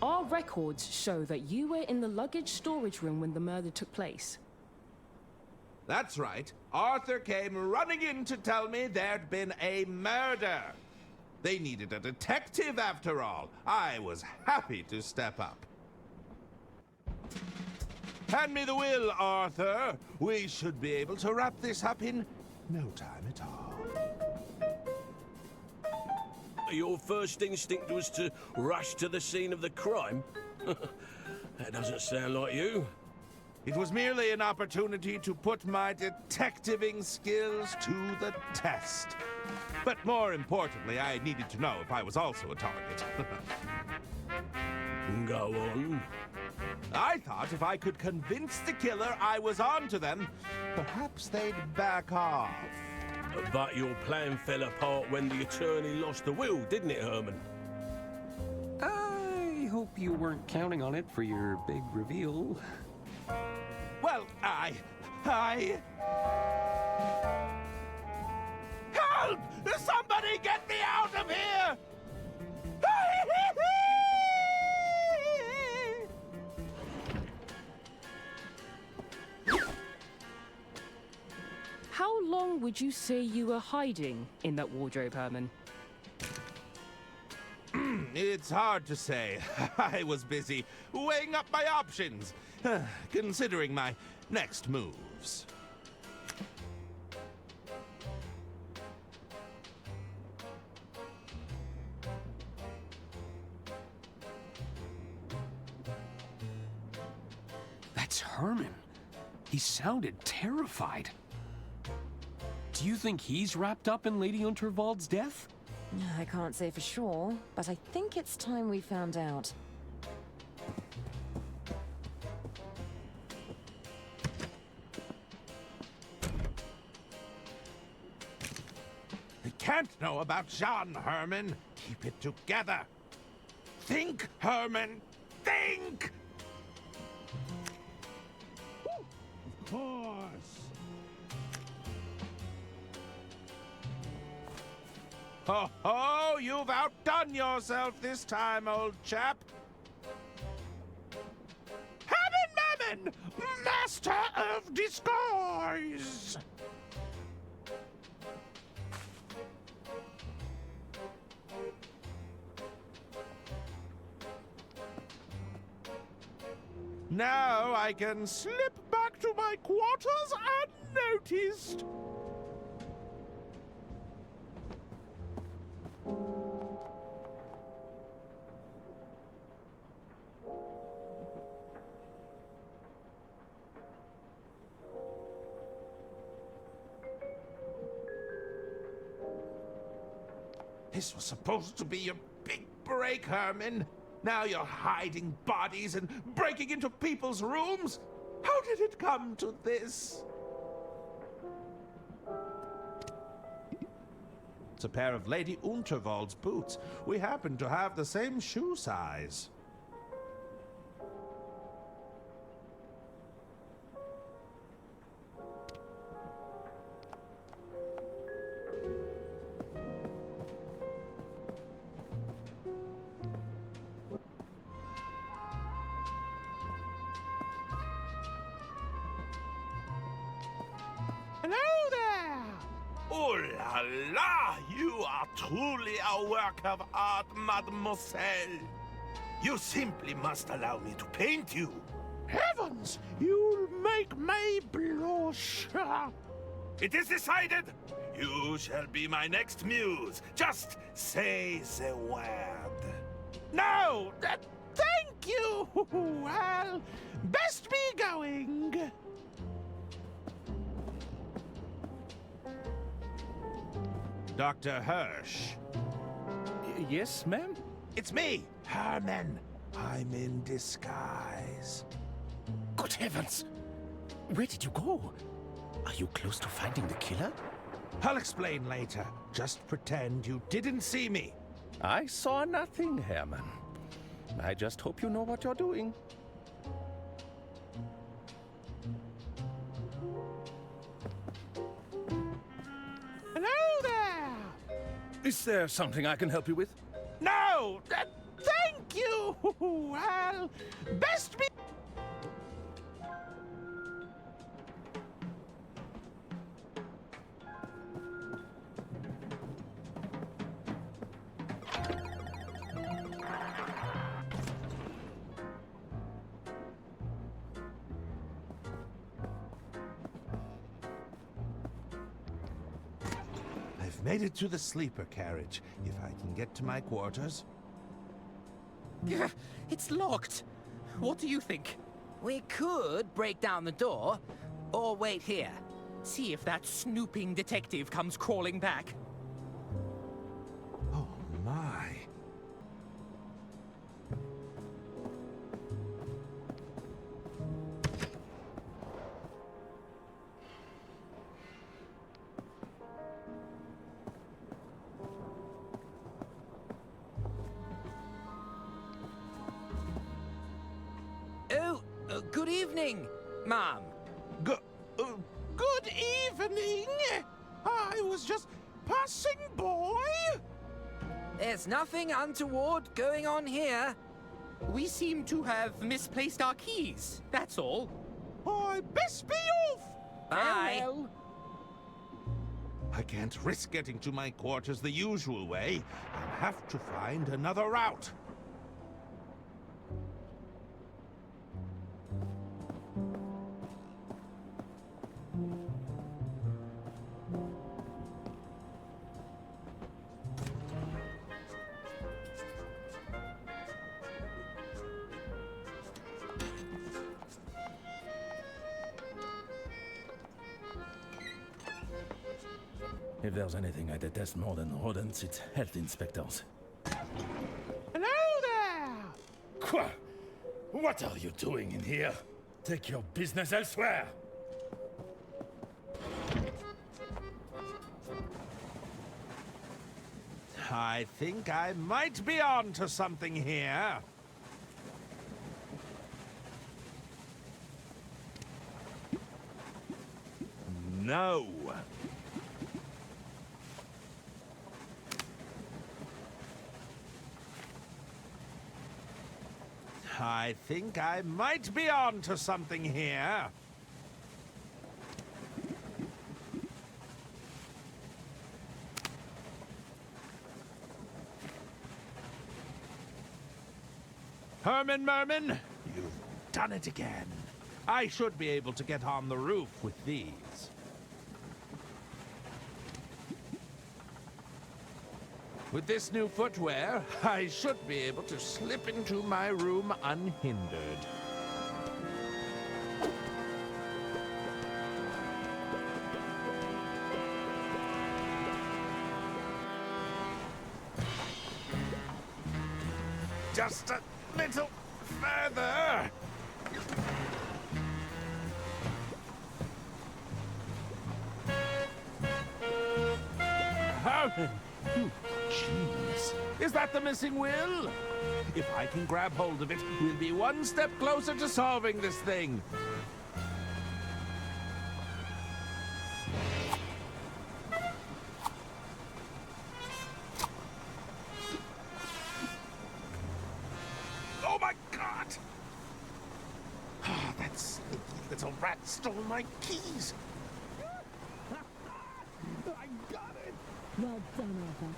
Our records show that you were in the luggage storage room when the murder took place. That's right. Arthur came running in to tell me there'd been a murder. They needed a detective, after all. I was happy to step up. Hand me the will, Arthur. We should be able to wrap this up in no time at all. Your first instinct was to rush to the scene of the crime? That doesn't sound like you. It was merely an opportunity to put my detectiving skills to the test. But more importantly, I needed to know if I was also a target. Go on. I thought if I could convince the killer I was onto them, perhaps they'd back off. But your plan fell apart when the attorney lost the will, didn't it, Herman? I hope you weren't counting on it for your big reveal. Well, Help! Somebody get me out of here! How long would you say you were hiding in that wardrobe, Herman? It's hard to say. I was busy weighing up my options, considering my next moves. That's Herman. He sounded terrified. Do you think he's wrapped up in Lady Unterwald's death? I can't say for sure, but I think it's time we found out. They can't know about Jean, Herman. Keep it together. Think, Herman. Think! Of course. Ho ho! You've outdone yourself this time, old chap. Herman, master of disguise. Now I can slip back to my quarters unnoticed. This was supposed to be your big break, Herman. Now you're hiding bodies and breaking into people's rooms? How did it come to this? It's a pair of Lady Unterwald's boots. We happen to have the same shoe size. Hello there! Oh la la! You are truly a work of art, mademoiselle. You simply must allow me to paint you. Heavens! You'll make me blush. It is decided. You shall be my next muse. Just say the word. No! Thank you! Well, best be going. Dr. Hirsch. Yes, ma'am? It's me, Herman. I'm in disguise. Good heavens! Where did you go? Are you close to finding the killer? I'll explain later. Just pretend you didn't see me. I saw nothing, Herman. I just hope you know what you're doing. Hello there! Is there something I can help you with? No! Thank you! Well, best be... I've made it to the sleeper carriage. If I can get to my quarters... It's locked. What do you think? We could break down the door, or wait here. See if that snooping detective comes crawling back. Oh, my. Good evening, Mom. Good evening. I was just passing by. There's nothing untoward going on here. We seem to have misplaced our keys, that's all. I best be off. Bye. Farewell. I can't risk getting to my quarters the usual way. I'll have to find another route. If there's anything I detest more than rodents, it's health inspectors. Hello there! Quoi? What are you doing in here? Take your business elsewhere! I think I might be on to something here. No. I think I might be on to something here. Herman Merman, you've done it again. I should be able to get on the roof with these. With this new footwear, I should be able to slip into my room unhindered. Just a little further. Herman! Jeez. Is that the missing will? If I can grab hold of it, we'll be one step closer to solving this thing. Oh my God! That sneaky little rat stole my keys. I got it. Well done, Arthur.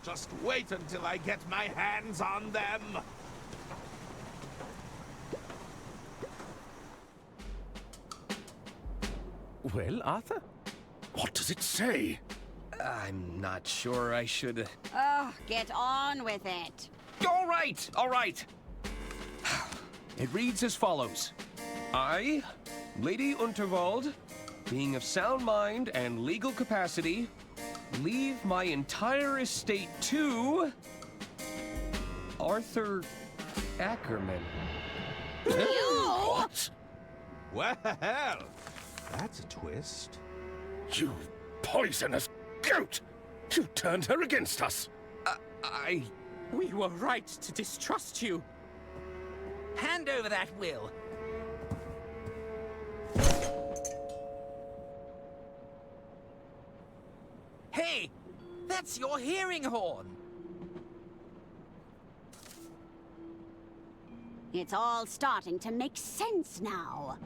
Just wait until I get my hands on them. Well, Arthur? What does it say? I'm not sure I should... Oh, get on with it. All right, all right. It reads as follows. I, Lady Unterwald, being of sound mind and legal capacity, leave my entire estate to... Arthur Ackerman. What? Well, that's a twist. You poisonous goat! You turned her against us! We were right to distrust you. Hand over that will. Hey! That's your hearing horn! It's all starting to make sense now.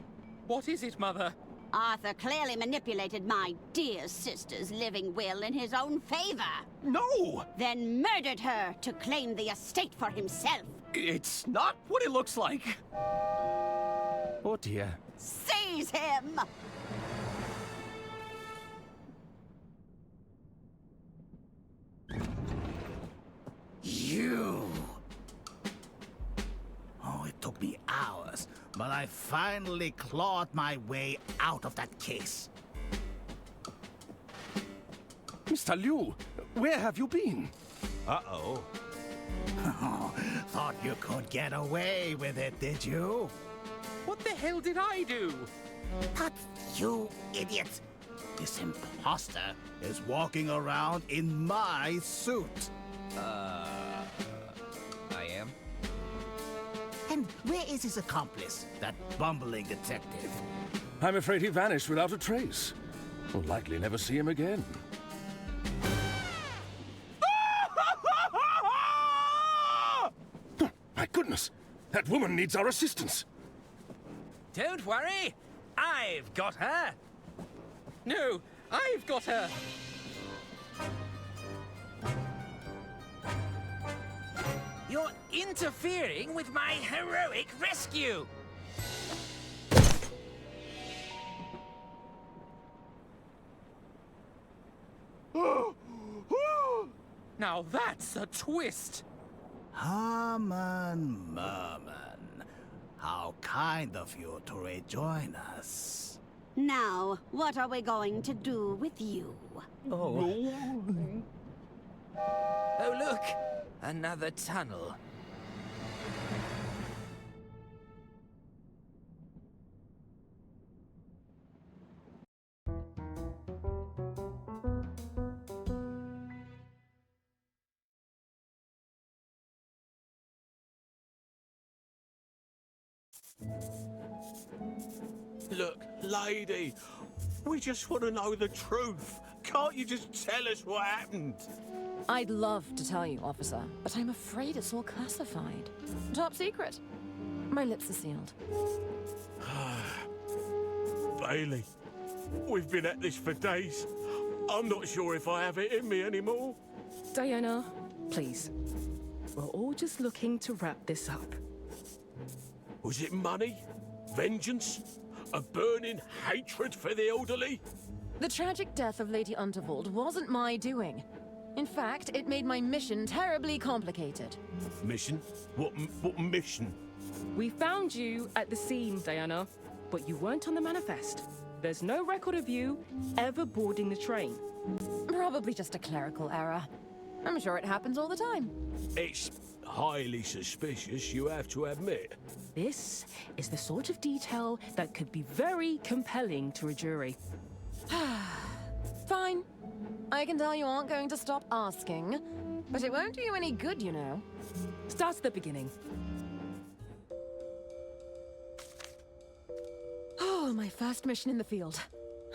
What is it, Mother? Arthur clearly manipulated my dear sister's living will in his own favor. No! Then murdered her to claim the estate for himself. It's not what it looks like. Oh dear. Seize him! You! Oh, it took me hours, but I finally clawed my way out of that case. Mr. Liu, where have you been? Uh-oh. Oh, thought you could get away with it, did you? What the hell did I do? But you idiot! This imposter is walking around in my suit. I am? And where is his accomplice, that bumbling detective? I'm afraid he vanished without a trace. We'll likely never see him again. Oh, my goodness! That woman needs our assistance! Don't worry! I've got her! No, I've got her! You're interfering with my heroic rescue! Now that's a twist! Herman, Merman, how kind of you to rejoin us. Now, what are we going to do with you? Oh, look! Another tunnel. Look, lady, we just want to know the truth. Can't you just tell us what happened? I'd love to tell you, officer, but I'm afraid it's all classified. Top secret. My lips are sealed. Bailey, we've been at this for days. I'm not sure if I have it in me anymore. Diana, please. We're all just looking to wrap this up. Was it money? Vengeance? A burning hatred for the elderly? The tragic death of Lady Unterwald wasn't my doing. In fact, it made my mission terribly complicated. Mission? What mission? We found you at the scene, Diana, but you weren't on the manifest. There's no record of you ever boarding the train. Probably just a clerical error. I'm sure it happens all the time. It's highly suspicious, you have to admit. This is the sort of detail that could be very compelling to a jury. Fine. I can tell you aren't going to stop asking, but it won't do you any good, you know. Start at the beginning. Oh, my first mission in the field.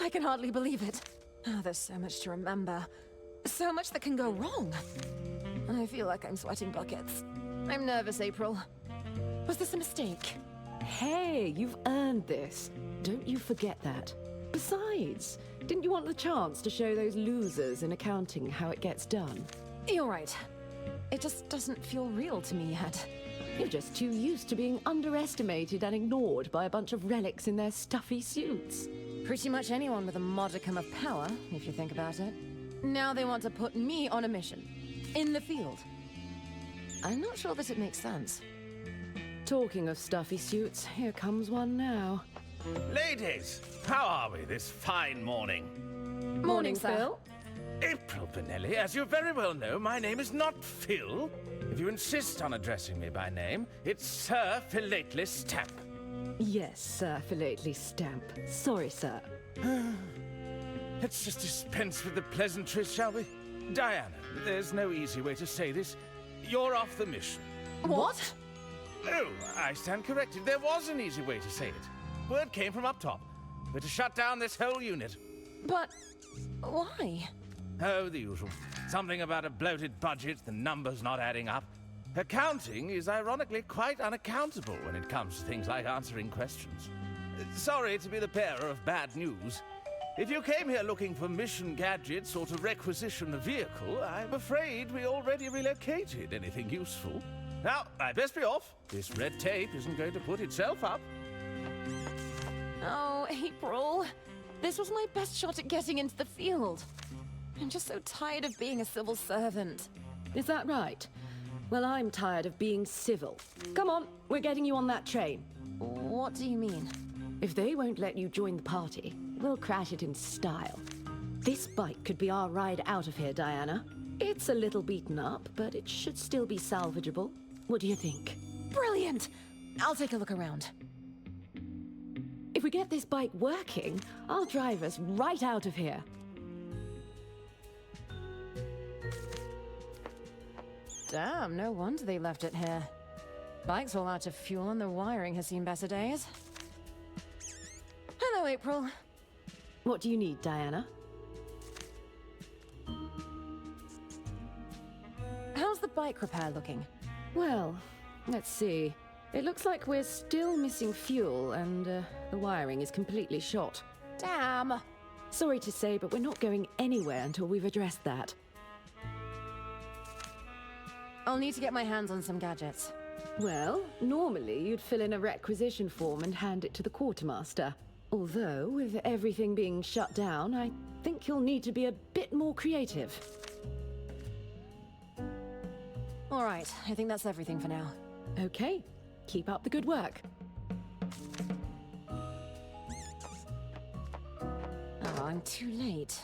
I can hardly believe it. Oh, there's so much to remember. So much that can go wrong. And I feel like I'm sweating buckets. I'm nervous, April. Was this a mistake? Hey, you've earned this. Don't you forget that. Besides, didn't you want the chance to show those losers in accounting how it gets done? You're right. It just doesn't feel real to me yet. You're just too used to being underestimated and ignored by a bunch of relics in their stuffy suits. Pretty much anyone with a modicum of power, if you think about it. Now they want to put me on a mission. In the field. I'm not sure that it makes sense. Talking of stuffy suits, here comes one now. Ladies, how are we this fine morning? Morning, Phil. April Benelli, as you very well know, my name is not Phil. If you insist on addressing me by name, it's Sir Philately Stamp. Yes, Sir Philately Stamp. Sorry, sir. Let's just dispense with the pleasantries, shall we? Diana, there's no easy way to say this. You're off the mission. What? Oh, I stand corrected. There was an easy way to say it. Word came from up top. We're to shut down this whole unit. But why? Oh, the usual. Something about a bloated budget, the numbers not adding up. Accounting is ironically quite unaccountable when it comes to things like answering questions. Sorry to be the bearer of bad news. If you came here looking for mission gadgets or to requisition a vehicle, I'm afraid we already relocated anything useful. Now, I best be off. This red tape isn't going to put itself up. Oh, April. This was my best shot at getting into the field. I'm just so tired of being a civil servant. Is that right? Well, I'm tired of being civil. Come on, we're getting you on that train. What do you mean? If they won't let you join the party, we'll crash it in style. This bike could be our ride out of here, Diana. It's a little beaten up, but it should still be salvageable. What do you think? Brilliant! I'll take a look around. If we get this bike working, I'll drive us right out of here. Damn, no wonder they left it here. Bike's all out of fuel and the wiring has seen better days. Hello, April. What do you need, Diana? How's the bike repair looking? Well, let's see. It looks like we're still missing fuel and the wiring is completely shot. Damn! Sorry to say, but we're not going anywhere until we've addressed that. I'll need to get my hands on some gadgets. Well, normally you'd fill in a requisition form and hand it to the quartermaster. Although, with everything being shut down, I think you'll need to be a bit more creative. All right, I think that's everything for now. Okay, keep up the good work. Oh, I'm too late.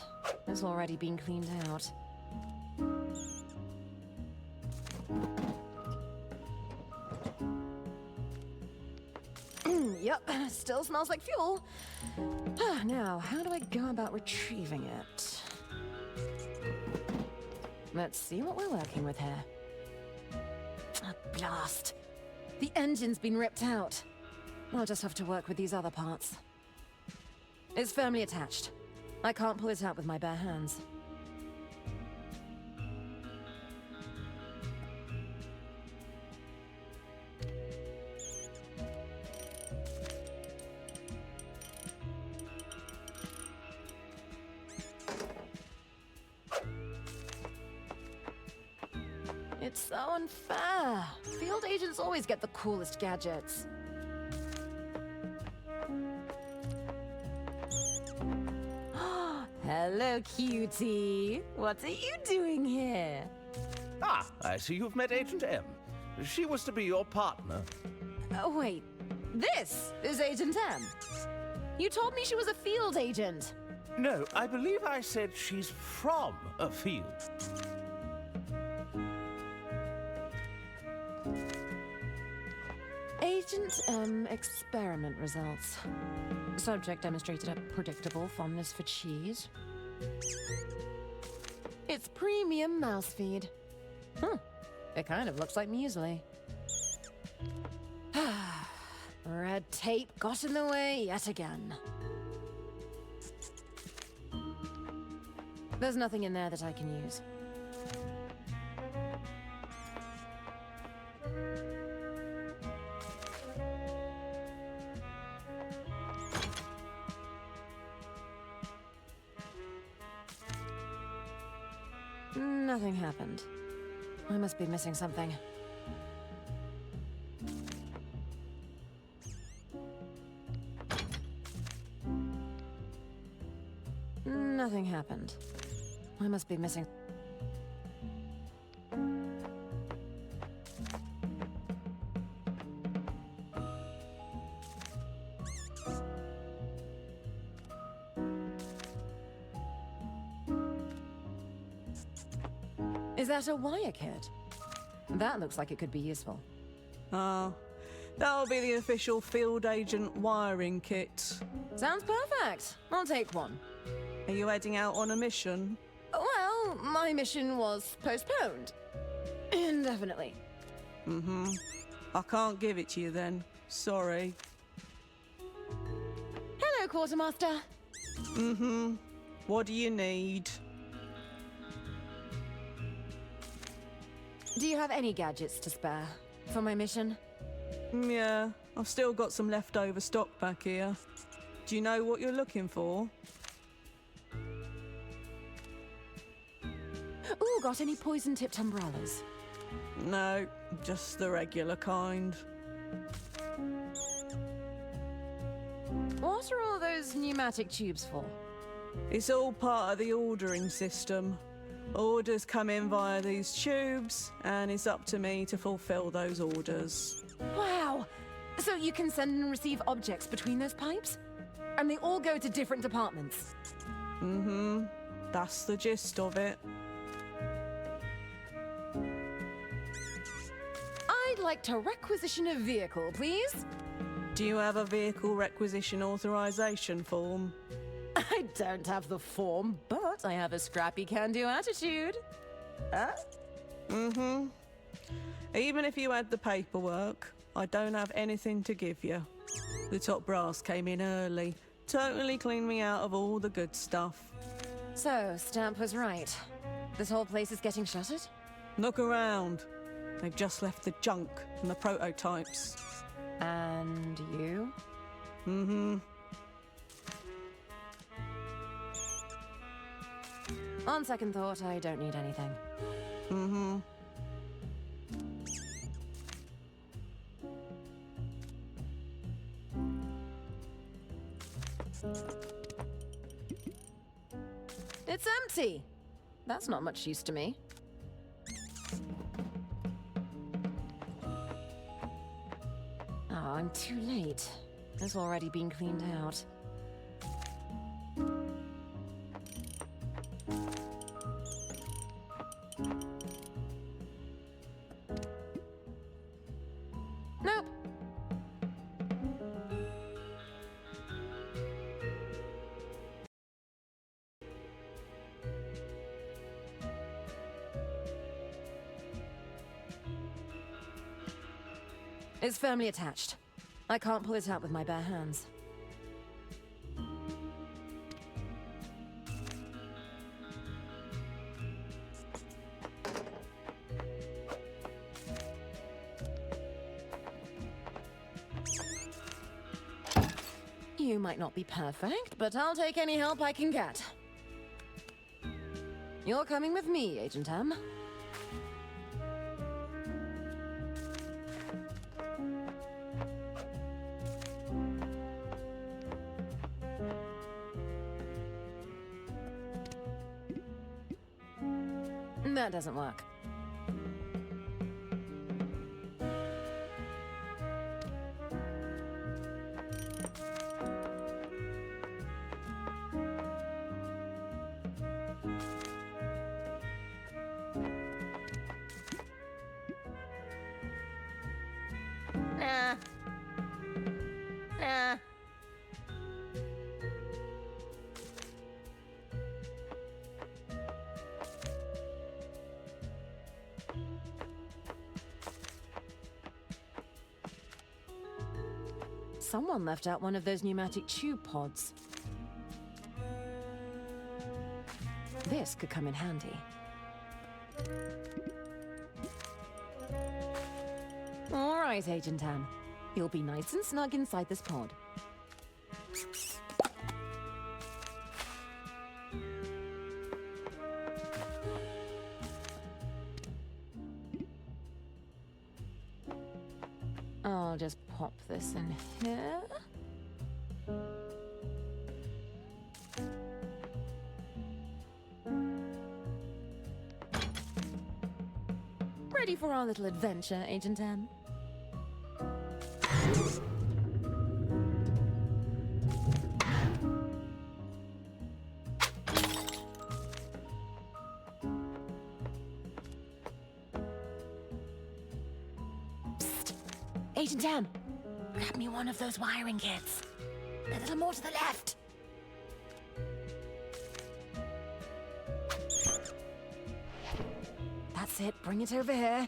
It's already been cleaned out. Yep, still smells like fuel. Now, how do I go about retrieving it? Let's see what we're working with here. Blast! The engine's been ripped out. I'll just have to work with these other parts. It's firmly attached. I can't pull it out with my bare hands. It's so unfair. Field agents always get the coolest gadgets. Hello, cutie. What are you doing here? Ah, I see you've met Agent M. She was to be your partner. Oh, wait. This is Agent M. You told me she was a field agent. No, I believe I said she's from a field. Agent M experiment results. Subject demonstrated a predictable fondness for cheese. It's premium mouse feed. It kind of looks like muesli. Red tape got in the way yet again. There's nothing in there that I can use. Nothing happened. I must be missing something. Nothing happened. I must be missing. Is that a wire kit? That looks like it could be useful. Oh, that'll be the official field agent wiring kit. Sounds perfect. I'll take one. Are you heading out on a mission? Well, my mission was postponed. Indefinitely. Mm-hmm. I can't give it to you then. Sorry. Hello, Quartermaster. Mm-hmm. What do you need? Do you have any gadgets to spare for my mission? Yeah, I've still got some leftover stock back here. Do you know what you're looking for? Ooh, got any poison-tipped umbrellas? No, just the regular kind. What are all those pneumatic tubes for? It's all part of the ordering system. Orders come in via these tubes, and it's up to me to fulfill those orders. Wow! So you can send and receive objects between those pipes? And they all go to different departments? Mm-hmm. That's the gist of it. I'd like to requisition a vehicle, please. Do you have a vehicle requisition authorization form? I don't have the form, but I have a scrappy can-do attitude. Mm-hmm. Even if you had the paperwork, I don't have anything to give you. The top brass came in early, totally cleaned me out of all the good stuff. So, Stamp was right. This whole place is getting shuttered? Look around. They've just left the junk and the prototypes. And you? Mm-hmm. On second thought, I don't need anything. Mm-hmm. It's empty! That's not much use to me. Oh, I'm too late. It's already been cleaned out. Nope. It's firmly attached. I can't pull it out with my bare hands. You might not be perfect, but I'll take any help I can get. You're coming with me, Agent M. That doesn't work. Nah. Nah. Someone left out one of those pneumatic tube pods. This could come in handy. All right, Agent M. You'll be nice and snug inside this pod. I'll just pop this in here. Ready for our little adventure, Agent M? Psst. Agent M, grab me one of those wiring kits. A little more to the left. That's it. Bring it over here.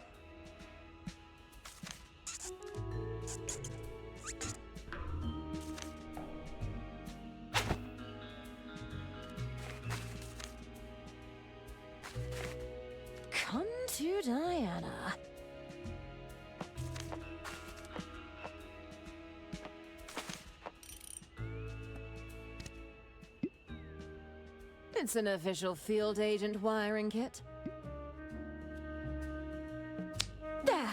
Come to Diana. It's an official field agent wiring kit. There!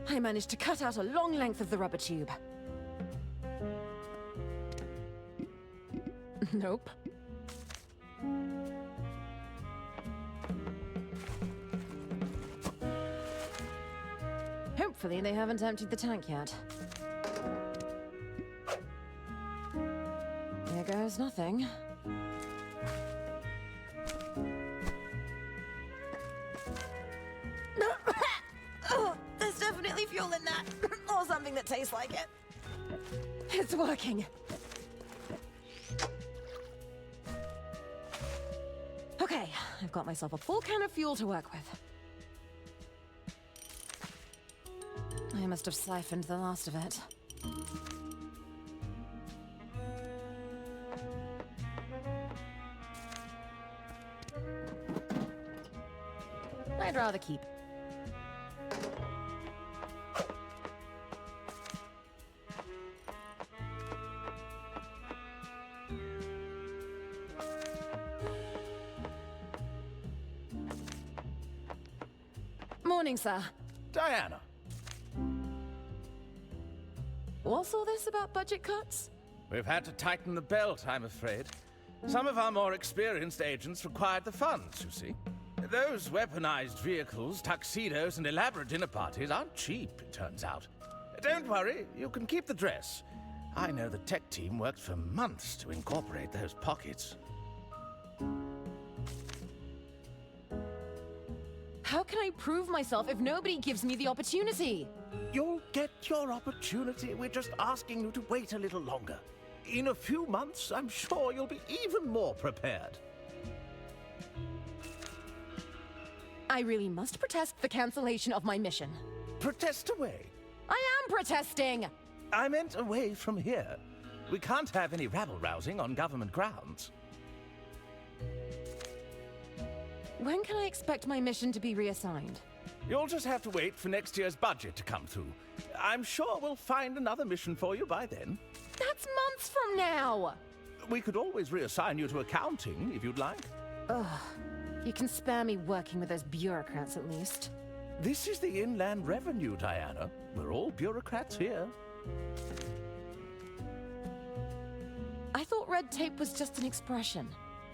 I managed to cut out a long length of the rubber tube. Nope. Hopefully they haven't emptied the tank yet. Here goes nothing. Oh, there's definitely fuel in that. Or something that tastes like it. It's working. Okay, I've got myself a full can of fuel to work with. I must have siphoned the last of it. I'd rather keep. Morning, sir. Diana. What's all this about budget cuts? We've had to tighten the belt, I'm afraid. Some of our more experienced agents required the funds, you see. Those weaponized vehicles, tuxedos, and elaborate dinner parties aren't cheap, it turns out. Don't worry, you can keep the dress. I know the tech team worked for months to incorporate those pockets. How can I prove myself if nobody gives me the opportunity? You'll get your opportunity. We're just asking you to wait a little longer. In a few months, I'm sure you'll be even more prepared. I really must protest the cancellation of my mission. Protest away. I am protesting! I meant away from here. We can't have any rabble-rousing on government grounds. When can I expect my mission to be reassigned? You'll just have to wait for next year's budget to come through. I'm sure we'll find another mission for you by then. That's months from now! We could always reassign you to accounting, if you'd like. Ugh. You can spare me working with those bureaucrats at least. This is the Inland Revenue, Diana. We're all bureaucrats here. I thought red tape was just an expression.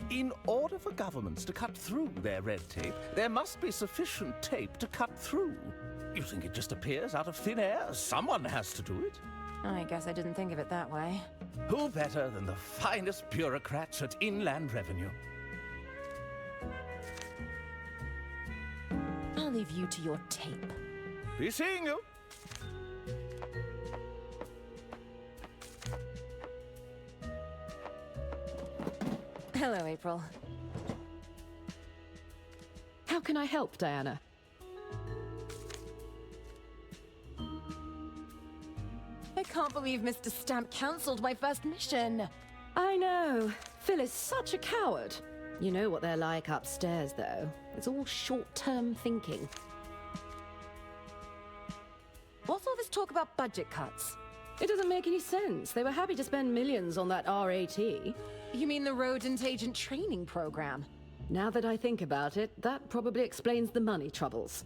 In order for governments to cut through their red tape, there must be sufficient tape to cut through. You think it just appears out of thin air? Someone has to do it. I guess I didn't think of it that way. Who better than the finest bureaucrats at Inland Revenue? I'll leave you to your tape. Be seeing you. Hello, April. How can I help, Diana? I can't believe Mr. Stamp cancelled my first mission. I know. Phil is such a coward. You know what they're like upstairs, though. It's all short-term thinking. What's all this talk about budget cuts? It doesn't make any sense. They were happy to spend millions on that RAT. You mean the rodent agent training program? Now that I think about it, that probably explains the money troubles.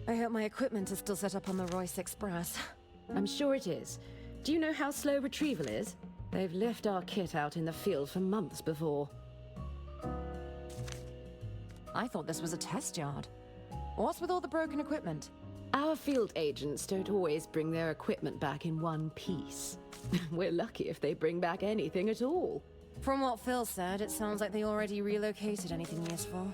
I hope my equipment is still set up on the Royce Express. I'm sure it is. Do you know how slow retrieval is? They've left our kit out in the field for months before. I thought this was a test yard. What's with all the broken equipment? Our field agents don't always bring their equipment back in one piece. We're lucky if they bring back anything at all. From what Phil said, it sounds like they already relocated anything useful.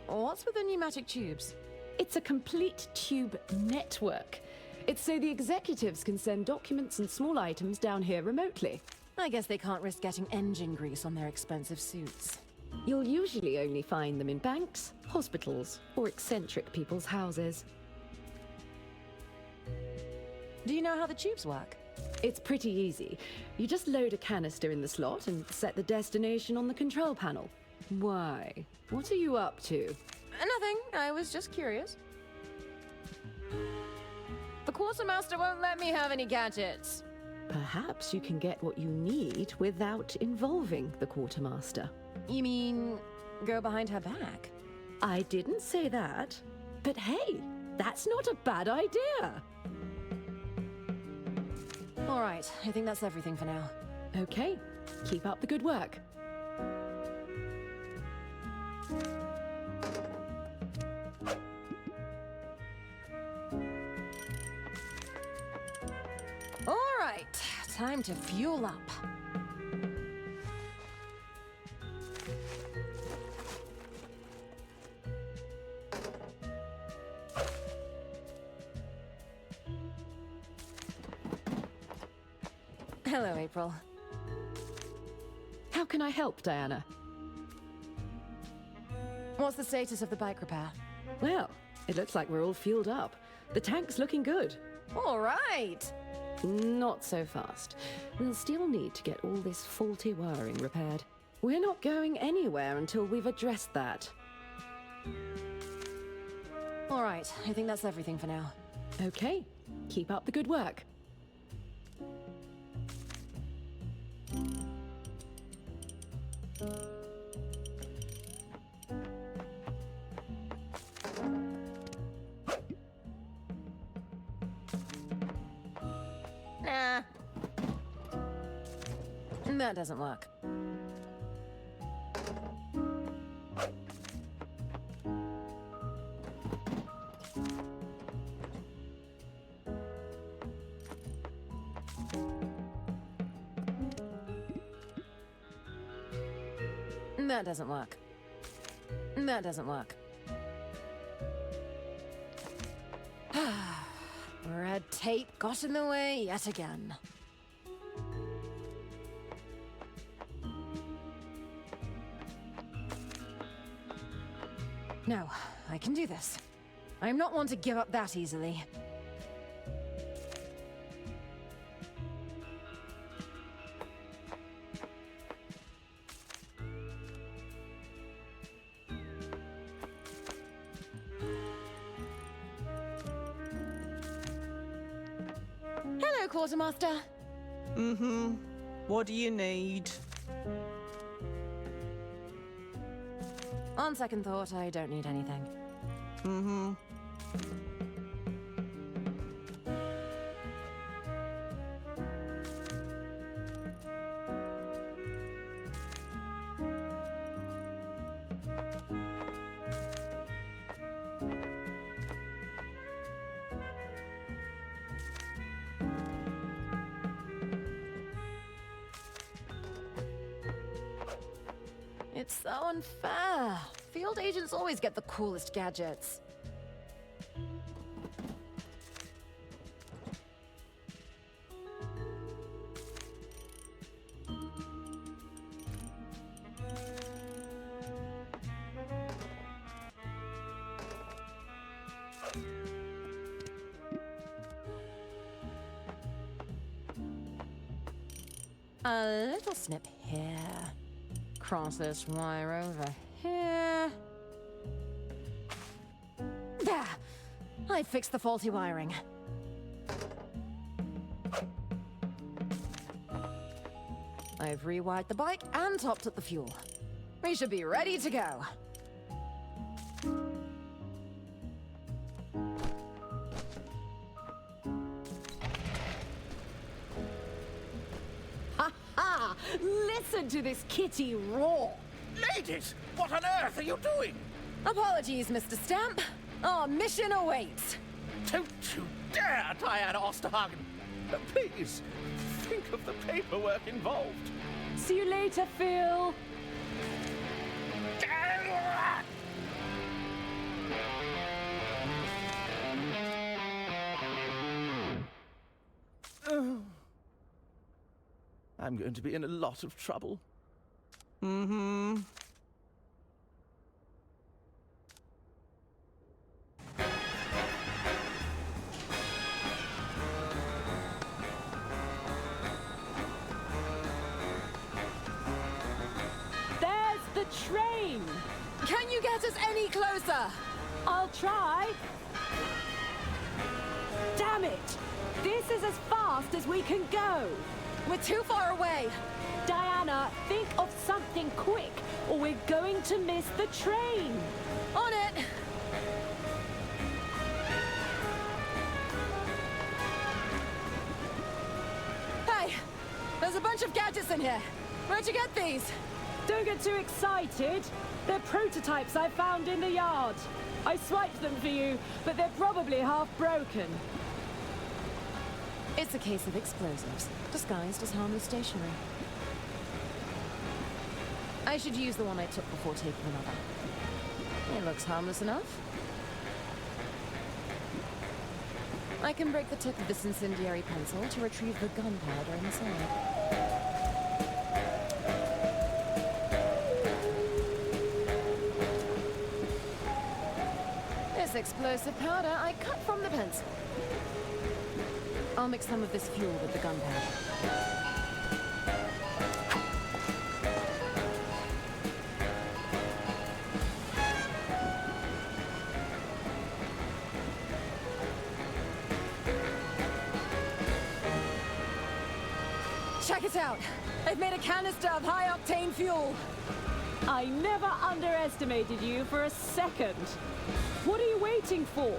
What's with the pneumatic tubes? It's a complete tube network. It's so the executives can send documents and small items down here remotely. I guess they can't risk getting engine grease on their expensive suits. You'll usually only find them in banks, hospitals, or eccentric people's houses. Do you know how the tubes work? It's pretty easy. You just load a canister in the slot and set the destination on the control panel. Why? What are you up to? Nothing. I was just curious. The quartermaster won't let me have any gadgets. Perhaps you can get what you need without involving the quartermaster. You mean go behind her back? I didn't say that. But hey, that's not a bad idea. All right, I think that's everything for now. Okay, keep up the good work. All right, time to fuel up. Hello, April. How can I help, Diana? What's the status of the bike repair? Well, it looks like we're all fueled up. The tank's looking good. All right. Not so fast. We'll still need to get all this faulty wiring repaired. We're not going anywhere until we've addressed that. All right, I think that's everything for now. Okay, keep up the good work. Nah. That doesn't work. That doesn't work. That doesn't work. Red tape got in the way yet again. No, I can do this. I'm not one to give up that easily. Hello, Quartermaster. Mm-hmm. What do you need? On second thought, I don't need anything. Mm-hmm. It's so unfair. Field agents always get the coolest gadgets. A little snip here. Cross this wire over here. There! I fixed the faulty wiring. I've rewired the bike and topped up the fuel. We should be ready to go. Ha! Listen to this kitty roar! Ladies, what on earth are you doing? Apologies, Mr. Stamp. Our mission awaits. Don't you dare, Diana Osterhagen! Please, think of the paperwork involved. See you later, Phil. I'm going to be in a lot of trouble. Mm-hmm. There's the train! Can you get us any closer? I'll try. Damn it! This is as fast as we can go. We're too far away. Diana, think of something quick, or we're going to miss the train. On it! Hey, there's a bunch of gadgets in here. Where'd you get these? Don't get too excited. They're prototypes I found in the yard. I swiped them for you, but they're probably half broken. It's a case of explosives, disguised as harmless stationery. I should use the one I took before taking another. It looks harmless enough. I can break the tip of this incendiary pencil to retrieve the gunpowder inside. This explosive powder I cut from the pencil. I'll mix some of this fuel with the gunpowder. Check it out! I've made a canister of high-octane fuel! I never underestimated you for a second. What are you waiting for?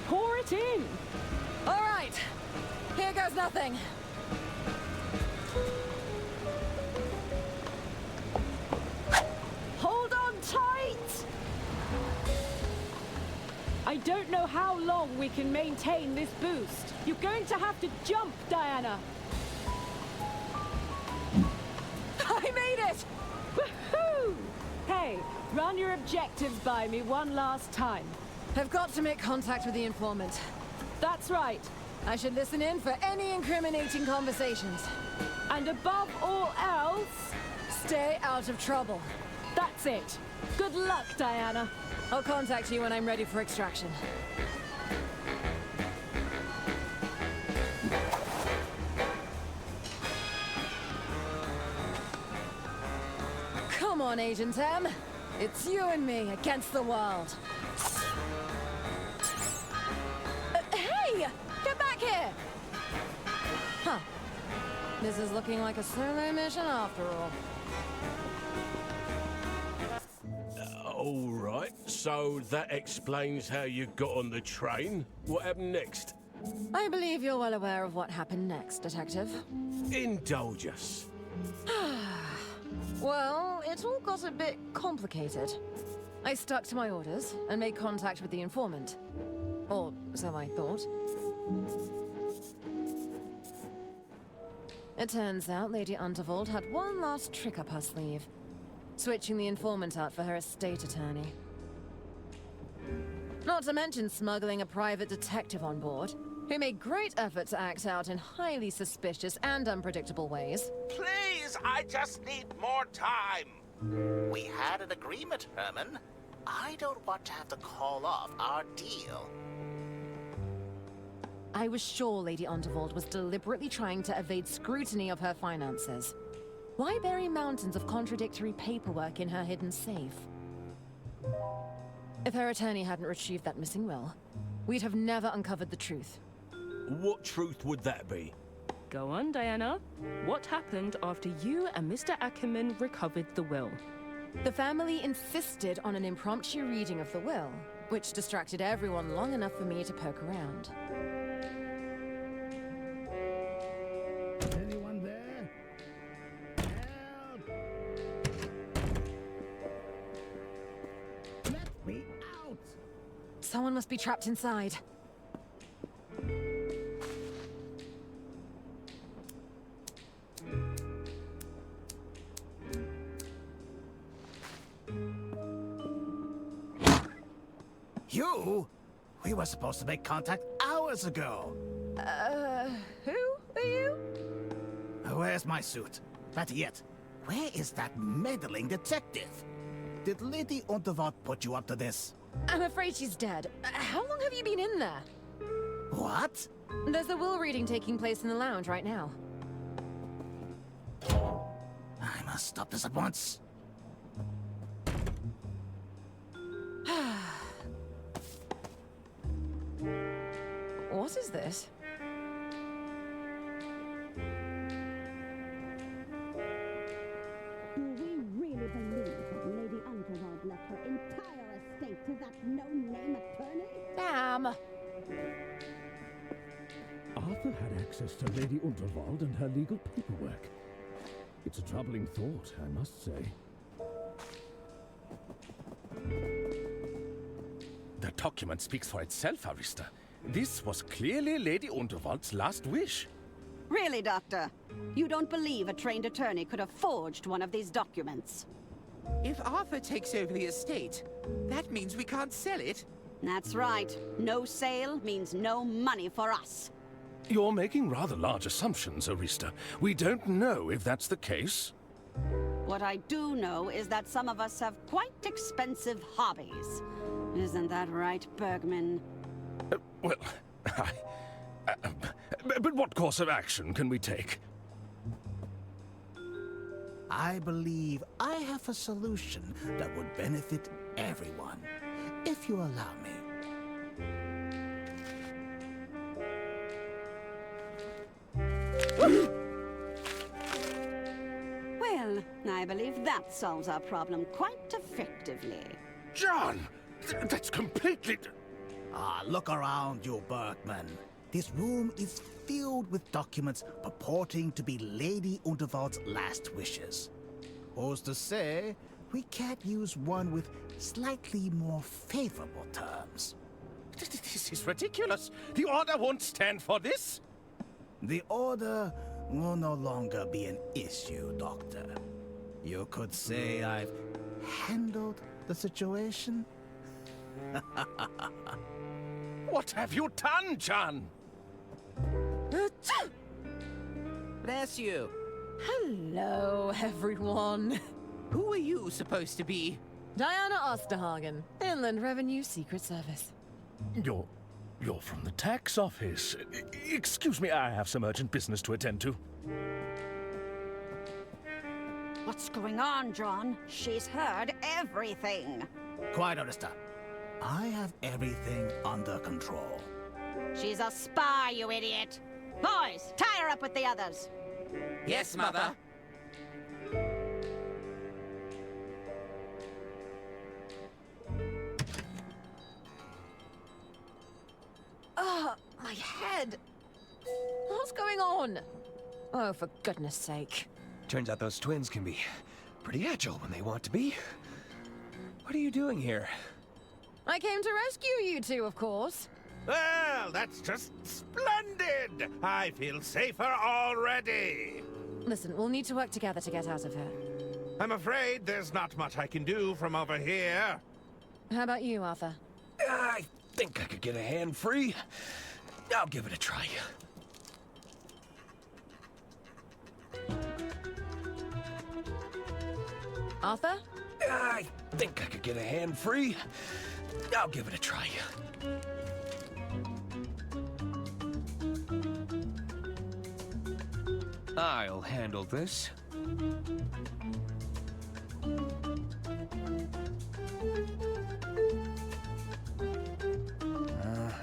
Pour it in! All right! Here goes nothing! Hold on tight! I don't know how long we can maintain this boost. You're going to have to jump, Diana. I made it! Woohoo! Hey, run your objectives by me one last time. I've got to make contact with the informant. That's right. I should listen in for any incriminating conversations. And above all else, stay out of trouble. That's it. Good luck, Diana. I'll contact you when I'm ready for extraction. Come on, Agent M. It's you and me against the world. Hey! Get back here! Huh. This is looking like a solo mission after all. All right, so that explains how you got on the train. What happened next? I believe you're well aware of what happened next, Detective. Indulge us. Well, it all got a bit complicated. I stuck to my orders and made contact with the informant. Or so I thought. It turns out Lady Unterwald had one last trick up her sleeve. Switching the informant out for her estate attorney. Not to mention smuggling a private detective on board, who made great effort to act out in highly suspicious and unpredictable ways. Please, I just need more time. We had an agreement, Herman. I don't want to have to call off our deal. I was sure Lady Unterwald was deliberately trying to evade scrutiny of her finances. Why bury mountains of contradictory paperwork in her hidden safe? If her attorney hadn't retrieved that missing will, we'd have never uncovered the truth. What truth would that be? Go on, Diana. What happened after you and Mr. Ackerman recovered the will? The family insisted on an impromptu reading of the will, which distracted everyone long enough for me to poke around. Anyone there? Help! Let me out! Someone must be trapped inside. You? We were supposed to make contact hours ago. Who are you? Where's my suit? Better yet, where is that meddling detective? Did Lady Unterwald put you up to this? I'm afraid she's dead. How long have you been in there? What? There's a will reading taking place in the lounge right now. I must stop this at once. What is this? Do we really believe that Lady Unterwald left her entire estate to that no-name attorney? Damn! Arthur had access to Lady Unterwald and her legal paperwork. It's a troubling thought, I must say. The document speaks for itself, Arista. This was clearly Lady Unterwald's last wish. Really, Doctor? You don't believe a trained attorney could have forged one of these documents? If Arthur takes over the estate, that means we can't sell it. That's right. No sale means no money for us. You're making rather large assumptions, Arista. We don't know if that's the case. What I do know is that some of us have quite expensive hobbies. Isn't that right, Bergman? Well, but what course of action can we take? I believe I have a solution that would benefit everyone, if you allow me. Well, I believe that solves our problem quite effectively. John! That's completely... Look around you, Bergman. This room is filled with documents purporting to be Lady Unterwald's last wishes. Who's to say we can't use one with slightly more favorable terms? This is ridiculous. The Order won't stand for this. The Order will no longer be an issue, Doctor. You could say I've handled the situation. What have you done, John? Bless you. Hello, everyone. Who are you supposed to be? Diana Osterhagen, Inland Revenue Secret Service. You're from the tax office. Excuse me, I have some urgent business to attend to. What's going on, John? She's heard everything. Quiet, Arista. I have everything under control. She's a spy, you idiot. Boys, tie her up with the others. Yes, Mother. My head! What's going on? Oh, for goodness sake. Turns out those twins can be pretty agile when they want to be. What are you doing here? I came to rescue you two, of course. Well, that's just splendid! I feel safer already. Listen, we'll need to work together to get out of here. I'm afraid there's not much I can do from over here. How about you, Arthur? I think I could get a hand free. I'll give it a try. Arthur? I think I could get a hand free. I'll give it a try. I'll handle this.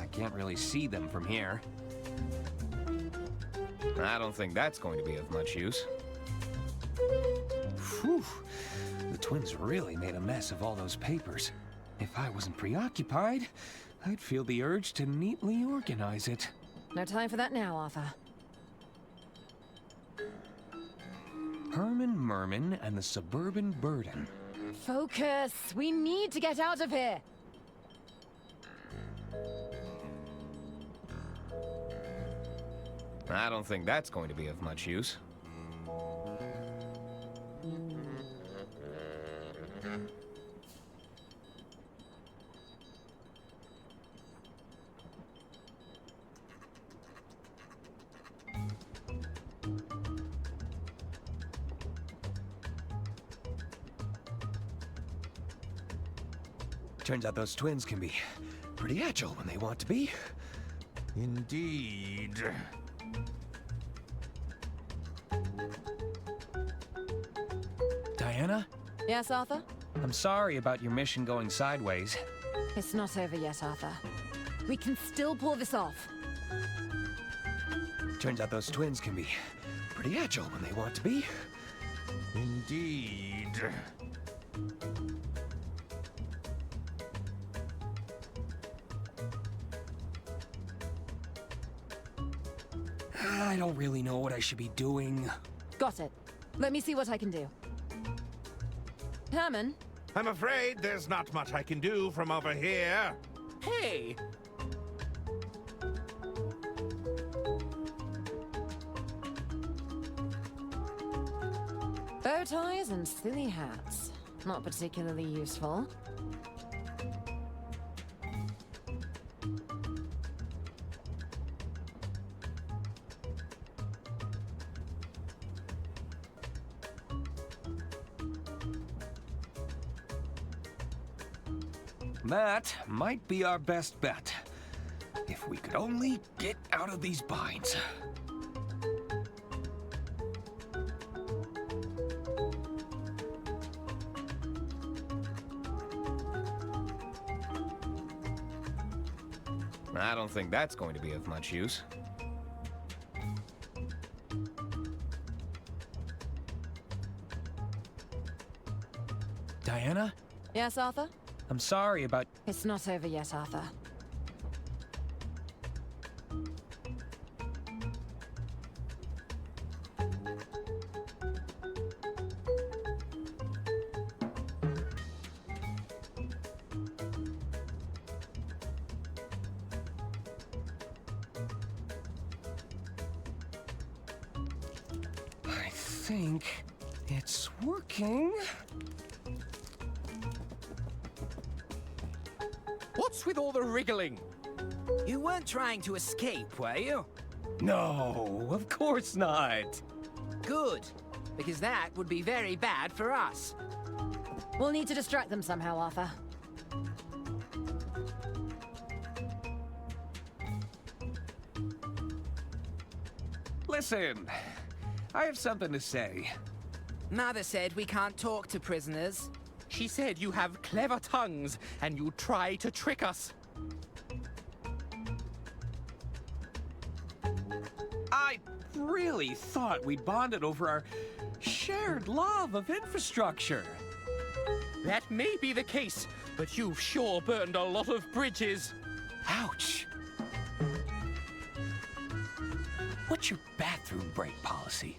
I can't really see them from here. I don't think that's going to be of much use. Whew. The twins really made a mess of all those papers. If I wasn't preoccupied, I'd feel the urge to neatly organize it. No time for that now, Arthur. Herman Merman and the Suburban Burden. Focus! We need to get out of here! I don't think that's going to be of much use. Turns out those twins can be pretty agile when they want to be. Indeed. Diana? Yes, Arthur? I'm sorry about your mission going sideways. It's not over yet, Arthur. We can still pull this off. Turns out those twins can be pretty agile when they want to be. Indeed. I don't really know what I should be doing. Got it. Let me see what I can do. Herman? I'm afraid there's not much I can do from over here. Hey! Bow ties and silly hats. Not particularly useful. That might be our best bet. If we could only get out of these binds. I don't think that's going to be of much use. Diana? Yes, Arthur? I'm sorry about... It's not over yet, Arthur. I think it's working. What's with all the wriggling? You weren't trying to escape, were you? No, of course not. Good, because that would be very bad for us. We'll need to distract them somehow, Arthur. Listen, I have something to say. Mother said we can't talk to prisoners. She said you have clever tongues and you try to trick us. I really thought we bonded over our shared love of infrastructure. That may be the case, but you've sure burned a lot of bridges. Ouch. What's your bathroom break policy?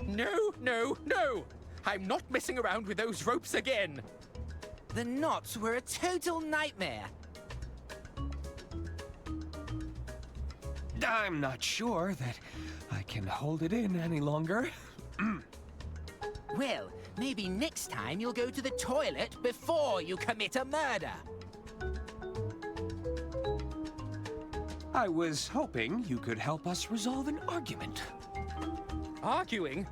No, no, no! I'm not messing around with those ropes again. The knots were a total nightmare. I'm not sure that I can hold it in any longer. Well, maybe next time you'll go to the toilet before you commit a murder. I was hoping you could help us resolve an argument. Arguing?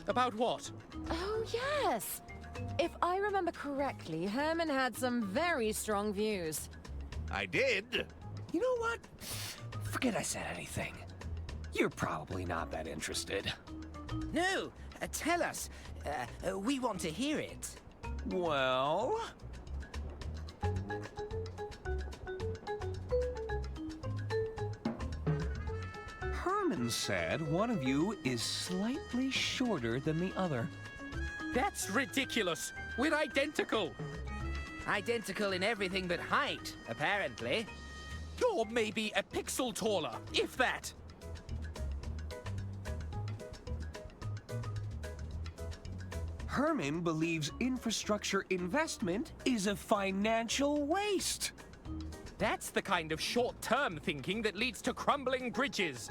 About what? Oh, yes. If I remember correctly, Herman had some very strong views. I did. You know what? Forget I said anything. You're probably not that interested. No, tell us. We want to hear it. Well... Herman said one of you is slightly shorter than the other. That's ridiculous. We're identical. Identical in everything but height, apparently. You're maybe a pixel taller, if that. Herman believes infrastructure investment is a financial waste. That's the kind of short-term thinking that leads to crumbling bridges.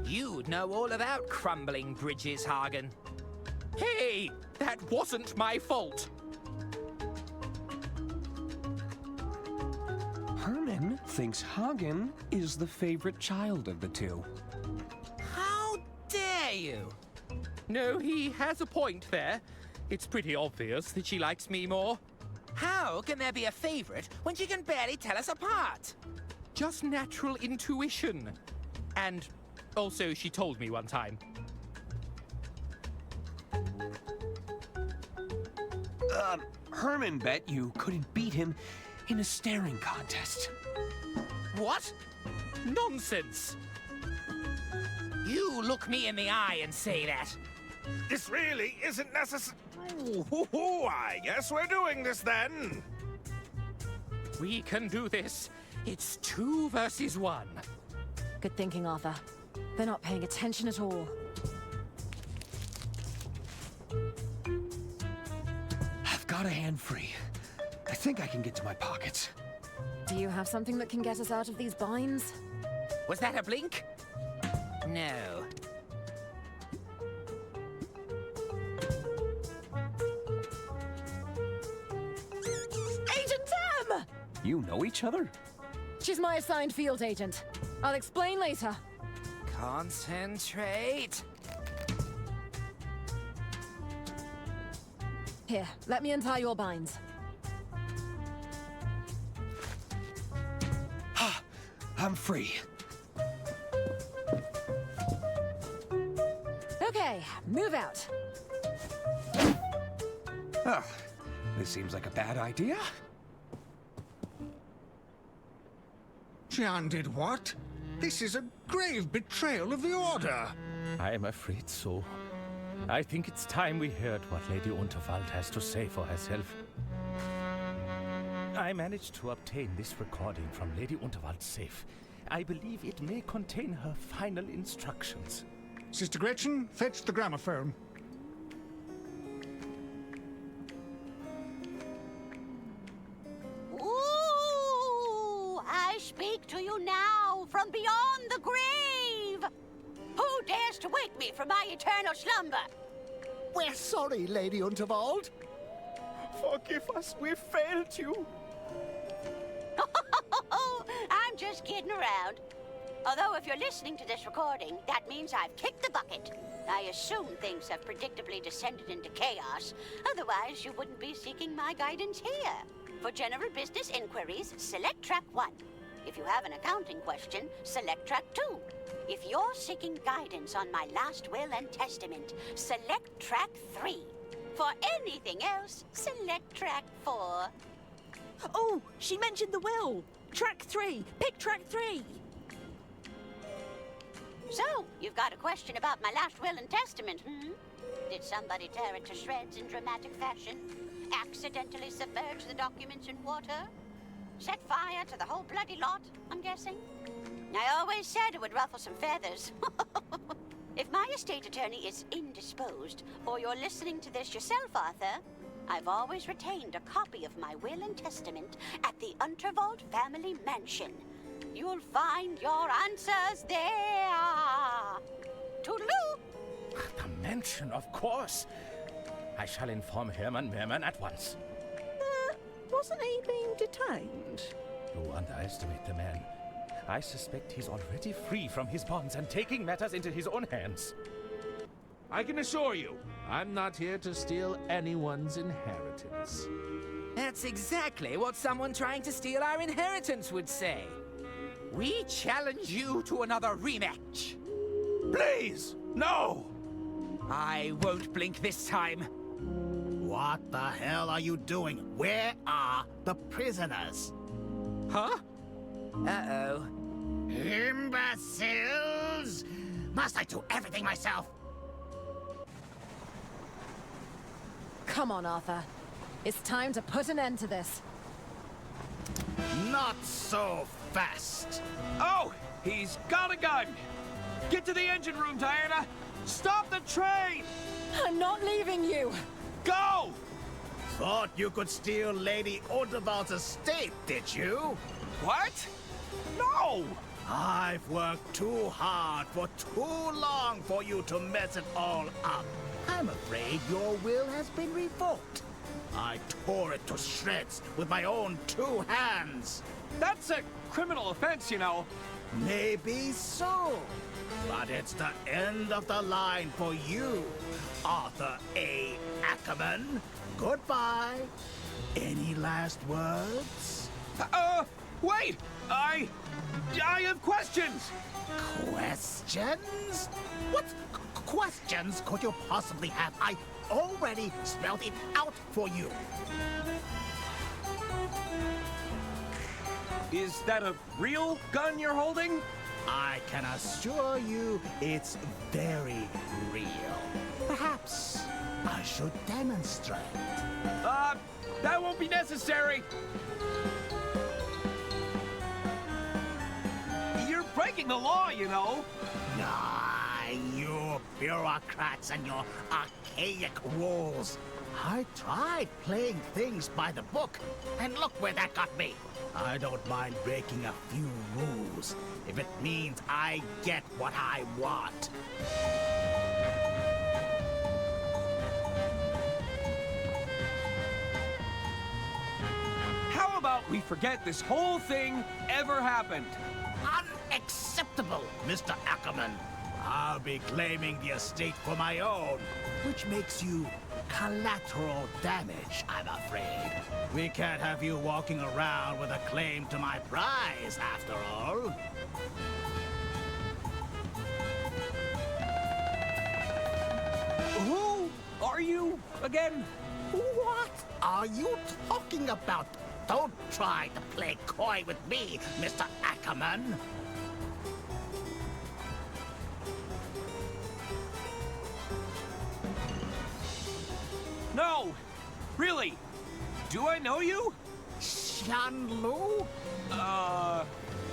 You'd know all about crumbling bridges, Hagen. Hey, that wasn't my fault. Herman thinks Hagen is the favorite child of the two. How dare you? No, he has a point there. It's pretty obvious that she likes me more. How can there be a favorite when she can barely tell us apart? Just natural intuition. And also, she told me one time. Herman bet you couldn't beat him in a staring contest. What? Nonsense! You look me in the eye and say that. This really isn't necessary. I guess we're doing this then. We can do this. It's 2 versus 1. Good thinking, Arthur. They're not paying attention at all. I've got a hand free. I think I can get to my pockets. Do you have something that can get us out of these binds? Was that a blink? No. Agent Tam! You know each other? She's my assigned field agent. I'll explain later. Concentrate. Here, let me untie your binds. I'm free. Okay, move out. Oh, this seems like a bad idea. John did what? This is a grave betrayal of the Order. I am afraid so. I think it's time we heard what Lady Unterwald has to say for herself. I managed to obtain this recording from Lady Unterwald's safe. I believe it may contain her final instructions. Sister Gretchen, fetch the gramophone. Ooh, I speak to you now from beyond the grave. Who dares to wake me from my eternal slumber? We're sorry, Lady Unterwald. Forgive us, we failed you. I'm just kidding around. Although if you're listening to this recording, that means I've kicked the bucket. I assume things have predictably descended into chaos. Otherwise, you wouldn't be seeking my guidance here. For general business inquiries, select track 1. If you have an accounting question, select track 2. If you're seeking guidance on my last will and testament, select track 3. For anything else, select track 4. Oh, she mentioned the will. Track 3. Pick track 3. So, you've got a question about my last will and testament, hmm? Did somebody tear it to shreds in dramatic fashion? Accidentally submerge the documents in water? Set fire to the whole bloody lot, I'm guessing? I always said it would ruffle some feathers. If my estate attorney is indisposed, or you're listening to this yourself, Arthur, I've always retained a copy of my will and testament at the Unterwald family mansion. You'll find your answers there. Toodaloo! The mansion, of course. I shall inform Herman Merman at once. Wasn't he being detained? You underestimate the man. I suspect he's already free from his bonds and taking matters into his own hands. I can assure you, I'm not here to steal anyone's inheritance. That's exactly what someone trying to steal our inheritance would say. We challenge you to another rematch. Please, no! I won't blink this time. What the hell are you doing? Where are the prisoners? Huh? Uh-oh. Imbeciles! Must I do everything myself? Come on, Arthur. It's time to put an end to this. Not so fast. Oh, he's got a gun. Get to the engine room, Diana. Stop the train. I'm not leaving you. Go! Thought you could steal Lady Unterwald's estate, did you? What? No! I've worked too hard for too long for you to mess it all up. I'm afraid your will has been revoked. I tore it to shreds with my own 2 hands. That's a criminal offense, you know. Maybe so. But it's the end of the line for you, Arthur A. Ackerman. Goodbye. Any last words? Wait! I have questions! Questions? What questions could you possibly have? I already spelled it out for you. Is that a real gun you're holding? I can assure you it's very real. Perhaps I should demonstrate. That won't be necessary. You're breaking the law, you know. Ah, you bureaucrats and your archaic rules. I tried playing things by the book, and look where that got me. I don't mind breaking a few rules, if it means I get what I want. How about we forget this whole thing ever happened? Unacceptable, Mr. Ackerman. I'll be claiming the estate for my own, which makes you collateral damage, I'm afraid. We can't have you walking around with a claim to my prize, after all. Who are you again? What are you talking about? Don't try to play coy with me, Mr. Ackerman. No! Really? Do I know you? Xianlu?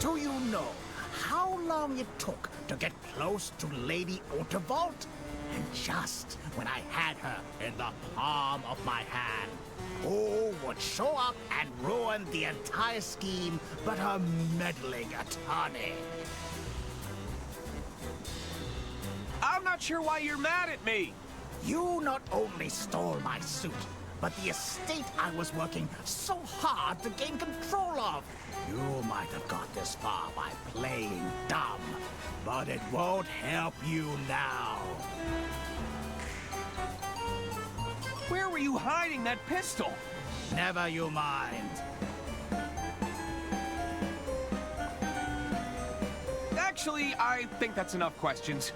Do you know how long it took to get close to Lady Unterwald? And just when I had her in the palm of my hand, who would show up and ruin the entire scheme but a meddling attorney? I'm not sure why you're mad at me. You not only stole my suit, but the estate I was working so hard to gain control of. You might have got this far by playing dumb, but it won't help you now. Where were you hiding that pistol? Never you mind. Actually, I think that's enough questions.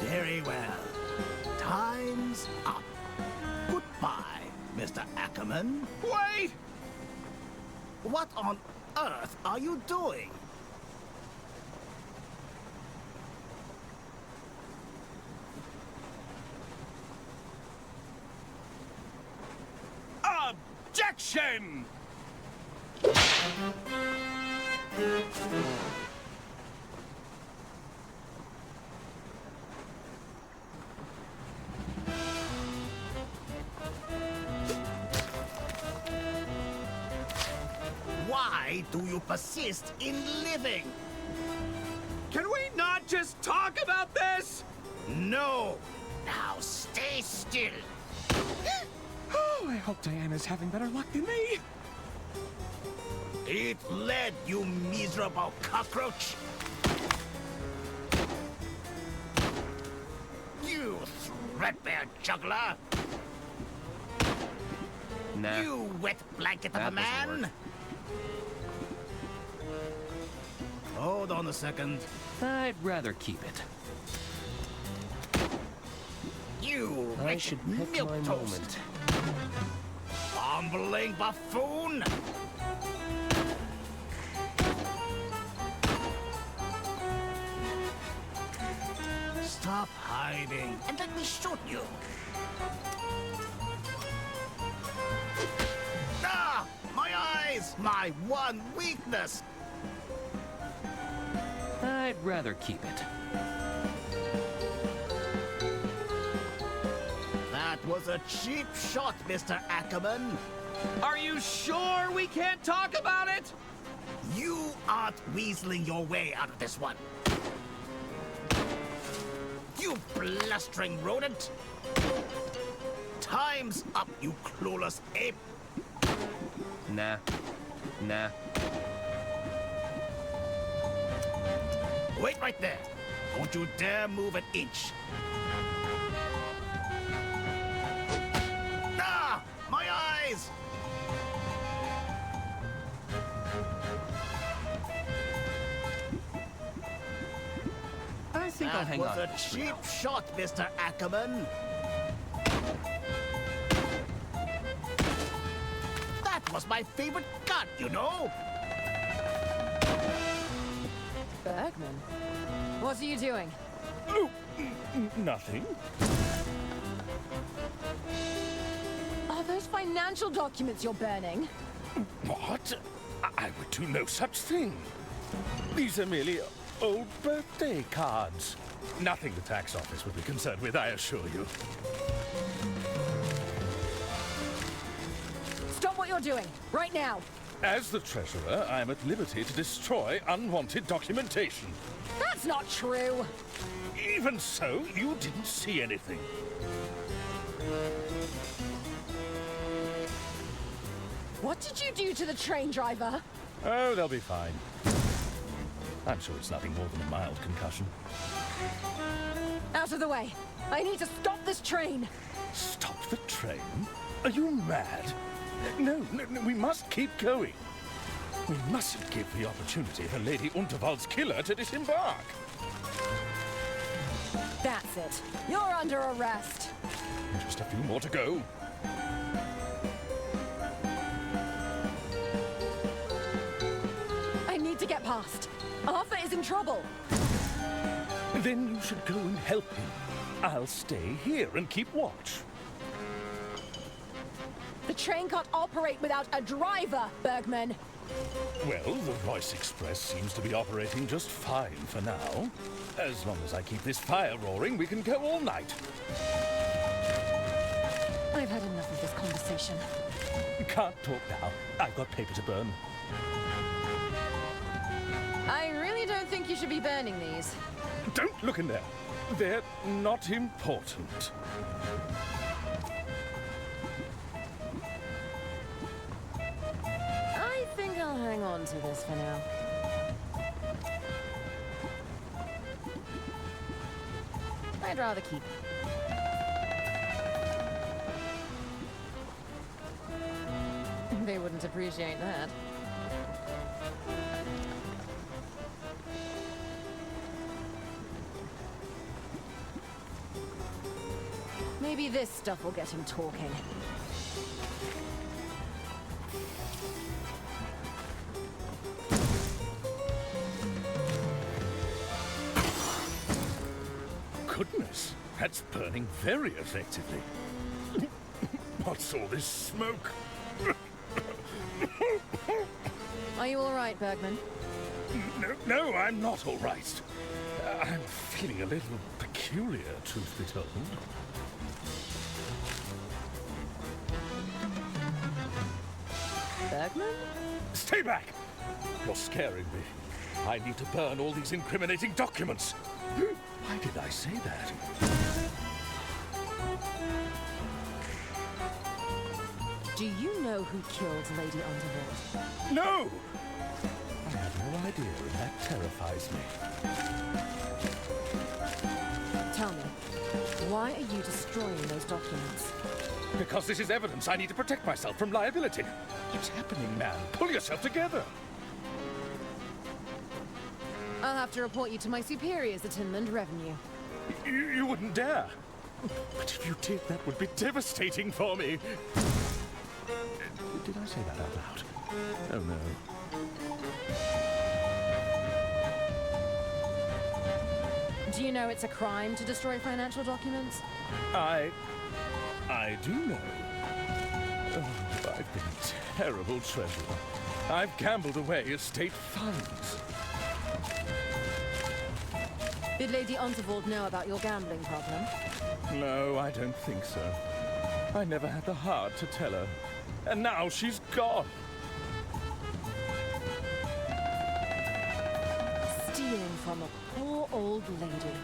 Very well. Time's up. Goodbye, Mr. Ackerman. Wait! What on earth are you doing? Objection! Why do you persist in living? Can we not just talk about this? No. Now stay still. Oh, I hope Diana's having better luck than me. Eat lead, you miserable cockroach. You threadbare juggler. Nah. You wet blanket of a man. Hold on a second. I'd rather keep it. You I wretched should pick milk my toast. moment. Bumbling buffoon. Stop hiding and let me shoot you. Ah! My eyes! My one weakness! I'd rather keep it. That was a cheap shot, Mr. Ackerman. Are you sure we can't talk about it? You aren't weaseling your way out of this one. You blustering rodent! Time's up, you clueless ape! Nah. Nah. Wait right there. Don't you dare move an inch. Ah! My eyes! think I'll hang was on. a cheap shot, Mr. Ackerman. That was my favorite cut, you know. Bergman, what are you doing? Oh, nothing. Are those financial documents you're burning? What? I would do no such thing. These are merely old birthday cards. Nothing the tax office would be concerned with, I assure you. Stop what you're doing, right now. As the treasurer, I am at liberty to destroy unwanted documentation. That's not true. Even so, you didn't see anything. What did you do to the train driver? Oh, they'll be fine. I'm sure it's nothing more than a mild concussion. Out of the way. I need to stop this train. Stop the train? Are you mad? No, we must keep going. We mustn't give the opportunity for Lady Unterwald's killer to disembark. That's it. You're under arrest. Just a few more to go. I need to get past. Arthur is in trouble. Then you should go and help him. I'll stay here and keep watch. The train can't operate without a driver, Bergman. Well, the Royce Express seems to be operating just fine for now. As long as I keep this fire roaring, we can go all night. I've had enough of this conversation. Can't talk now. I've got paper to burn. I really don't think you should be burning these. Don't look in there. They're not important. I think I'll hang on to this for now. I'd rather keep it. They wouldn't appreciate that. Maybe this stuff will get him talking. Goodness, that's burning very effectively. What's all this smoke? Are you all right, Bergman? No, I'm not all right. I'm feeling a little peculiar, truth be told. Bergman? Stay back! You're scaring me. I need to burn all these incriminating documents. Why did I say that? Do you know who killed Lady Unterwald? No! I have no idea, and that terrifies me. Tell me, why are you destroying those documents? Because this is evidence. I need to protect myself from liability. What's happening, man? Pull yourself together. I'll have to report you to my superiors at Inland Revenue. You wouldn't dare. But if you did, that would be devastating for me. Did I say that out loud? Oh, no. Do you know it's a crime to destroy financial documents? I do know. Oh, I've been a terrible treasurer. I've gambled away estate funds. Did Lady Unterwald know about your gambling problem? No, I don't think so. I never had the heart to tell her. And now she's gone. Stealing from a poor old lady.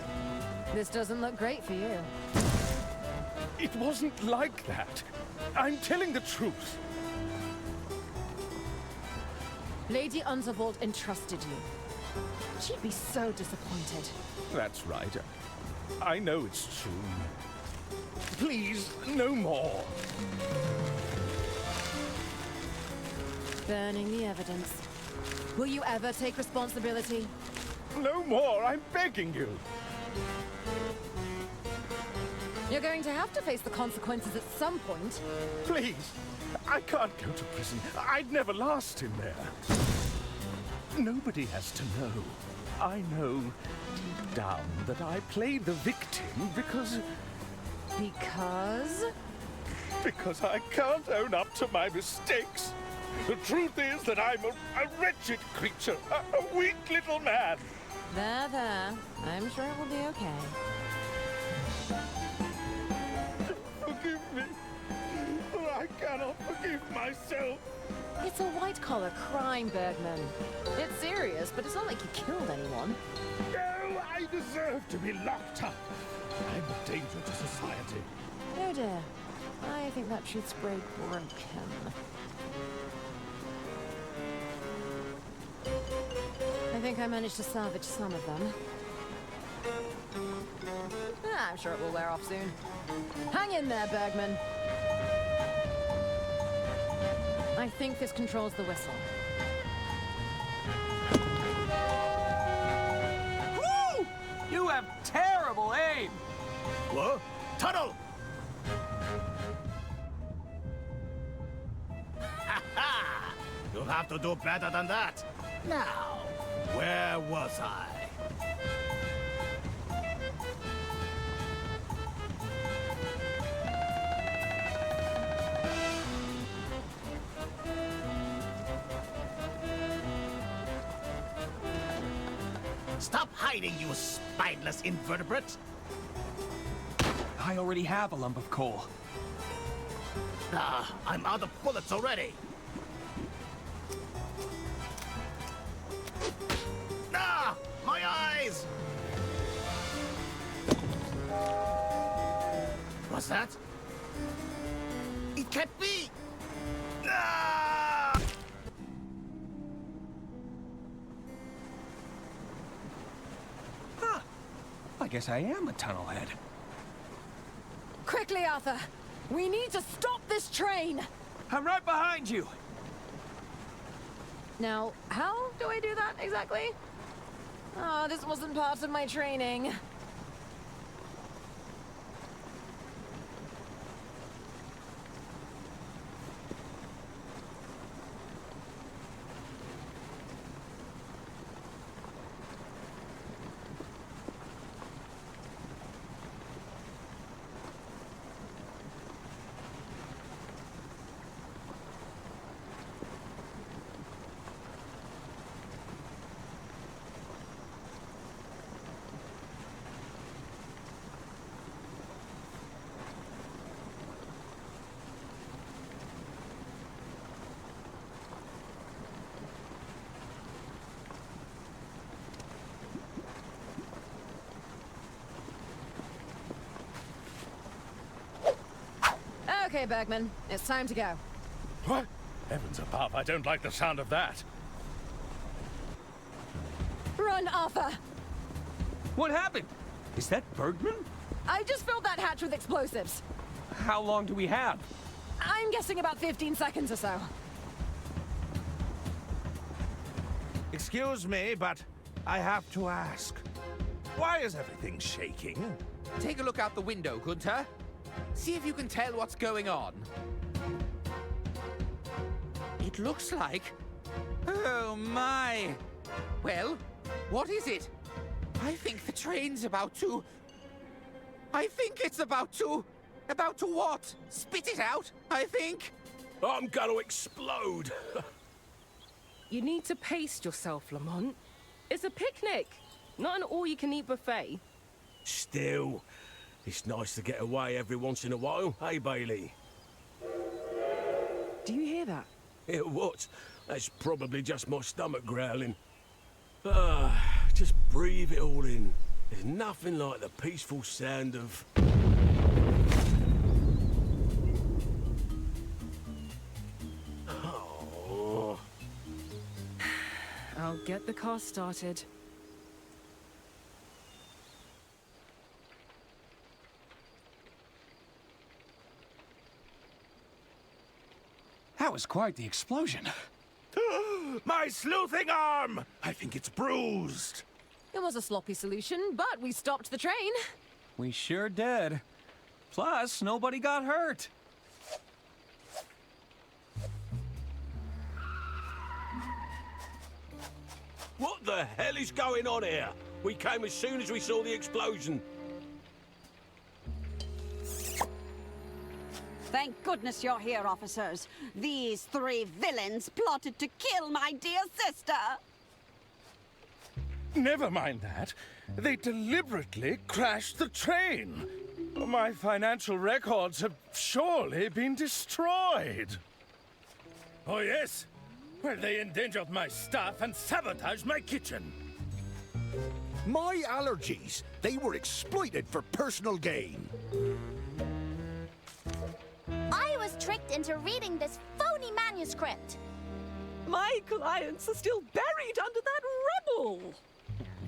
This doesn't look great for you. It wasn't like that. I'm telling the truth. Lady Unterwald entrusted you. She'd be so disappointed. That's right. I know it's true. Please, no more. Burning the evidence. Will you ever take responsibility? No more, I'm begging you. You're going to have to face the consequences at some point. Please, I can't go to prison. I'd never last in there. Nobody has to know. I know deep down that I played the victim because... Because? Because I can't own up to my mistakes. The truth is that I'm a wretched creature, a weak little man. There. I'm sure it will be okay. Forgive me, but I cannot forgive myself. It's a white-collar crime, Bergman. It's serious, but it's not like you killed anyone. No, I deserve to be locked up. I'm a danger to society. Oh dear. I think that truth's very broken. I think I managed to salvage some of them. I'm sure it will wear off soon. Hang in there, Bergman. I think this controls the whistle. Woo! You have terrible aim! What? Tunnel! Ha-ha! You'll have to do better than that. Now, where was I? Stop hiding, you spineless invertebrate! I already have a lump of coal. Ah, I'm out of bullets already. Ah, my eyes! What's that? It can't be! Ah! Huh. I guess I am a tunnelhead. Quickly, Arthur! We need to stop this train! I'm right behind you! Now, how do I do that exactly? Oh, this wasn't part of my training. Okay, Bergman, it's time to go. What? Heavens above, I don't like the sound of that. Run, Arthur! What happened? Is that Bergman? I just filled that hatch with explosives. How long do we have? I'm guessing about 15 seconds or so. Excuse me, but I have to ask. Why is everything shaking? Take a look out the window, Gunter. See if you can tell what's going on. It looks like... Oh, my! Well, what is it? I think the train's about to... I think it's about to... About to what? Spit it out, I think. I'm gonna explode. You need to pace yourself, Lamont. It's a picnic, not an all-you-can-eat buffet. Still, it's nice to get away every once in a while, hey, Bailey? Do you hear that? Yeah, what? That's probably just my stomach growling. Just breathe it all in. There's nothing like the peaceful sound of... Oh. I'll get the car started. That was quite the explosion. My sleuthing arm! I think it's bruised. It was a sloppy solution, but we stopped the train. We sure did. Plus, nobody got hurt. What the hell is going on here? We came as soon as we saw the explosion. Thank goodness you're here, officers. These three villains plotted to kill my dear sister. Never mind that. They deliberately crashed the train. My financial records have surely been destroyed. Oh, yes? Well, they endangered my staff and sabotaged my kitchen. My allergies. They were exploited for personal gain. I was tricked into reading this phony manuscript. My clients are still buried under that rubble.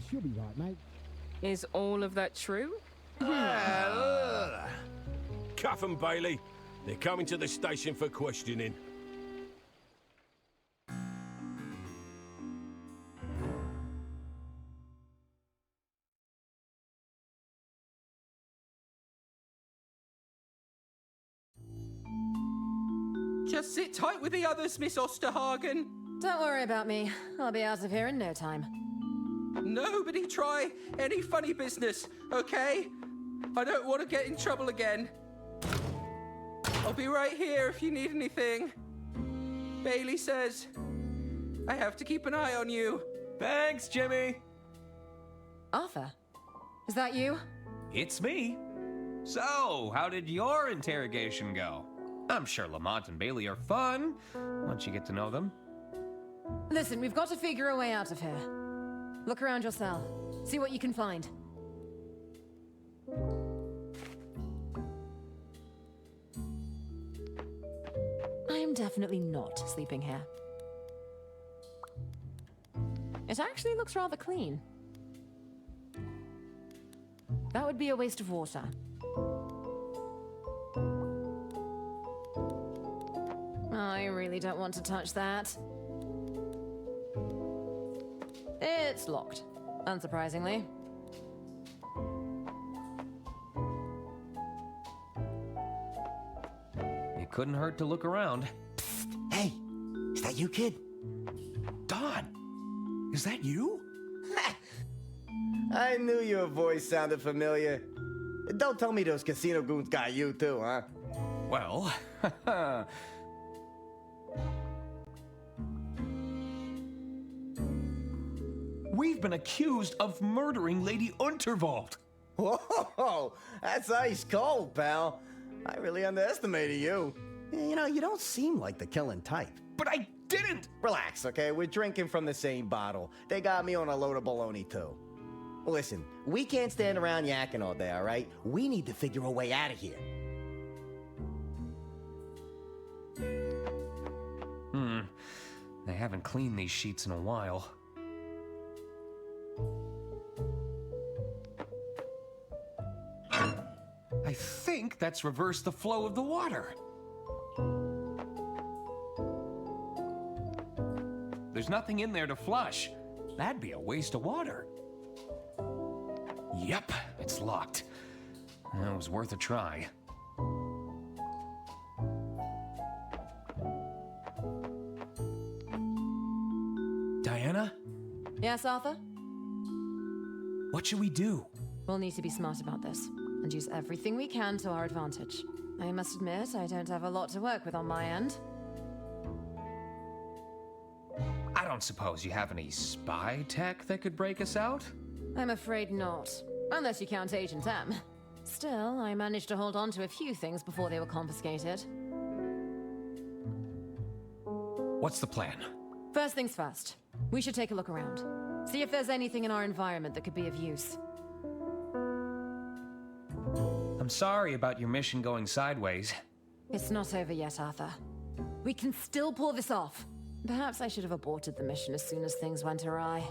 She'll be right, mate. Is all of that true? Cuff 'em, Bailey. They're coming to the station for questioning. Just sit tight with the others, Miss Osterhagen. Don't worry about me. I'll be out of here in no time. Nobody try any funny business, okay? I don't want to get in trouble again. I'll be right here if you need anything. Bailey says I have to keep an eye on you. Thanks, Jimmy. Arthur, is that you? It's me. So, how did your interrogation go? I'm sure Lamont and Bailey are fun, once you get to know them. Listen, we've got to figure a way out of here. Look around your cell. See what you can find. I am definitely not sleeping here. It actually looks rather clean. That would be a waste of water. I really don't want to touch that. It's locked, unsurprisingly. It couldn't hurt to look around. Psst. Hey, is that you, kid? Don, is that you? I knew your voice sounded familiar. Don't tell me those casino goons got you too, huh? Well, we've been accused of murdering Lady Unterwald. Whoa, that's ice cold, pal. I really underestimated you. You know, you don't seem like the killing type. But I didn't! Relax, okay? We're drinking from the same bottle. They got me on a load of baloney, too. Listen, we can't stand around yakking all day, all right? We need to figure a way out of here. They haven't cleaned these sheets in a while. I think that's reversed the flow of the water. There's nothing in there to flush. That'd be a waste of water. Yep, it's locked. That was worth a try. Diana? Yes, Arthur? What should we do? We'll need to be smart about this and use everything we can to our advantage. I must admit, I don't have a lot to work with on my end. I don't suppose you have any spy tech that could break us out? I'm afraid not. Unless you count Agent M. Still, I managed to hold on to a few things before they were confiscated. What's the plan? First things first. We should take a look around. See if there's anything in our environment that could be of use. I'm sorry about your mission going sideways. It's not over yet, Arthur. We can still pull this off. Perhaps I should have aborted the mission as soon as things went awry.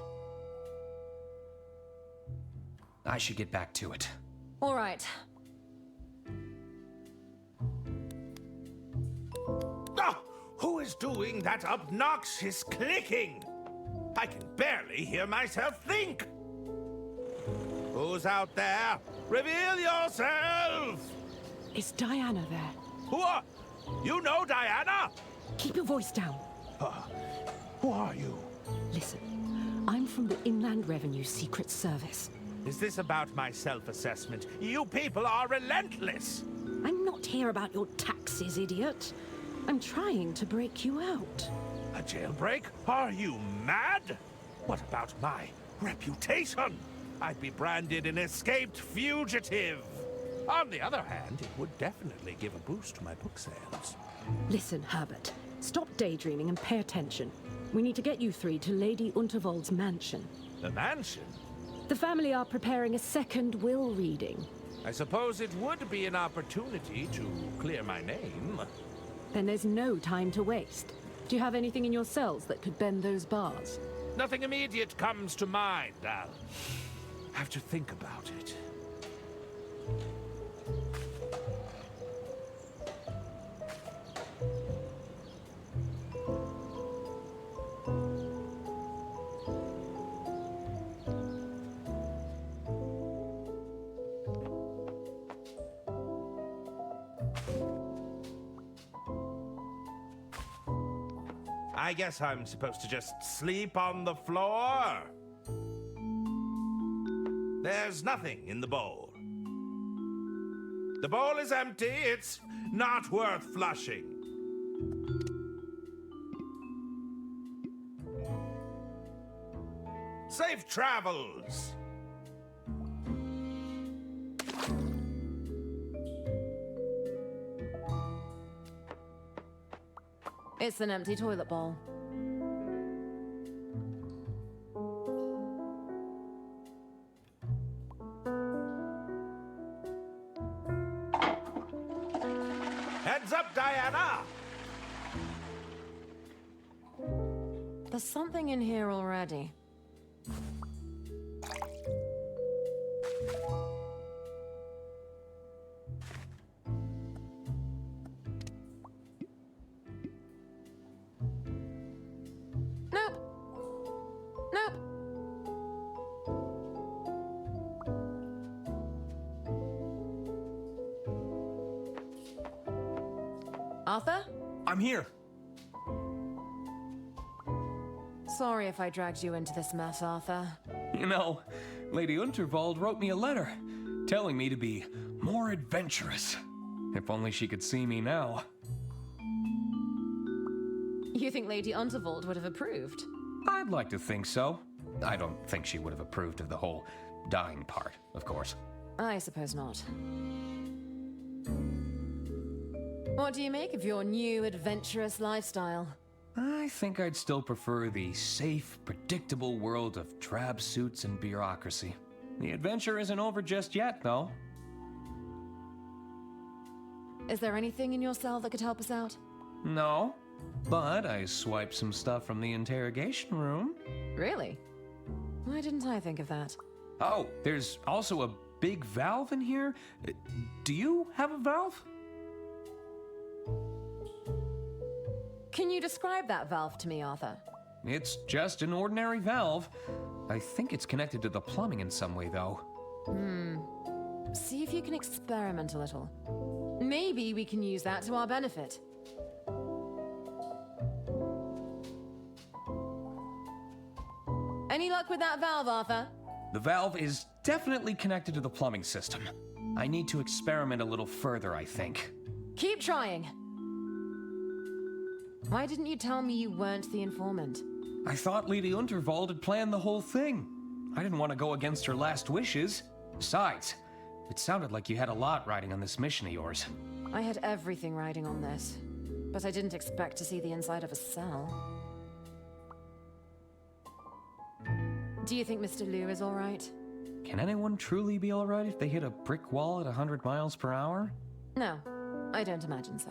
I should get back to it. All right. Oh, who is doing that obnoxious clicking? I can barely hear myself think. Who's out there? Reveal yourself! Is Diana there? Who are... You know Diana? Keep your voice down. Who are you? Listen, I'm from the Inland Revenue Secret Service. Is this about my self-assessment? You people are relentless! I'm not here about your taxes, idiot. I'm trying to break you out. A jailbreak? Are you mad? What about my reputation? I'd be branded an escaped fugitive. On the other hand, it would definitely give a boost to my book sales. Listen, Herbert. Stop daydreaming and pay attention. We need to get you three to Lady Unterwald's mansion. The mansion? The family are preparing a second will reading. I suppose it would be an opportunity to clear my name. Then there's no time to waste. Do you have anything in your cells that could bend those bars? Nothing immediate comes to mind. I'll have to think about it. I guess I'm supposed to just sleep on the floor. There's nothing in the bowl. The bowl is empty. It's not worth flushing. Safe travels. It's an empty toilet bowl. Heads up, Diana! There's something in here already. Arthur? I'm here. Sorry if I dragged you into this mess, Arthur. You know, Lady Unterwald wrote me a letter, telling me to be more adventurous. If only she could see me now. You think Lady Unterwald would have approved? I'd like to think so. I don't think she would have approved of the whole dying part, of course. I suppose not. What do you make of your new adventurous lifestyle? I think I'd still prefer the safe, predictable world of drab suits and bureaucracy. The adventure isn't over just yet, though. Is there anything in your cell that could help us out? No, but I swiped some stuff from the interrogation room. Really? Why didn't I think of that? Oh, there's also a big valve in here. Do you have a valve? Can you describe that valve to me, Arthur? It's just an ordinary valve. I think it's connected to the plumbing in some way, though. See if you can experiment a little. Maybe we can use that to our benefit. Any luck with that valve, Arthur? The valve is definitely connected to the plumbing system. I need to experiment a little further, I think. Keep trying. Why didn't you tell me you weren't the informant? I thought Lady Unterwald had planned the whole thing. I didn't want to go against her last wishes. Besides, it sounded like you had a lot riding on this mission of yours. I had everything riding on this, but I didn't expect to see the inside of a cell. Do you think Mr. Liu is all right? Can anyone truly be all right if they hit a brick wall at 100 miles per hour? No, I don't imagine so.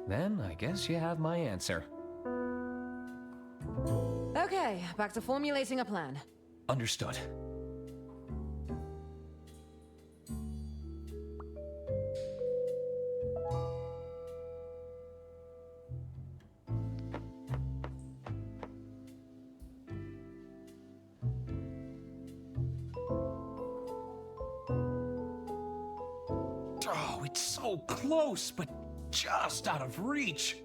Then I guess you have my answer. Okay, back to formulating a plan. Understood. it's so close, but just out of reach.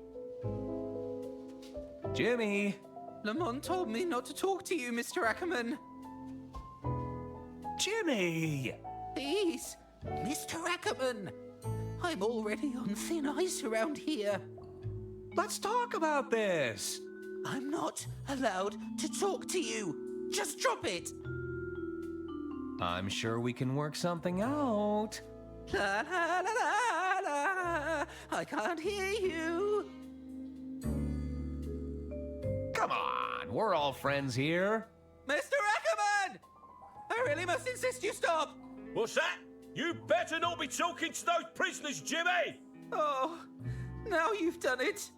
Jimmy! Lamont told me not to talk to you, Mr. Ackerman. Jimmy! Please, Mr. Ackerman. I'm already on thin ice around here. Let's talk about this. I'm not allowed to talk to you. Just drop it. I'm sure we can work something out. La la la la la. I can't hear you. Come on, we're all friends here. Mr. Ackerman! I really must insist you stop. What's that? You better not be talking to those prisoners, Jimmy! Oh, now you've done it.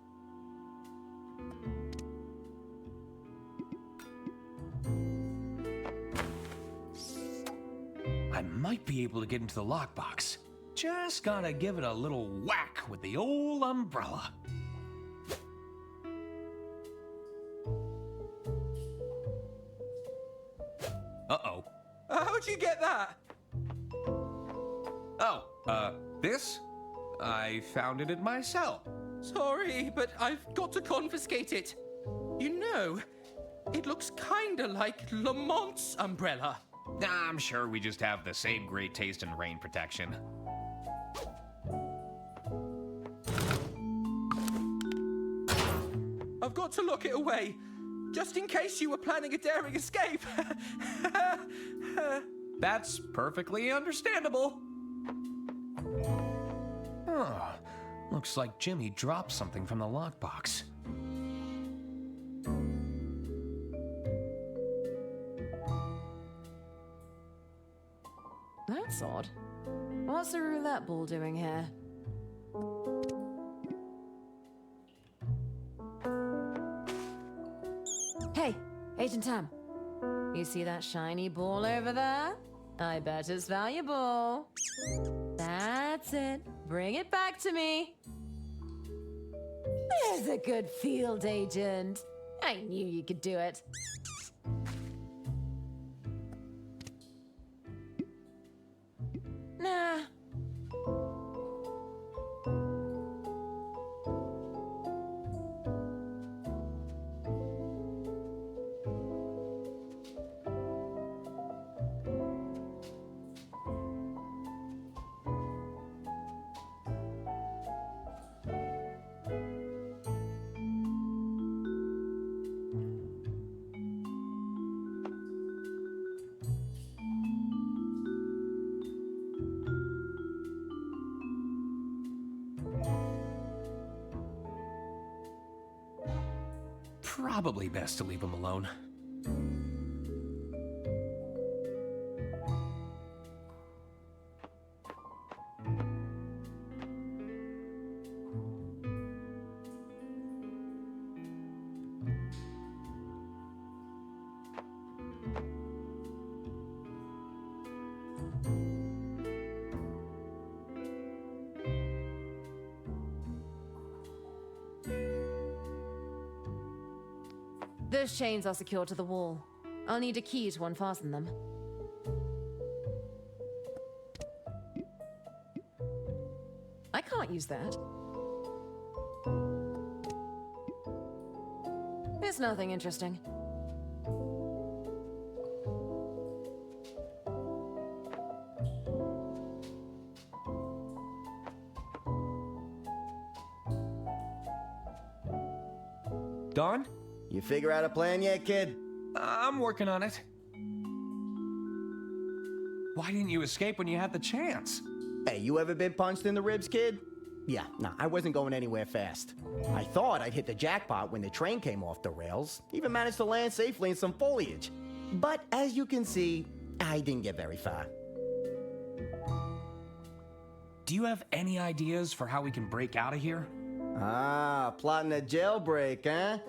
I might be able to get into the lockbox. Just gotta give it a little whack with the old umbrella. Uh-oh. How'd you get that? Oh, this? I found it in my cell. Sorry, but I've got to confiscate it. You know, it looks kinda like Lamont's umbrella. I'm sure we just have the same great taste in rain protection. I've got to lock it away, just in case you were planning a daring escape. That's perfectly understandable. Huh. Looks like Jimmy dropped something from the lockbox. That's odd. What's the roulette ball doing here? Hey, Agent Tam. You see that shiny ball over there? I bet it's valuable. That's it. Bring it back to me. There's a good field agent. I knew you could do it. Nah. Probably best to leave him alone. Those chains are secured to the wall. I'll need a key to unfasten them. I can't use that. It's nothing interesting. Don? You figure out a plan yet, kid? I'm working on it. Why didn't you escape when you had the chance? Hey, you ever been punched in the ribs, kid? Yeah, no, I wasn't going anywhere fast. I thought I'd hit the jackpot when the train came off the rails. Even managed to land safely in some foliage. But as you can see, I didn't get very far. Do you have any ideas for how we can break out of here? Ah, plotting a jailbreak, huh?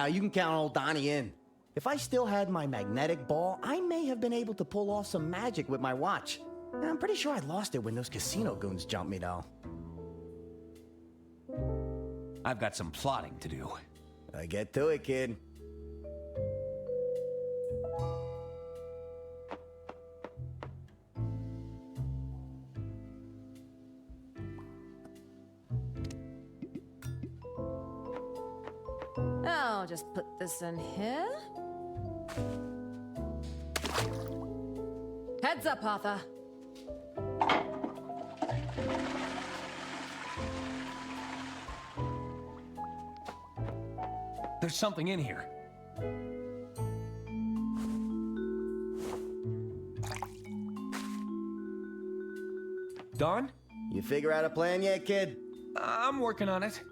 You can count old Donnie in. If I still had my magnetic ball, I may have been able to pull off some magic with my watch. I'm pretty sure I lost it when those casino goons jumped me, though. I've got some plotting to do. Get to it, kid. I'll just put this in here. Heads up, Arthur. There's something in here. Don? You figure out a plan yet, kid? I'm working on it.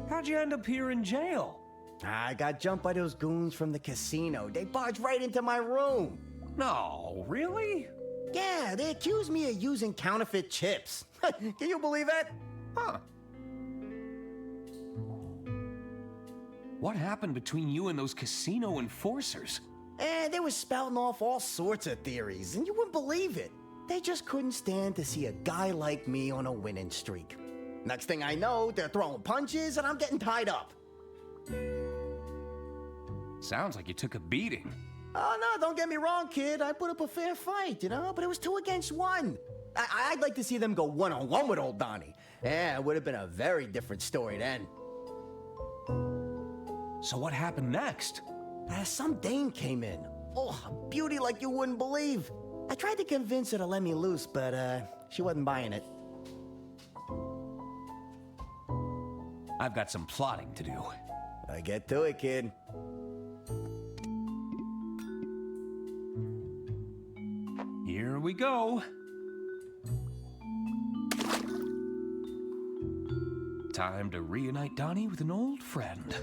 How'd you end up here in jail? I got jumped by those goons from the casino. They barged right into my room. No, really? Yeah, they accused me of using counterfeit chips. Can you believe that? Huh. What happened between you and those casino enforcers? They were spouting off all sorts of theories, and you wouldn't believe it. They just couldn't stand to see a guy like me on a winning streak. Next thing I know, they're throwing punches, and I'm getting tied up. Sounds like you took a beating. Oh, no, don't get me wrong, kid. I put up a fair fight, you know, but it was 2 against 1. I'd like to see them go one-on-one with old Donnie. Yeah, it would have been a very different story then. So what happened next? Some dame came in. Oh, a beauty like you wouldn't believe. I tried to convince her to let me loose, but she wasn't buying it. I've got some plotting to do. Get to it, kid. Here we go. Time to reunite Donnie with an old friend.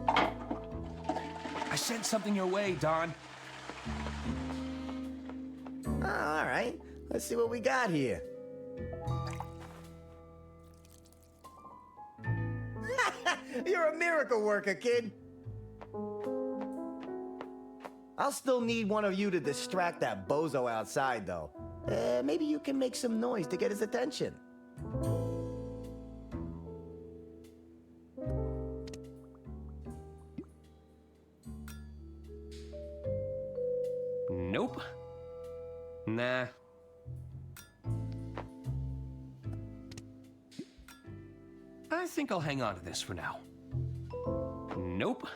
I sent something your way, Don. All right, let's see what we got here. You're a miracle worker, kid. I'll still need one of you to distract that bozo outside, though. Maybe you can make some noise to get his attention. Nope. Nah. I think I'll hang on to this for now. Nope.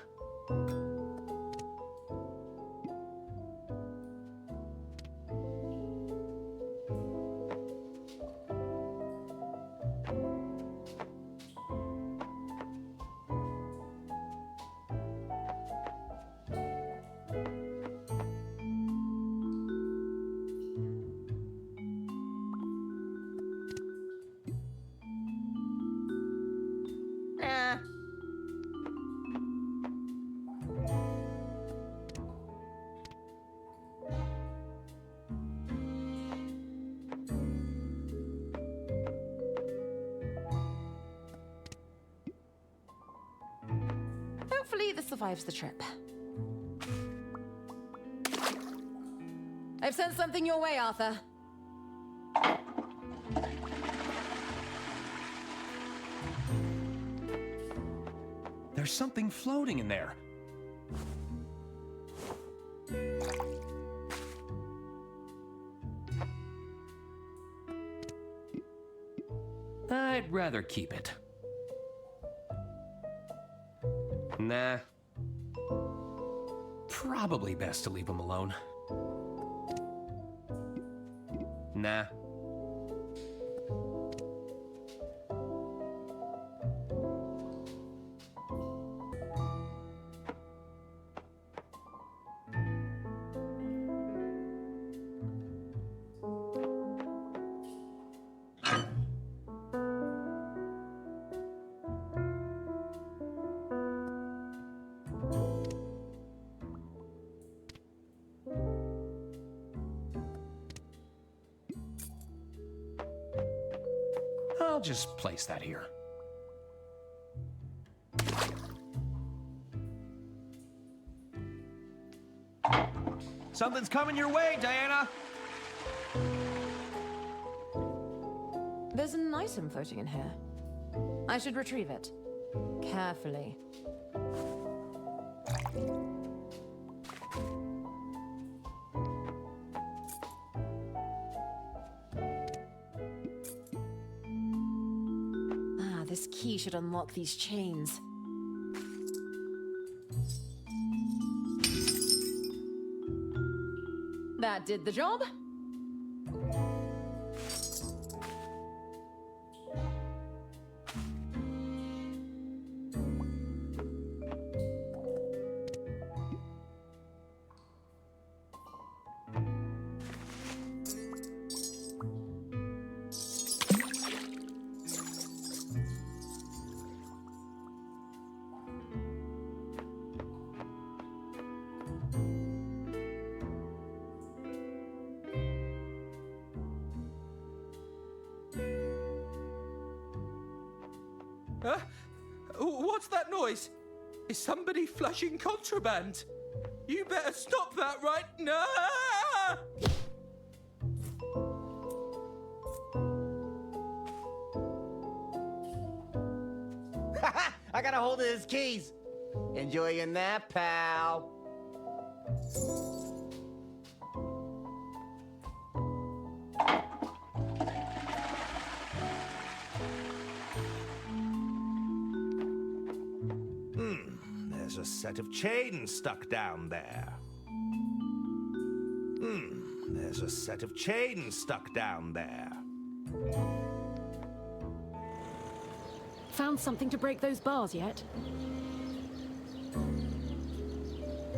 Hopefully this survives the trip. I've sent something your way, Arthur. There's something floating in there. I'd rather keep it. Nah. Probably best to leave him alone. Nah. I'll just place that here. Something's coming your way, Diana! There's an item floating in here. I should retrieve it. Carefully. This key should unlock these chains. That did the job. Huh? What's that noise? Is somebody flushing contraband? You better stop that right now! I got a hold of his keys. Enjoying that, pal. There's a set of chains stuck down there. There's a set of chains stuck down there. Found something to break those bars yet?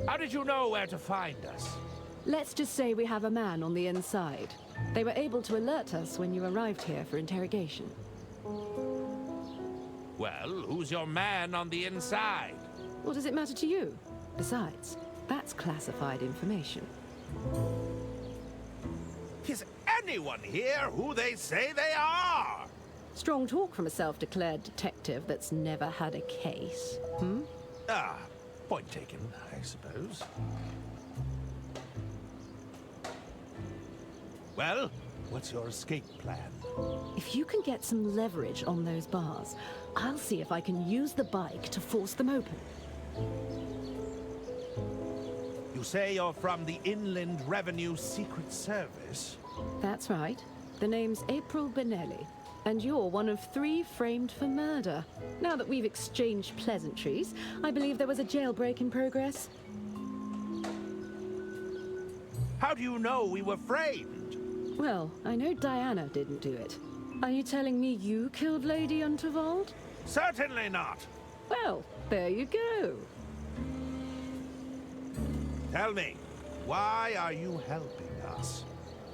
How did you know where to find us? Let's just say we have a man on the inside. They were able to alert us when you arrived here for interrogation. Well, who's your man on the inside? What does it matter to you? Besides, that's classified information. Is anyone here who they say they are? Strong talk from a self-declared detective that's never had a case, hmm? Point taken, I suppose. Well, what's your escape plan? If you can get some leverage on those bars, I'll see if I can use the bike to force them open. You say you're from the Inland Revenue Secret Service? That's right. The name's April Benelli, and you're one of 3 framed for murder. Now that we've exchanged pleasantries, I believe there was a jailbreak in progress. How do you know we were framed? Well, I know Diana didn't do it. Are you telling me you killed Lady Unterwald? Certainly not. Well, there you go. Tell me, why are you helping us?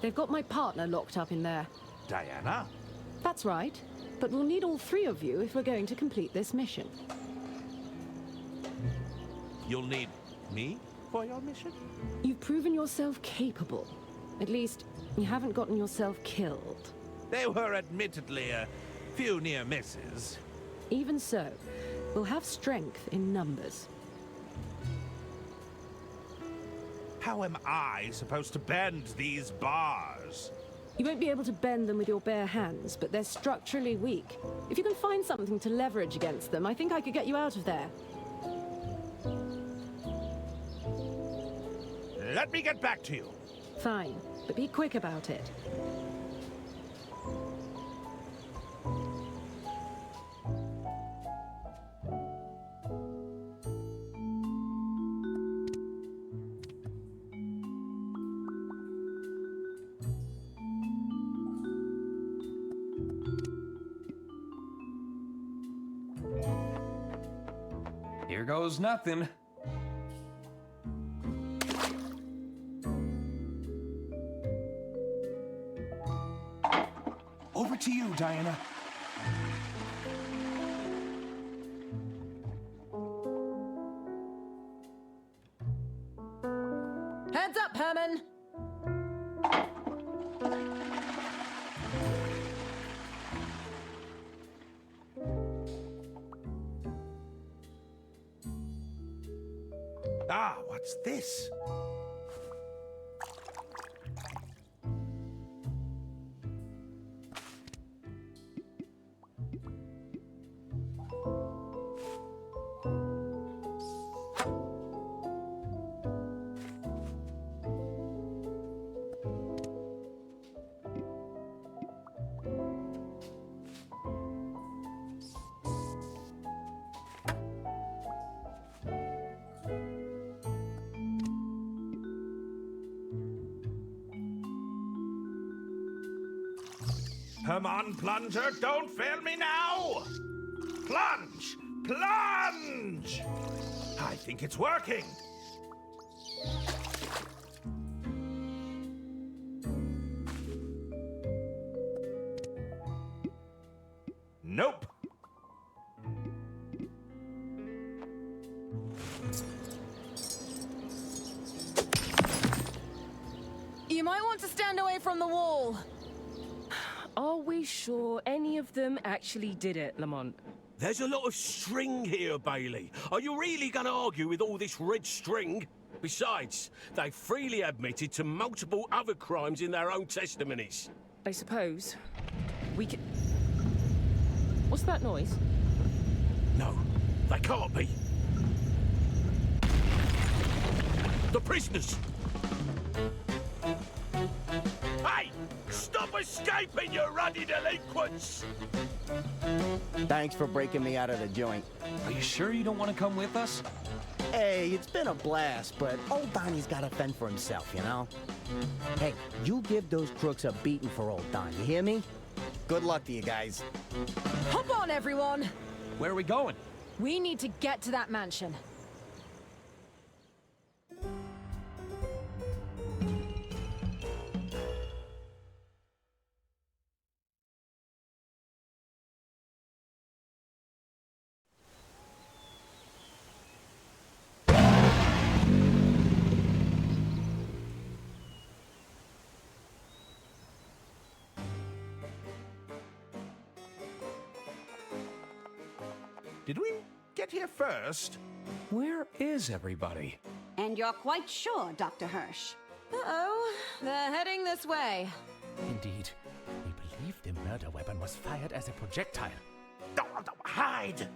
They've got my partner locked up in there. Diana? That's right. But we'll need all 3 of you if we're going to complete this mission. You'll need me for your mission? You've proven yourself capable. At least, you haven't gotten yourself killed. They were admittedly a few near misses. Even so, we'll have strength in numbers. How am I supposed to bend these bars? You won't be able to bend them with your bare hands, but they're structurally weak. If you can find something to leverage against them, I think I could get you out of there. Let me get back to you. Fine, but be quick about it. Here goes nothing. Over to you, Diana. Heads up, Herman! What's this? Come on, plunger, don't fail me now! Plunge! Plunge! I think it's working. Nope. You might want to stand away from the wall. Are we sure any of them actually did it, Lamont? There's a lot of string here, Bailey. Are you really going to argue with all this red string? Besides, they freely admitted to multiple other crimes in their own testimonies. I suppose we can... What's that noise? No, they can't be. The prisoners! Hey! Stop escaping, you ruddy delinquents! Thanks for breaking me out of the joint. Are you sure you don't want to come with us? Hey, it's been a blast, but old Donnie's got to fend for himself, you know? Hey, you give those crooks a beating for old Don, you hear me? Good luck to you guys. Hop on, everyone! Where are we going? We need to get to that mansion. Did we get here first? Where is everybody? And you're quite sure, Dr. Hirsch? Uh-oh, they're heading this way. Indeed. We believe the murder weapon was fired as a projectile. Hide!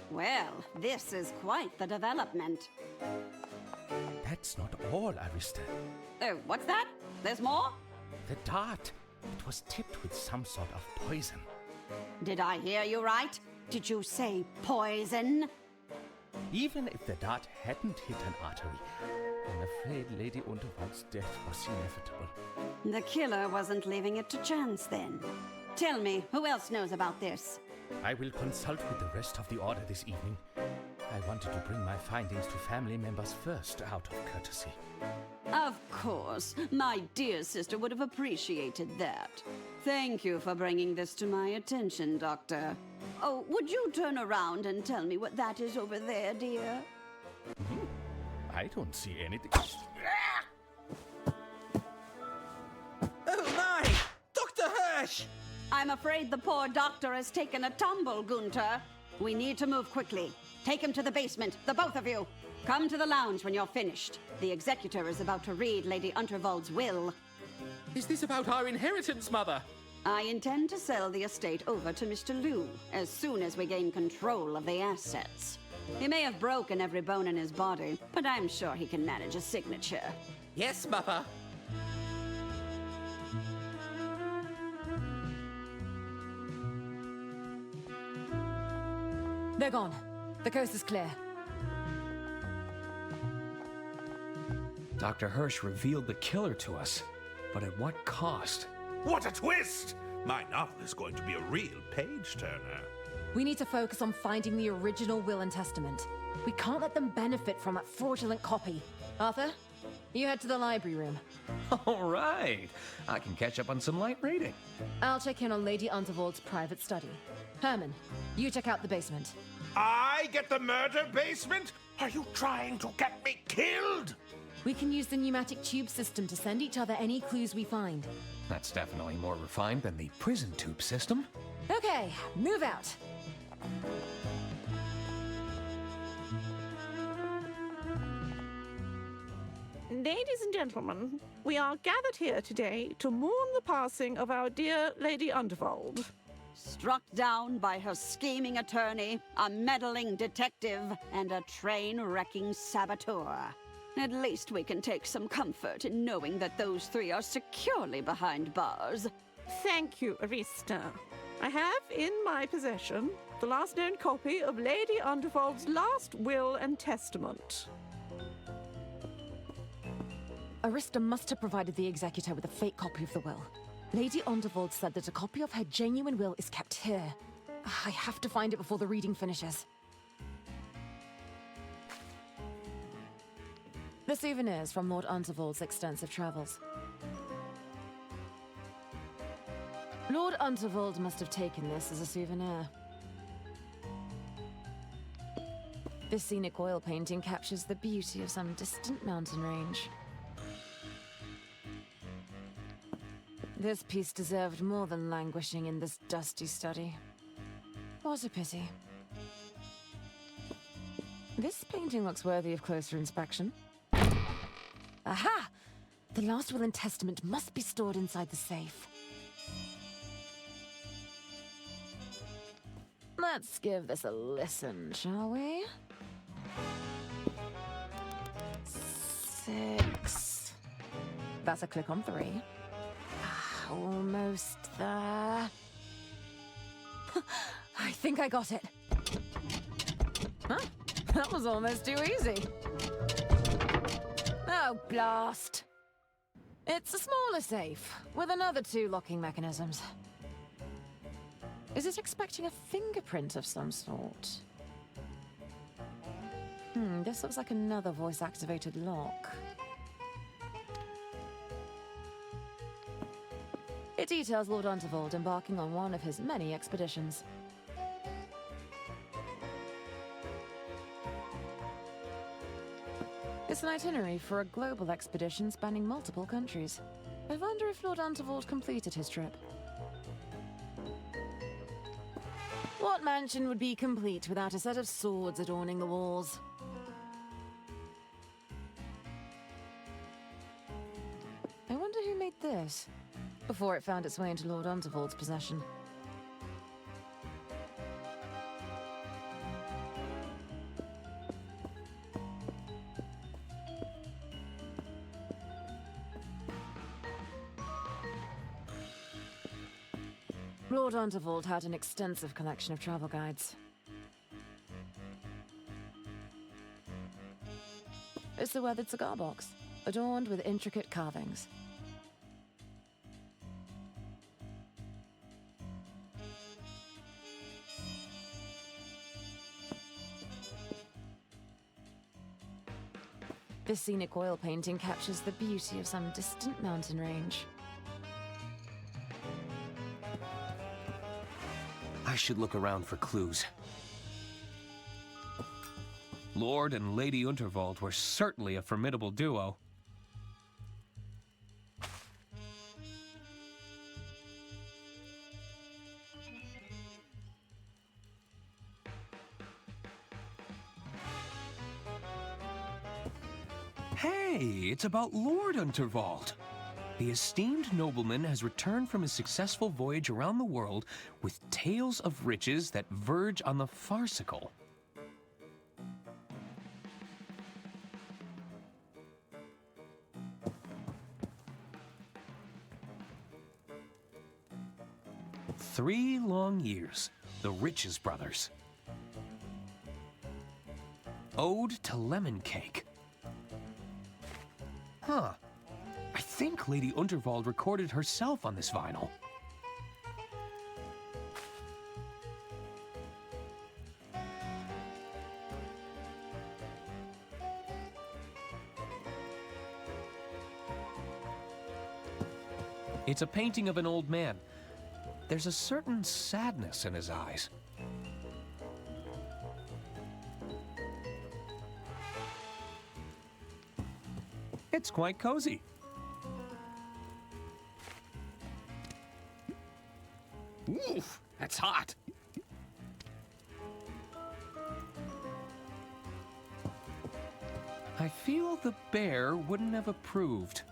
Well, this is quite the development. That's not all, Arista. Oh, what's that? There's more? The dart. It was tipped with some sort of poison. Did I hear you right? Did you say poison? Even if the dart hadn't hit an artery, I'm afraid Lady Unterwald's death was inevitable. The killer wasn't leaving it to chance then. Tell me, who else knows about this? I will consult with the rest of the Order this evening. I wanted to bring my findings to family members first, out of courtesy. Of course. My dear sister would have appreciated that. Thank you for bringing this to my attention, Doctor. Oh, would you turn around and tell me what that is over there, dear? I don't see anything. Oh, my! Dr. Hirsch! I'm afraid the poor doctor has taken a tumble, Gunther. We need to move quickly. Take him to the basement, the both of you. Come to the lounge when you're finished. The executor is about to read Lady Unterwald's will. Is this about our inheritance, Mother? I intend to sell the estate over to Mr. Liu as soon as we gain control of the assets. He may have broken every bone in his body, but I'm sure he can manage a signature. Yes, Mother. They're gone. The coast is clear. Dr. Hirsch revealed the killer to us, but at what cost? What a twist! My novel is going to be a real page-turner. We need to focus on finding the original will and testament. We can't let them benefit from that fraudulent copy. Arthur, you head to the library room. All right. I can catch up on some light reading. I'll check in on Lady Unterwald's private study. Herman, you check out the basement. I get the murder basement? Are you trying to get me killed? We can use the pneumatic tube system to send each other any clues we find. That's definitely more refined than the prison tube system. Okay, move out. Ladies and gentlemen, we are gathered here today to mourn the passing of our dear Lady Unterwald. Struck down by her scheming attorney, a meddling detective, and a train-wrecking saboteur. At least we can take some comfort in knowing that those three are securely behind bars. Thank you, Arista. I have in my possession the last known copy of Lady Unterwald's last will and testament. Arista must have provided the executor with a fake copy of the will. Lady Unterwald said that a copy of her genuine will is kept here. I have to find it before the reading finishes. The souvenirs from Lord Unterwald's extensive travels. Lord Unterwald must have taken this as a souvenir. This scenic oil painting captures the beauty of some distant mountain range. This piece deserved more than languishing in this dusty study. What a pity. This painting looks worthy of closer inspection. Aha! The last will and testament must be stored inside the safe. Let's give this a listen, shall we? 6. That's a click on 3. Almost there. I think I got it. Huh? That was almost too easy. Oh, blast. It's a smaller safe, with another 2 locking mechanisms. Is it expecting a fingerprint of some sort? This looks like another voice-activated lock. It details Lord Unterwald embarking on one of his many expeditions. It's an itinerary for a global expedition spanning multiple countries. I wonder if Lord Unterwald completed his trip. What mansion would be complete without a set of swords adorning the walls? I wonder who made this, before it found its way into Lord Unterwald's possession. Lord Unterwald had an extensive collection of travel guides. It's a weathered cigar box, adorned with intricate carvings. This scenic oil painting captures the beauty of some distant mountain range. I should look around for clues. Lord and Lady Unterwald were certainly a formidable duo. Hey, it's about Lord Unterwald. The esteemed nobleman has returned from his successful voyage around the world with tales of riches that verge on the farcical. "3 long years, the Riches Brothers." "Ode to Lemon Cake." Huh. I think Lady Unterwald recorded herself on this vinyl. It's a painting of an old man. There's a certain sadness in his eyes. It's quite cozy. Oof, that's hot. I feel the bear wouldn't have approved.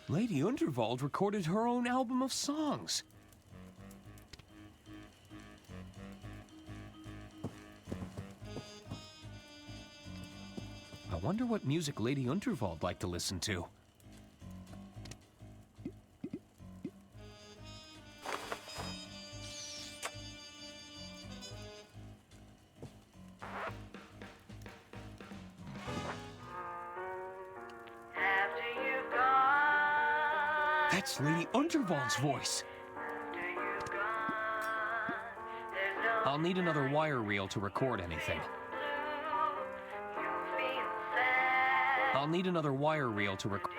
Lady Unterwald recorded her own album of songs. I wonder what music Lady Unterwald liked to listen to. That's Lady Unterwald's voice. I'll need another wire reel to record anything. I'll need another wire reel to record.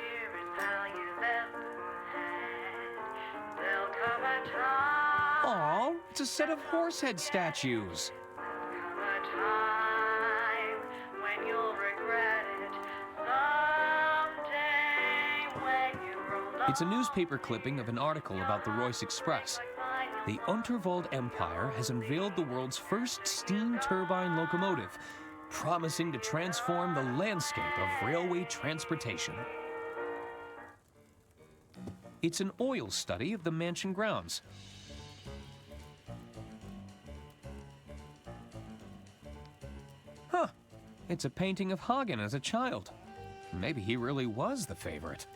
Aw, it's a set of horsehead statues. It's a newspaper clipping of an article about the Royce Express. The Unterwald Empire has unveiled the world's first steam turbine locomotive, promising to transform the landscape of railway transportation. It's an oil study of the mansion grounds. Huh, it's a painting of Hagen as a child. Maybe he really was the favorite.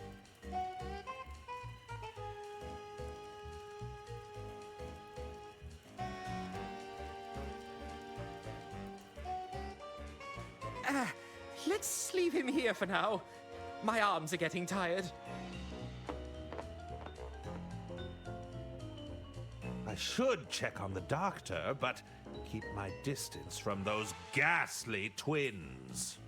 Let's leave him here for now. My arms are getting tired. I should check on the doctor, but keep my distance from those ghastly twins.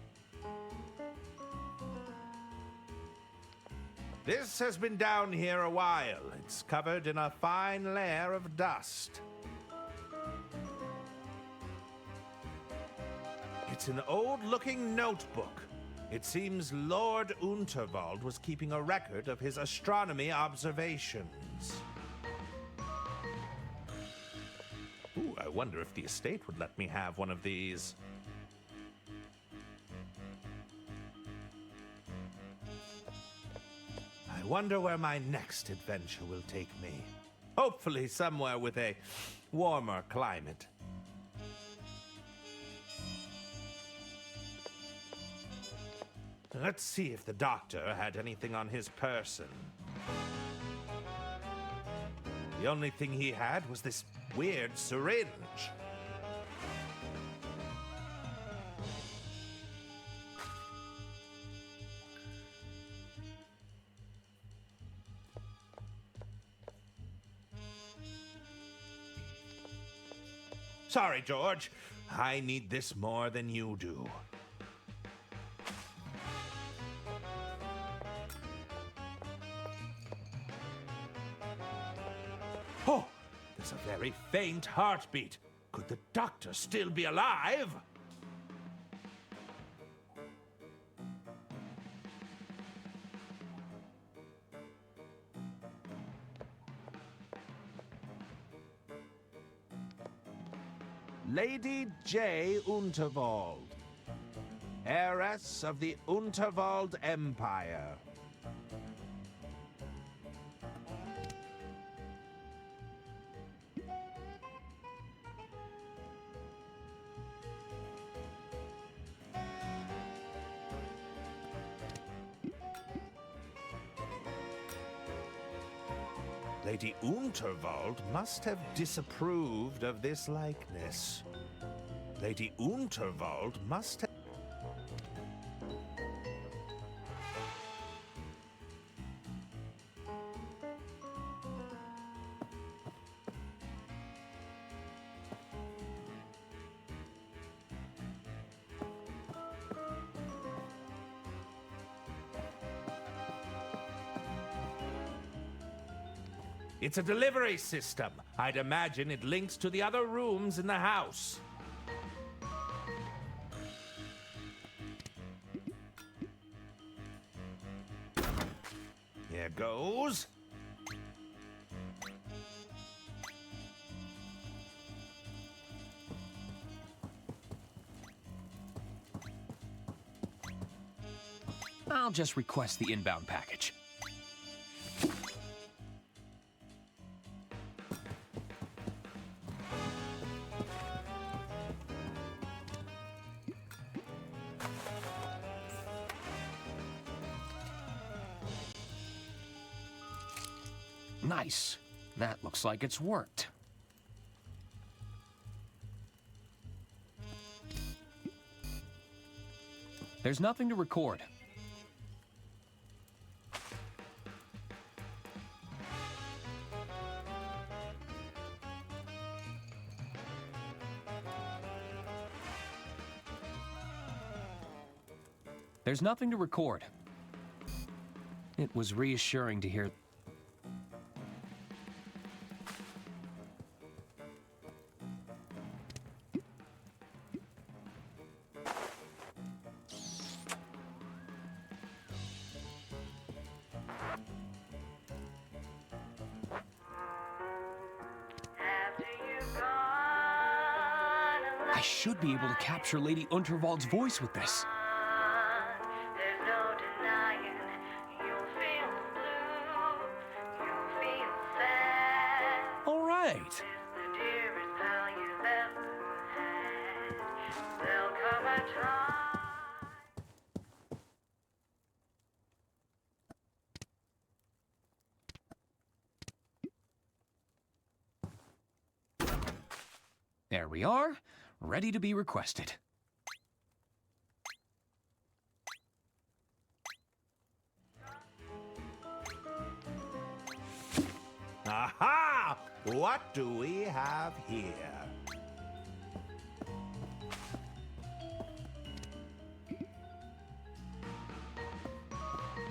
This has been down here a while. It's covered in a fine layer of dust. It's an old-looking notebook. It seems Lord Unterwald was keeping a record of his astronomy observations. Ooh, I wonder if the estate would let me have one of these. I wonder where my next adventure will take me. Hopefully somewhere with a warmer climate. Let's see if the doctor had anything on his person. The only thing he had was this weird syringe. Sorry, George. I need this more than you do. Oh, there's a very faint heartbeat. Could the doctor still be alive? Lady J. Unterwald, heiress of the Unterwald Empire. Lady Unterwald must have disapproved of this likeness. Lady Unterwald must have... It's a delivery system. I'd imagine it links to the other rooms in the house. Here goes. I'll just request the inbound package. Nice. That looks like it's worked. There's nothing to record. There's nothing to record. It was reassuring to hear... I should be able to capture Lady Unterwald's voice with this. All right. There we are, ready to be requested. Aha! What do we have here?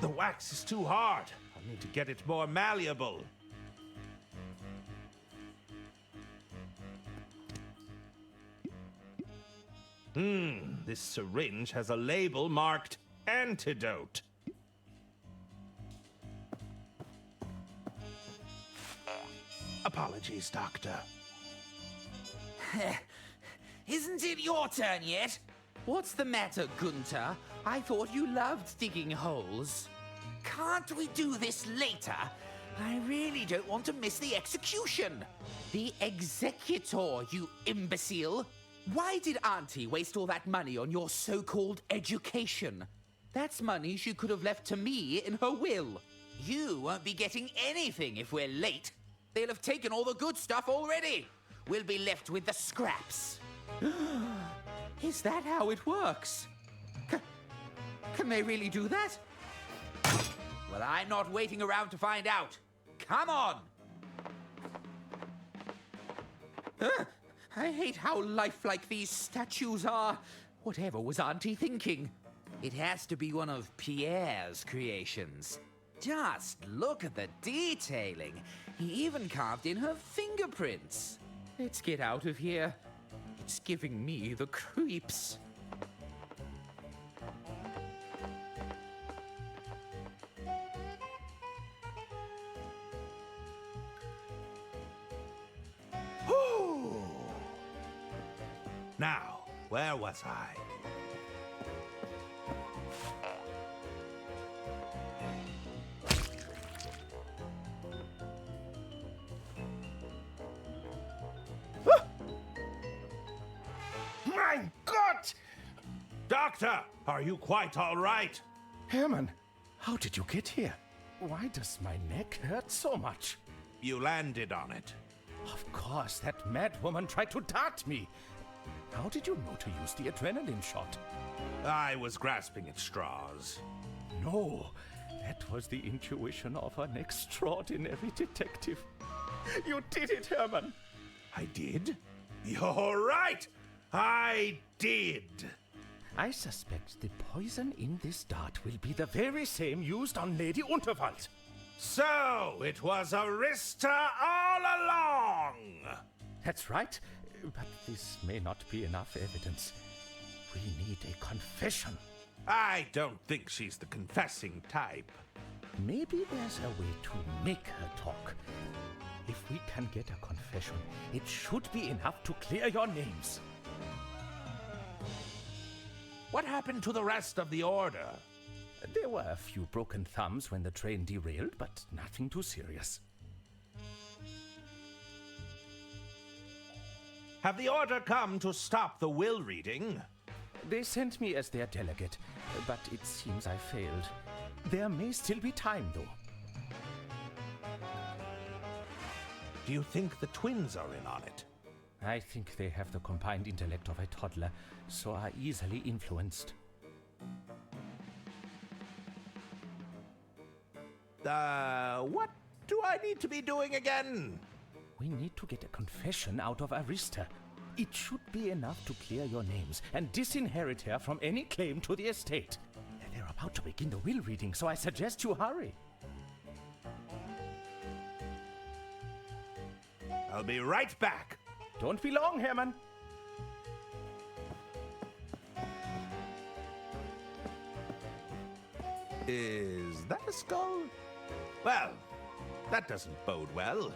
The wax is too hard. I need to get it more malleable. This syringe has a label marked antidote. Apologies, Doctor. Isn't it your turn yet? What's the matter, Gunter? I thought you loved digging holes. Can't we do this later? I really don't want to miss the execution. The executor, you imbecile. Why did Auntie waste all that money on your so-called education? That's money she could have left to me in her will. You won't be getting anything if we're late. They'll have taken all the good stuff already. We'll be left with the scraps. Is that how it works? Can they really do that? Well, I'm not waiting around to find out. Come on! I hate how lifelike these statues are. Whatever was Auntie thinking? It has to be one of Pierre's creations. Just look at the detailing. He even carved in her fingerprints. Let's get out of here. It's giving me the creeps. Now, where was I? My God! Doctor, are you quite all right? Herman, how did you get here? Why does my neck hurt so much? You landed on it. Of course, that mad woman tried to dart me. How did you know to use the adrenaline shot? I was grasping at straws. No, that was the intuition of an extraordinary detective. You did it, Herman. I did? You're right! I did! I suspect the poison in this dart will be the very same used on Lady Unterwald. So, it was Arista all along! That's right, but this may not be enough evidence. We need a confession. I don't think she's the confessing type. Maybe there's a way to make her talk. If we can get a confession, it should be enough to clear your names. What happened to the rest of the order? There were a few broken thumbs when the train derailed, but nothing too serious. Have the order come to stop the will reading? They sent me as their delegate, but it seems I failed. There may still be time, though. Do you think the twins are in on it? I think they have the combined intellect of a toddler, so are easily influenced. What do I need to be doing again? We need to get a confession out of Arista. It should be enough to clear your names and disinherit her from any claim to the estate. about to begin the will reading, so I suggest you hurry. I'll be right back. Don't be long, Herman. Is that a skull? Well, that doesn't bode well.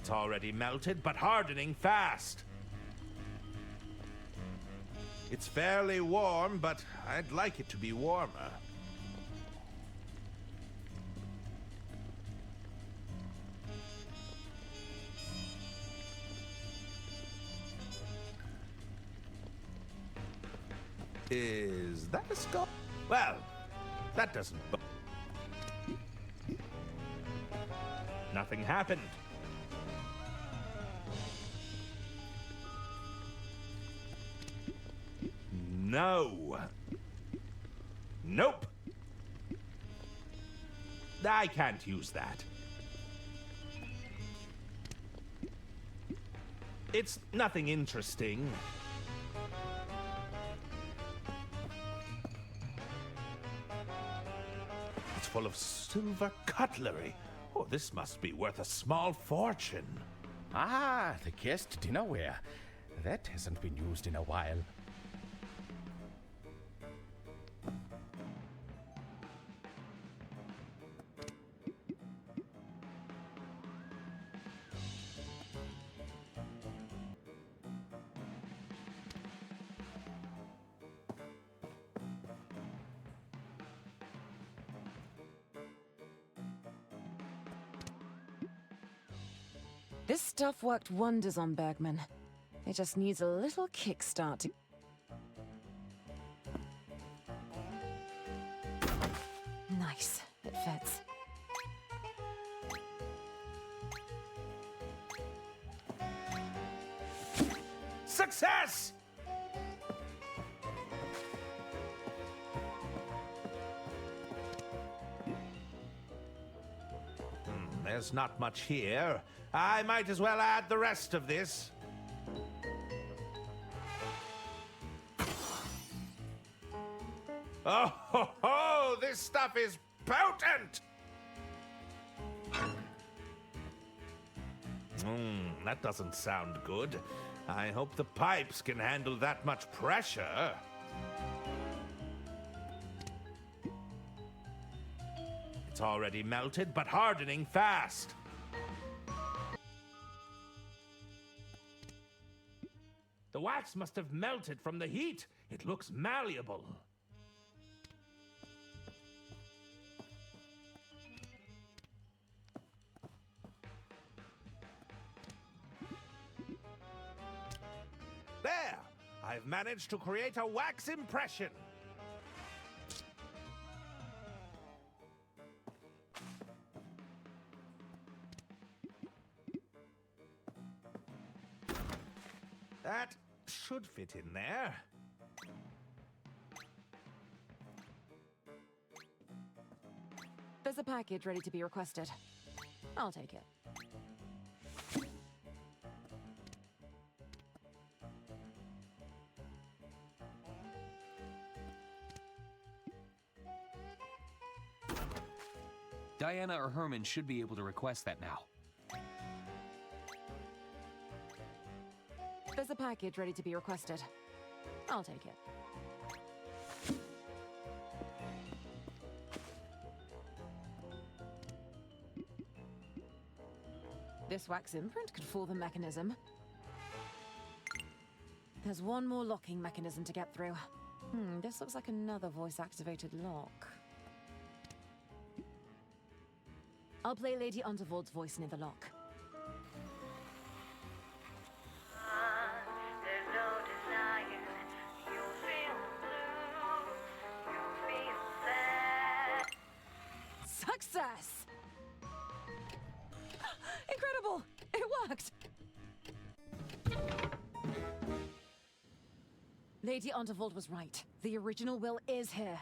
It's already melted, but hardening fast. It's fairly warm, but I'd like it to be warmer. Is that a skull? Well, that doesn't... Nothing happened. No. Nope. I can't use that. It's nothing interesting. It's full of silver cutlery. Oh, this must be worth a small fortune. Ah, the guest dinnerware. That hasn't been used in a while. This stuff worked wonders on Bergman. It just needs a little kickstart to... Nice. It fits. Success! There's not much here. I might as well add the rest of this. Oh, ho, ho! This stuff is potent! That doesn't sound good. I hope the pipes can handle that much pressure. It's already melted, but hardening fast. The wax must have melted from the heat. It looks malleable. There! I've managed to create a wax impression. That should fit in there. There's a package ready to be requested. I'll take it. Diana or Herman should be able to request that now. There's a package ready to be requested. I'll take it. This wax imprint could fool the mechanism. There's one more locking mechanism to get through. This looks like another voice-activated lock. I'll play Lady Unterwald's voice near the lock. Lady Unterwald was right. The original will is here.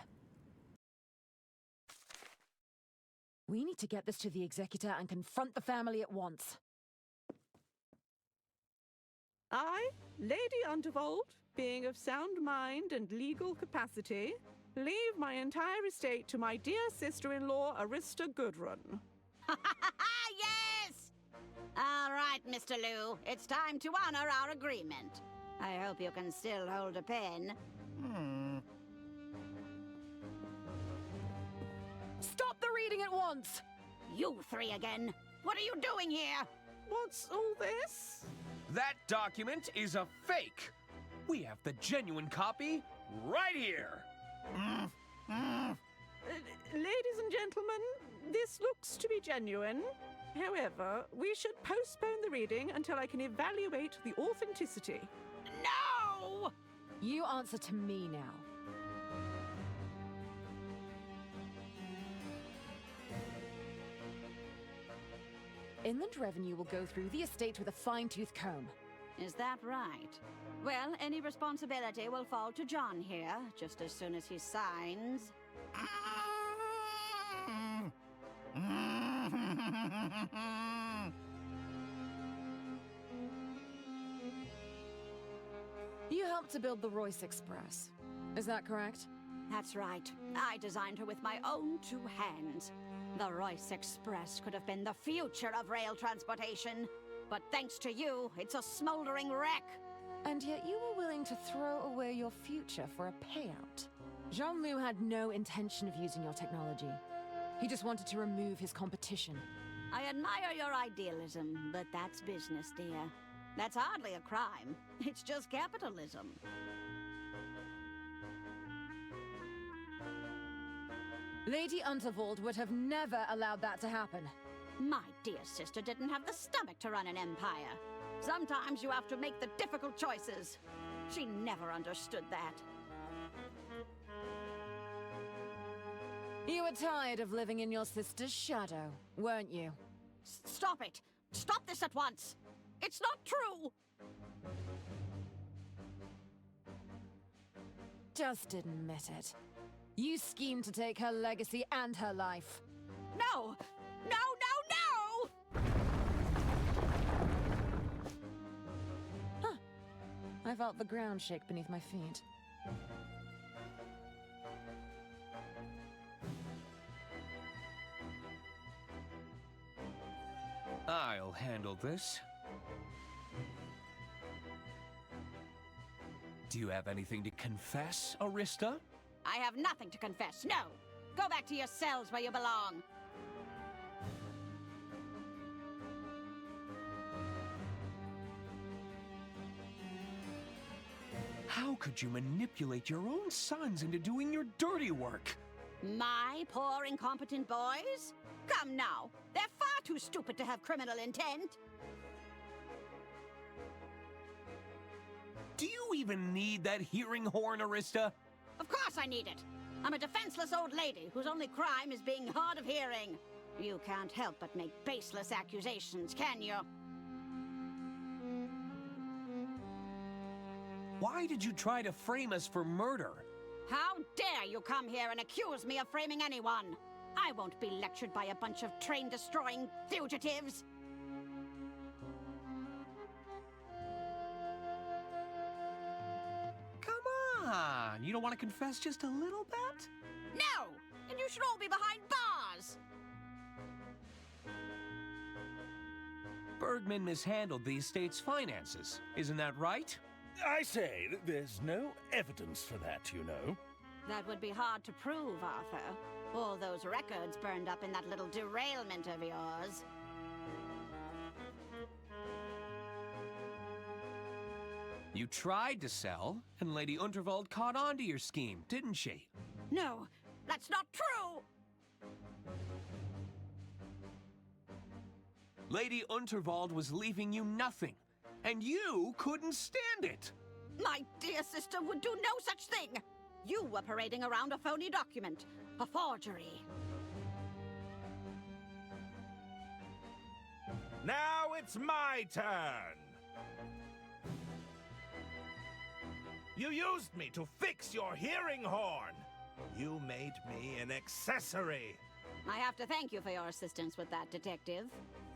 We need to get this to the executor and confront the family at once. I, Lady Unterwald, being of sound mind and legal capacity, leave my entire estate to my dear sister-in-law, Arista Goodrun. Yes! All right, Mr. Liu. It's time to honor our agreement. I hope you can still hold a pen. Stop the reading at once! You three again. What are you doing here? What's all this? That document is a fake. We have the genuine copy right here. Ladies and gentlemen, this looks to be genuine. However, we should postpone the reading until I can evaluate the authenticity. No! You answer to me now. Inland Revenue will go through the estate with a fine-tooth comb. Is that right? Well, any responsibility will fall to John here, just as soon as he signs. You helped to build the Royce Express. Is that correct? That's right. I designed her with my own two hands. The Royce Express could have been the future of rail transportation. But thanks to you, it's a smoldering wreck. And yet you were willing to throw away your future for a payout. Jean-Loup had no intention of using your technology. He just wanted to remove his competition. I admire your idealism, but that's business, dear. That's hardly a crime. It's just capitalism. Lady Unterwald would have never allowed that to happen. My dear sister didn't have the stomach to run an empire. Sometimes you have to make the difficult choices. She never understood that. You were tired of living in your sister's shadow, weren't you? Stop it! Stop this at once! It's not true! Just admit it. You schemed to take her legacy and her life. No! No, no, no! Huh. I felt the ground shake beneath my feet. I'll handle this. Do you have anything to confess, Arista? I have nothing to confess, no! Go back to your cells where you belong! How could you manipulate your own sons into doing your dirty work? My poor incompetent boys? Come now, they're far too stupid to have criminal intent. Do you even need that hearing horn, Arista? Of course I need it. I'm a defenseless old lady whose only crime is being hard of hearing. You can't help but make baseless accusations, can you? Why did you try to frame us for murder? How dare you come here and accuse me of framing anyone? I won't be lectured by a bunch of train-destroying fugitives. Come on, you don't want to confess just a little bit? No! And you should all be behind bars! Bergman mishandled the estate's finances, isn't that right? I say, there's no evidence for that, you know. That would be hard to prove, Arthur. All those records burned up in that little derailment of yours. You tried to sell, and Lady Unterwald caught on to your scheme, didn't she? No, that's not true! Lady Unterwald was leaving you nothing, and you couldn't stand it! My dear sister would do no such thing! You were parading around a phony document, a forgery. Now it's my turn! You used me to fix your hearing horn. You made me an accessory. I have to thank you for your assistance with that, Detective.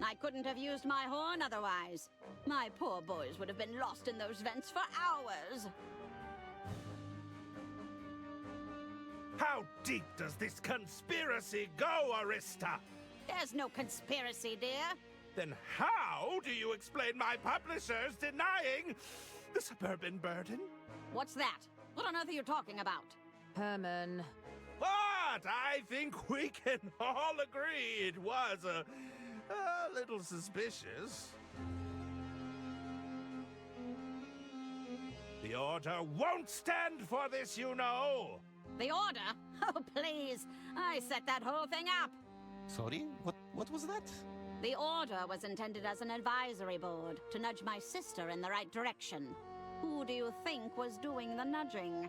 I couldn't have used my horn otherwise. My poor boys would have been lost in those vents for hours. How deep does this conspiracy go, Arista? There's no conspiracy, dear. Then how do you explain my publishers denying the suburban burden? What's that? What on earth are you talking about? Herman. But I think we can all agree it was a little suspicious. The Order won't stand for this, you know. The Order? Oh, please. I set that whole thing up. Sorry? What was that? The Order was intended as an advisory board to nudge my sister in the right direction. Who do you think was doing the nudging?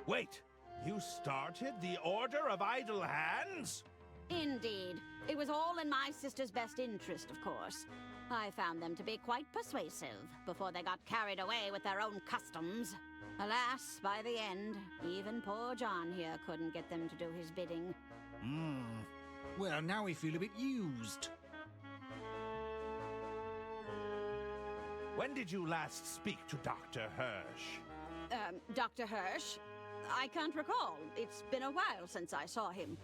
Wait, you started the Order of Idle Hands? Indeed. It was all in my sister's best interest, of course. I found them to be quite persuasive before they got carried away with their own customs. Alas, by the end, even poor John here couldn't get them to do his bidding. Well, now we feel a bit used. When did you last speak to Dr. Hirsch? Dr. Hirsch? I can't recall. It's been a while since I saw him.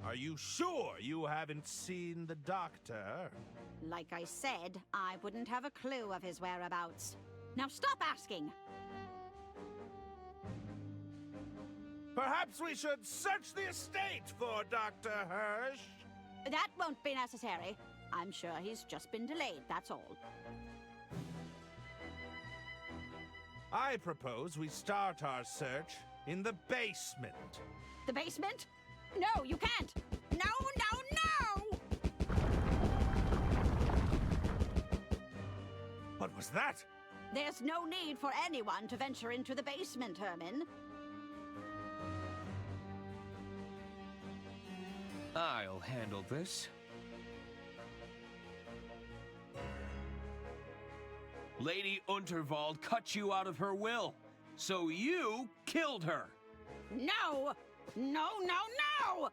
Are you sure you haven't seen the doctor? Like I said, I wouldn't have a clue of his whereabouts. Now stop asking! Perhaps we should search the estate for Dr. Hirsch? That won't be necessary. I'm sure he's just been delayed, that's all. I propose we start our search in the basement. The basement? No, you can't! No, no, no! What was that? There's no need for anyone to venture into the basement, Herman. I'll handle this. Lady Unterwald cut you out of her will, so you killed her. No! No, no, no!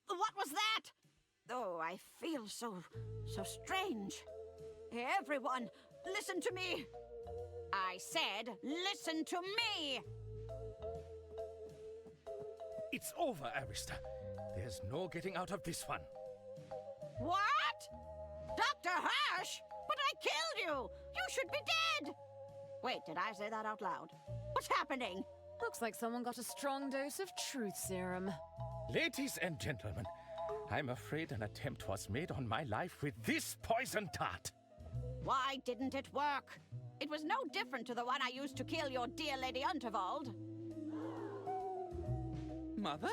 What was that? Oh, I feel so strange. Everyone, listen to me. I said, listen to me. It's over, Arista. There's no getting out of this one. What? Dr. Hirsch? But I killed you! You should be dead! Wait, did I say that out loud? What's happening? Looks like someone got a strong dose of truth serum. Ladies and gentlemen, I'm afraid an attempt was made on my life with this poison dart. Why didn't it work? It was no different to the one I used to kill your dear Lady Unterwald. Mother?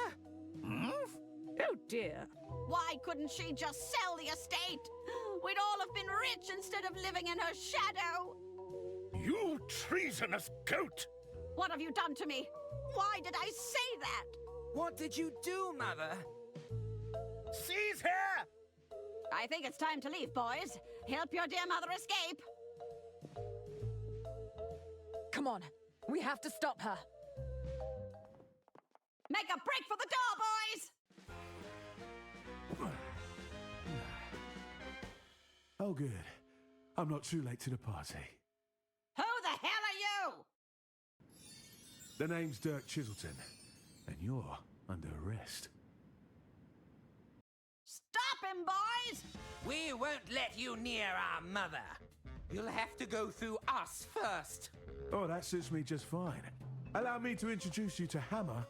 Oh dear. Why couldn't she just sell the estate? We'd all have been rich instead of living in her shadow. You treasonous goat! What have you done to me? Why did I say that? What did you do, Mother? Seize her! I think it's time to leave, boys. Help your dear mother escape. Come on, we have to stop her. Make a break for the door, boys! Oh, good. I'm not too late to the party. Who the hell are you? The name's Dirk Chiselton, and you're under arrest. Stop him, boys! We won't let you near our mother. You'll have to go through us first. Oh, that suits me just fine. Allow me to introduce you to Hammer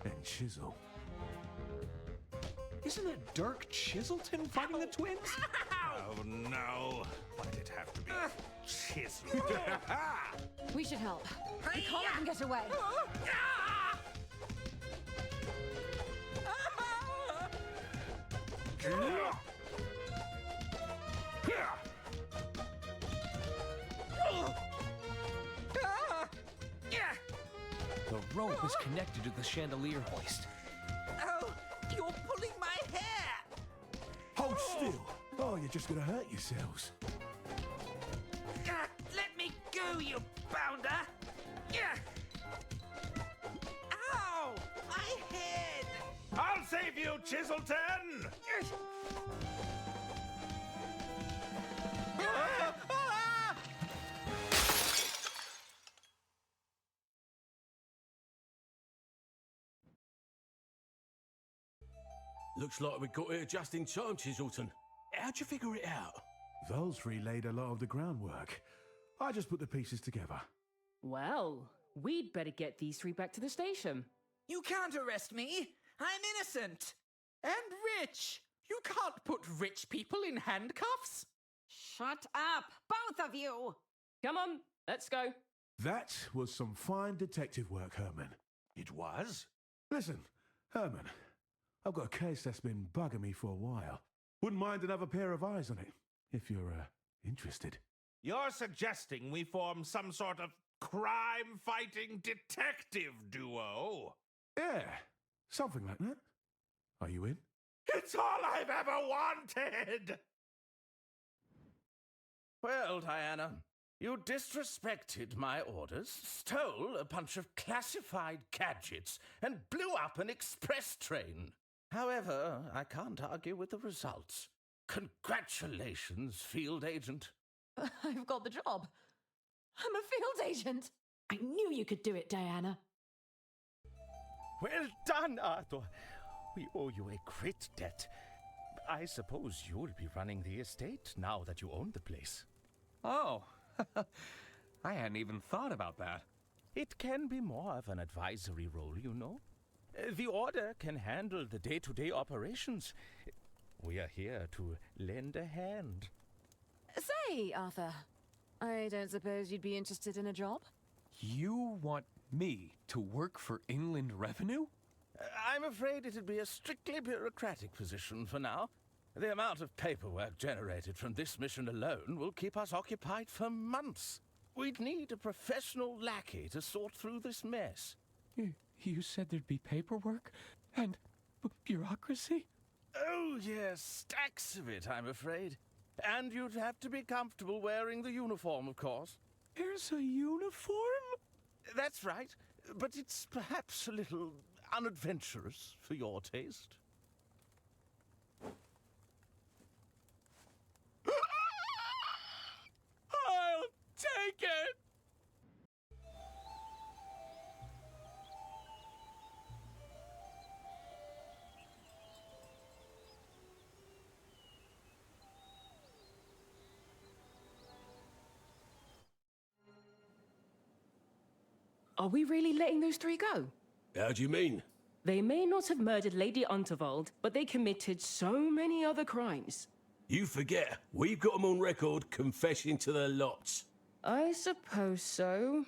and Chisel. Isn't it Dirk Chiselton fighting the twins? Oh no! Why'd it have to be Chisel? We should help. We can't let them get away. The rope is connected to the chandelier hoist. Oh, you're pulling my hair! Hold still. Oh, you're just gonna hurt yourselves. Let me go, you bounder! Ow! My head! I'll save you, Chiselton! Looks like we got here just in time, Chiselton. How'd you figure it out? Those three laid a lot of the groundwork. I just put the pieces together. Well, we'd better get these three back to the station. You can't arrest me! I'm innocent! And rich! You can't put rich people in handcuffs! Shut up, both of you! Come on, let's go. That was some fine detective work, Herman. It was? Listen, Herman, I've got a case that's been bugging me for a while. Wouldn't mind another pair of eyes on it, if you're, interested. You're suggesting we form some sort of crime-fighting detective duo? Yeah, something like that. Are you in? It's all I've ever wanted! Well, Diana, you disrespected my orders, stole a bunch of classified gadgets, and blew up an express train. However, I can't argue with the results. Congratulations, field agent. I've got the job. I'm a field agent. I knew you could do it, Diana. Well done, Arthur. We owe you a great debt. I suppose you'll be running the estate now that you own the place. Oh, I hadn't even thought about that. It can be more of an advisory role, you know. The Order can handle the day-to-day operations. We are here to lend a hand. Say, Arthur, I don't suppose you'd be interested in a job? You want me to work for Inland Revenue? I'm afraid it'd be a strictly bureaucratic position for now. The amount of paperwork generated from this mission alone will keep us occupied for months. We'd need a professional lackey to sort through this mess. You said there'd be paperwork and bureaucracy? Oh, yes, stacks of it, I'm afraid. And you'd have to be comfortable wearing the uniform, of course. There's a uniform? That's right, but it's perhaps a little unadventurous for your taste. I'll take it! Are we really letting those three go? How do you mean? They may not have murdered Lady Unterwald, but they committed so many other crimes. You forget, we've got them on record confessing to their lots. I suppose so.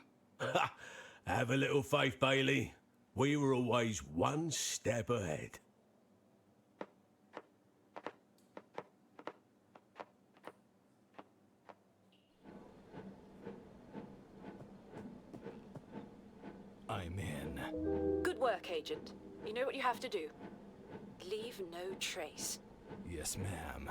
Have a little faith, Bailey. We were always one step ahead. I'm in. Good work, Agent. You know what you have to do. Leave no trace. Yes, ma'am.